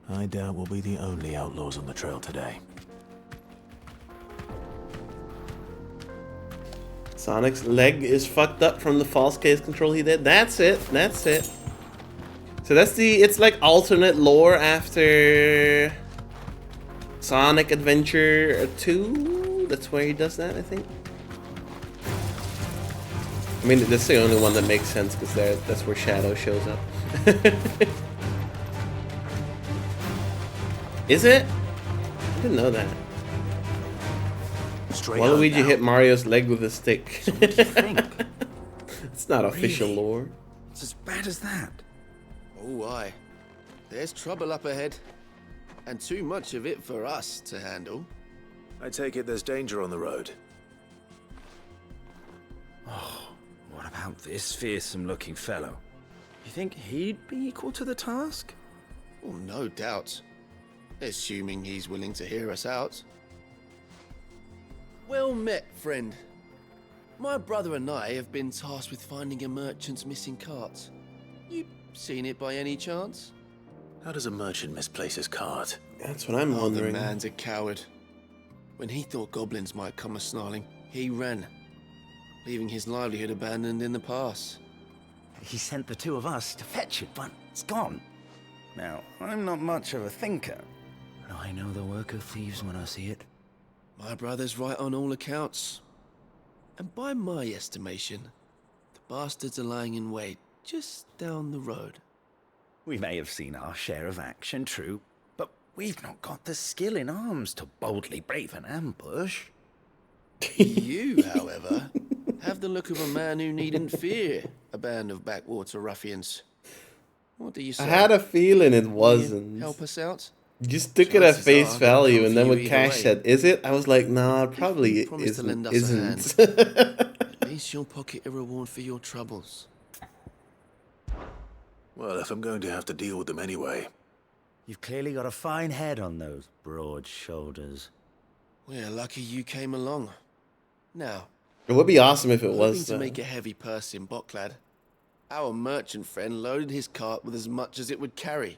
I doubt we'll be the only outlaws on the trail today. Sonic's leg is fucked up from the false case control he did. That's it. That's it. So that's the, it's like alternate lore after Sonic Adventure 2. That's where he does that, I think. I mean, that's the only one that makes sense because that's where Shadow shows up. Is it? I didn't know that. Waluigi hit Mario's leg with a stick. So what do you think? It's not official lore. It's as bad as that. Oh, aye. There's trouble up ahead. And too much of it for us to handle. I take it there's danger on the road. Oh, what about this fearsome-looking fellow? You think he'd be equal to the task? Oh, no doubt. Assuming he's willing to hear us out. Well met, friend. My brother and I have been tasked with finding a merchant's missing cart. You seen it by any chance? How does a merchant misplace his cart? That's what I'm wondering. The man's a coward. When he thought goblins might come a-snarling, he ran, leaving his livelihood abandoned in the pass. He sent the two of us to fetch it, but it's gone. Now, I'm not much of a thinker, but I know the work of thieves when I see it. My brother's right on all accounts. And by my estimation, the Bastards are lying in wait just down the road. We may have seen our share of action, true, but we've not got the skill in arms to boldly brave an ambush. You, however, have the look of a man who needn't fear a band of backwater ruffians. What do you say? I had a feeling it Will you wasn't. help us out? You just took it at Chances face are they'll value, come and for then you when either Cash way. said, "Is it?" I was like, "Nah, it probably Promise to lend us a isn't." At least you'll pocket a reward for your troubles. Well, if I'm going to have to deal with them anyway. You've clearly got a fine head on those broad shoulders. We're lucky you came along. Now, It would be awesome if it hoping was. to make a heavy purse in Boklad. Our merchant friend loaded his cart with as much as it would carry.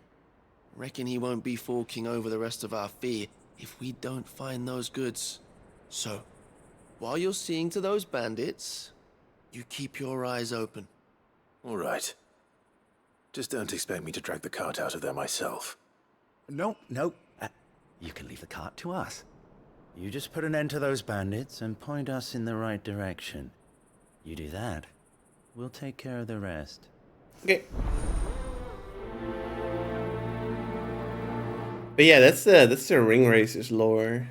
Reckon he won't be forking over the rest of our fee if we don't find those goods. So, while you're seeing to those bandits, you keep your eyes open. All right. Just don't expect me to drag the cart out of there myself. No. You can leave the cart to us. You just put an end to those bandits and point us in the right direction. You do that, we'll take care of the rest. Okay. But yeah, that's the ring racer's lore.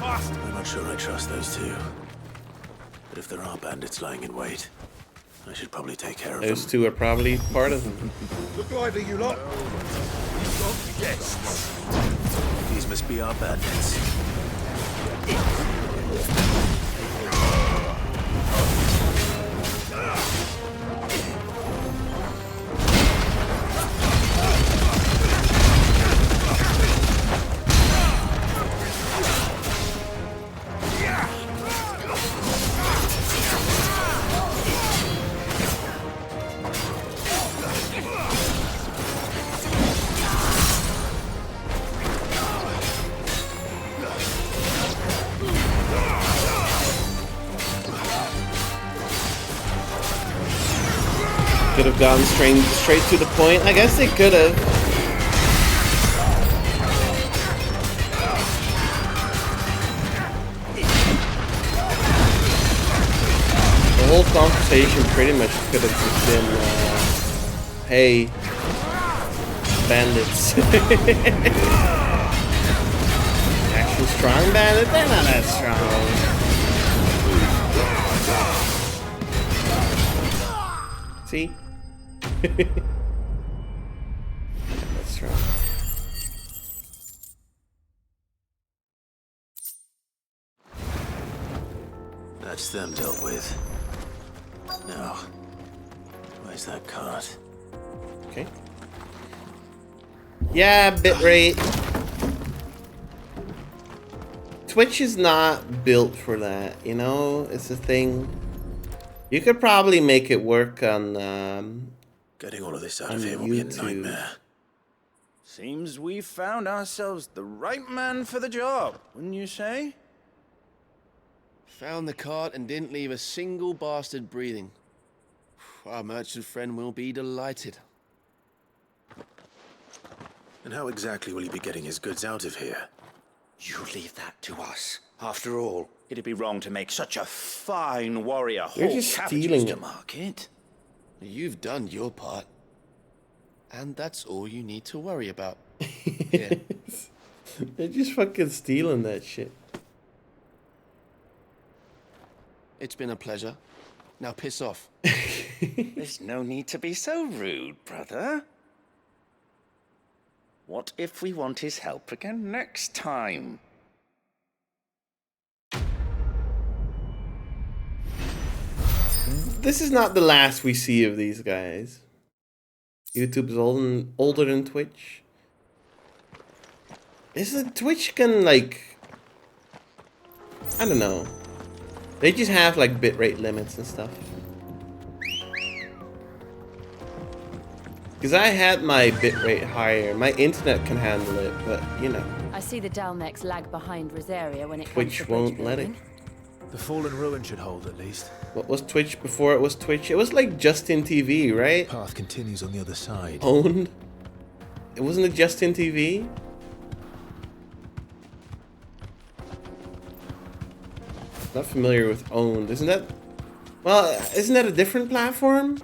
I'm not sure I trust those two. But if there are bandits lying in wait, I should probably take care of them. Those two are probably part of them. Look lively, you lot. You've got guests. These must be our bandits. Could have gone straight to the point. I guess they could have. The whole conversation pretty much could have just been, hey, bandits. Actual strong bandits? They're not that strong. See? That's right. That's them dealt with. Now, where's that cart? Okay. Yeah, bitrate. Twitch is not built for that, you know? It's a thing. You could probably make it work on Getting all of this out of here will be a nightmare. Seems we've found ourselves the right man for the job, wouldn't you say? Found the cart and didn't leave a single bastard breathing. Our merchant friend will be delighted. And how exactly will he be getting his goods out of here? You leave that to us. After all, it'd be wrong to make such a fine warrior You're haul just cabbages stealing to it. market. You've done your part. And that's all you need to worry about. Yeah. They're just fucking stealing that shit. It's been a pleasure. Now piss off. There's no need to be so rude, brother. What if we want his help again next time? This is not the last we see of these guys. YouTube's older than Twitch. Isn't Twitch can like, I don't know. They just have like bitrate limits and stuff. Because I had my bitrate higher. My internet can handle it, but you know. I see the Dalnex lag behind Rosaria when it comes Twitch to bridge won't let it. building. The fallen ruin should hold at least. What was Twitch before it was Twitch? It was like Justin TV, right? Path continues on the other side. Owned? It wasn't it Justin TV? Not familiar with owned. Isn't that... Well, isn't that a different platform?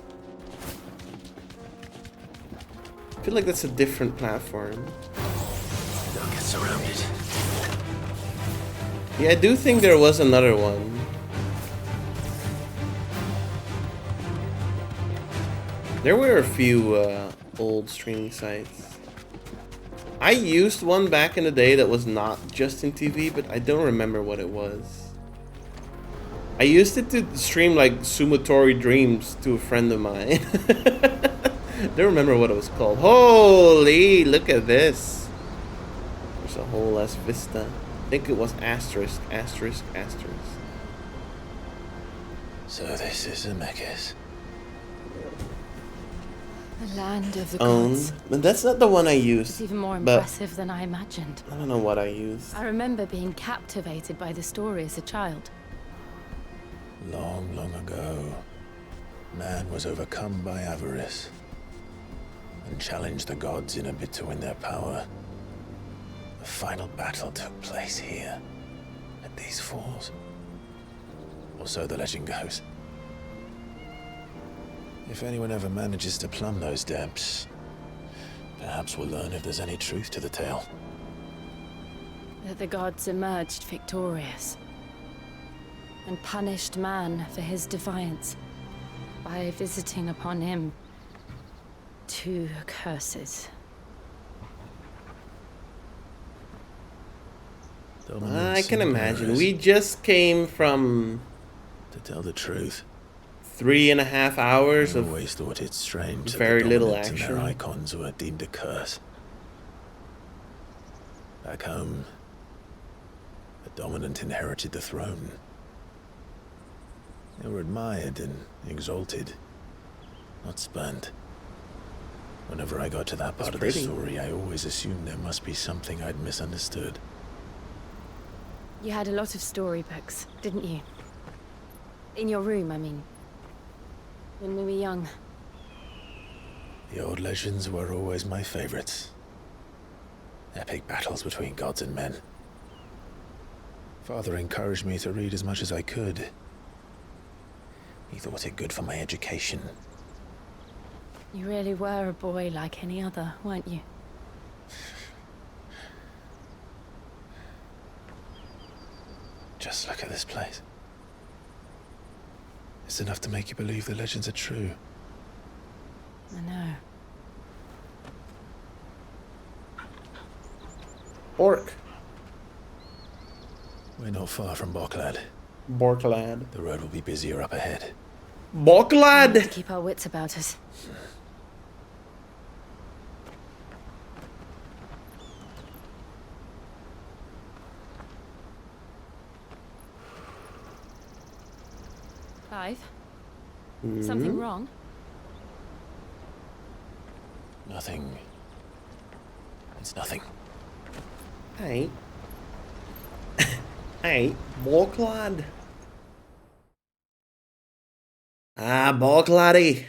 I feel like that's a different platform. Don't get surrounded. Yeah, I do think there was another one. There were a few old streaming sites. I used one back in the day that was not Justin TV, but I don't remember what it was. I used it to stream like Sumotori Dreams to a friend of mine. Don't remember what it was called. Holy, look at this. There's a whole ass vista. I think it was asterisk, asterisk, asterisk. So this is Zemeckis. The land of the gods. gods. But that's not the one I used. It's even more but impressive than I imagined. I don't know what I used. I remember being captivated by the story as a child. Long, long ago, man was overcome by avarice and challenged the gods in a bid to win their power. The final battle took place here, at these falls. Or so the legend goes. If anyone ever manages to plumb those depths, perhaps we'll learn if there's any truth to the tale. That the gods emerged victorious and punished man for his defiance by visiting upon him 2 curses. I can imagine. We just came from... To tell the truth, 3.5 hours of always thought it strange very that the little dominant and action. their icons were deemed a curse. Back home, the dominant inherited the throne. They were admired and exalted, not spurned. Whenever I got to that part of the story, I always assumed there must be something I'd misunderstood. You had a lot of storybooks, didn't you? In your room, I mean. When we were young. The old legends were always my favorites. Epic battles between gods and men. Father encouraged me to read as much as I could. He thought it good for my education. You really were a boy like any other, weren't you? Just look at this place. It's enough to make you believe the legends are true. I know. Orc. We're not far from Boklad. Borklad. The road will be busier up ahead. Boklad! We need to keep our wits about us. Clive? Something wrong? Nothing. It's nothing. Hey. Hey, Boklad. Ah, Boklady.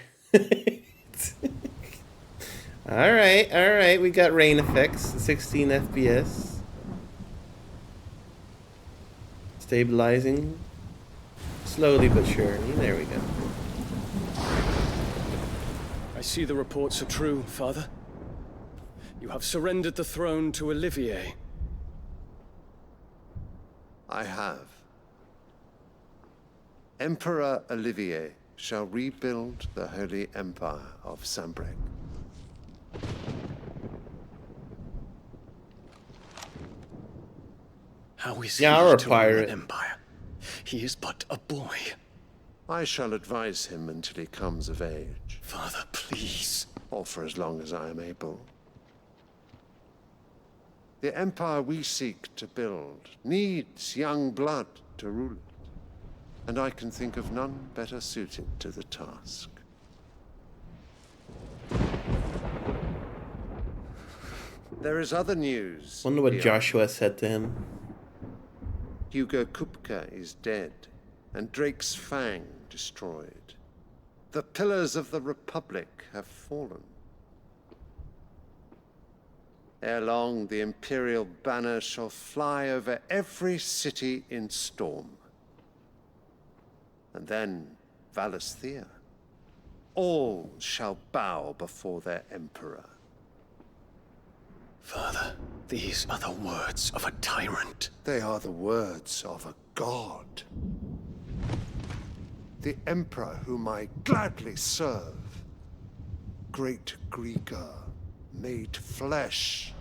Alright, we got rain effects, 16 FPS. Stabilizing. Slowly but surely, there we go. I see the reports are true, Father. You have surrendered the throne to Olivier. I have. Emperor Olivier shall rebuild the Holy Empire of Sambrec. How is Yeah, he or a to rule pirate. an empire? He is but a boy. I shall advise him until he comes of age. Father, please. Or for as long as I am able. The empire we seek to build needs young blood to rule it. And I can think of none better suited to the task. There is other news. Wonder what beyond. Joshua said to him. Hugo Kupka is dead, and Drake's Fang destroyed. The pillars of the Republic have fallen. Ere long, the Imperial banner shall fly over every city in Storm. and then Valisthea. All shall bow before their emperor. Father, these are the words of a tyrant. They are the words of a god. The emperor whom I gladly serve. Great Greeker, made flesh.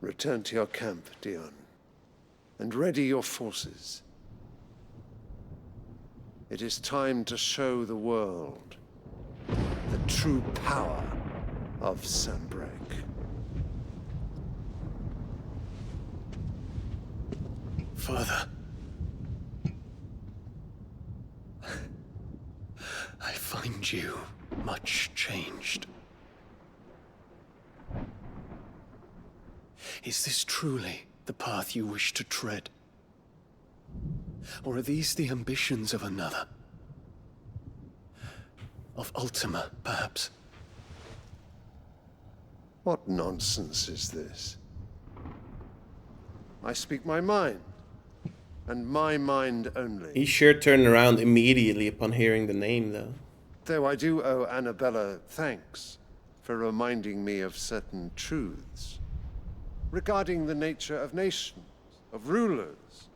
Return to your camp, Dion, and ready your forces. It is time to show the world the true power of Sanbreque. Father. I find you much changed. Is this truly the path you wish to tread? Or are these the ambitions of another? Of Ultima, perhaps? What nonsense is this? I speak my mind, and my mind only. He sure turned around immediately upon hearing the name, though. Though I do owe Annabella thanks for reminding me of certain truths regarding the nature of nations, of rulers,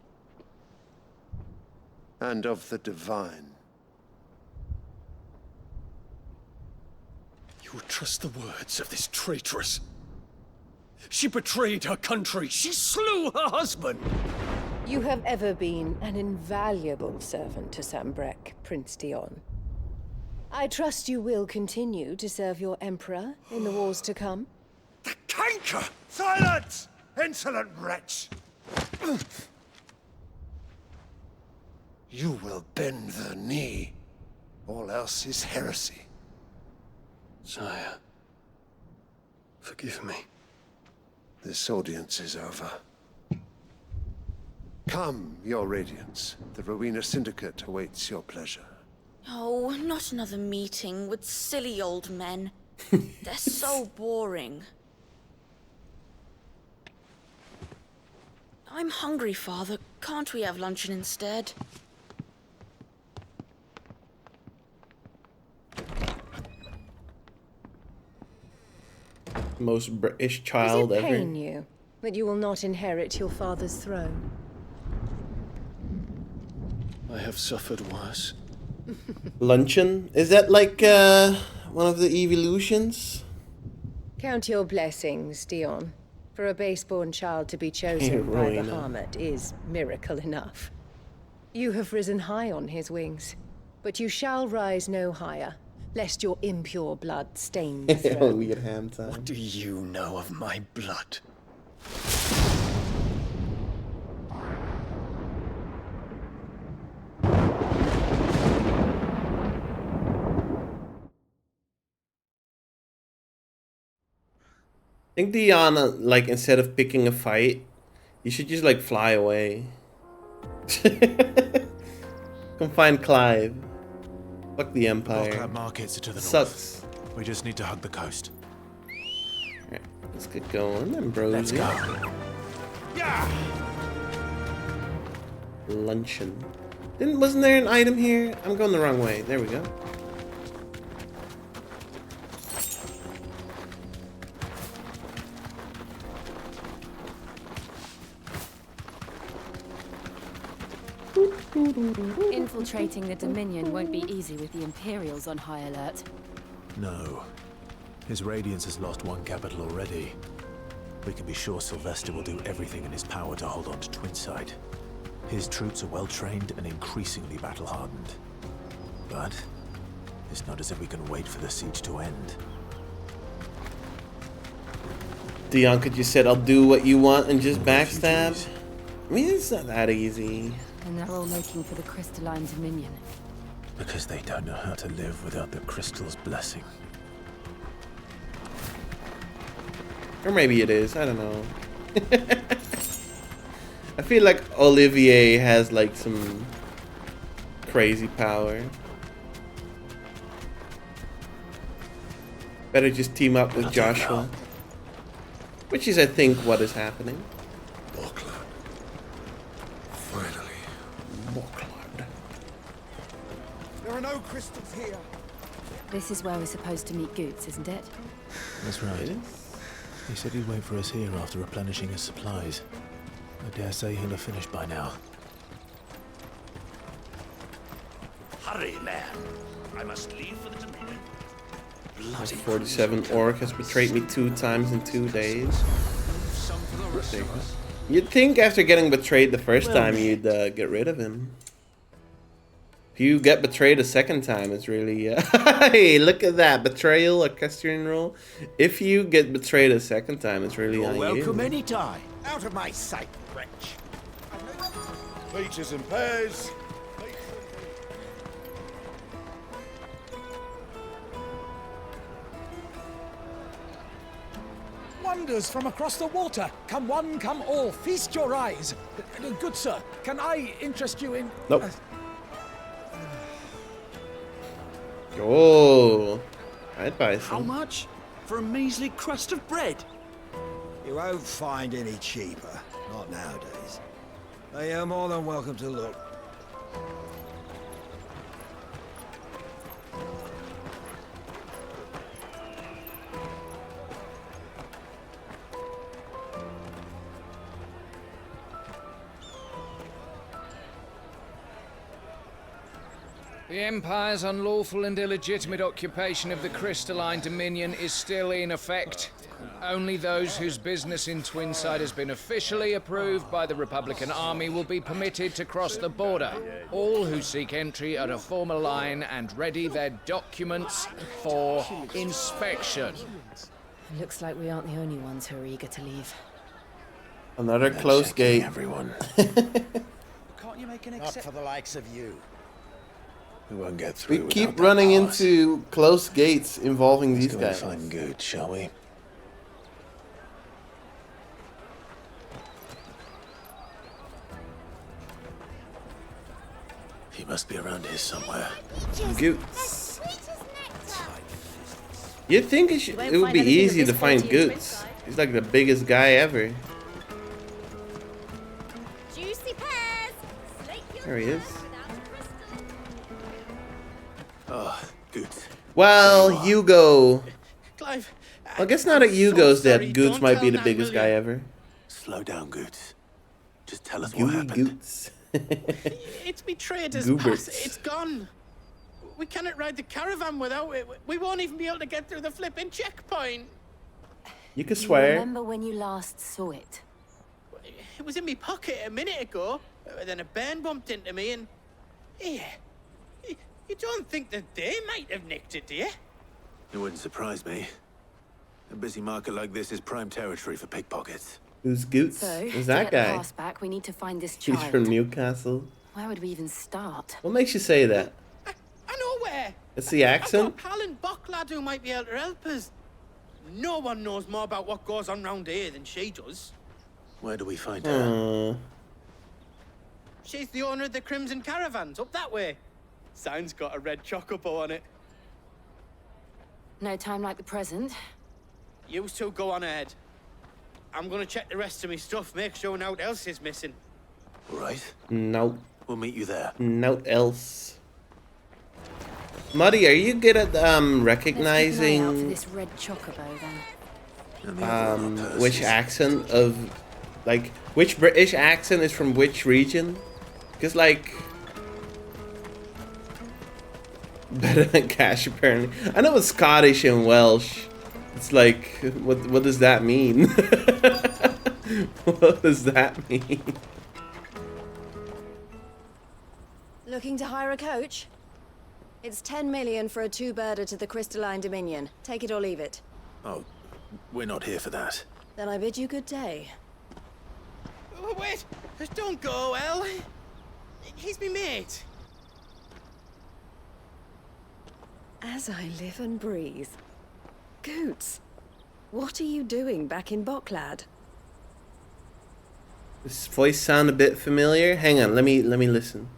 and of the divine. You would trust the words of this traitress? She betrayed her country. She slew her husband. You have ever been an invaluable servant to Sanbreque, Prince Dion. I trust you will continue to serve your emperor in the wars to come. The canker! Silence! Insolent wretch! You will bend the knee. All else is heresy. Sire, forgive me. This audience is over. Come, your radiance. The Rowena Syndicate awaits your pleasure. Oh, not another meeting with silly old men. They're so boring. I'm hungry, Father. Can't we have luncheon instead? Most British child Does it ever. pain you that you will not inherit your father's throne? I have suffered worse. Luncheon? Is that like one of the evolutions? Count your blessings, Dion. For a base-born child to be chosen by Rowena. Bahamut is miracle enough. You have risen high on his wings, but you shall rise no higher, lest your impure blood stain the throne. Weird ham time. What do you know of my blood? I think Diana, like, instead of picking a fight, you should just, like, fly away. Come find Clive. Fuck the Empire. Club markets are to the Sucks. north. We just need to hug the coast. Alright, let's get going then, bros. Let's go. Yeah. Luncheon. Wasn't there an item here? I'm going the wrong way. There we go. Infiltrating the Dominion won't be easy with the Imperials on high alert. No. His Radiance has lost one capital already. We can be sure Sylvester will do everything in his power to hold on to Twinside. His troops are well-trained and increasingly battle-hardened. But it's not as if we can wait for the siege to end. Dion could just said, I'll do what you want and just backstab. I mean, it's not that easy. And they're all making for the crystalline Dominion. Because they don't know how to live without the crystal's blessing. Or maybe it is, I don't know. I feel like Olivier has like some crazy power. Better just team up with Joshua. Which is, I think, what is happening. Finally. There are no crystals here. This is where we're supposed to meet Goots, isn't it? That's right. He said he'd wait for us here after replenishing his supplies. I dare say he'll have finished by now. Hurry, man. I must leave for the Dominion. Bloody 47 orc has betrayed me 2 times in 2 days. You'd think after getting betrayed the first time you'd get rid of him. If you get betrayed a second time, it's really... hey, look at that. Betrayal, equestrian rule. If you get betrayed a second time, it's really on you. Welcome anytime. Out of my sight, wretch. Peaches and pears. Wonders from across the water. Come one, come all. Feast your eyes. Good sir, can I interest you in... Nope. Oh, I'd buy some. How much? For a measly crust of bread? You won't find any cheaper. Not nowadays. But you're more than welcome to look. The Empire's unlawful and illegitimate occupation of the crystalline dominion is still in effect. Only those whose business in Twinside has been officially approved by the Republican Army will be permitted to cross the border. All who seek entry are to form a line and ready their documents for inspection. Looks like we aren't the only ones who are eager to leave. Another close gate. Everyone. Can't you make an Not for the likes of you. We won't get through. We keep running into close gates involving these guys. Find good, shall we? He must be around here somewhere. Goots. You'd think it would be easy to find Goots. He's like the biggest guy ever. Juicy pears. There he is. Oh, good. Well, Hugo. Clive, I guess now that Hugo's dead, Goots might be the biggest guy ever. Slow down, Goots. Just tell us what happened. Goots. It's me trader's Gooberts. pass. It's gone. We cannot ride the caravan without it. We won't even be able to get through the flipping checkpoint. You can swear. Remember when you last saw it? It was in my pocket a minute ago. Then a bairn bumped into me and... Yeah. You don't think that they might have nicked it, do you? It wouldn't surprise me. A busy market like this is prime territory for pickpockets. Who's Goots? So, Who's to that get the guy? pass back, we need to find this He's child. from Newcastle. Where would we even start? What makes you say that? I know where. It's the accent? I've got a pal and Buck lad who might be able to help us. No one knows more about what goes on round here than she does. Where do we find her? She's the owner of the Crimson Caravans, up that way. Sign's got a red chocobo on it. No time like the present. You two go on ahead. I'm gonna check the rest of my stuff, make sure naught else is missing. All right. Nope. We'll meet you there. Note else. Muddy, are you good at recognizing Let's keep an eye out for this red chocobo then. which accent of like which British accent is from which region? Because like better than Cash apparently. I know it's Scottish and Welsh. It's like what does that mean? What does that mean? Looking to hire a coach? It's 10 million for a 2-birder to the Crystalline Dominion. Take it or leave it. Oh, we're not here for that. Then I bid you good day. Oh, wait! Don't go, El. He's me mate. As I live and breathe. Goots. What are you doing back in Boklad? This voice sound a bit familiar. Hang on, let me listen.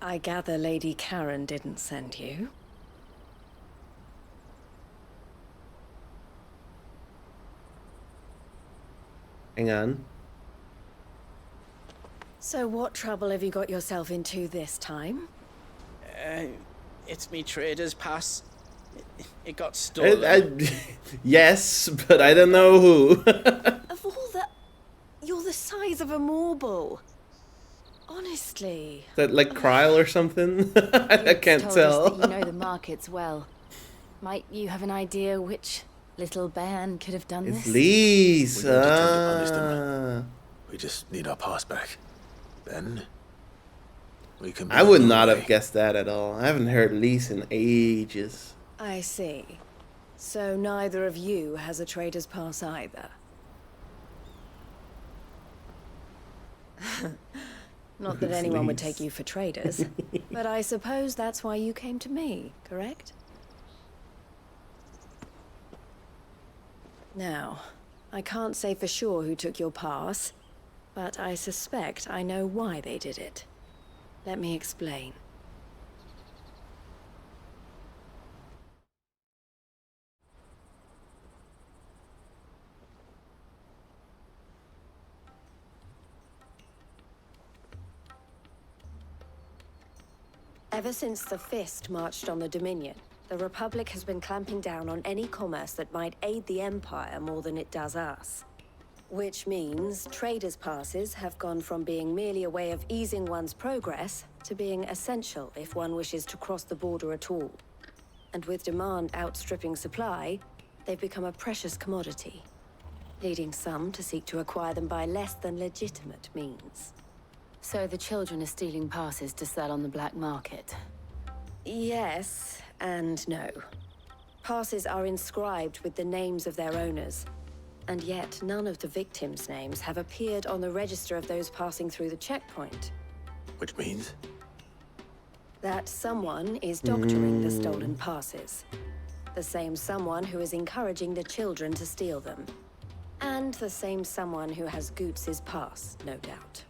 I gather Lady Karen didn't send you. Hang on. So what trouble have you got yourself into this time? It's me trader's pass. It got stolen. Yes, but I don't know who. Of all the... You're the size of a marble. Honestly. Is that like Kryl or something? I can't told tell. Us that you know the markets well. Might you have an idea which little band could have done It's this? Lise. We don't intend to punish them. We just need our pass back. Then we can. I would not have guessed that at all. I haven't heard Lise in ages. I see. So neither of you has a trader's pass either. Not that anyone would take you for traders, but I suppose that's why you came to me, correct? Now, I can't say for sure who took your pass, but I suspect I know why they did it. Let me explain. Ever since the Fist marched on the Dominion, the Republic has been clamping down on any commerce that might aid the Empire more than it does us. Which means traders' passes have gone from being merely a way of easing one's progress to being essential if one wishes to cross the border at all. And with demand outstripping supply, they've become a precious commodity, leading some to seek to acquire them by less than legitimate means. So the children are stealing passes to sell on the black market? Yes and no. Passes are inscribed with the names of their owners, and yet none of the victims' names have appeared on the register of those passing through the checkpoint. Which means? That someone is doctoring the stolen passes. The same someone who is encouraging the children to steal them. And the same someone who has Goots's pass, no doubt.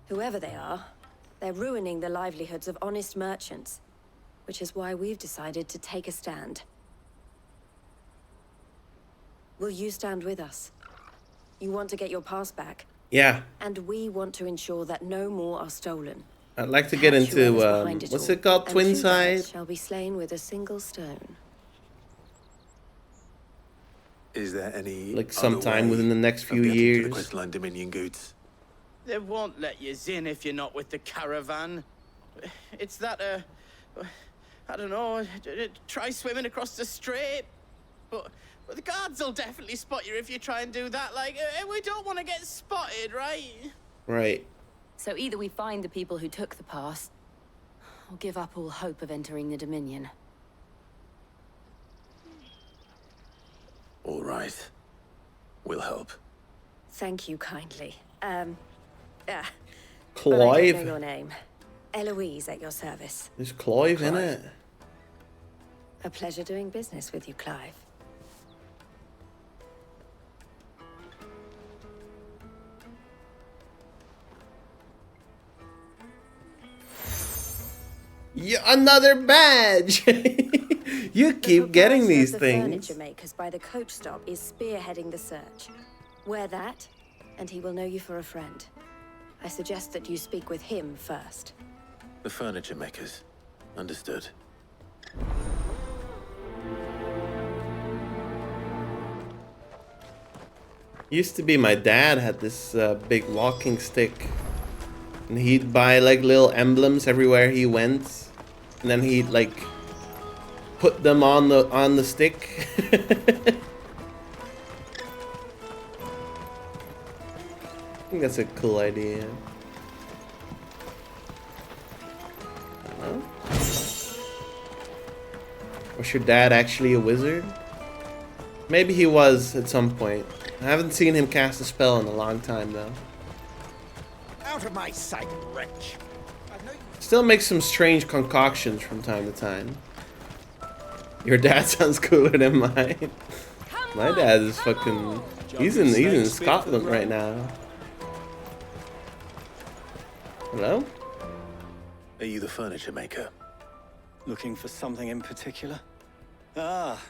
Whoever they are, they're ruining the livelihoods of honest merchants, which is why we've decided to take a stand. Will you stand with us? You want to get your pass back? Yeah. And we want to ensure that no more are stolen. I'd like to get into, what's it called? Twin Side? Shall be slain with a single stone. Is there any Like sometime within the next few years? The Crystalline Dominion goods? They won't let you in if you're not with the caravan. It's that, I don't know, try swimming across the strait. But the guards will definitely spot you if you try and do that. Like, we don't want to get spotted, right? Right. So either we find the people who took the pass, or give up all hope of entering the Dominion. All right. We'll help. Thank you kindly. Clive? But I don't know your name. Eloise at your service. There's Clive in it. A pleasure doing business with you, Clive. Yeah, another badge! You keep getting these The things. furniture makers by the coach stop is spearheading the search. Wear that, and he will know you for a friend. I suggest that you speak with him first. The furniture makers. Understood. Used to be my dad had this big walking stick. And he'd buy like little emblems everywhere he went. And then he'd like put them on the stick. I think that's a cool idea. I don't know. Was your dad actually a wizard? Maybe he was at some point. I haven't seen him cast a spell in a long time though. Out of my sight, wretch! I know you Still makes some strange concoctions from time to time. Your dad sounds cooler than mine. My dad is fucking. He's in Scotland right now. Hello? Are you the furniture maker? Looking for something in particular? Ah,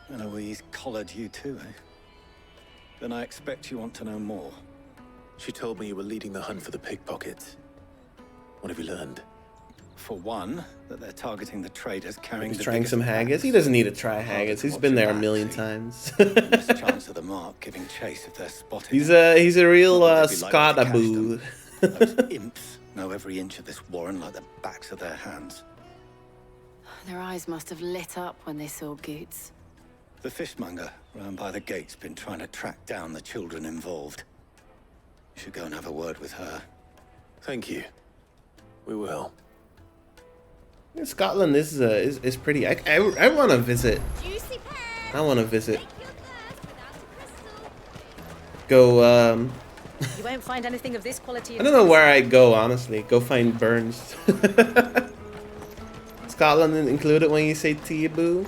Eloise collared you too, eh? Then I expect you want to know more. She told me you were leading the hunt for the pickpockets. What have you learned? For one, that they're targeting the traders carrying He's the trying biggest some haggis. He doesn't need to try haggis. He's been there a million times. Less chance of the mark giving chase if they're spotted. He's a real Scottaboo. Those imps know every inch of this warren like the backs of their hands. Their eyes must have lit up when they saw Goots. The fishmonger round by the gate's been trying to track down the children involved. You should go and have a word with her. Thank you. We will. Yeah, Scotland is pretty. I want to visit. I want to visit. Go. You won't find anything of this quality. I don't know where I'd go, honestly. Go find Burns. Scotland included when you say Teaboo?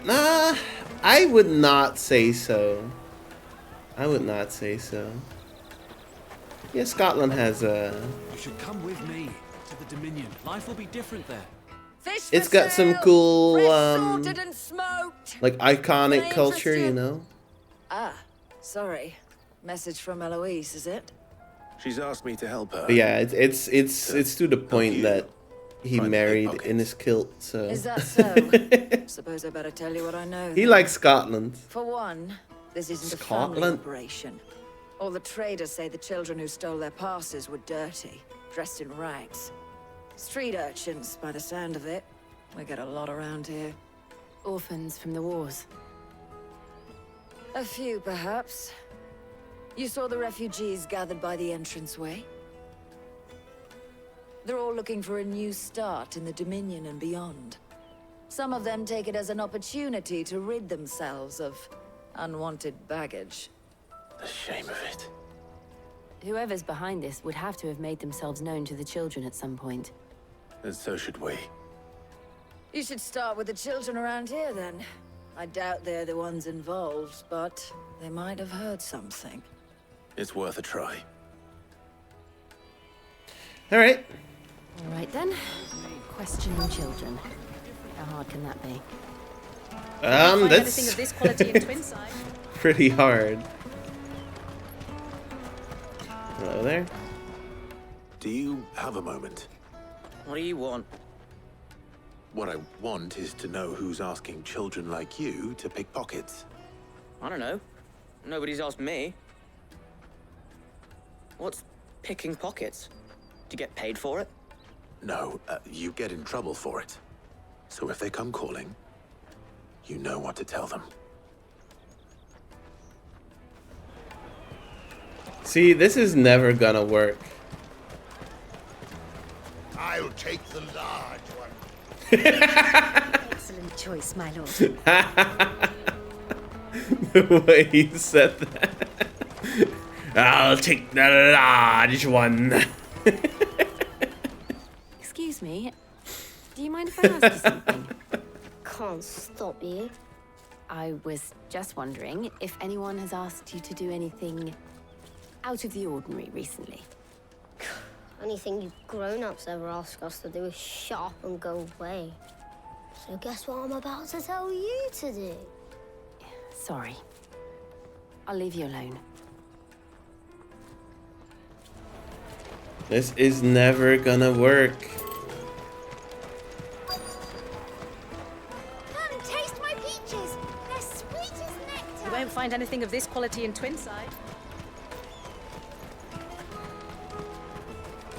Nah, I would not say so. I would not say so. Yeah, Scotland has a. You should come with me to the Dominion. Life will be different there. It's got some cool, Sorted and smoked. like iconic Flames culture, you roasted. know. Ah, sorry. Message from Eloise, is it? She's asked me to help her. But yeah, it's to the point that he married in his kilt. So. Is that so? Suppose I better tell you what I know. He then. likes Scotland. For one, this isn't a family Scotland? operation. All the traders say the children who stole their passes were dirty, dressed in rags. Street urchins, by the sound of it. We get a lot around here. Orphans from the wars. A few, perhaps. You saw the refugees gathered by the entranceway? They're all looking for a new start in the Dominion and beyond. Some of them take it as an opportunity to rid themselves of unwanted baggage. The shame of it. Whoever's behind this would have to have made themselves known to the children at some point. And so should we. You should start with the children around here, then. I doubt they're the ones involved, but they might have heard something. It's worth a try. All right. All right then. Questioning children. How hard can that be? That's This quality in Twinside. pretty hard. Hello there. Do you have a moment? What do you want? What I want is to know who's asking children like you to pick pockets. I don't know. Nobody's asked me. What's picking pockets? Do you get paid for it? No, you get in trouble for it. So if they come calling, you know what to tell them. See, this is never gonna work. I'll take the large one. Excellent choice, my lord. The way he said that. I'll take the large one. Excuse me. Do you mind if I ask you something? Can't stop you. I was just wondering if anyone has asked you to do anything out of the ordinary recently. Anything you grown-ups ever ask us to do is shut up and go away. So guess what I'm about to tell you to do? Sorry. I'll leave you alone. This is never gonna work. Come, taste my peaches. They're sweet as nectar. You won't find anything of this quality in Twinside.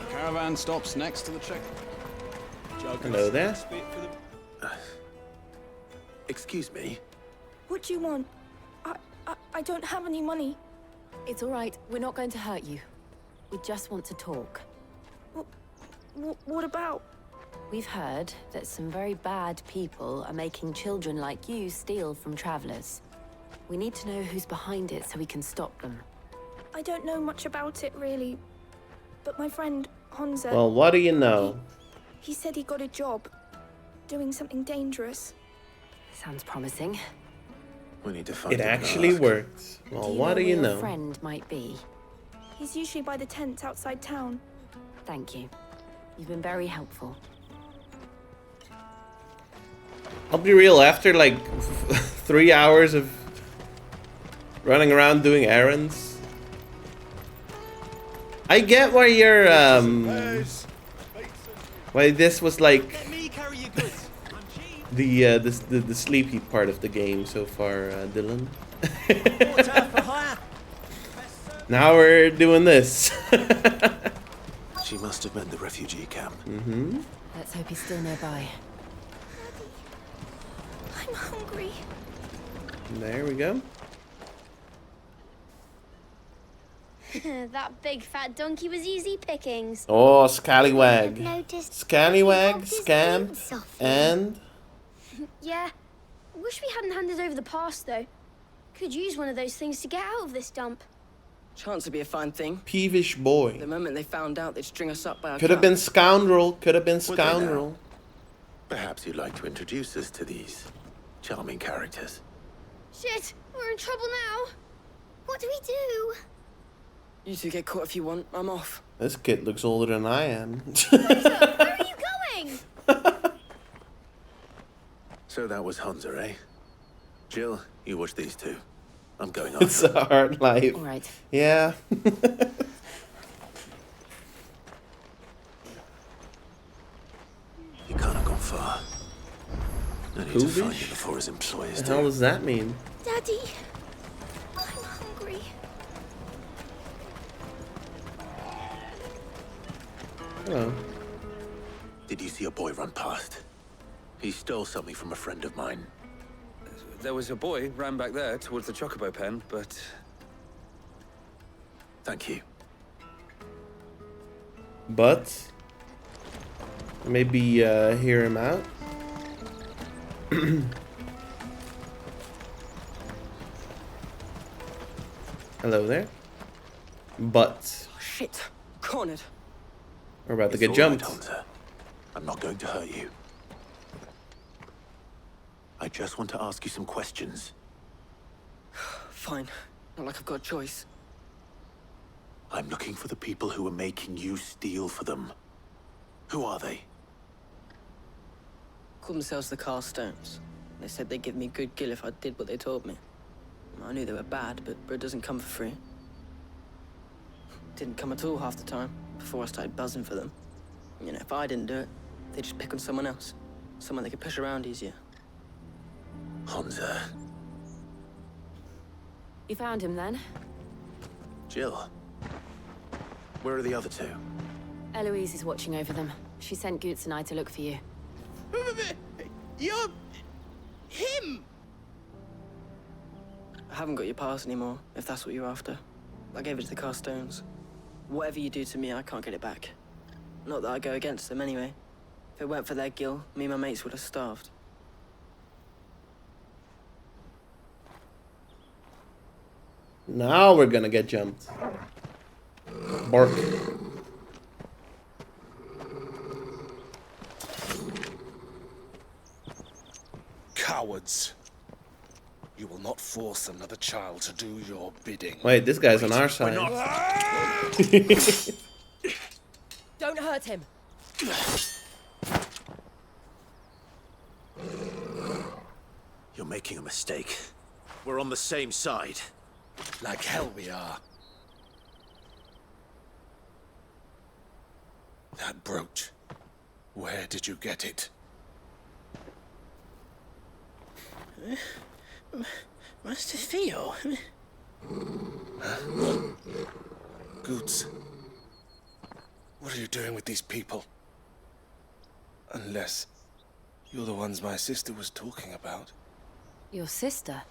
Caravan stops next to the check. Hello there. Excuse me. What do you want? I don't have any money. It's all right. We're not going to hurt you. We just want to talk. What about? We've heard that some very bad people are making children like you steal from travelers. We need to know who's behind it so we can stop them. I don't know much about it, really. But my friend, Hansa. Well, what do you know? He said he got a job. Doing something dangerous. Sounds promising. We need to find It him and actually ask. works. Well, what do you Where know? your friend might be? He's usually by the tents outside town. Thank you. You've been very helpful. I'll be real, after like 3 hours of running around doing errands, I get why you're why this was like the sleepy part of the game so far, Dylan. Now we're doing this. She must have meant the refugee camp. Mm-hmm. Let's hope he's still nearby. I'm hungry. There we go. That big fat donkey was easy pickings. Oh, scallywag. Noticed Scallywag, scamp, and... Yeah. Wish we hadn't handed over the pass, though. Could use one of those things to get out of this dump. Chance to be a fine thing. Peevish boy. The moment they found out, they'd string us up by our Could have been scoundrel. Could have been Would they now? scoundrel. Perhaps you'd like to introduce us to these charming characters. Shit, we're in trouble now. What do we do? You two get caught if you want. I'm off. This kid looks older than I am. Where are you going? So that was Hansa, eh? Jill, you watch these two. I'm going on. It's a hard life. All right. Yeah. He can't have gone far. I need to find Hoovish? him before his employers What the do. hell does that mean? Daddy, I'm hungry. Oh. Did you see a boy run past? He stole something from a friend of mine. There was a boy ran back there towards the chocobo pen, but... Thank you. But maybe hear him out. Hello there. But Oh, shit. Cornered. we're about to It's get all jumped. right, Hansa. I'm not going to hurt you. I just want to ask you some questions. Fine. Not like I've got a choice. I'm looking for the people who are making you steal for them. Who are they? Called themselves the Carstones. They said they'd give me good gill if I did what they told me. I knew they were bad, but bread doesn't come for free. Didn't come at all half the time, before I started buzzing for them. You know, if I didn't do it, they'd just pick on someone else. Someone they could push around easier. Hansa. You found him then? Jill. Where are the other two? Eloise is watching over them. She sent Goots and I to look for you. You're... him! I haven't got your pass anymore, if that's what you're after. I gave it to the Carstones. Whatever you do to me, I can't get it back. Not that I go against them anyway. If it weren't for their gill, me and my mates would have starved. Now we're gonna get jumped. Bark. Cowards. You will not force another child to do your bidding. Wait, this guy's on our side. Don't hurt him. You're making a mistake. We're on the same side. Like hell we are. That brooch. Where did you get it? Master Theo. Goots. What are you doing with these people? Unless you're the ones my sister was talking about. Your sister?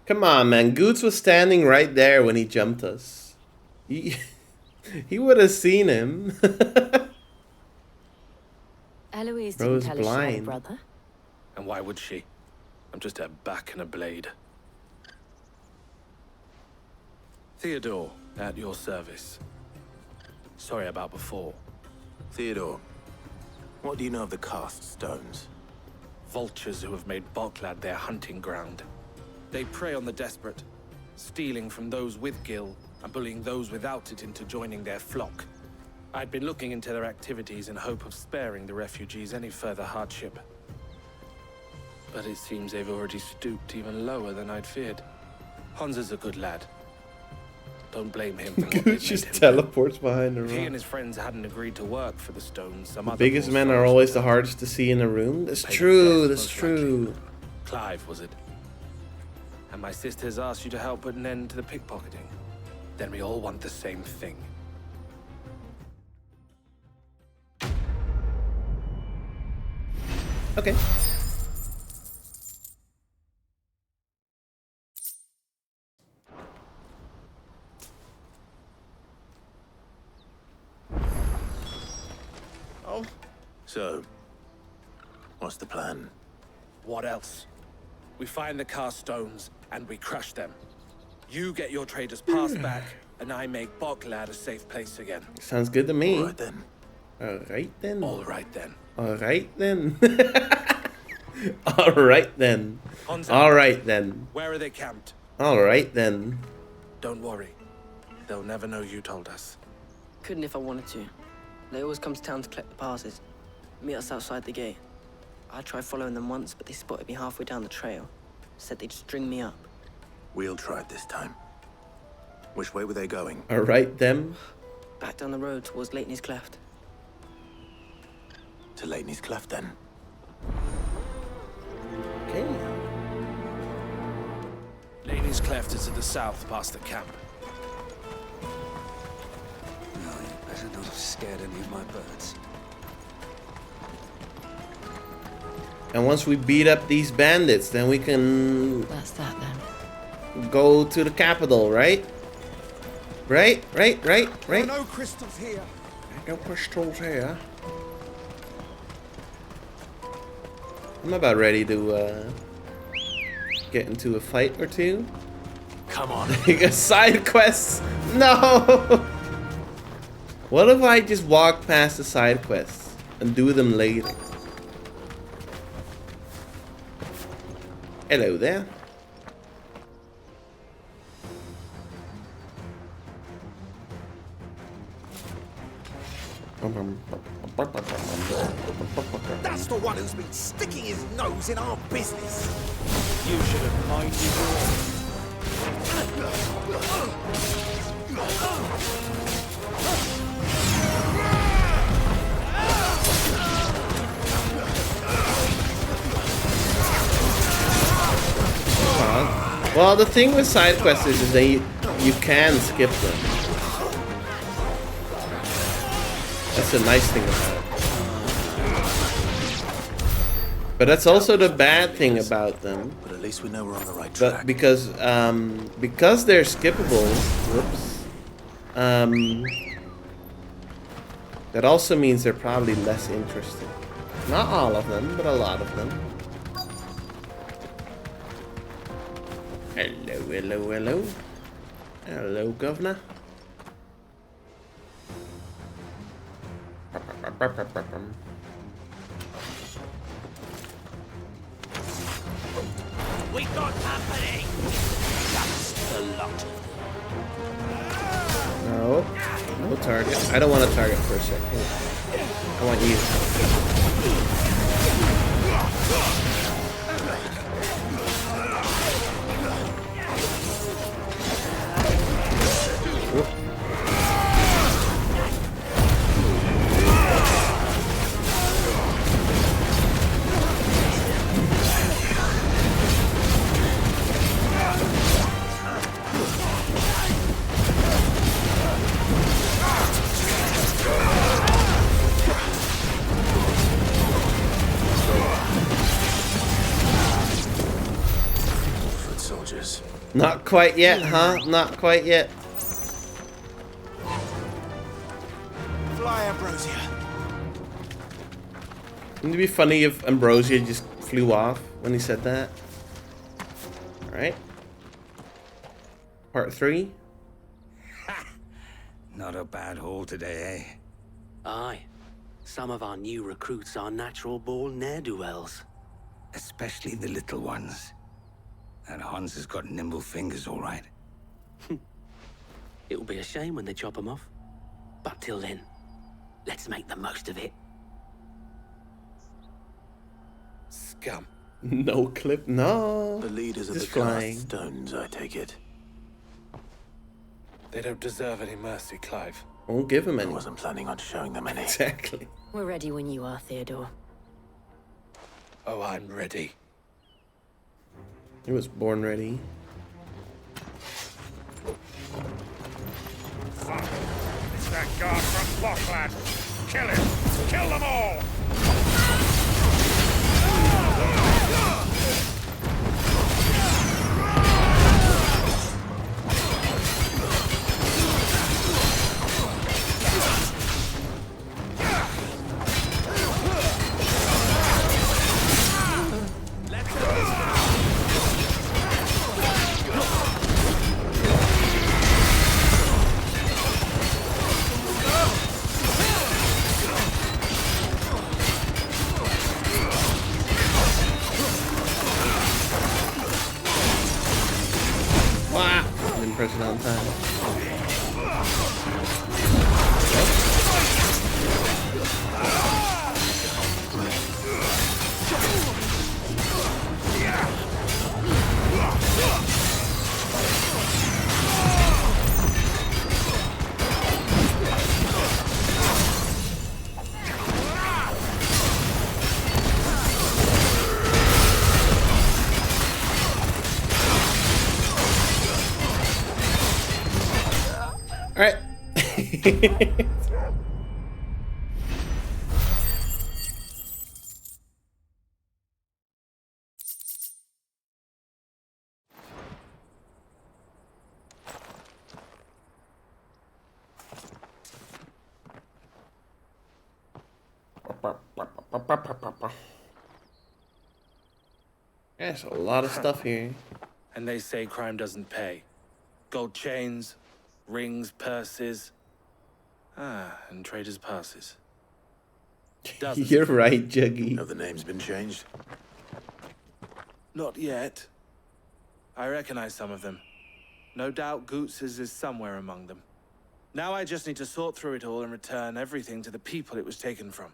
Come on, man. Goots was standing right there when he jumped us. He would have seen him. Eloise Bro didn't is tell us she had a blind. brother. And why would she? I'm just her back and a blade. Theodore, at your service. Sorry about before. Theodore, what do you know of the cast stones? Vultures who have made Boklad their hunting ground. They prey on the desperate, stealing from those with gil and bullying those without it into joining their flock. I'd been looking into their activities in hope of sparing the refugees any further hardship. But it seems they've already stooped even lower than I'd feared. Hans is a good lad. Don't blame him for what they've made just him teleports behind the do. If he rock. and his friends hadn't agreed to work for the stones, some The other biggest poor men are souls always would the have hardest to see in a room. That's paid true, death, that's most true. Clive, was it? And my sisters asked you to help put an end to the pickpocketing. Then we all want the same thing. Okay. Oh. So, what's the plan? What else? We find the cast stones and we crush them. You get your traders pass back, and I make Boklad a safe place again. Sounds good to me. All right then. Alright then. All right then. Alright then. Alright then. Alright then. Where are they camped? Alright then. Don't worry. They'll never know you told us. Couldn't if I wanted to. They always come to town to collect the passes. Meet us outside the gate. I tried following them once, but they spotted me halfway down the trail. Said they'd string me up. We'll try it this time. Which way were they going? Alright then. Back down the road towards Lateney's Cleft. To Lateney's Cleft, then. Okay. Laney's Cleft is to the south, past the camp. No, you better not have scared any of my birds. And once we beat up these bandits, then we can... That's that then. Go to the capital, right? Right? There are no crystals here. No crystals here. I'm about ready to get into a fight or two. Come on. Side quests. No. What if I just walk past the side quests and do them later? Hello there. That's the one who's been sticking his nose in our business. You should have minded Well, the thing with side quests is that you can skip them. That's the nice thing about it. But that's also the bad thing about them. But at least we know we're on the right track. But because they're skippable, whoops. That also means they're probably less interesting. Not all of them, but a lot of them. Hello, hello, hello. Hello, governor. We got company. Just the lot. No, no target. I don't want a target for a second. I want you. Not quite yet, huh? Not quite yet. Fly, Ambrosia. Wouldn't it be funny if Ambrosia just flew off when he said that? Alright. Part 3. Not a bad haul today, eh? Aye. Some of our new recruits are natural-born ne'er-do-wells. Especially the little ones. And Hans has got nimble fingers, all right. It'll be a shame when they chop them off. But till then, let's make the most of it. Scum. No clip, no. The leaders of Just the flying. cast stones, I take it. They don't deserve any mercy, Clive. Won't give him any. I wasn't planning on showing them any. Exactly. We're ready when you are, Theodore. Oh, I'm ready. He was born ready. Fuck. It's that guard from Blockland. Kill him. Kill them all. Wow. Didn't press it on time. All right. There's a lot of stuff here. And they say crime doesn't pay. Gold chains, rings, purses. Ah, and traders' passes. Dozens. You're right, Juggy. Have the names been changed? Not yet. I recognize some of them. No doubt Goots's is somewhere among them. Now I just need to sort through it all and return everything to the people it was taken from.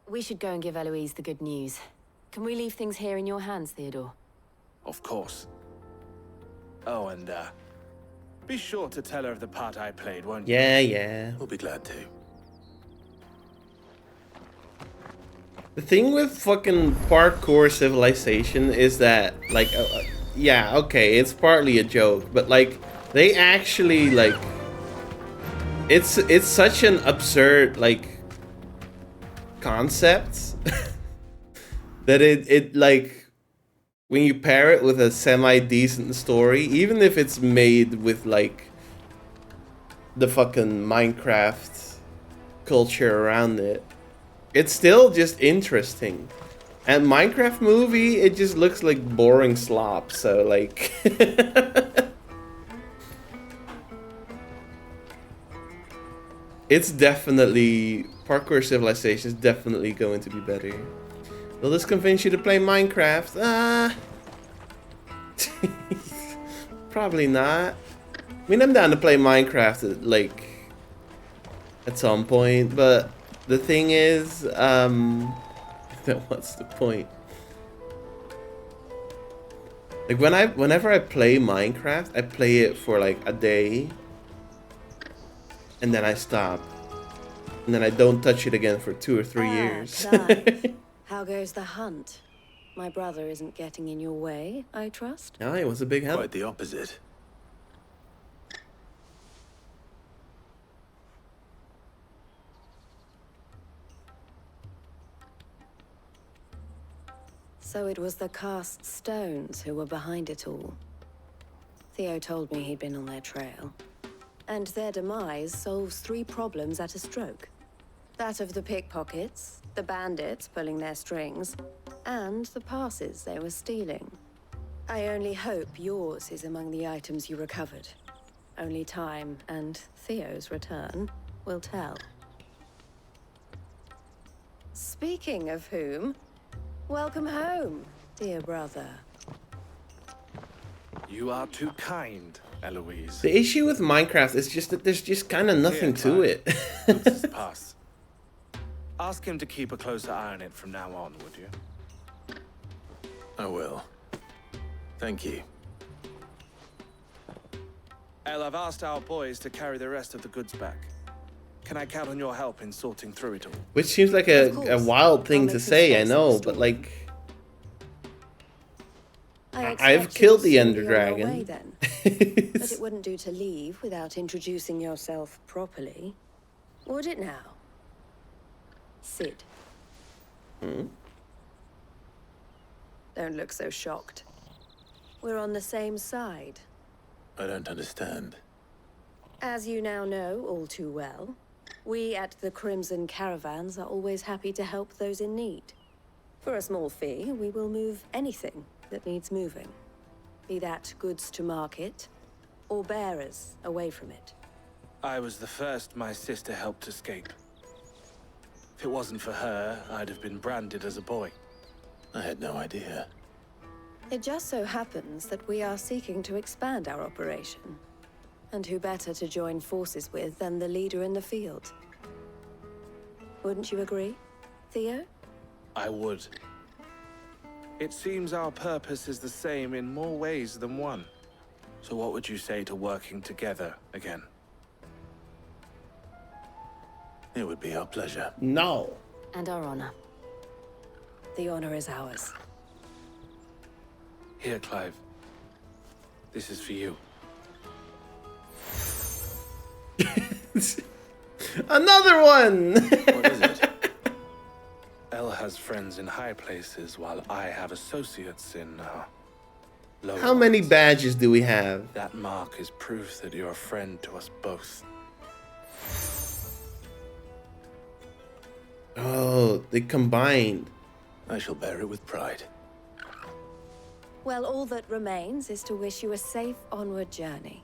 We should go and give Eloise the good news. Can we leave things here in your hands, Theodore? Of course. Oh, and be sure to tell her of the part I played, won't you? Yeah, yeah. We'll be glad to. The thing with fucking parkour civilization is that, like, yeah, okay, it's partly a joke, but like, they actually like, it's such an absurd like concept that it like, when you pair it with a semi-decent story, even if it's made with like the fucking Minecraft culture around it, it's still just interesting. And Minecraft movie, it just looks like boring slop, so like it's definitely, Parkour Civilization is definitely going to be better. Will this convince you to play Minecraft? Probably not. I mean, I'm down to play Minecraft like at some point, but the thing is, what's the point? Like whenever I play Minecraft, I play it for like a day, and then I stop, and then I don't touch it again for 2 or 3 years. Clive, how goes the hunt? My brother isn't getting in your way, I trust? No, it was a big help. Quite the opposite. So it was the cast stones who were behind it all. Theo told me he'd been on their trail. And their demise solves 3 problems at a stroke. That of the pickpockets, the bandits pulling their strings, and the passes they were stealing. I only hope yours is among the items you recovered. Only time and Theo's return will tell. Speaking of whom, welcome home, dear brother. You are too kind, Eloise. The issue with Minecraft is just that there's just kind of nothing to it. Luke's pass. Ask him to keep a closer eye on it from now on, would you? I will. Thank you. El, I've asked our boys to carry the rest of the goods back. Can I count on your help in sorting through it all? Which seems like a wild thing to say, I know, but like... I've killed the Ender Dragon. But it wouldn't do to leave without introducing yourself properly. Would it now? Sid. Don't look so shocked. We're on the same side. I don't understand. As you now know all too well, we at the Crimson Caravans are always happy to help those in need. For a small fee, we will move anything that needs moving. Be that goods to market, or bearers away from it. I was the first my sister helped escape. If it wasn't for her, I'd have been branded as a boy. I had no idea. It just so happens that we are seeking to expand our operation. And who better to join forces with than the leader in the field? Wouldn't you agree, Theo? I would. It seems our purpose is the same in more ways than one. So what would you say to working together again? It would be our pleasure. No. And our honor. The honor is ours. Here, Clive. This is for you. Another one! What is it? El has friends in high places, while I have associates in low How many ones. badges do we have? That mark is proof that you're a friend to us both. Oh, they combined. I shall bear it with pride. Well, all that remains is to wish you a safe onward journey.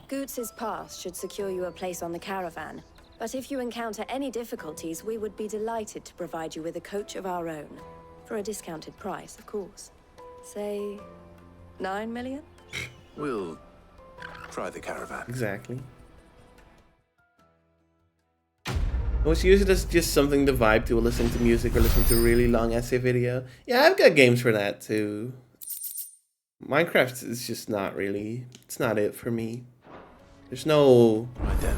Goots's pass should secure you a place on the caravan, but if you encounter any difficulties, we would be delighted to provide you with a coach of our own. For a discounted price, of course. Say, 9 million? We'll try the caravan. Exactly. Let's use it as just something to vibe to, or listen to music, or listen to a really long essay video. Yeah, I've got games for that too. Minecraft is just not really, it's not it for me. There's no... Right then.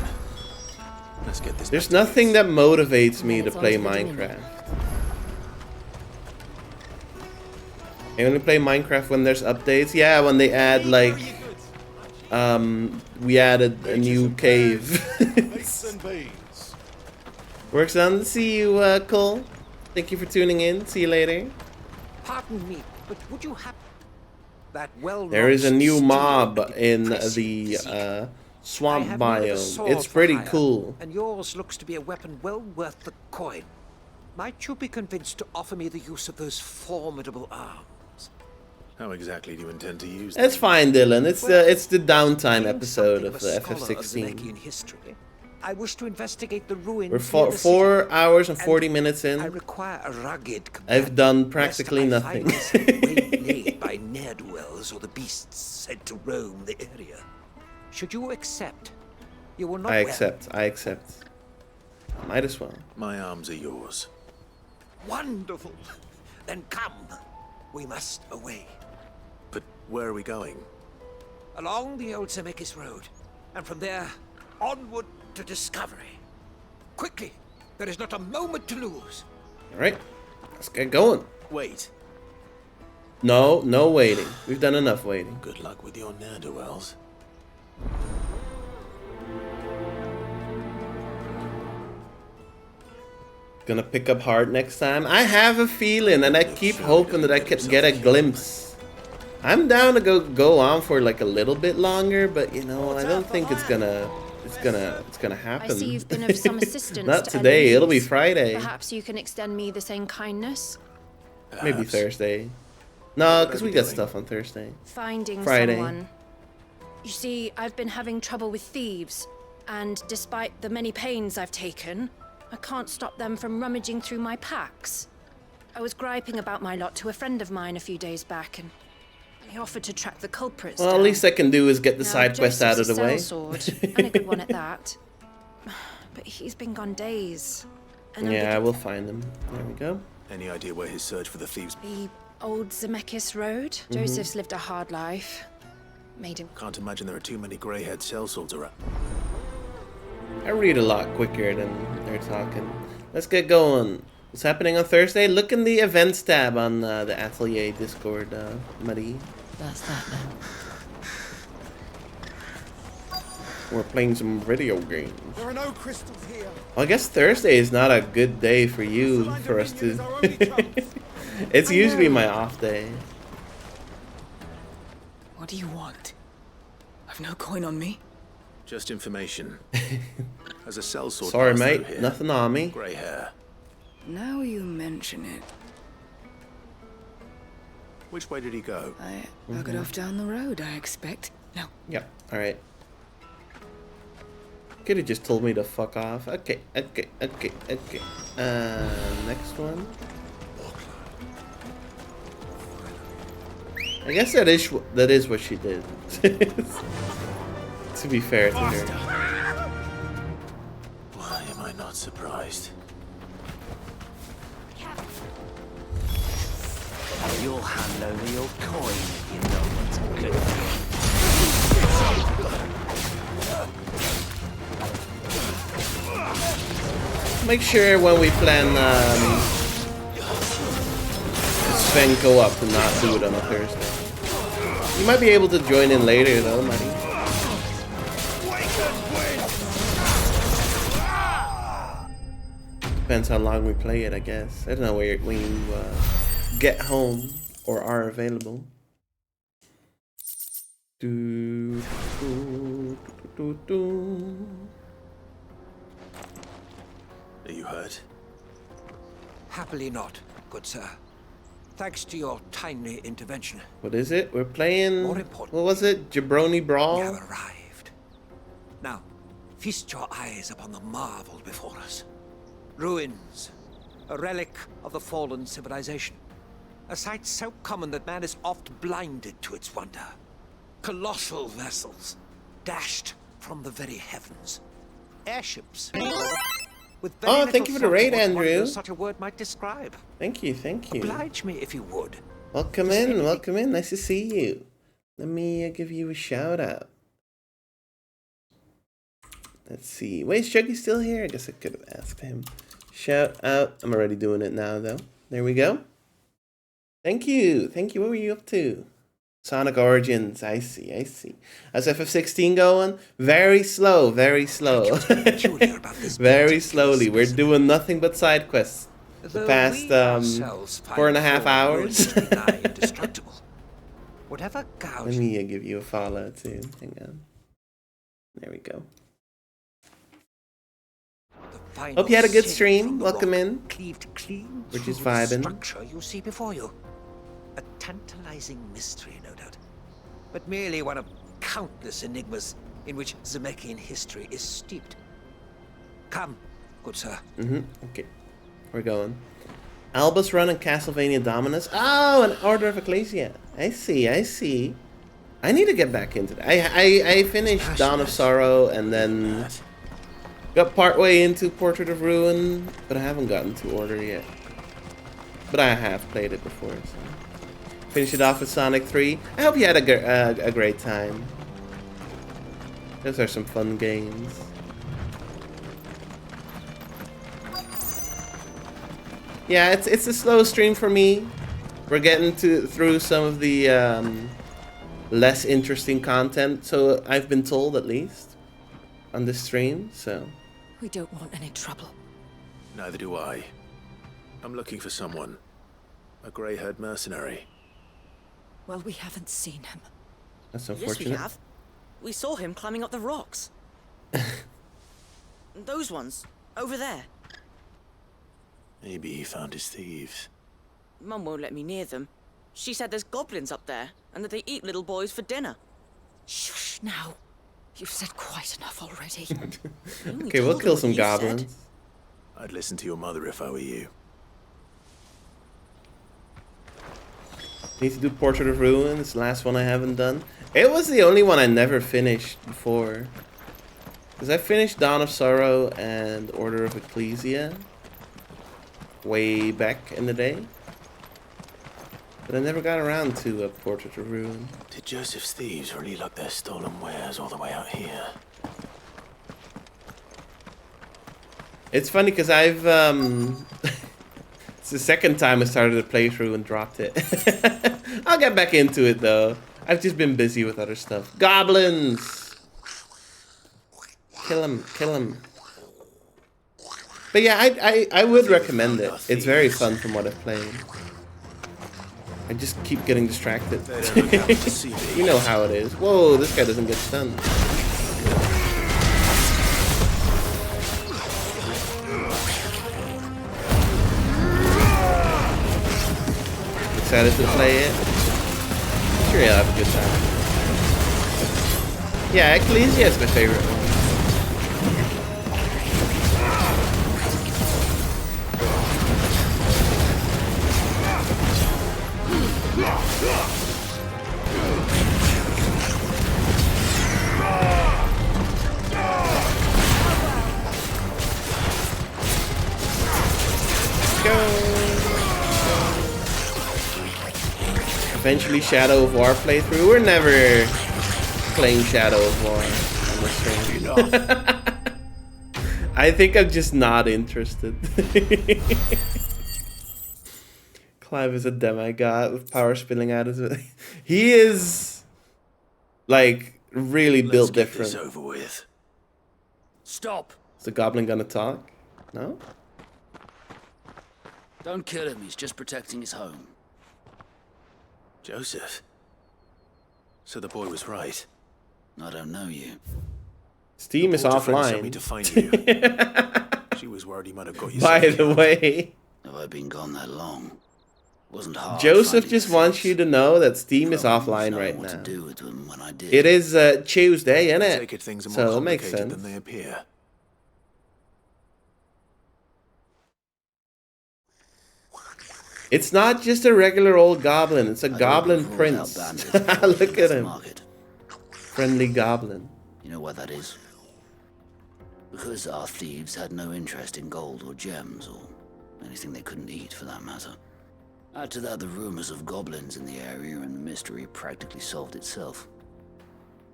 Let's get this. There's nothing that motivates me to play Minecraft. I only play Minecraft when there's updates. Yeah, when they add like... we added a new cave. Works on. See you, Cole. Thank you for tuning in. See you later. Pardon me, but would you have that There is a new mob in the swamp biome. It's pretty cool. And yours looks to be a weapon well worth the coin. Might you be convinced to offer me the use of those formidable arms? How exactly do you intend to use It's them? fine, Dylan. It's the downtime episode of the ff16. I wish to investigate the ruins. We're 4 hours and 40 minutes in. I require a rugged I've done practically nothing. waylaid by ne'er-do-wells or the beasts sent to roam the area. Should you accept, you will not. I accept. Might as well. My arms are yours. Wonderful. Then come. We must away. But where are we going? Along the old Zemeckis Road, and from there onward to discovery. Quickly, there is not a moment to lose. All right, let's get going. Wait. No waiting. We've done enough waiting. Good luck with your ne'er-do-wells. Gonna pick up hard next time. I have a feeling, and I keep hoping that I could get a glimpse. I'm down to go on for like a little bit longer, but you know, I don't think it's gonna happen. I see you've been of some assistance. Not to today. Eloise. It'll be Friday. Perhaps you can extend me the same kindness. Maybe Thursday. No, because we got stuff on Thursday. Finding Friday. someone. You see, I've been having trouble with thieves, and despite the many pains I've taken, I can't stop them from rummaging through my packs. I was griping about my lot to a friend of mine a few days back, and he offered to track the culprits Well, down. at least I can do is get the Now, side quest out of Joseph's the a way. sellsword, and a good one at that. But he's been gone days. And Yeah, I will find him. There we go. Any idea where his search for the thieves? The old Zemeckis Road. Joseph's lived a hard life. Made him. Can't imagine there are too many grey-haired sellswords around. I read a lot quicker than they're talking. Let's get going. What's happening on Thursday? Look in the events tab on the Atelier Discord, Muddy. That's that then. We're playing some video games. There are no crystals here. Well, I guess Thursday is not a good day for you, for us to... It's usually my off day. What do you want? I've no coin on me. Just information. As a sellsword. Sorry, mate. Nothing on me. Grey hair. Now you mention it. Which way did he go? I got off down the road, I expect. No. Yep. Alright. Could have just told me to fuck off. Okay. Next one. I guess that is what she did. To be fair to her. Why am I not surprised? You'll hand over your coin if you know what's good for you. Make sure when we plan Sven go up to not do it on a Thursday. You might be able to join in later though, Matty. Depends how long we play it, I guess. I don't know when you get home or are available. Are you hurt? Happily not, good sir. Thanks to your timely intervention. What is it? We're playing... More important, what was it? Jabroni Brawl? We have arrived. Now, feast your eyes upon the marvel before us. Ruins. A relic of the fallen civilization. A sight so common that man is oft blinded to its wonder. Colossal vessels, dashed from the very heavens. Airships. With very thank you for the little raid, thought of what Andrew. such a word might describe. Thank you. Oblige me if you would. Welcome in. Nice to see you. Let me give you a shout out. Let's see. Wait, is Chuggy still here? I guess I could have asked him. Shout out. I'm already doing it now, though. There we go. Thank you. What were you up to? Sonic Origins. I see. How's ff16 going? Very slow. Very slowly. We're doing nothing but side quests. The past 4.5 hours. Let me give you a follow too. Hang on. There we go. Hope you had a good stream. Welcome in. We're just vibing. Structure you see before you. A tantalizing mystery, no doubt. But merely one of countless enigmas in which Zemeckis history is steeped. Come, good sir. Okay. We're going. Albus Run and Castlevania Dominus. Oh, an Order of Ecclesia. I see. I need to get back into that. I finished Dawn of Sorrow and then got partway into Portrait of Ruin, but I haven't gotten to Order yet. But I have played it before, so. Finish it off with Sonic 3. I hope you had a great time. Those are some fun games. Yeah, it's a slow stream for me. We're getting through some of the less interesting content, so I've been told at least on this stream. So we don't want any trouble. Neither do I. I'm looking for someone. A grey-haired mercenary. Well, we haven't seen him. That's unfortunate. Yes, we have. We saw him climbing up the rocks. Those ones, over there. Maybe he found his thieves. Mum won't let me near them. She said there's goblins up there, and that they eat little boys for dinner. Shush now. You've said quite enough already. Okay, we'll kill some goblins. I'd listen to your mother if I were you. Need to do Portrait of Ruin. It's the last one I haven't done. It was the only one I never finished before. Because I finished Dawn of Sorrow and Order of Ecclesia way back in the day. But I never got around to a Portrait of Ruin. Did Joseph's thieves really lug their stolen wares all the way out here? It's funny because I've it's the second time I started a playthrough and dropped it. I'll get back into it though. I've just been busy with other stuff. Goblins! Kill him, kill him. But yeah, I would recommend it. It's very fun from what I've played. I just keep getting distracted. You know how it is. Whoa, this guy doesn't get stunned. Excited to play it. Sure, you'll have a good time. Yeah, Ecclesia is my favorite one. Eventually Shadow of War playthrough. We're never playing Shadow of War on the stream. I think I'm just not interested. Clive is a demigod with power spilling out of it. He is like really built different. This over with. Stop! Is the goblin gonna talk? No? Don't kill him, he's just protecting his home. Joseph? So the boy was right. I don't know you. Steam is offline. Me to find you. She was worried he might have got you. By the way, have I been gone that long? Wasn't hard. Joseph just wants you to know that Steam is offline right now. It is Tuesday, isn't it? Things are more So it makes complicated sense. than they appear. It's not just a regular old goblin, it's a goblin prince. Look at him. Friendly goblin. You know why that is? Because our thieves had no interest in gold or gems or anything they couldn't eat for that matter. Add to that the rumors of goblins in the area and the mystery practically solved itself.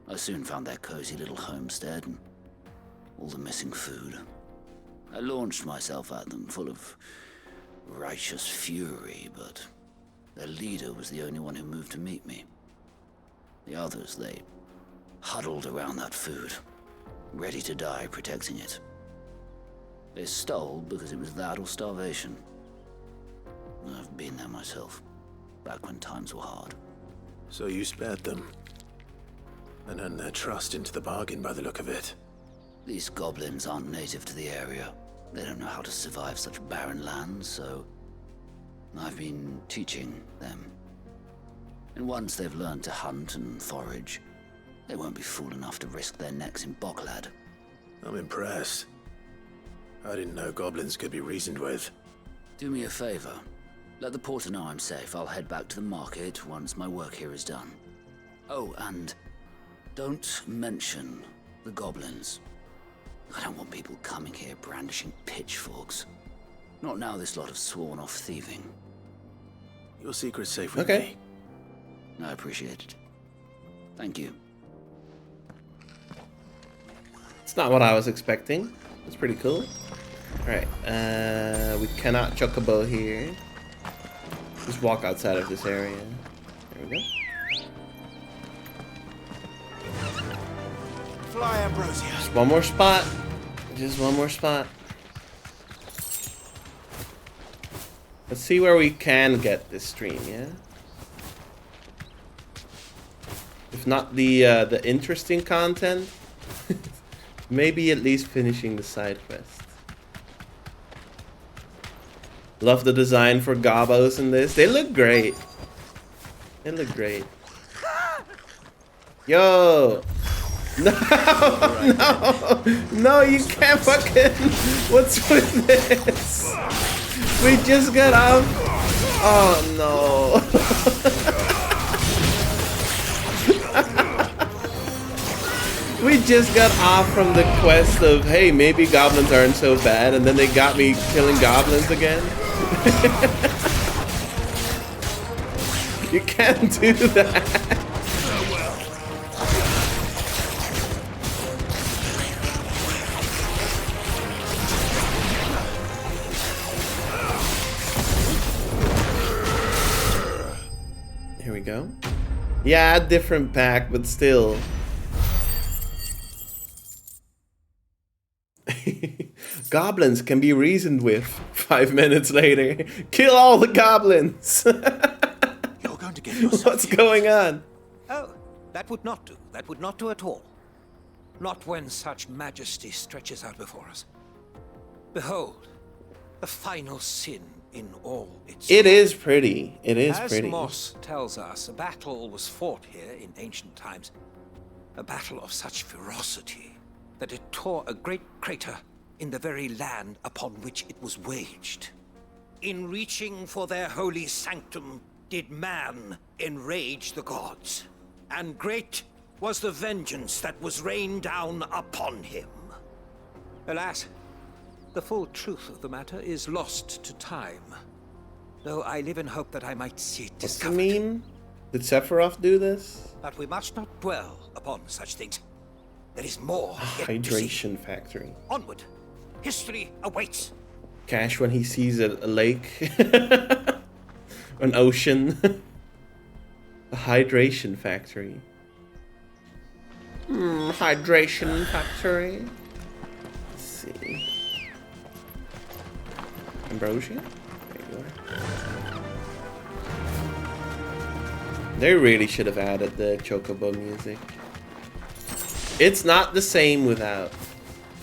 I soon found their cozy little homestead and all the missing food. I launched myself at them full of righteous fury, but their leader was the only one who moved to meet me. The others, they huddled around that food, ready to die protecting it. They stole because it was that or starvation. I've been there myself, back when times were hard. So you spared them, and earned their trust into the bargain by the look of it. These goblins aren't native to the area. They don't know how to survive such barren lands, so I've been teaching them. And once they've learned to hunt and forage, they won't be fool enough to risk their necks in Bocklad. I'm impressed. I didn't know goblins could be reasoned with. Do me a favor. Let the porter know I'm safe. I'll head back to the market once my work here is done. Oh, and don't mention the goblins. I don't want people coming here brandishing pitchforks. Not now this lot have sworn off thieving. Your secret's safe with me. I appreciate it. Thank you. It's not what I was expecting. It's pretty cool. Alright, we cannot chocobo here. Just walk outside of this area. There we go. Fly, Ambrosia. Just one more spot. Just one more spot. Let's see where we can get this stream, yeah? If not the interesting content, maybe at least finishing the side quest. Love the design for gobos in this. They look great. They look great. Yo! No! No! No, you can't fucking... What's with this? We just got off... Oh, no. We just got off from the quest of, hey, maybe goblins aren't so bad, and then they got me killing goblins again. You can't do that. Here we go. Yeah, different pack, but still. Goblins can be reasoned with. 5 minutes later. Kill all the goblins! You're going to get yourself What's going on? Oh, that would not do. That would not do at all. Not when such majesty stretches out before us. Behold, the final sin in all its... It is pretty. It is As pretty. Moss tells us, a battle was fought here in ancient times. A battle of such ferocity that it tore a great crater in the very land upon which it was waged. In reaching for their holy sanctum, did man enrage the gods, and great was the vengeance that was rained down upon him. Alas, the full truth of the matter is lost to time, though I live in hope that I might see it What's the discovered. meme? Did Sephiroth do this? But we must not dwell upon such things. There is more yet to see. Hydration factory. Onward. History awaits. Cash when he sees a lake. An ocean. A hydration factory. Hydration factory. Let's see. Ambrosia? There you are. They really should have added the Chocobo music. It's not the same without.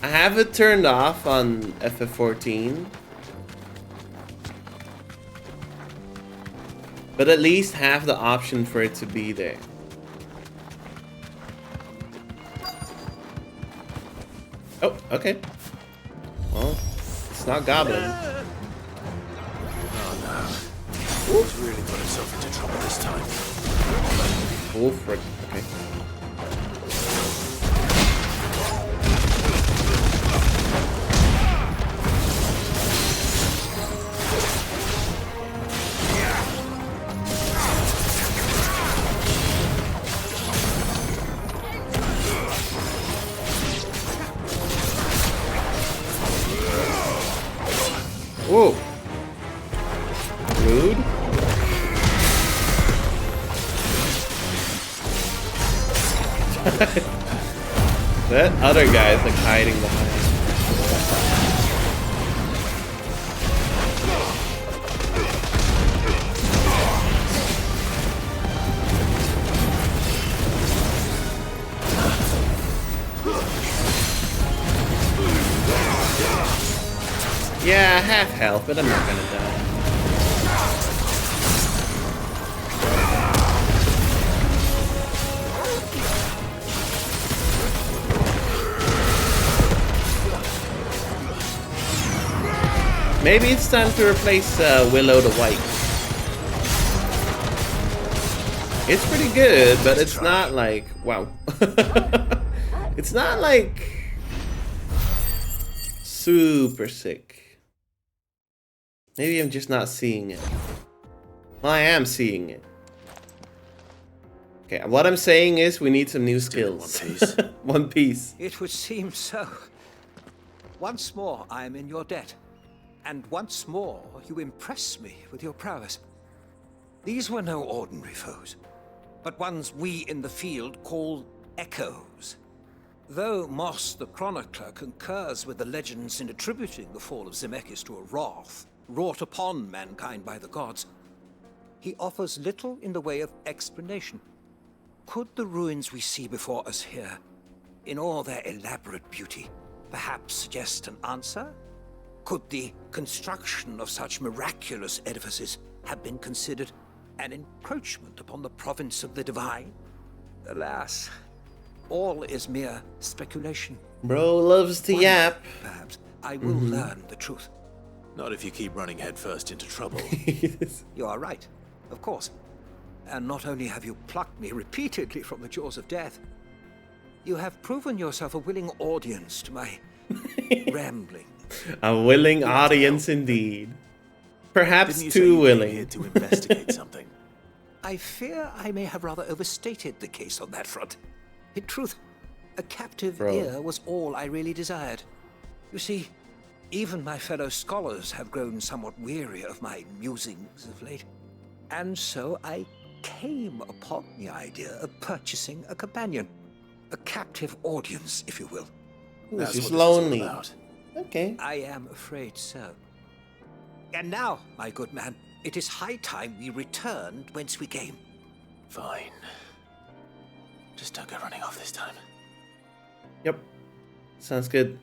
I have it turned off on ff16. But at least have the option for it to be there. Oh, okay. Well, it's not Goblin. Oh no. He's really got himself into trouble this time. Oh, frick. Okay. Whoa. Rude. That other guy's like hiding behind. Yeah, half health, but I'm not gonna die. Maybe it's time to replace Willow the White. It's pretty good, but it's not like, wow. It's not like super sick. Maybe I'm just not seeing it. Well, I am seeing it. Okay, what I'm saying is we need some new skills. One piece. One piece. It would seem so. Once more, I am in your debt. And once more, you impress me with your prowess. These were no ordinary foes, but ones we in the field call echoes. Though Moss the Chronicler concurs with the legends in attributing the fall of Zemeckis to a wrath wrought upon mankind by the gods, he offers little in the way of explanation. Could the ruins we see before us here, in all their elaborate beauty, perhaps suggest an answer? Could the construction of such miraculous edifices have been considered an encroachment upon the province of the divine? Alas, all is mere speculation. Bro loves to yap. Perhaps I will learn the truth. Not if you keep running headfirst into trouble. You are right, of course. And not only have you plucked me repeatedly from the jaws of death, you have proven yourself a willing audience to my rambling. A willing audience indeed. Perhaps Didn't you say too you came willing. here to investigate something? I fear I may have rather overstated the case on that front. In truth, a captive ear was all I really desired. You see, even my fellow scholars have grown somewhat weary of my musings of late. And so I came upon the idea of purchasing a companion. A captive audience, if you will. That's just lonely. Okay. I am afraid so. And now, my good man, it is high time we returned whence we came. Fine. Just don't go running off this time. Yep. Sounds good.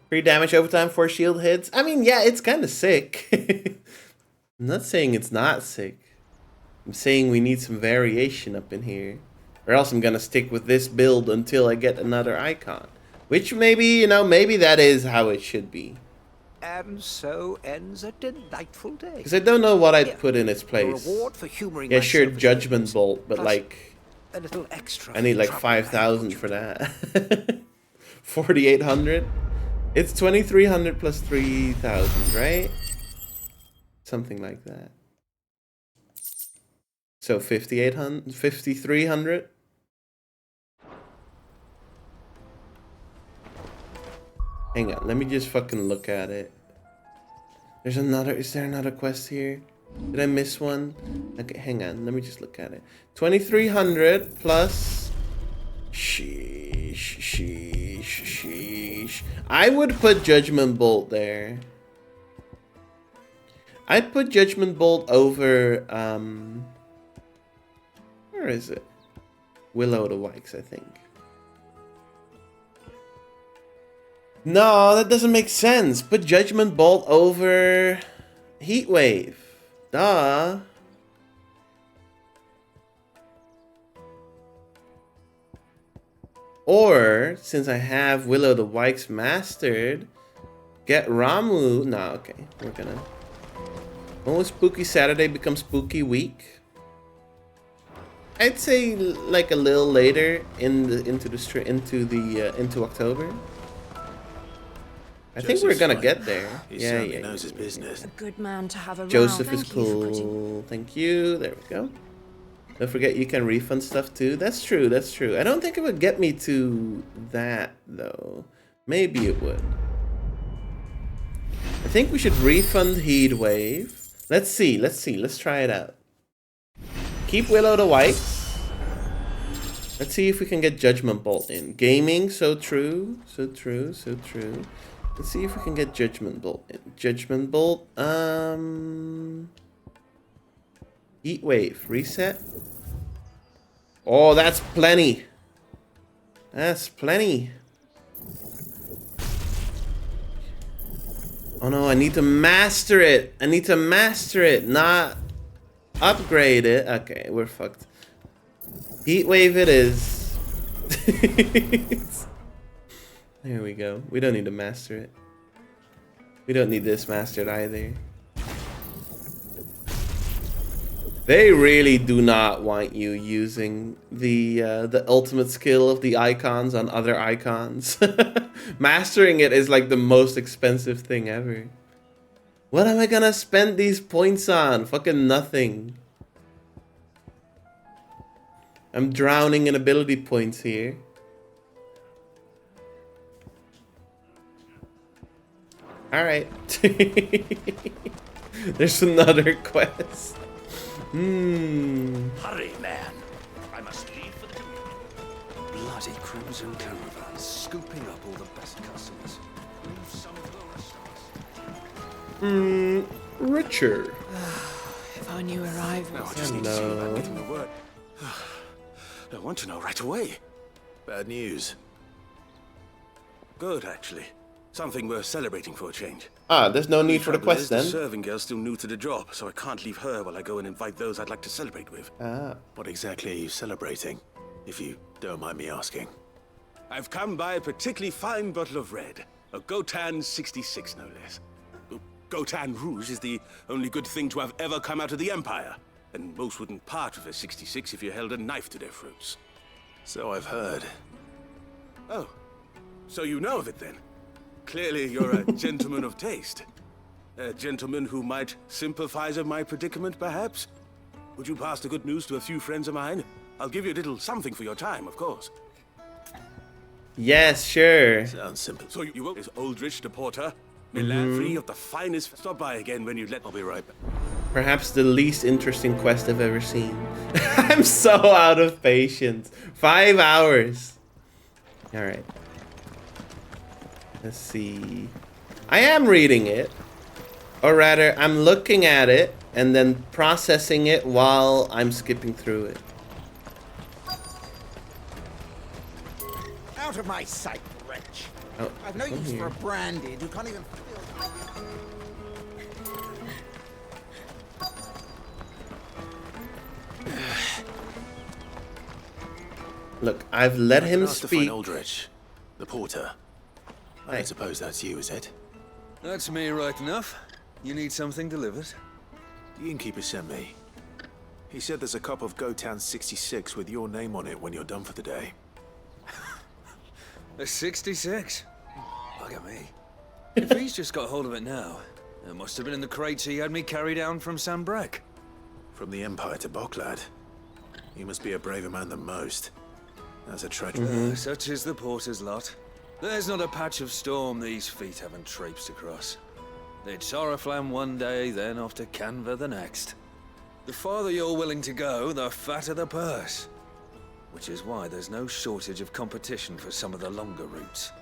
3 damage overtime, 4 shield hits. I mean, yeah, it's kind of sick. I'm not saying it's not sick. I'm saying we need some variation up in here. Or else I'm gonna stick with this build until I get another icon. Which maybe, you know, maybe that is how it should be. And so ends a delightful day. Because I don't know what I'd put in its place. Reward for humoring Yeah, my sure, service Judgment Bolt, but plus like... a little extra I need like trouble 5,000 for that. 4,800? It's 2,300 plus 3,000, right? Something like that. So 5,800, 5,300? Hang on, let me just fucking look at it. There's another, is there another quest here? Did I miss one? Okay, hang on, let me just look at it. 2,300 plus... Sheesh. I would put Judgment Bolt there. I'd put Judgment Bolt over, where is it? Willow the Wikes, I think. No, that doesn't make sense. Put Judgment Bolt over Heatwave. Duh. Or, since I have Willow the Wikes mastered, get Ramu. No, okay. We're gonna... When will Spooky Saturday become Spooky Week? I'd say like a little later into October. I think we're gonna get there. He Yeah. certainly knows his business. A good man to have around. Joseph is Thank you for putting- cool. Thank you. There we go. Don't forget you can refund stuff too. That's true. That's true. I don't think it would get me to that though. Maybe it would. I think we should refund Heatwave. Let's see. Let's try it out. Keep Willow the White. Let's see if we can get Judgment Bolt in. Gaming, so true. Let's see if we can get Judgment Bolt in. Judgment Bolt, Heatwave, reset. Oh, that's plenty. That's plenty. Oh no, I need to master it. Not upgrade it. Okay, we're fucked. Heatwave it is. There we go. We don't need to master it. We don't need this mastered either. They really do not want you using the ultimate skill of the icons on other icons. Mastering it is like the most expensive thing ever. What am I gonna spend these points on? Fucking nothing. I'm drowning in ability points here. Alright. There's another quest. Hurry, man. I must leave for the Bloody crimson caravan, scooping up all the best customers. Leave some for the rest of us. Richard. If I knew where I No, was. I just need to see about getting the word. I want to know right away. Bad news. Good, actually. Something worth celebrating for a change. Ah, there's no need for the quest The then. serving girl's still new to the job, so I can't leave her while I go and invite those I'd like to celebrate with. Ah. What exactly are you celebrating? if you don't mind me asking? I've come by a particularly fine bottle of red. A Gotan 66, no less. Gotan Rouge is the only good thing to have ever come out of the Empire. And most wouldn't part with a 66 if you held a knife to their throats. So I've heard. Oh, so you know of it then? Clearly you're a gentleman of taste. A gentleman who might sympathize with my predicament, perhaps? Would you pass the good news to a few friends of mine? I'll give you a little something for your time, of course. Yes, sure. Sounds simple. So you won't... Is Aldrich the porter? Free of the finest. Stop by again when you let. I'll be right back. Perhaps the least interesting quest I've ever seen. I'm so out of patience. 5 hours. Alright. Let's see. I am reading it. Or rather, I'm looking at it and then processing it while I'm skipping through it. Out of my sight, wretch. Oh, I've no use for a branded who can't even feel. Look, I've let him To find speak. Aldrich, the porter. I don't suppose that's you, is it? That's me, right enough. You need something delivered? The innkeeper sent me. He said there's a cup of Gotan 66 with your name on it when you're done for the day. A 66? Look at me. If he's just got hold of it now, it must have been in the crates he had me carry down from Sambrek. From the Empire to Boklad. You must be a braver man than most. That's a treachery. Such is the porter's lot. There's not a patch of storm these feet haven't traipsed across. It's Oriflamme one day, then off to Canva the next. The farther you're willing to go, the fatter the purse. Which is why there's no shortage of competition for some of the longer routes.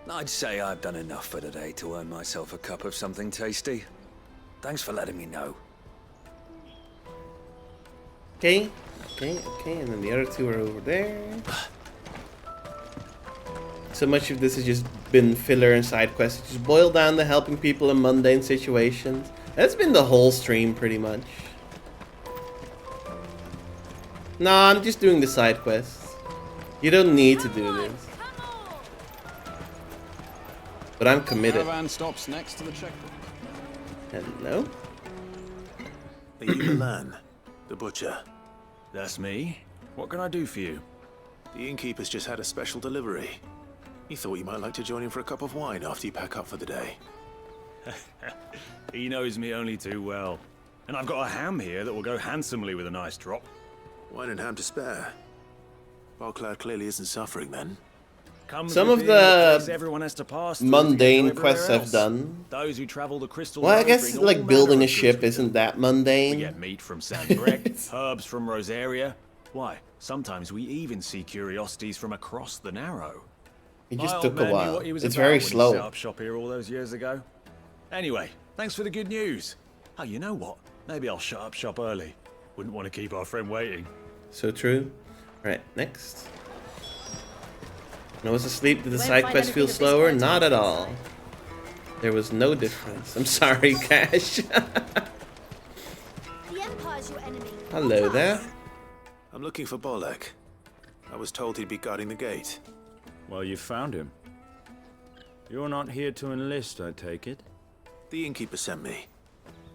I'd say I've done enough for today to earn myself a cup of something tasty. Thanks for letting me know. Okay, and then the other two are over there. So much of this has just been filler and side quests. It's just boiled down to helping people in mundane situations. That's been the whole stream, pretty much. No, I'm just doing the side quests. You don't need to do this. But I'm committed. Caravan stops next to the checkpoint. Hello? Are you Milan, the butcher? That's me. What can I do for you? The innkeeper's just had a special delivery. He thought you might like to join him for a cup of wine after you pack up for the day. He knows me only too well. And I've got a ham here that will go handsomely with a nice drop. Wine and ham to spare. Boklad clearly isn't suffering then. Some of the mundane quests I've done. Those who travel the crystal well, I road guess bring like all building manner a of ship goods with isn't them. that mundane. We get meat from Sambrek, herbs from Rosaria. Why, sometimes we even see curiosities from across the Narrow. It just My took old a man knew while. what he was It's about very when he slow. set up shop here all those years ago. Anyway, thanks for the good news. Oh, you know what? Maybe I'll shut up shop early. Wouldn't want to keep our friend waiting. So true. Alright, next. When I was asleep, did the Won't side find quest feel anything at this slower? point. Not at all. There was no difference. I'm sorry, Cash. The Empire's your enemy. Hello there. I'm looking for Bolek. I was told he'd be guarding the gate. Well, you found him. You're not here to enlist, I take it? The innkeeper sent me.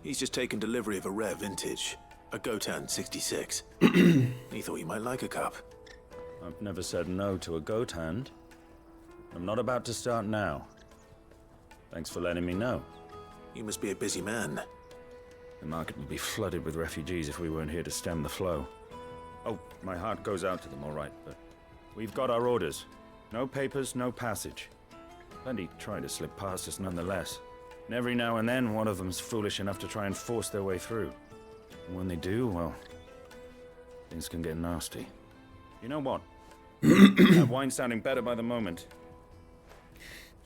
He's just taken delivery of a rare vintage, a Gotan 66. He thought you might like a cup. I've never said no to a goat hand. I'm not about to start now. Thanks for letting me know. You must be a busy man. The market would be flooded with refugees if we weren't here to stem the flow. Oh, my heart goes out to them, all right, but we've got our orders. No papers, no passage. Plenty try to slip past us nonetheless. And every now and then, one of them's foolish enough to try and force their way through. And when they do, well, things can get nasty. You know what? That wine's sounding better by the moment.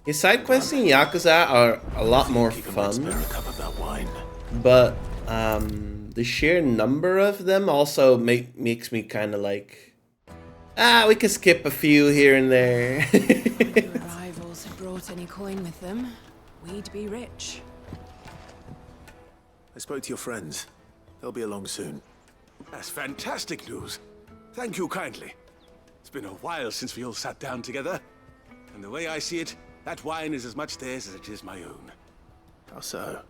His side quests in Yakuza are a lot more fun. But the sheer number of them also makes me kind of like, we can skip a few here and there. If your rivals had brought any coin with them, we'd be rich. I spoke to your friends. They'll be along soon. That's fantastic news. Thank you kindly. It's been a while since we all sat down together. And the way I see it, that wine is as much theirs as it is my own. How so?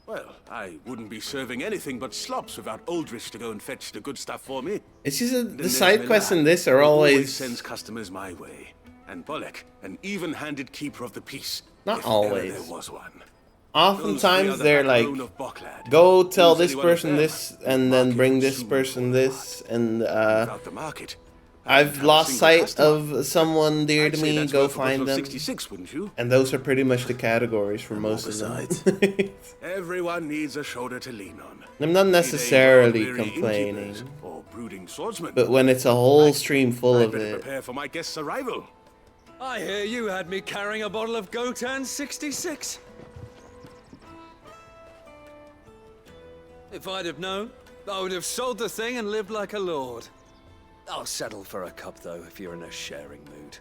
Well, I wouldn't be serving anything but slops without Aldrich to go and fetch the good stuff for me. It's just Then the there's side quests in Milan, this are who always sends customers my way. And Bolek, an even-handed keeper of the peace. not if always. ever there was one. Oftentimes they're like, go tell this person this, and then bring this person this, and Without the market, I've lost sight of someone dear to I'd say me, that's go worth a bottle find of them. 66, wouldn't you? And those are pretty much the categories for most of them. Everyone needs a shoulder to lean on. I'm not necessarily complaining, Or brooding swordsman. but when it's a whole stream full I'd of better it, prepare for my guest's arrival. I hear you had me carrying a bottle of Gotan 66. If I'd have known, I would have sold the thing and lived like a lord. I'll settle for a cup, though, if you're in a sharing mood.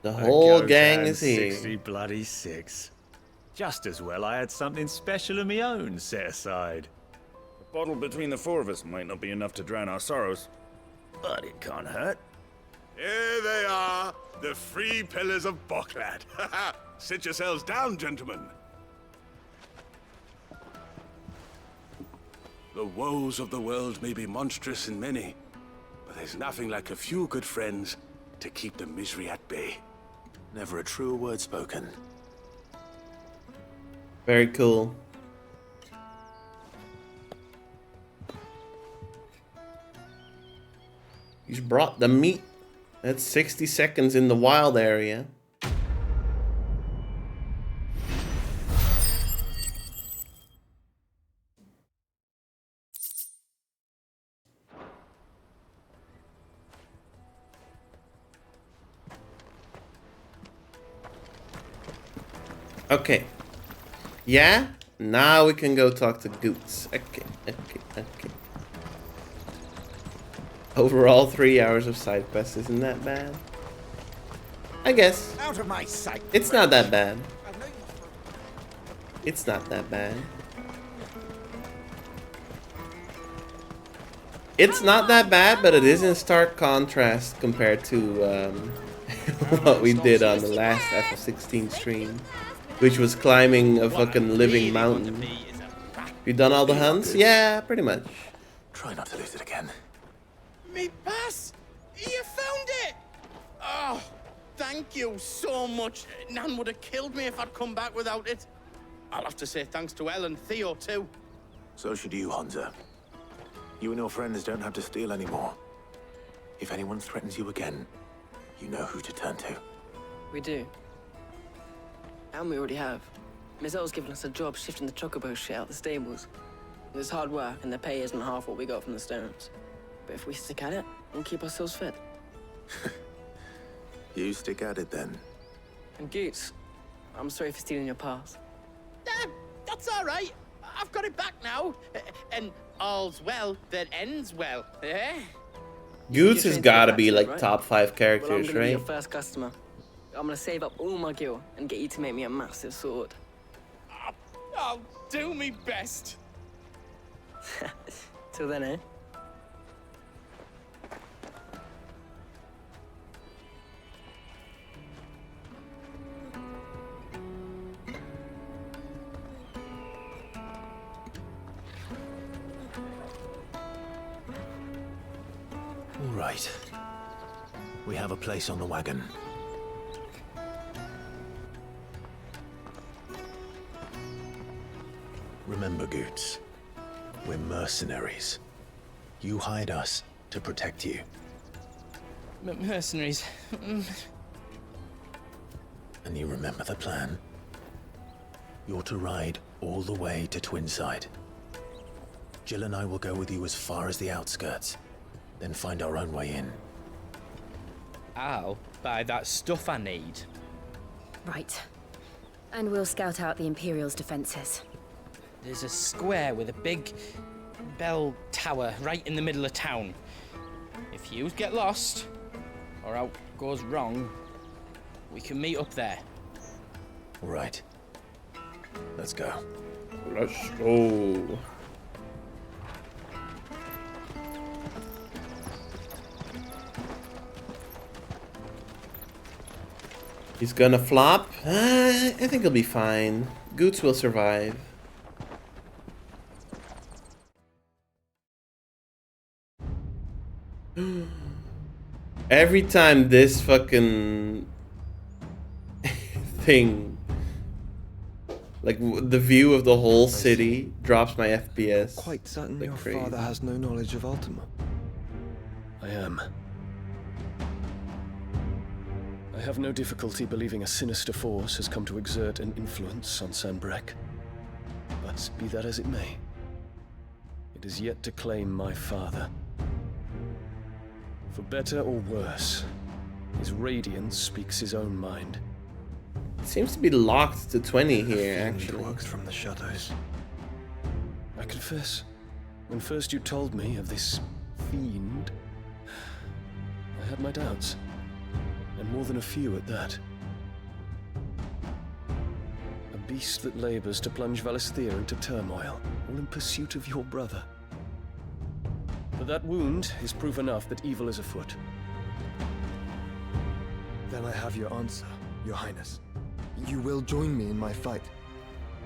the whole Gotan gang is here. 60 bloody 6. Just as well I had something special of my own set aside. A bottle between the four of us might not be enough to drown our sorrows, but it can't hurt. Here they are, the free pillars of Boklad. Sit yourselves down, gentlemen. The woes of the world may be monstrous in many, but there's nothing like a few good friends to keep the misery at bay. Never a truer word spoken. Very cool. He's brought the meat. That's 60 seconds in the wild area. Okay. Yeah? Now we can go talk to Goots. Okay. Overall, 3 hours of side quests isn't that bad. I guess. Out of my sight. It's not that bad. It's not that bad. It's not that bad, but it is in stark contrast compared to what we did on the last ff16 stream, which was climbing a fucking living mountain. You done all the hunts? Yeah, pretty much. Try not to lose it again. Me pass! You found it! Oh, thank you so much. Nan would have killed me if I'd come back without it. I'll have to say thanks to Elle and Theo, too. So should you, Honza. You and your friends don't have to steal anymore. If anyone threatens you again, you know who to turn to. We do. And we already have. Mizelle's given us a job shifting the chocobo shit out the stables. It's hard work, and the pay isn't half what we got from the stones. But if we stick at it, we'll keep ourselves fed. You stick at it then. And Goots, I'm sorry for stealing your pass. That's all right. I've got it back now. And all's well that ends well, eh? Goots has gotta be like right? top 5 Well, I'm characters, gonna be your right? first customer. I'm gonna save up all my gil and get you to make me a massive sword. I'll do me best. Till then, eh? All right. We have a place on the wagon. Remember, Goots, we're mercenaries. You hired us to protect you. Mercenaries. And you remember the plan? You're to ride all the way to Twinside. Jill and I will go with you as far as the outskirts, then find our own way in. I'll buy that stuff I need. Right. And we'll scout out the Imperial's defenses. There's a square with a big bell tower right in the middle of town. If you get lost, or out goes wrong, we can meet up there. All right. Let's go. Let's go. He's gonna flop. I think he'll be fine. Goots will survive. Every time this fucking thing, like the view of the whole city, drops my FPS. Quite certain like your crazy. father has no knowledge of Ultima. I am. I have no difficulty believing a sinister force has come to exert an influence on Sanbreque. But be that as it may, it is yet to claim my father. For better or worse, his radiance speaks his own mind. It seems to be locked to 20 here, actually. Works from the shadows. I confess, when first you told me of this fiend, I had my doubts. And more than a few at that. A beast that labors to plunge Valisthea into turmoil, all in pursuit of your brother. But that wound is proof enough that evil is afoot. Then I have your answer, Your Highness. You will join me in my fight.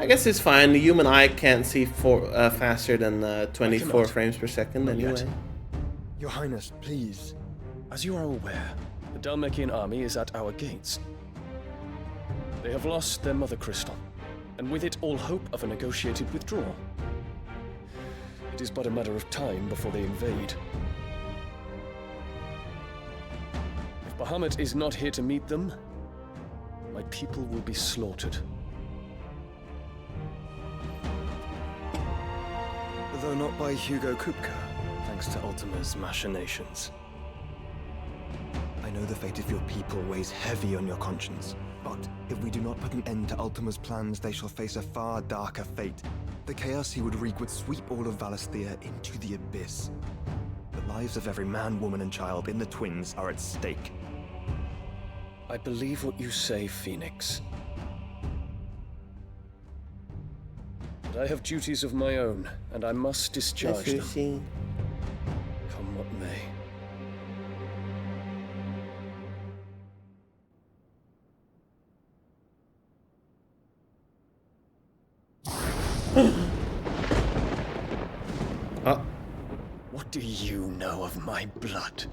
I guess it's fine. The human eye can't see faster than 24 frames per second anyway. Your Highness, please. As you are aware, the Dalmekian army is at our gates. They have lost their mother crystal, and with it all hope of a negotiated withdrawal. It is but a matter of time before they invade. If Bahamut is not here to meet them, my people will be slaughtered. Though not by Hugo Kupka, thanks to Ultima's machinations. I know the fate of your people weighs heavy on your conscience, but if we do not put an end to Ultima's plans, they shall face a far darker fate. The chaos he would wreak would sweep all of Valisthea into the abyss. The lives of every man, woman, and child in the Twins are at stake. I believe what you say, Phoenix. But I have duties of my own, and I must discharge them. Come what may. What do you know of my blood?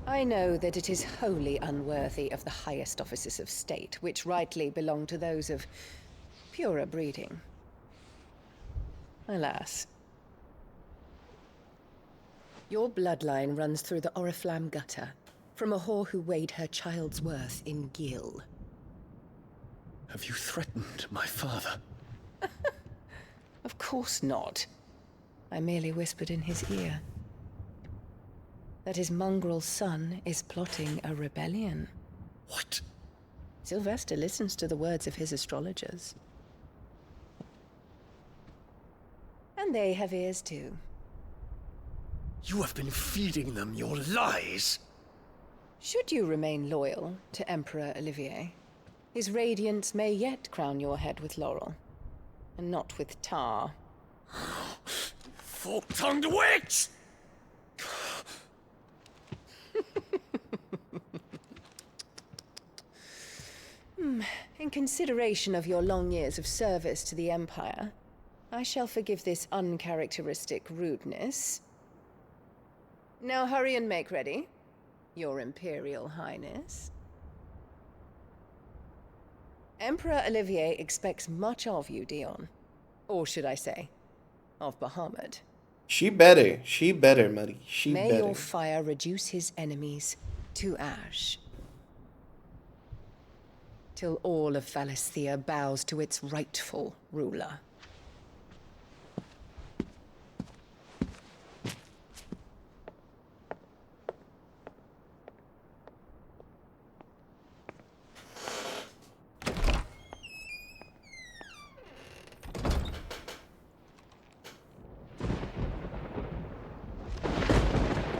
I know that it is wholly unworthy of the highest offices of state, which rightly belong to those of purer breeding. Alas. Your bloodline runs through the Oriflamme gutter, from a whore who weighed her child's worth in gil. Have you threatened my father? Of course not. I merely whispered in his ear that his mongrel son is plotting a rebellion. What? Sylvester listens to the words of his astrologers. And they have ears too. You have been feeding them your lies! Should you remain loyal to Emperor Olivier, his radiance may yet crown your head with laurel, and not with tar. Fork-tongued witch! In consideration of your long years of service to the Empire, I shall forgive this uncharacteristic rudeness. Now hurry and make ready, Your Imperial Highness. Emperor Olivier expects much of you, Dion. Or should I say, of Bahamut. She better, Muddy. She May better. your fire reduce his enemies to ash. Till all of Valisthea bows to its rightful ruler.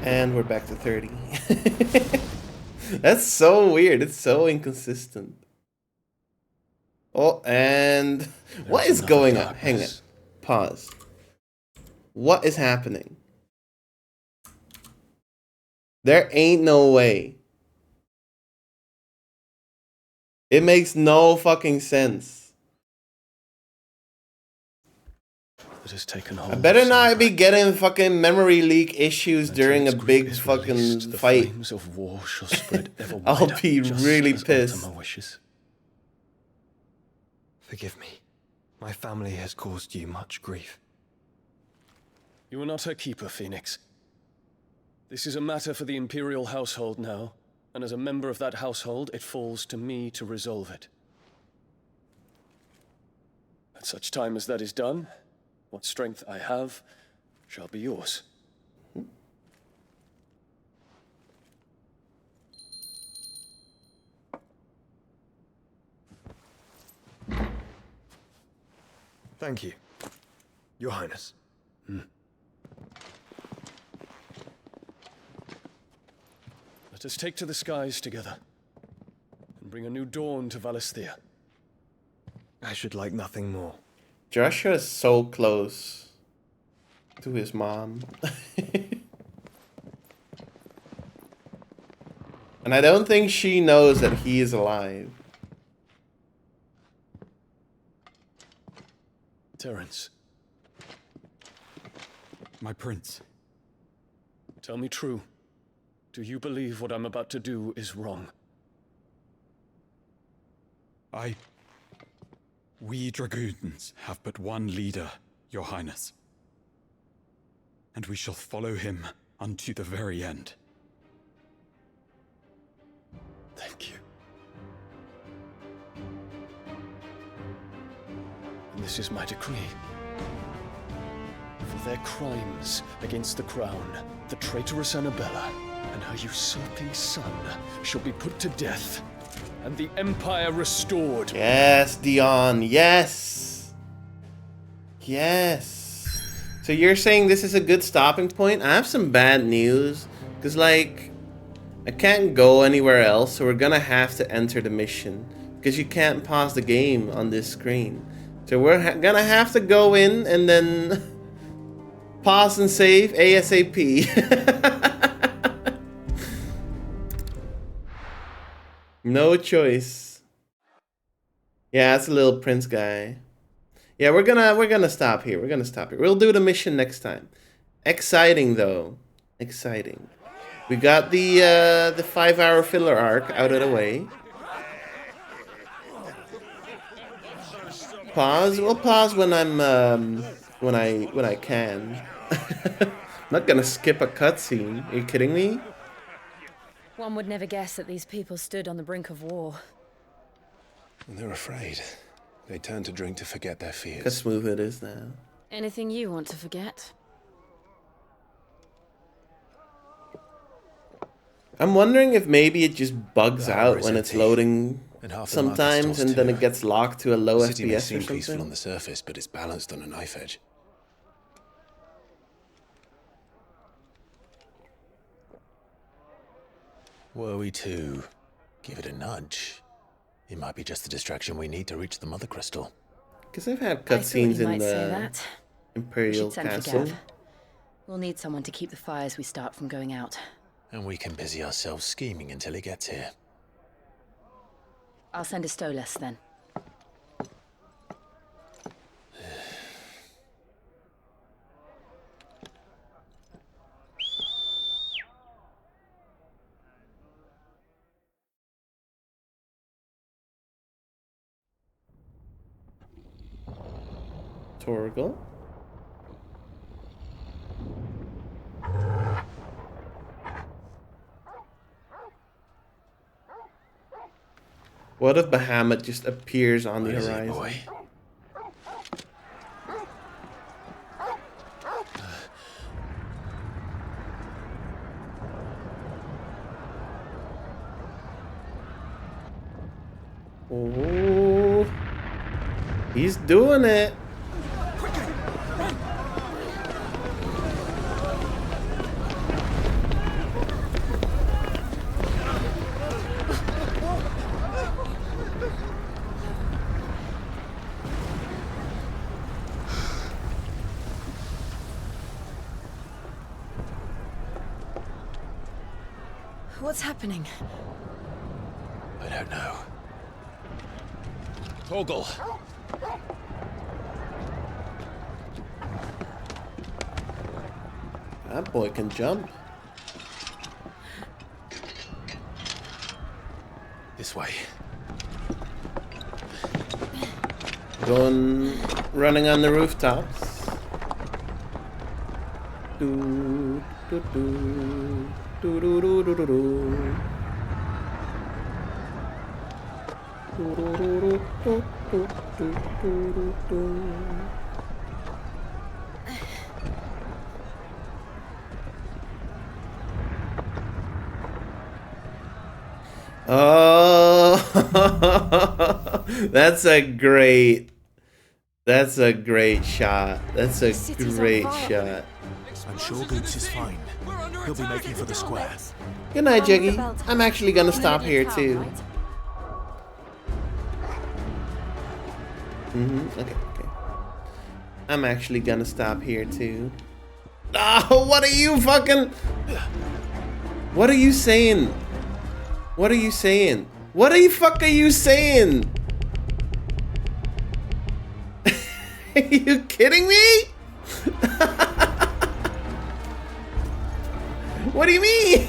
And we're back to 30. That's so weird. It's so inconsistent. Oh, and what is going on? Hang on. Pause. What is happening? There ain't no way. It makes no fucking sense. That has taken hold. I better not be getting fucking memory leak issues during a big is fucking released, the fight. flames of war shall spread ever I'll wider, be just really as pissed. Ultima wishes. Forgive me. My family has caused you much grief. You are not her keeper, Phoenix. This is a matter for the Imperial household now, and as a member of that household, it falls to me to resolve it. At such time as that is done, what strength I have shall be yours. Thank you, Your Highness. Let us take to the skies together, and bring a new dawn to Valisthea. I should like nothing more. Joshua is so close to his mom. And I don't think she knows that he is alive. Terence, My prince. tell me true. Do you believe what I'm about to do is wrong? We dragoons have but one leader, Your Highness. And we shall follow him unto the very end. Thank you. And this is my decree. For their crimes against the crown, the traitorous Annabella and her usurping son shall be put to death, and the Empire restored. Yes, Dion, yes. Yes. So you're saying this is a good stopping point? I have some bad news. Because, like, I can't go anywhere else, so we're gonna have to enter the mission. Because you can't pause the game on this screen. So we're gonna have to go in and then pause and save ASAP. No choice. Yeah, it's a little prince guy. Yeah, we're gonna stop here. We're gonna stop here. We'll do the mission next time. Exciting though. Exciting. We got the 5-hour filler arc out of the way. Pause. We'll pause when I'm when I can. I'm not gonna skip a cutscene. Are you kidding me? One would never guess that these people stood on the brink of war. And they're afraid. They turn to drink to forget their fears. Look how smooth it is now. Anything you want to forget? I'm wondering if maybe it just bugs The out harbor is when it's empty, loading and half the sometimes, market and stalls then too. it gets locked to a low The city may FPS seem or peaceful on something. the surface, but it's balanced on a knife edge. Were we to give it a nudge, it might be just the distraction we need to reach the Mother Crystal. Because I've had I thought cutscenes you in might say the that. We Imperial should send for Castle. Gav. We'll need someone to keep the fires we start from going out. And we can busy ourselves scheming until he gets here. I'll send a Stolas then. Torgal. What if Bahamut just appears on the Where is he, horizon? boy? Oh, he's doing it. What's happening? I don't know. Torgal! That boy can jump. This way. Going, running on the rooftops. Do, do, do, do, do, do, do, do, do. Do, do, do, do, do, do, do, do, do. Oh, that's a great shot. That's a great shot. I'm sure Goots is fine. He'll be making for the square. Good night, Jiggy. I'm actually gonna stop here too. Okay. I'm actually gonna stop here too. Oh, what are you fucking... What are you saying? What are you saying? What the fuck are you saying? Are you kidding me? What do you mean?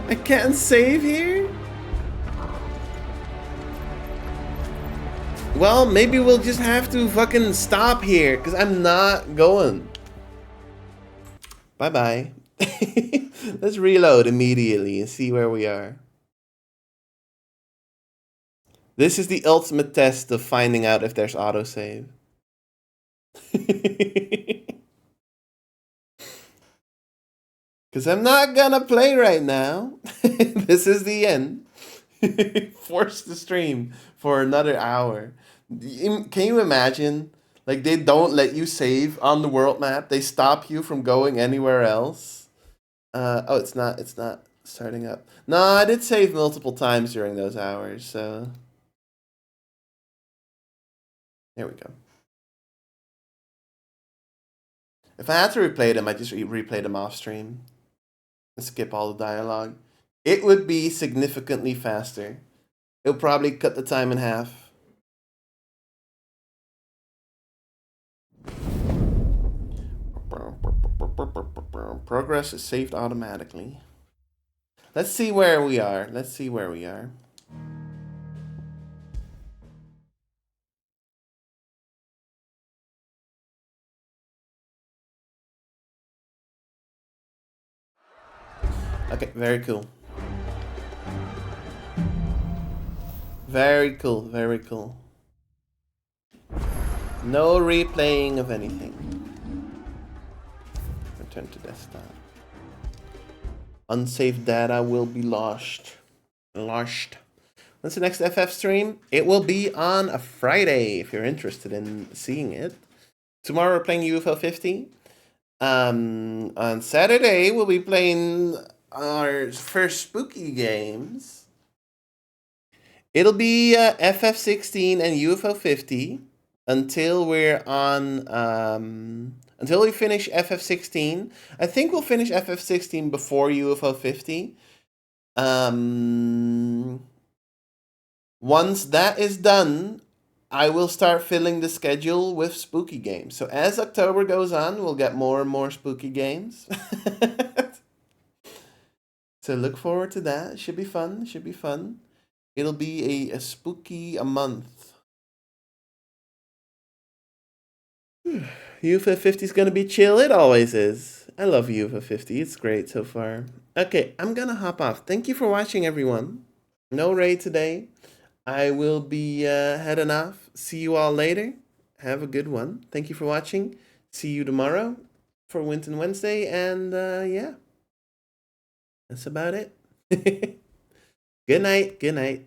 I can't save here? Well, maybe we'll just have to fucking stop here, because I'm not going. Bye-bye. Let's reload immediately and see where we are. This is the ultimate test of finding out if there's autosave. Because I'm not gonna play right now. This is the end. Force the stream for another hour. Can you imagine? Like, they don't let you save on the world map. They stop you from going anywhere else. Oh, it's not starting up. No, I did save multiple times during those hours, so... There we go. If I had to replay them, I'd just replay them off stream. And skip all the dialogue. It would be significantly faster. It'll probably cut the time in half. Progress is saved automatically. Let's see where we are. Let's see where we are. Okay, very cool. Very cool, very cool. No replaying of anything. Return to desktop. Unsaved data will be lost. When's the next FF stream? It will be on a Friday if you're interested in seeing it. Tomorrow we're playing ff16. On Saturday we'll be playing our first spooky games. It'll be ff16 and uf50 until we're on until we finish ff16. I think we'll finish ff16 before ufo50. Once that is done, I will start filling the schedule with spooky games. So as October goes on, we'll get more and more spooky games. So look forward to that. It should be fun. Should be fun. It'll be a spooky month. UFO50 is going to be chill. It always is. I love UFO50. It's great so far. Okay, I'm going to hop off. Thank you for watching, everyone. No raid today. I will be heading off. See you all later. Have a good one. Thank you for watching. See you tomorrow for Winton Wednesday. And yeah, that's about it. Good night. Good night.